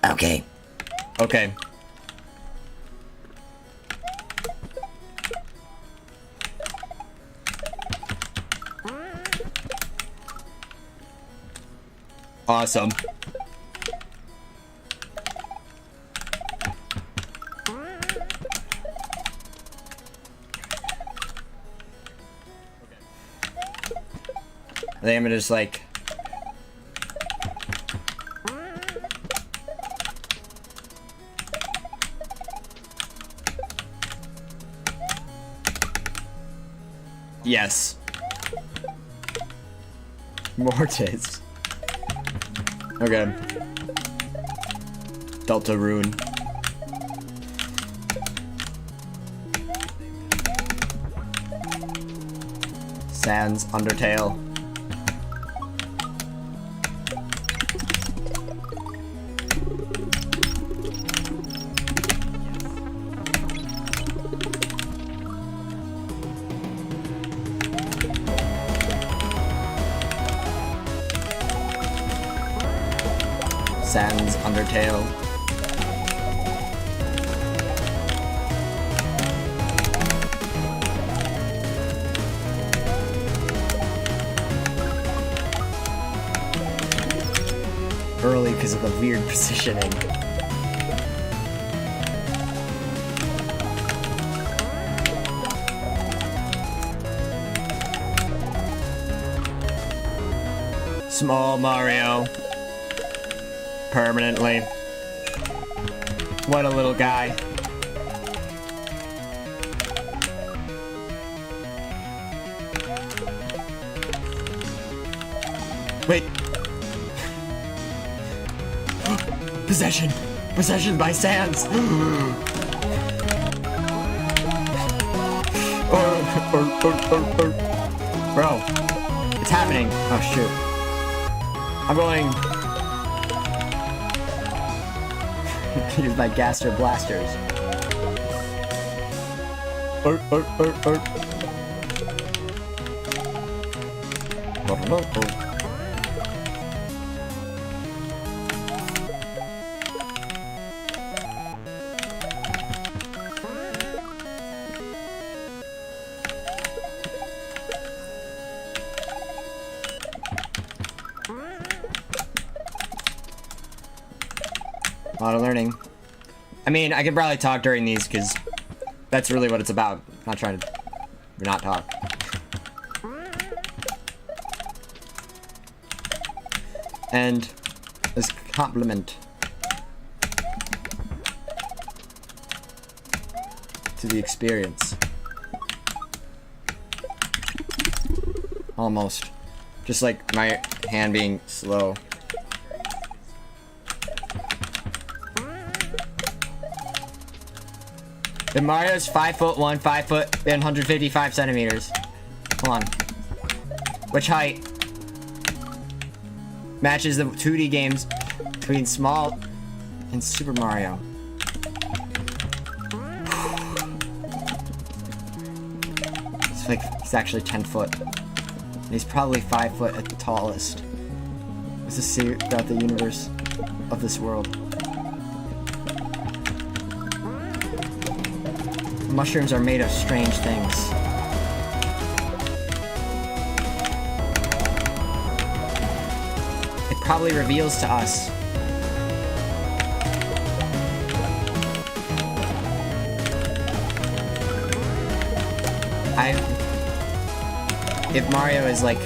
Okay. Okay. Awesome. I think I'm gonna just like... Yes. Mortis. Okay. Delta Rune. Sans Undertale. Sans Undertale. Early because of the weird positioning. Small Mario. Permanently. What a little guy. Wait. Possession. Possession by Sans. Bro. It's happening. Oh shoot. I'm going... use my Gaster Blasters. A lot of learning. I mean, I could probably talk during these because that's really what it's about. I'm not trying to not talk. And as a compliment to the experience. Almost. Just like my hand being slow. Then Mario's 5'1", 5 foot, and 155 centimeters. Hold on. Which height matches the 2D games between Small and Super Mario? It's like, he's actually 10 foot. And he's probably 5 foot at the tallest. What's the secret about the universe of this world? Mushrooms are made of strange things. It probably reveals to us if Mario is like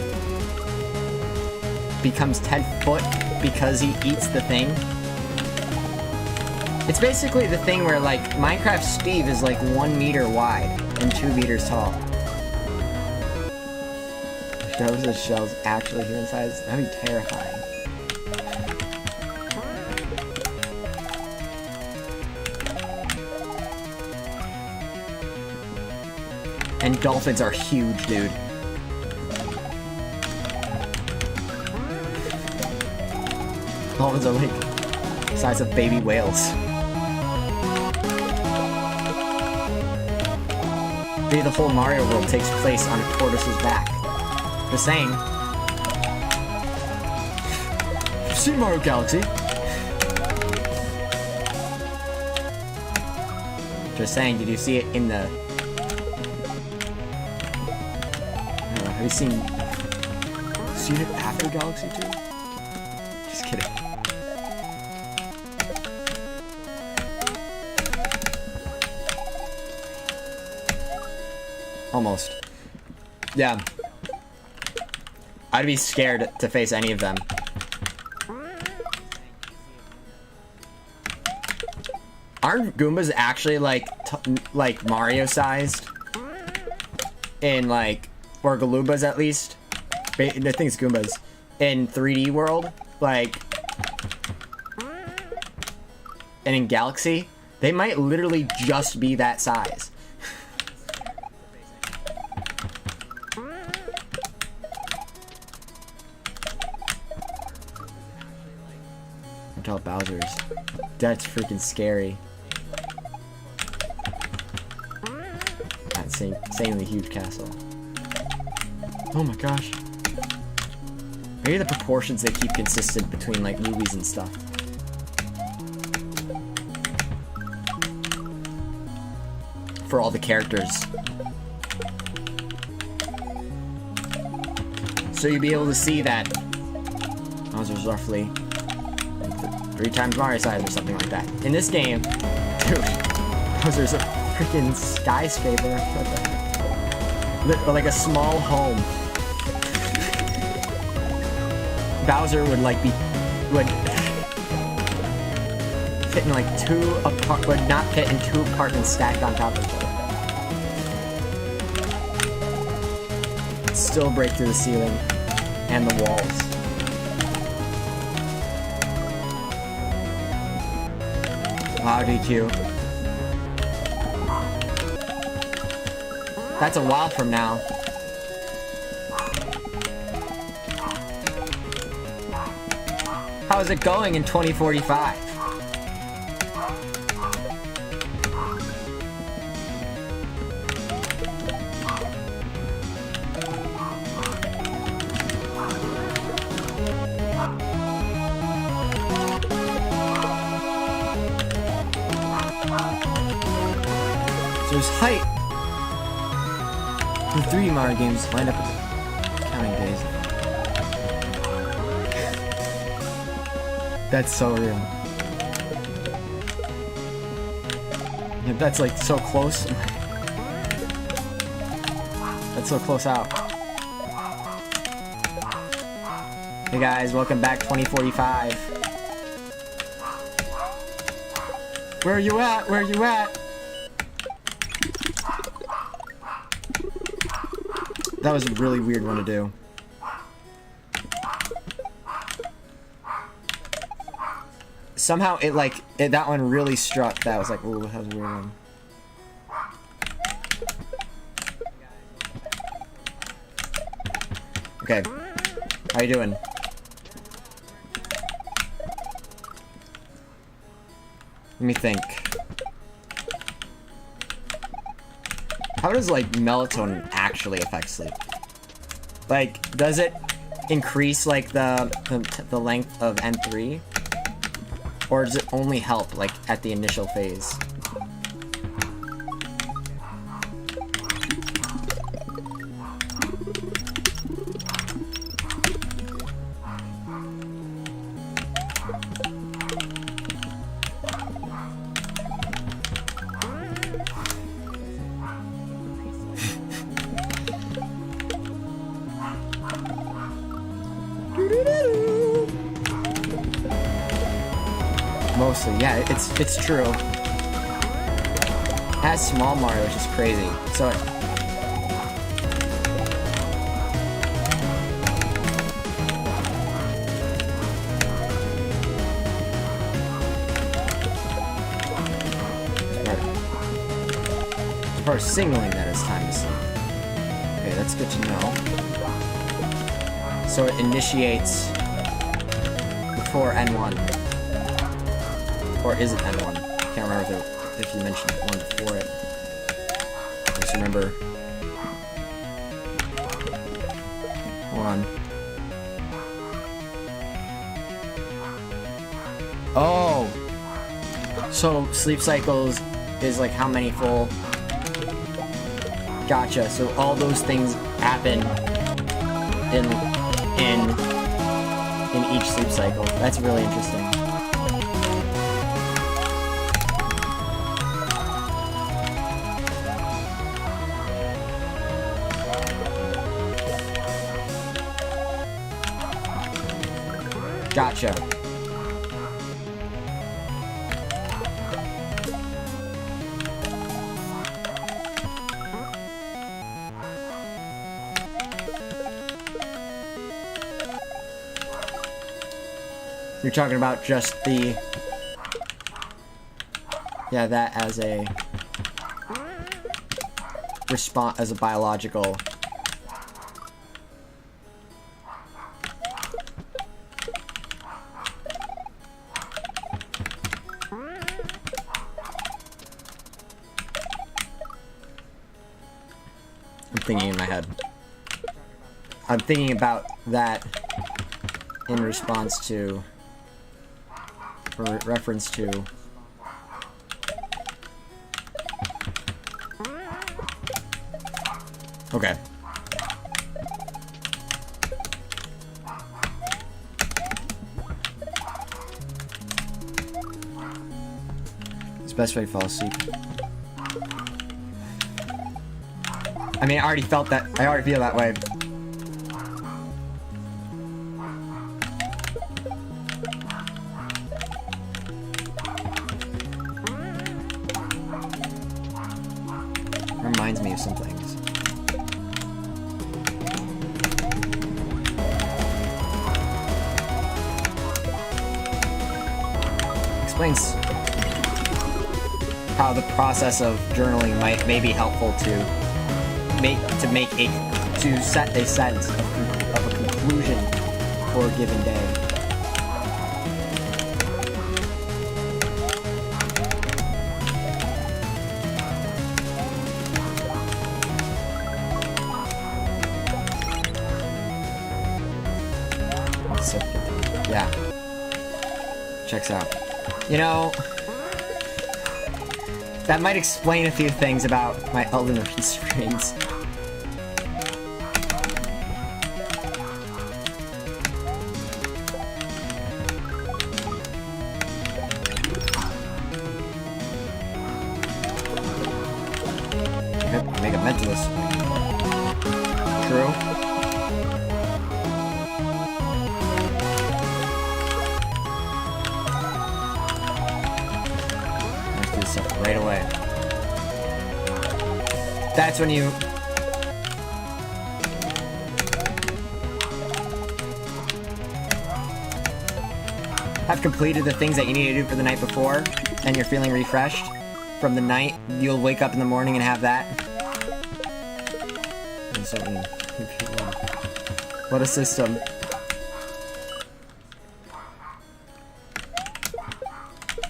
becomes 10 foot because he eats the thing. It's basically the thing where, like, Minecraft Steve is, like, 1 meter wide and 2 meters tall. Shows the shells actually human size? That'd be terrifying. And dolphins are huge, dude. Dolphins are, like, the size of baby whales. Maybe the whole Mario world takes place on a tortoise's back. Just saying. You've seen Mario Galaxy? Just saying, did you see it in the... I don't know, have you seen it after Galaxy 2? Just kidding. Almost. Yeah. I'd be scared to face any of them. Aren't Goombas actually like Mario sized in like or Galoombas at least. I think it's Goombas in 3D world, like, and in Galaxy, they might literally just be that size. Tall Bowser's. That's freaking scary. That insanely huge castle. Oh my gosh. Maybe the proportions they keep consistent between like movies and stuff. For all the characters. So you'll be able to see that Bowser's roughly 3 times Mario size or something like that. In this game, dude, Bowser's a freaking skyscraper. What the heck? Like a small home. Bowser would like would fit in like would not fit in 2 apartments stacked on top of each other. Still break through the ceiling and the walls. Wow, DQ. That's a while from now. How is it going in 2045? There's height. The 3 Mario games lined up with counting days. That's so real. Yeah, that's like so close. That's so close out. Hey guys, welcome back 2045. Where are you at? Where are you at? That was a really weird one to do. Somehow that one really struck. That was like, ooh, that was a weird one. Okay. How you doing? Let me think. How does like melatonin actually affect sleep? Like, does it increase like the length of N3? Or does it only help like at the initial phase? Mostly, yeah, it's true. It has small Mario, which is crazy. So as far as signaling that it's time to sleep. Okay, that's good to know. So it initiates before N1. Or is it N1? I can't remember if you mentioned one before it. I just remember. Hold on. Oh! So, sleep cycles is like how many full? Gotcha. So all those things happen in each sleep cycle. That's really interesting. Gotcha. You're talking about just the... Yeah, that as a... response, as a biological... I'm thinking in my head. I'm thinking about that in response to, or reference to, okay. It's the best way to fall asleep. I mean, I already felt that. I already feel that way. Reminds me of some things. Explains how the process of journaling may be helpful to set a sense of a conclusion for a given day. So, yeah. Checks out. You know, that might explain a few things about my Elden Ring streams. Make a mentalist. True. Let's do this right away. That's when you... have completed the things that you need to do for the night before, and you're feeling refreshed from the night. You'll wake up in the morning and have that. What a system.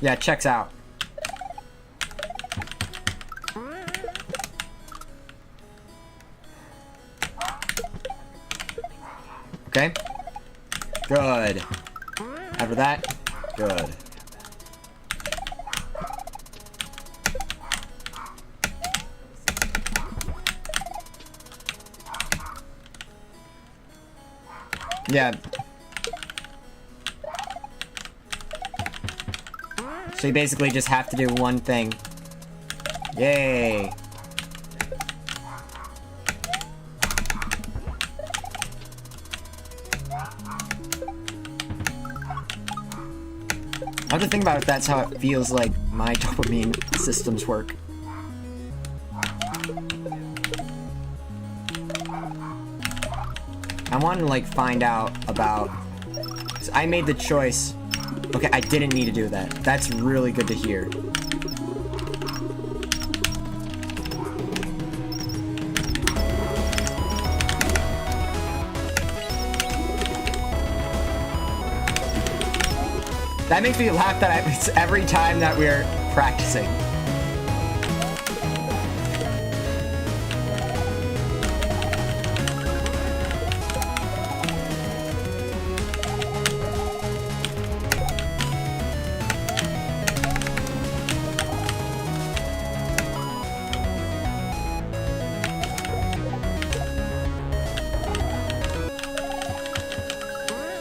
Yeah, it checks out. Okay. Good. After that, good. Yeah. So you basically just have to do one thing. Yay. I have to think about if that's how it feels like my dopamine systems work. I want to, like, find out about... 'cause I made the choice... Okay, I didn't need to do that. That's really good to hear. That makes me laugh that it's every time that we're practicing.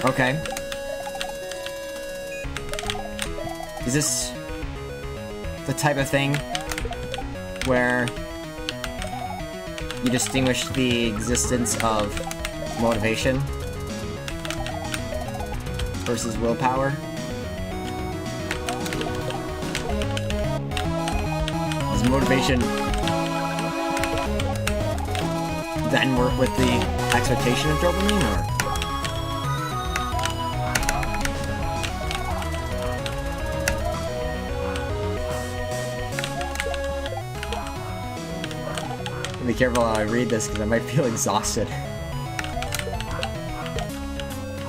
Okay. Is this the type of thing where you distinguish the existence of motivation versus willpower? Does motivation then work with the expectation of dopamine, or? Be careful how I read this because I might feel exhausted.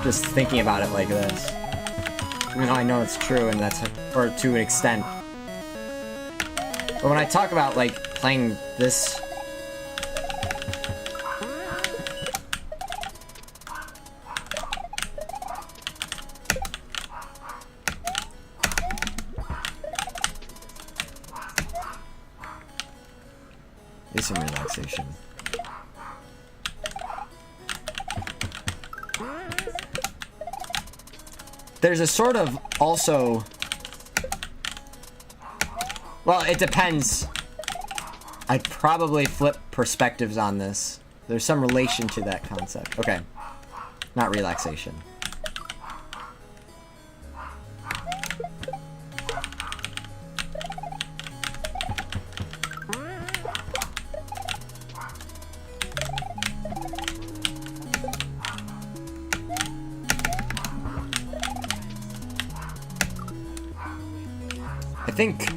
Just thinking about it like this. Even though I know it's true and that's, or to an extent. But when I talk about like playing this, need some relaxation. There's a sort of also, well, it depends. I'd probably flip perspectives on this. There's some relation to that concept. Okay, not relaxation. I think,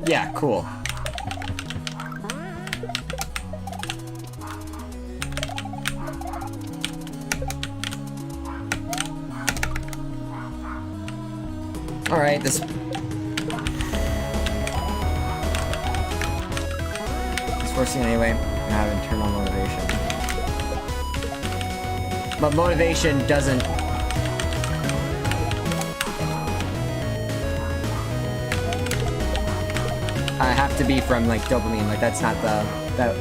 yeah, cool. All right, this forcing anyway. I have internal motivation, but motivation doesn't. I have to be from like dopamine. Like that's not the that.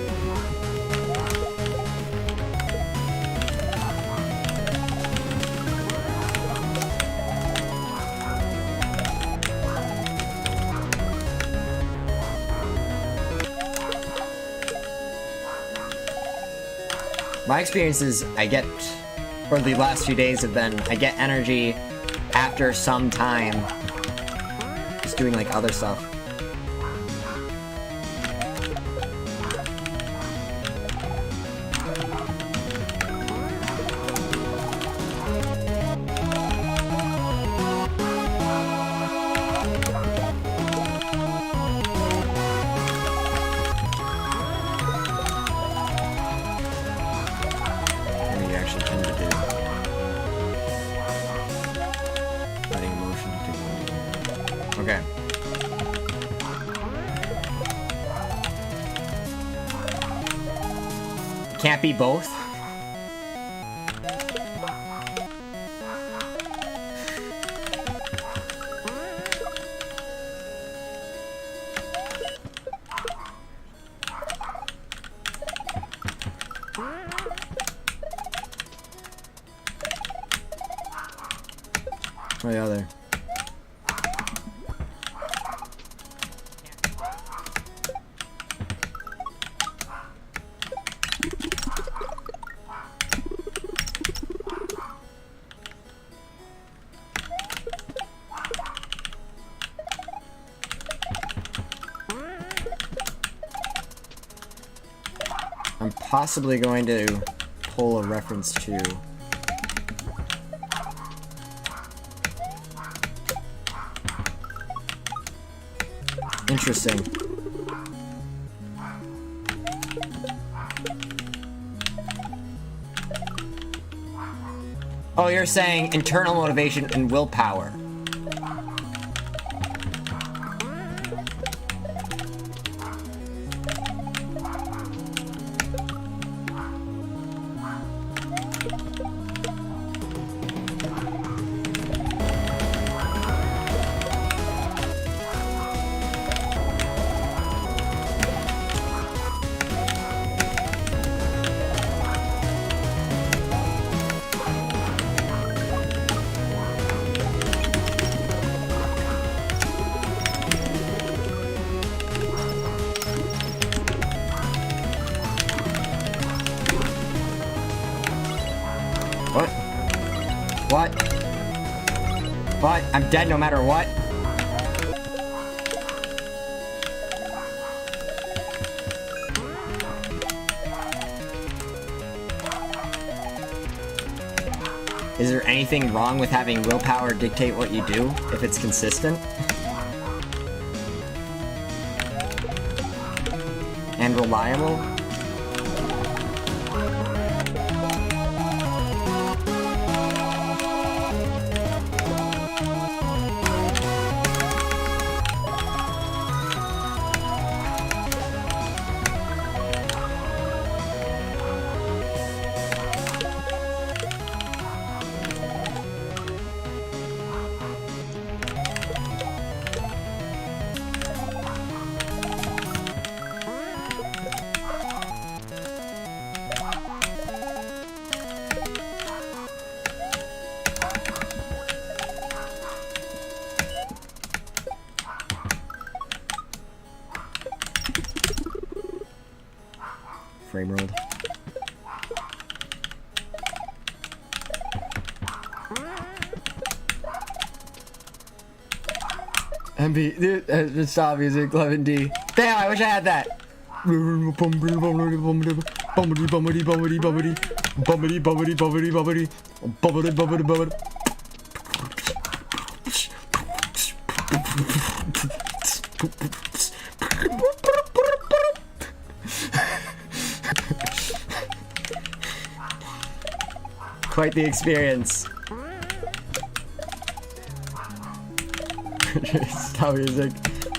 My experiences, I get, or the last few days have been, I get energy after some time just doing like other stuff. Okay. Can't be both. What the other? I'm possibly going to pull a reference to interesting. Oh, you're saying internal motivation and willpower. What? What? What? I'm dead no matter what? Is there anything wrong with having willpower dictate what you do, if it's consistent? and reliable. Frame rolled. MB, dude, stop music, 11D. Damn, I wish I had that. Quite the experience. Stop music.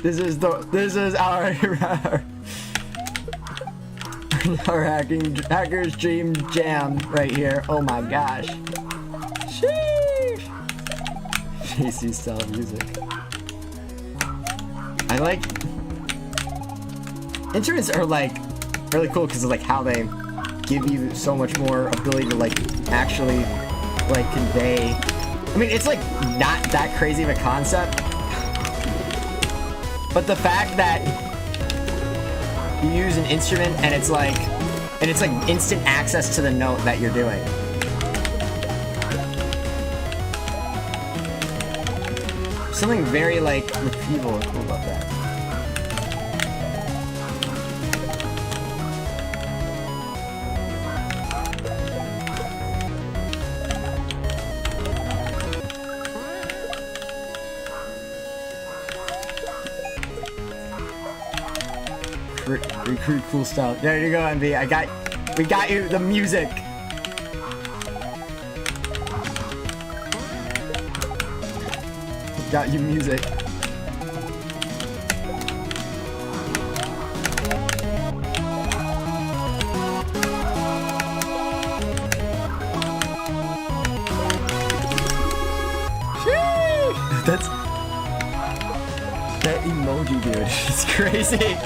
This is our hacker's dream jam right here. Oh my gosh. Sheesh. PC style music. I like instruments are like really cool because of like how they give you so much more ability to like actually like convey. I mean, it's like not that crazy of a concept, but the fact that you use an instrument and it's like instant access to the note that you're doing. Something very like retrieval and cool about that. Recruit cool style. There you go, MV. We got you the music. Got you music. That's that emoji, dude. It's crazy.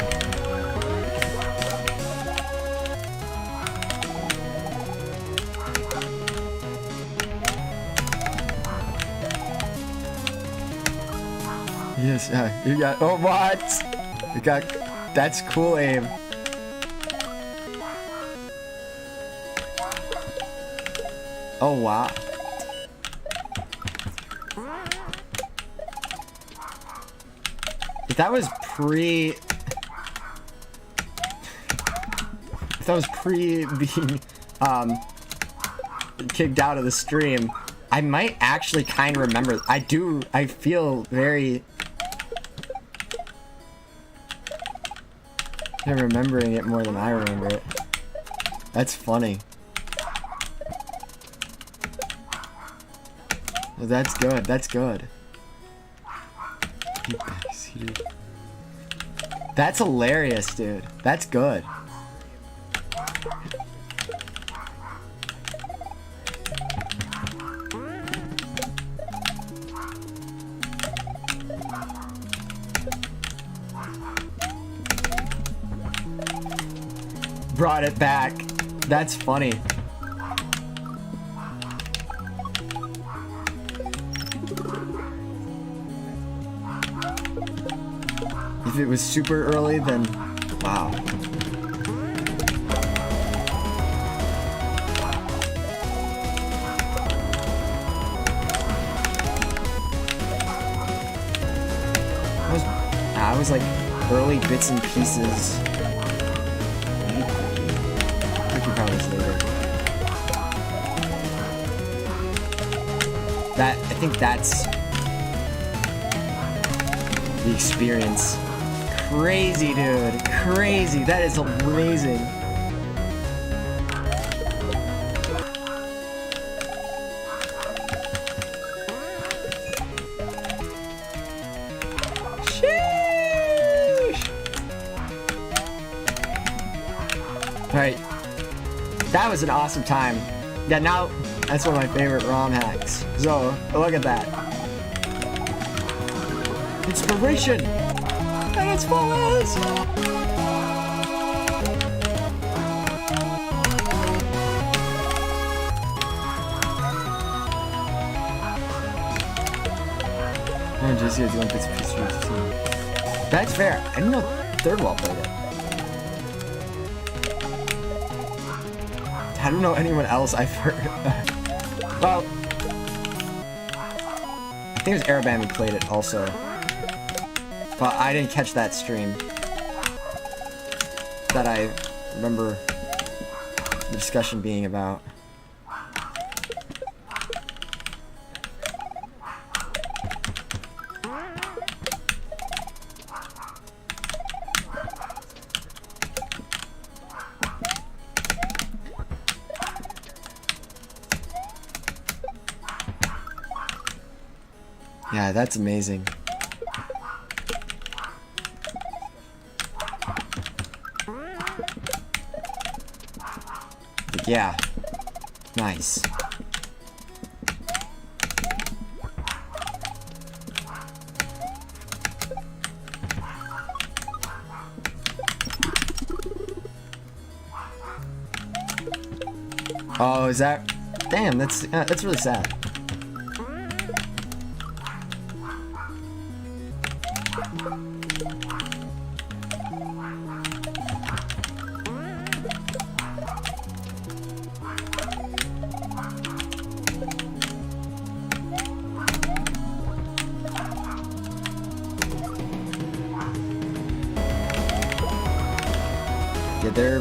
Yes, you got. Oh, what? You got. That's cool aim. Oh, wow. If that was pre. If that was pre being kicked out of the stream, I might actually kind of remember. I feel very. I'm remembering it more than I remember it. That's funny. That's good. That's good. That's hilarious, dude. That's good. Brought it back. That's funny. If it was super early, then wow. I was like early bits and pieces. Later. I think that's the experience. crazy, dude. Crazy. That is amazing. Alright. That was an awesome time. Yeah, now that's one of my favorite ROM hacks. So, look at that. Inspiration! And it's follows! Oh, JC is doing bits and pieces. That's fair. I didn't know Third Wall played it. I don't know anyone else I've heard. Well, I think it was Arabam who played it also. But I didn't catch that stream. That I remember the discussion being about. Yeah, that's amazing. Yeah. Nice. Oh, is that? Damn, that's really sad. Yeah, they're...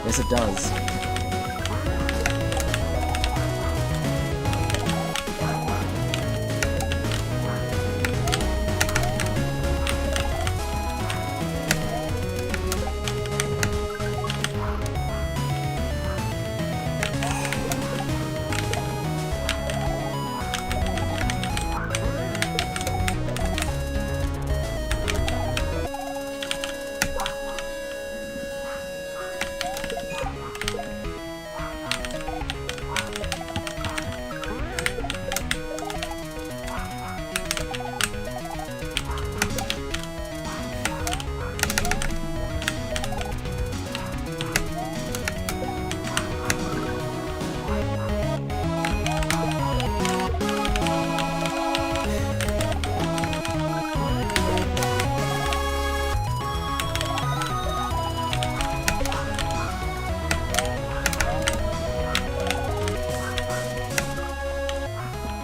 Yes, it does.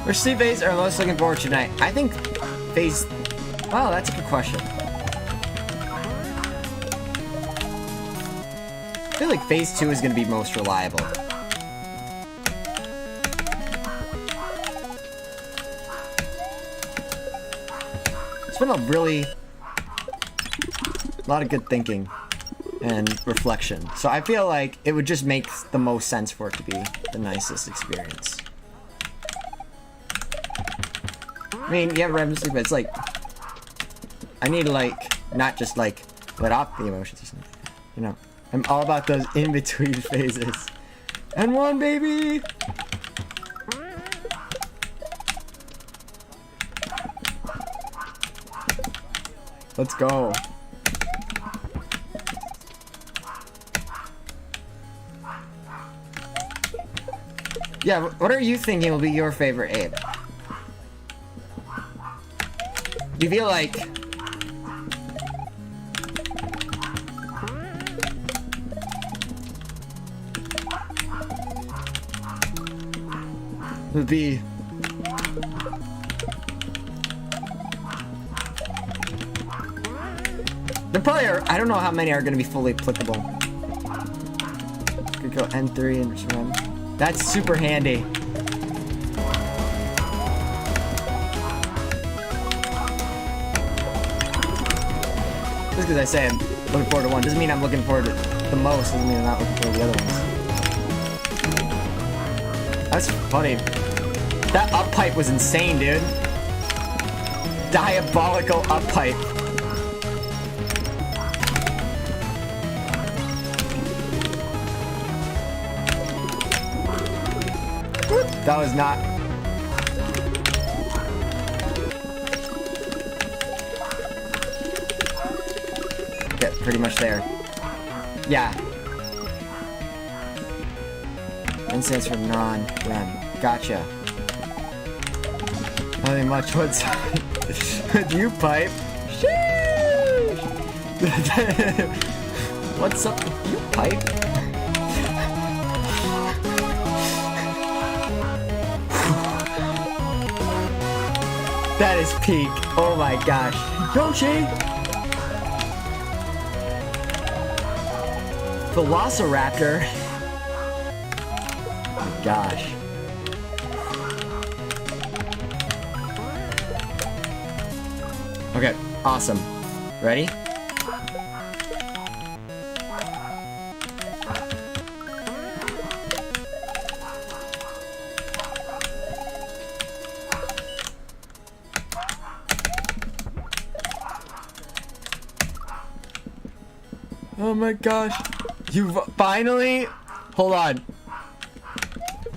Which sleep phase are most looking forward to tonight? I think phase... Wow, that's a good question. I feel like phase 2 is going to be most reliable. It's been a lot of good thinking and reflection. So I feel like it would just make the most sense for it to be the nicest experience. I mean, you have a random sleep, but it's like... I need to, like, not just, like, let off the emotions or something. You know? I'm all about those in-between phases. And one, baby! Let's go. Yeah, what are you thinking will be your favorite Abe? Do you feel like... it would be... There probably are... I don't know how many are going to be fully applicable. Could go N3 and just run. That's super handy. Just because I say I'm looking forward to one doesn't mean I'm looking forward to the most. Doesn't mean I'm not looking forward to the other ones. That's funny. That up pipe was insane, dude. Diabolical up pipe. That was not. Yeah, pretty much there. Yeah. N stands for non-rem. Gotcha. Nothing much. What's with you, pipe? Sheesh. What's up with you, pipe? That is peak. Oh my gosh. Yoshi! Velociraptor. Oh my gosh. Okay, awesome. Ready? Oh my gosh. You finally... Hold on.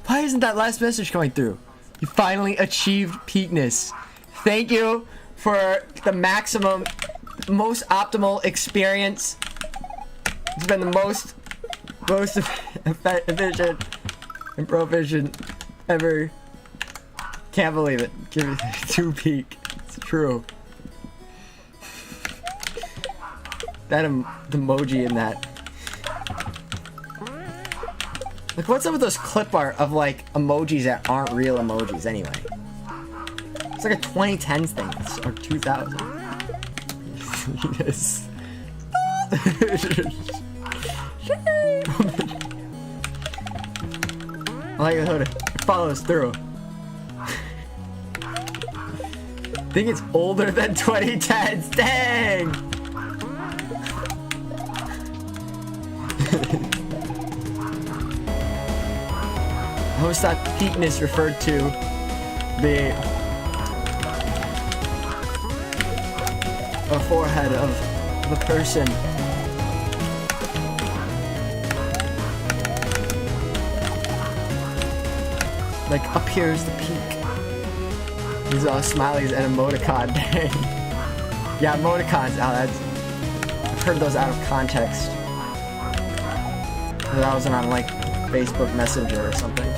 Why isn't that last message coming through? You finally achieved peakness. Thank you for the maximum, most optimal experience. It's been the most efficient and proficient ever. Can't believe it. Give it 2 peak. It's true. That the emoji in that. Like, what's up with those clip art of like emojis that aren't real emojis anyway? It's like a 2010s thing, or 2000. Yes. I like how it follows through. I think it's older than 2010s. Dang! I always thought peakness referred to the forehead of the person. Like, up here is the peak. These are all smileys and emoticon. Yeah, emoticons. Oh, that's... I've heard those out of context. That wasn't on, like, Facebook Messenger or something.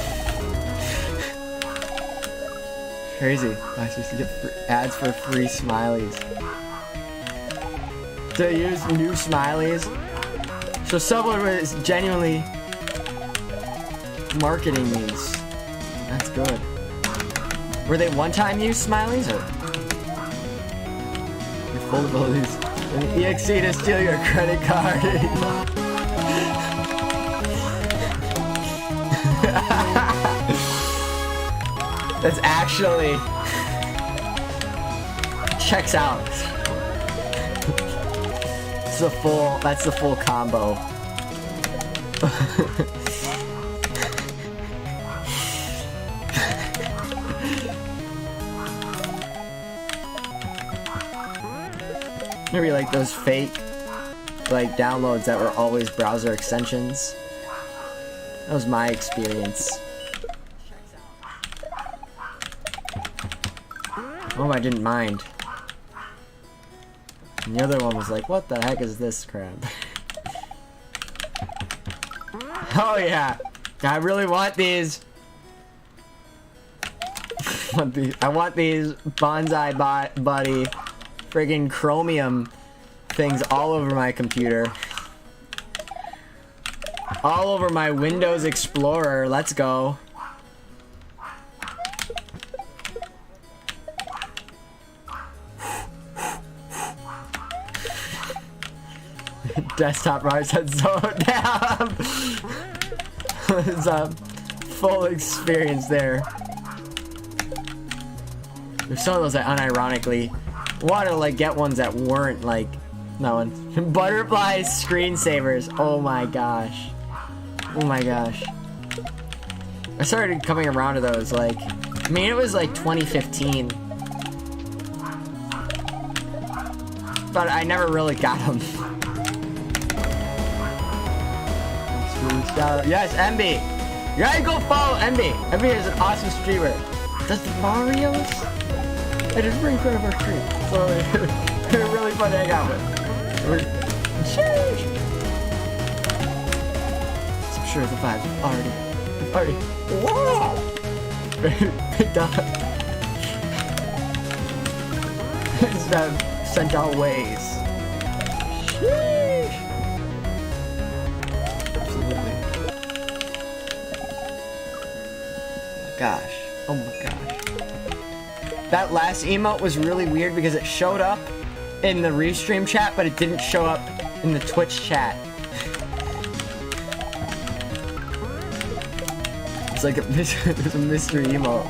Crazy. I used to get ads for free smileys. To use new smileys. So someone was genuinely marketing these. That's good. Were they one-time use smileys or? You're full of all these. An EXE to steal your credit card. That's actually checks out. That's the full combo. Maybe like those fake like downloads that were always browser extensions. That was my experience. Oh, I didn't mind. And the other one was like, what the heck is this crap? Oh yeah, I really want these. I want these bonsai buddy friggin' chromium things all over my computer. All over my Windows Explorer. Let's go. Desktop Mars had so down. It's a full experience there. There's some of those that unironically wanted to like get ones that weren't like that one. Butterfly screensavers. Oh my gosh. Oh my gosh. I started coming around to those, like, I mean, it was like 2015. But I never really got them. Yes, MB. You gotta go follow MB. MB is an awesome streamer. Does the Mario's? It is pretty good of our stream. So they're really fun to hang out with. Sheesh. So I'm sure the vibes already. Whoa! Picked up. Sent out ways. Sheesh. Absolutely. Gosh. Oh my gosh. That last emote was really weird because it showed up in the restream chat, but it didn't show up in the Twitch chat. It's like there's a mystery emote.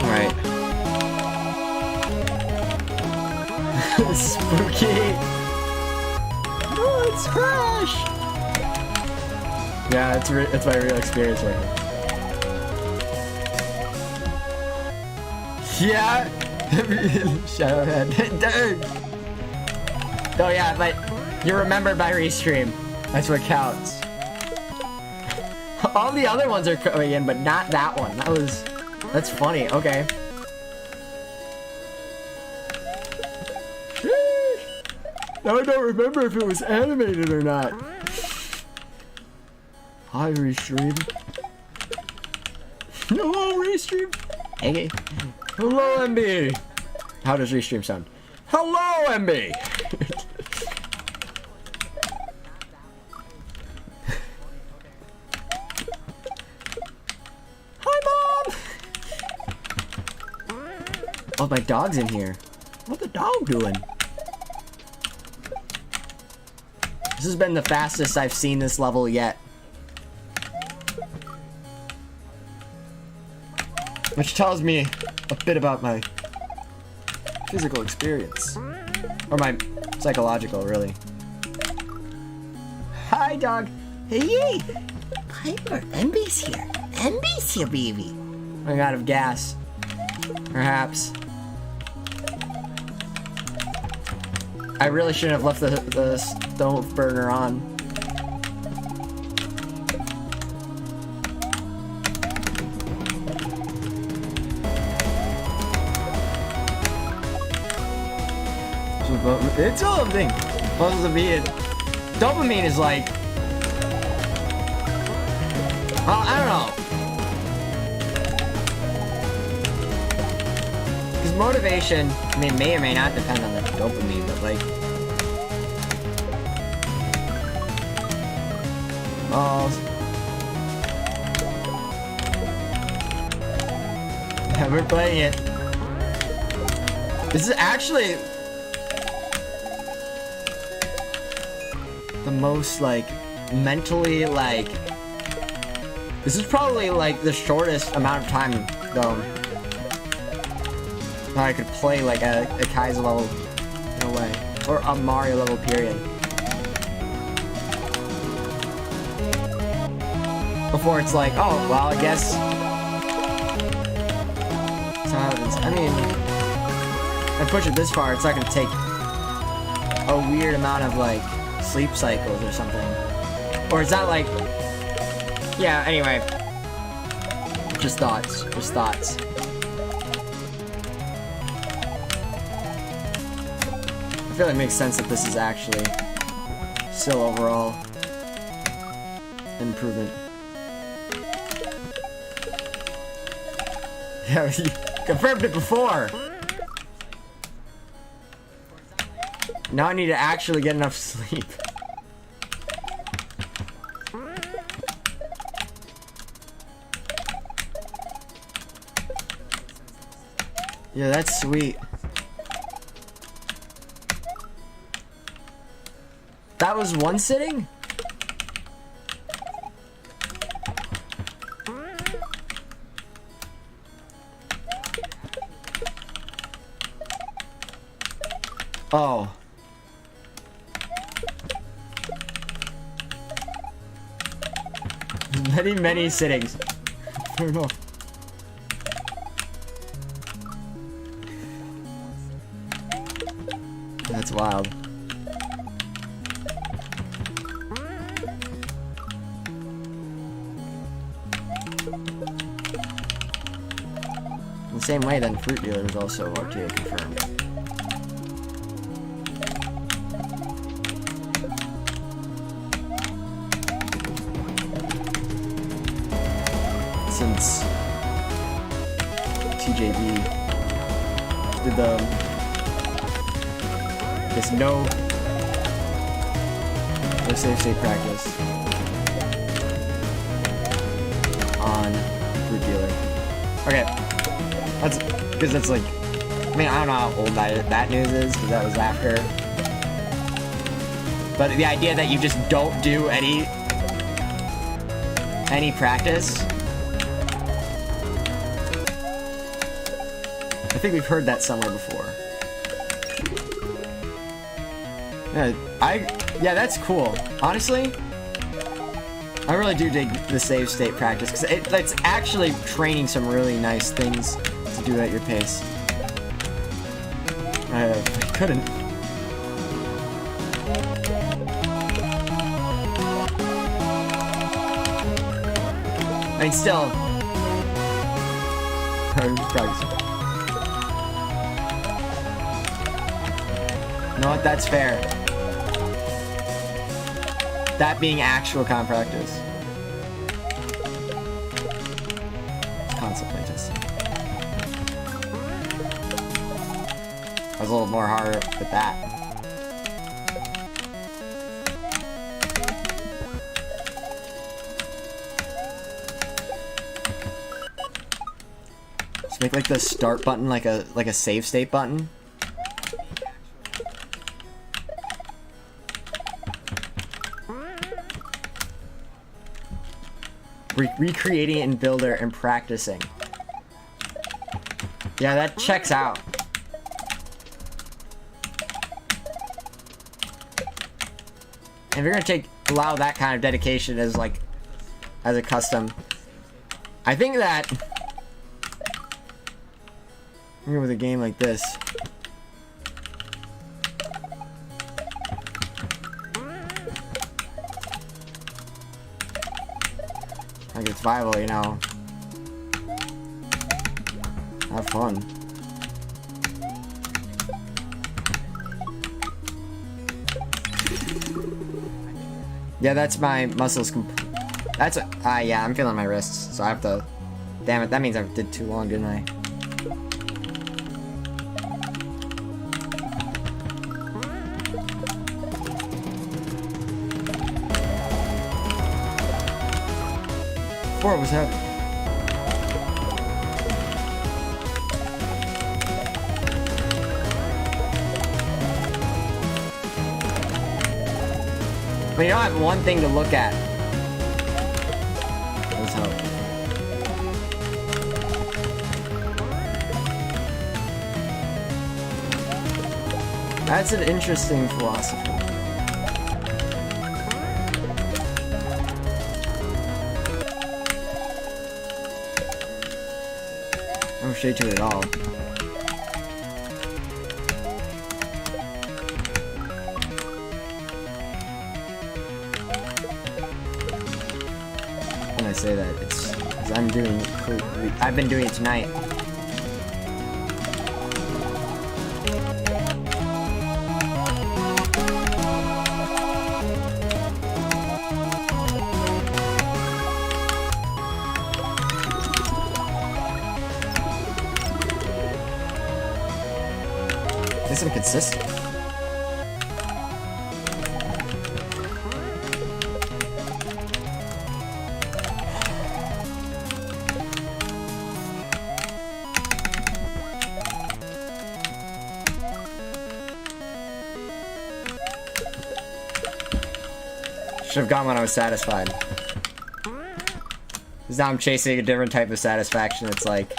Alright. Spooky. Oh, it's Crash! Yeah, it's my real experience right now. Yeah! Shadowhead. Dude! Oh yeah, but you're remembered by restream. That's what counts. All the other ones are coming in, but not that one. That's funny. Okay. Now I don't remember if it was animated or not. Hi, restream. Hello, restream. Hey. Hello, MB. How does restream sound? Hello, MB. Hi, Mom. Oh, my dog's in here. What's the dog doing? This has been the fastest I've seen this level yet. Which tells me a bit about my physical experience. Or my psychological, really. Hi, dog. Hey! Piper, MB's here. MB's here, baby. Running out of gas. Perhaps. I really shouldn't have left the stove burner on. It's all a thing. Puzzles of being. Dopamine is like. Well, I don't know. Because motivation, I mean, may or may not depend on the dopamine, but like. Balls. Yeah, we're playing it. This is actually the most, like, mentally, like, this is probably, like, the shortest amount of time, though, that I could play, like, a Kaiser level, in a way, or a Mario level, period. Before it's like, oh, well, I guess, that's how it happens. I mean, if I push it this far, it's not gonna take a weird amount of, like, sleep cycles or something. Or is that like... Yeah, anyway. Just thoughts. Just thoughts. I feel like it makes sense that this is actually still overall an improvement. Yeah, you confirmed it before! Now I need to actually get enough sleep. Yeah, that's sweet. That was one sitting? Oh. Many sittings. Fair enough. That's wild. In the same way, then Fruit Dealer was also RTA confirmed. Since TJB did this no safe state practice on Fruit Dealer. Okay, that's because that's like, I mean, I don't know how old that news is because that was after. But the idea that you just don't do any practice. I think we've heard that somewhere before. Yeah, that's cool. Honestly, I really do dig the save state practice because it's actually training some really nice things to do at your pace. I couldn't. I mean, still. Practicing. You know what? That's fair. That being actual comp practice. Constant playtesting. I was a little more harder with that. Just make like the start button like a save state button. Recreating it in Builder and practicing. Yeah, that checks out. If you're gonna allow that kind of dedication as a custom, I think that with a game like this, like it's viable, you know. Have fun. Yeah, that's my muscles. That's yeah, I'm feeling my wrists, so I have to. Damn it, that means I did too long, didn't I? Before it was heavy. But you don't have one thing to look at. Let's hope. That's an interesting philosophy. No shade to it at all. When I say that, it's because I've been doing it tonight. It's inconsistent. Should have gone when I was satisfied. Because now I'm chasing a different type of satisfaction. It's like,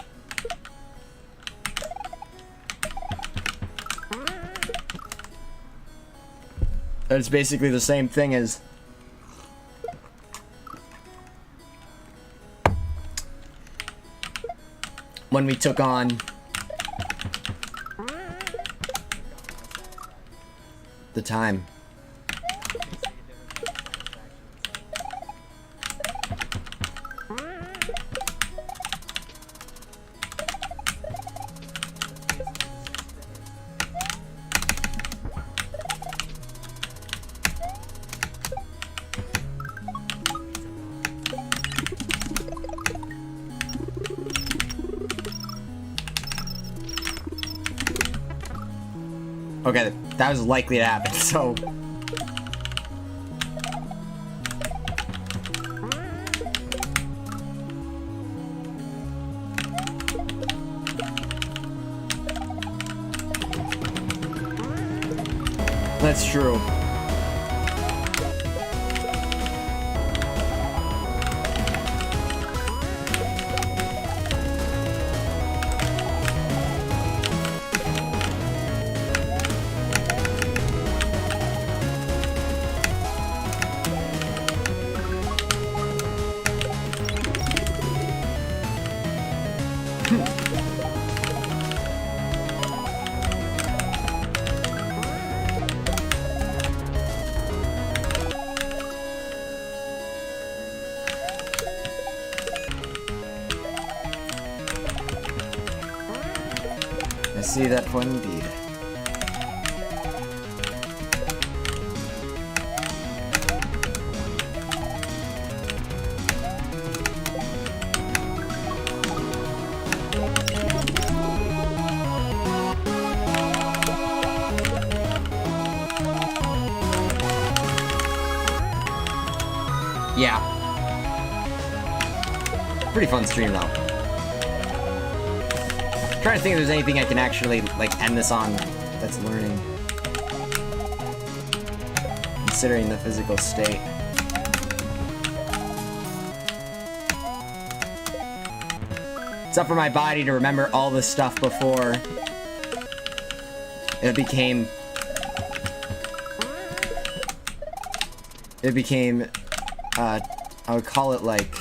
It's basically the same thing as when we took on the time. Okay, that was likely to happen, so... That's true. I see that point indeed. Yeah. Pretty fun stream though. Trying to think if there's anything I can actually, like, end this on that's learning. Considering the physical state. It's up for my body to remember all this stuff before it became... I would call it, like...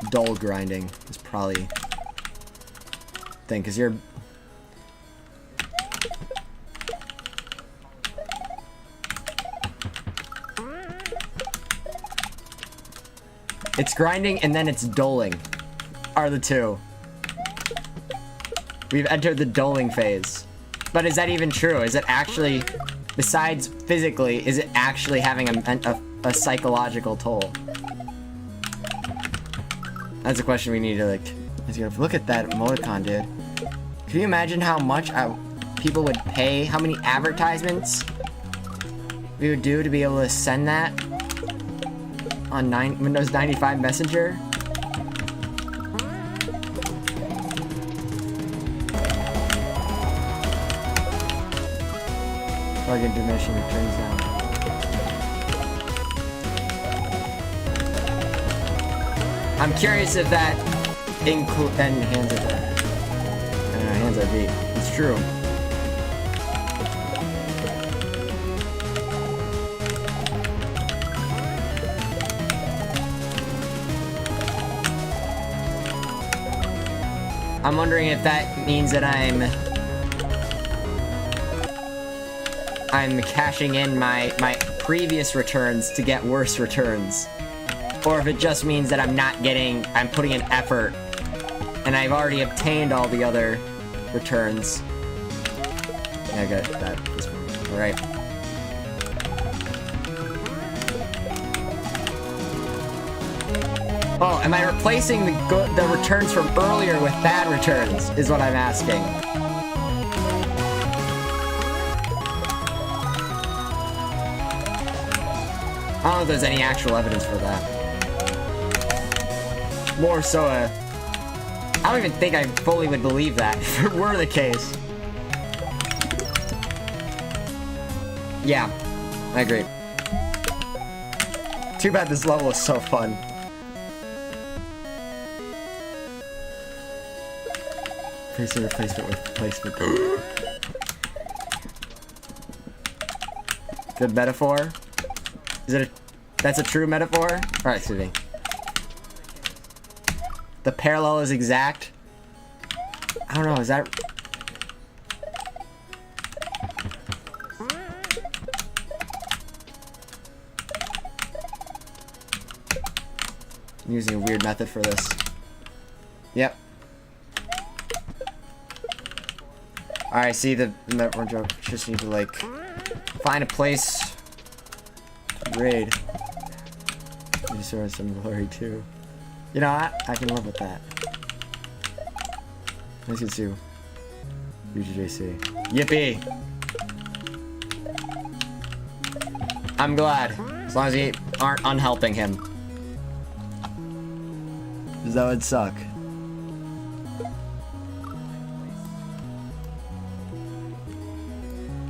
dull grinding is probably thing, because you're it's grinding and then it's dulling are the two. We've entered the dulling phase. But is that even true? Is it actually, besides physically, is it actually having a psychological toll? That's a question we need to, like... Look at that emoticon, dude. Can you imagine how much people would pay? How many advertisements we would do to be able to send that on Windows 95 Messenger? Plug intermission returns down. I'm curious if that includes and hands are hands are beat. It's true. I'm wondering if that means that I'm cashing in my previous returns to get worse returns. Or if it just means that I'm putting in effort, and I've already obtained all the other returns. Yeah, I got that this one. Alright. Oh, am I replacing the returns from earlier with bad returns, is what I'm asking. I don't know if there's any actual evidence for that. More so I don't even think I fully would believe that if it were the case. Yeah. I agree. Too bad this level is so fun. Place a replacement with replacement. Good metaphor. Is it a... That's a true metaphor? Alright, excuse me. The parallel is exact. I don't know, is that... I'm using a weird method for this. Yep. Alright, see the metaphor joke. Just need to, like, find a place to raid. You just saw some glory too. You know, I can live with that. Nice to see you. UGJC. Yippee! I'm glad. As long as you aren't unhelping him. Because that would suck.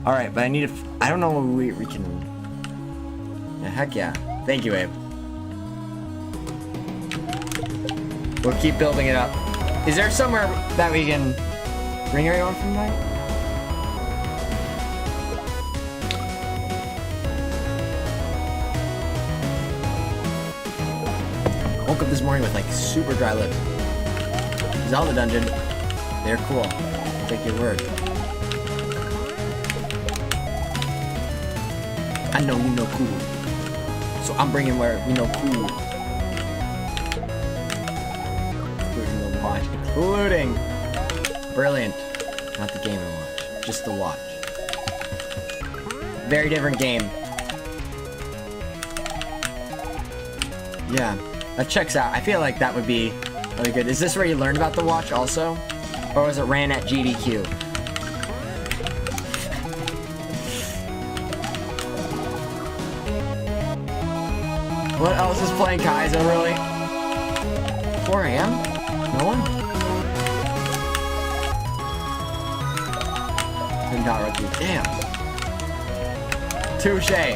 Alright, but I need to... I don't know what we can... Yeah, heck yeah. Thank you, Abe. We'll keep building it up. Is there somewhere that we can bring everyone from tonight? Woke up this morning with like super dry lips. Zelda dungeon. They're cool. Take your word. I know you know cool. So I'm bringing where we know cool. Including the watch. Including. Brilliant. Not the game and watch. Just the watch. Very different game. Yeah. That checks out. I feel like that would be really good. Is this where you learned about the watch also? Or was it ran at GDQ? What else is playing Kaizo, really? 4 AM? No one? $10 Damn. Touche.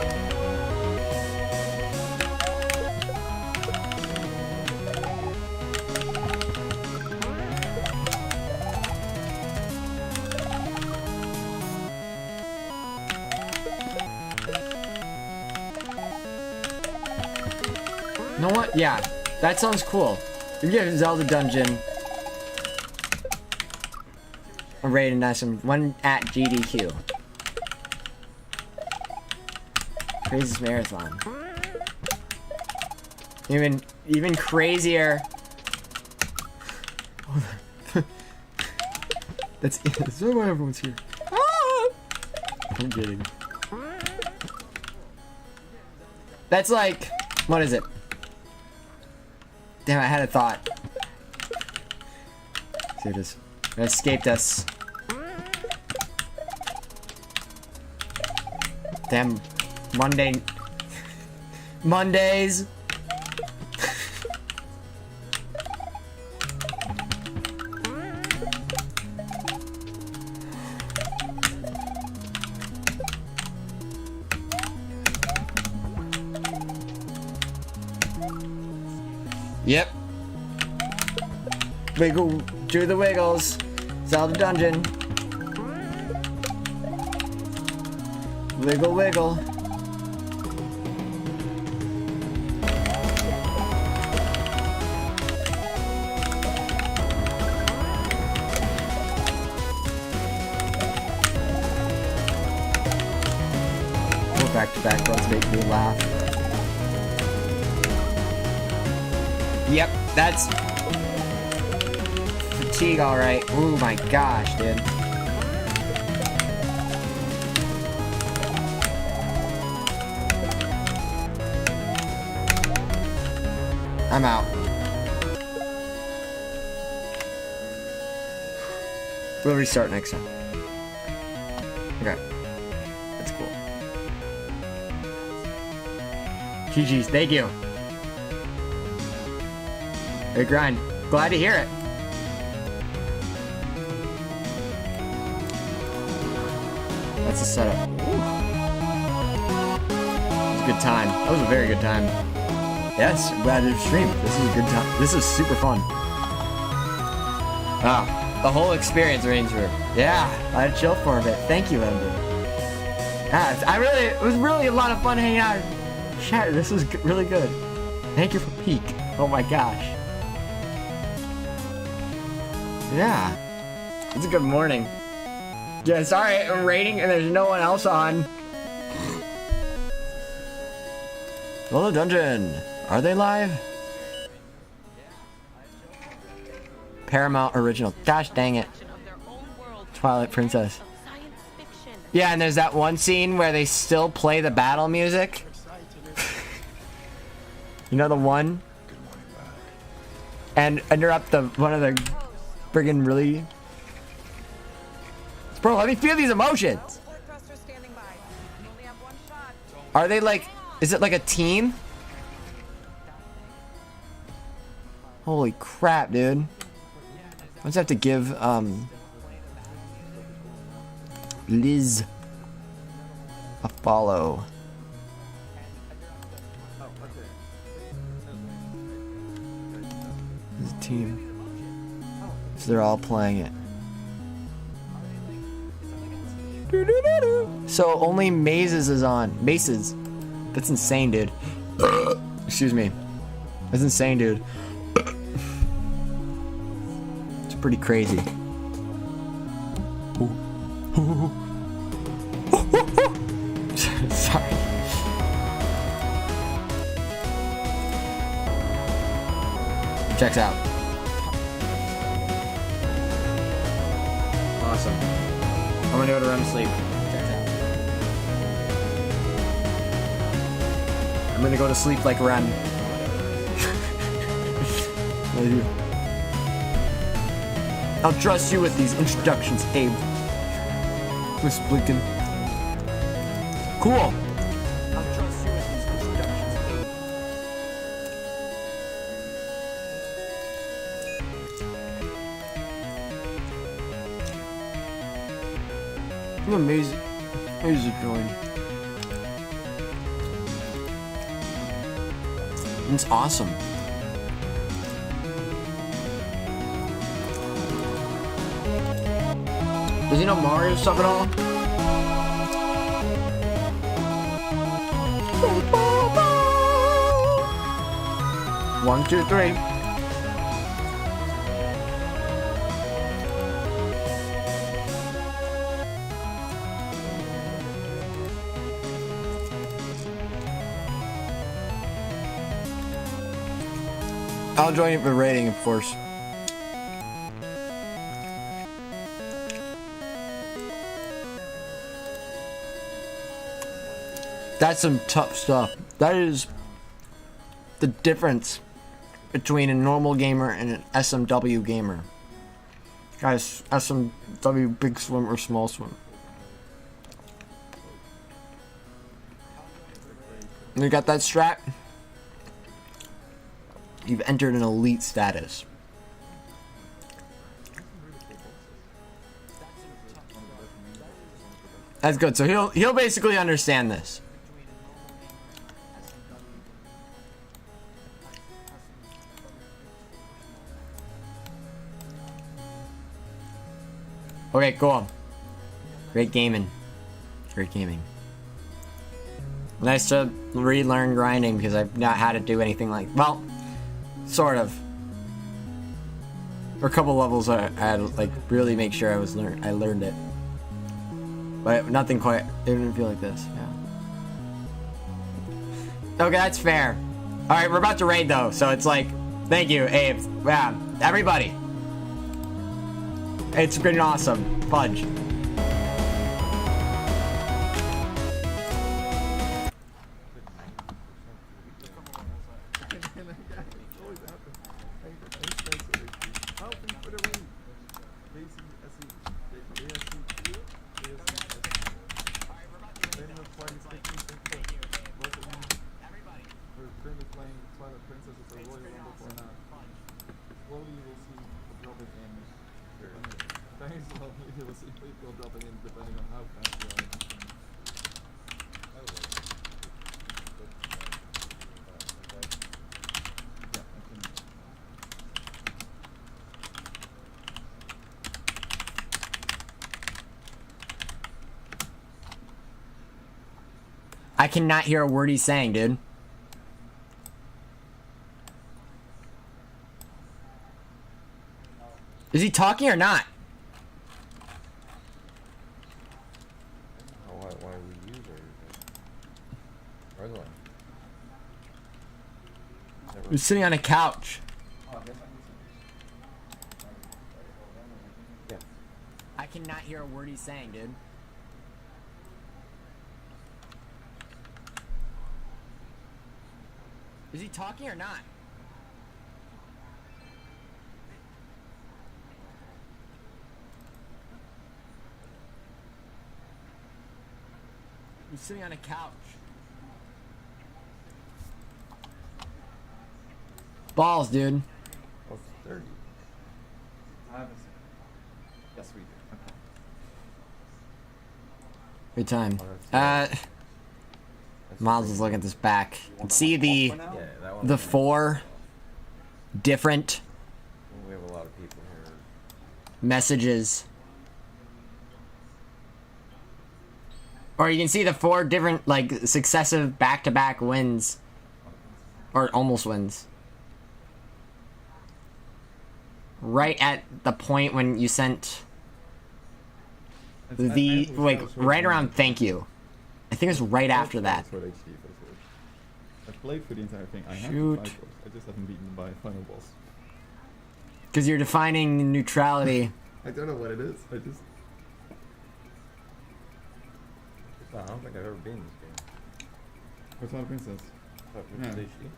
You know what? Yeah, that sounds cool. We give Zelda Dungeon a raid and nice one at GDQ. Craziest marathon. Even crazier. That's why everyone's here. Ah! I'm kidding. That's like, what is it? Damn, I had a thought. See, it escaped us. Damn, Mondays. Yep. Wiggle, do the wiggles. Zelda Dungeon. Wiggle, wiggle. Go back-to-back ones make me laugh. Yep, that's fatigue, alright. Oh my gosh, dude. I'm out. We'll restart next time. Okay. That's cool. GG's, thank you. Good grind. Glad to hear it. That's a setup. Ooh. was a good time. That was a very good time. Yes, I'm glad to stream. This is a good time. This is super fun. Ah, the whole experience rings through. Yeah, I had to chill for a bit. Thank you, Elden. Yeah, it was really a lot of fun hanging out. Chat, this was really good. Thank you for peak. Oh my gosh. Yeah. It's a good morning. Yeah, sorry, I'm raiding and there's no one else on. Well, the dungeon. Are they live? Paramount Original. Gosh dang it. Twilight Princess. Yeah, and there's that one scene where they still play the battle music. You know the one? And interrupt one of the friggin' really... Bro, let me feel these emotions! Are they like... Is it like a team? Holy crap, dude. I just have to give, Liz a follow. This team. So they're all playing it. So only Mazes is on. Maces. That's insane, dude. Excuse me. That's insane, dude. It's pretty crazy. Sorry. Checks out. Awesome. I'm gonna go to REM sleep. Checks out. I'm gonna go to sleep like REM. I'll trust you with these introductions, Abe. Miss Blinken. Cool. I'll trust you with these introductions, Abe. I'm amazing. Amazing join. It's awesome. Does he know Mario stuff at all? One, two, three. I'll join you for rating, of course. That's some tough stuff. That is the difference between a normal gamer and an SMW gamer. Guys, SMW big swim or small swim. You got that strat? You've entered an elite status. That's good. So he'll basically understand this. Okay, cool. Great gaming. Great gaming. Nice to relearn grinding because I've not had to do anything like, well, sort of. For a couple levels I had to like really make sure I learned it. But nothing quite, it didn't feel like this, yeah. Okay, that's fair. Alright, we're about to raid though, so it's like, thank you, Abe. Yeah, everybody. It's been awesome. Fudge. cannot hear a word he's saying, dude. Is he talking or not? Oh, why we use it? Where's one? He's sitting on a couch. Yeah. I cannot hear a word he's saying, dude. Is he talking or not? He's sitting on a couch. Balls, dude. Oh, 30. Yes, we do. Okay. Good time. Oh, that's Miles is looking at this back. See the Yeah, that one. the 4 different We have a lot of people here. messages. Or you can see the 4 different, like, successive back-to-back wins. Or almost wins. Right at the point when you sent the, like, right around thank you. I think it was right after that. I played for the entire thing. I have Shoot. the 5 boss. I just haven't beaten by a final boss. Because you're defining neutrality. I don't know what it is. I just... No, I don't think I've ever been in this game. What's Twilight Princess? Oh, Yeah. HD?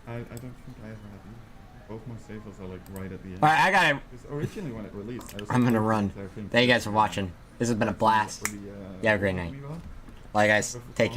I don't think I ever have either. Both my saves are like right at the end. Alright, I gotta... Because originally when it released, I was I'm gonna like, run. entire thing Thank you guys for- for watching. This has been a blast. for the, You have a great night. Amiibo. Bye, guys. Take care.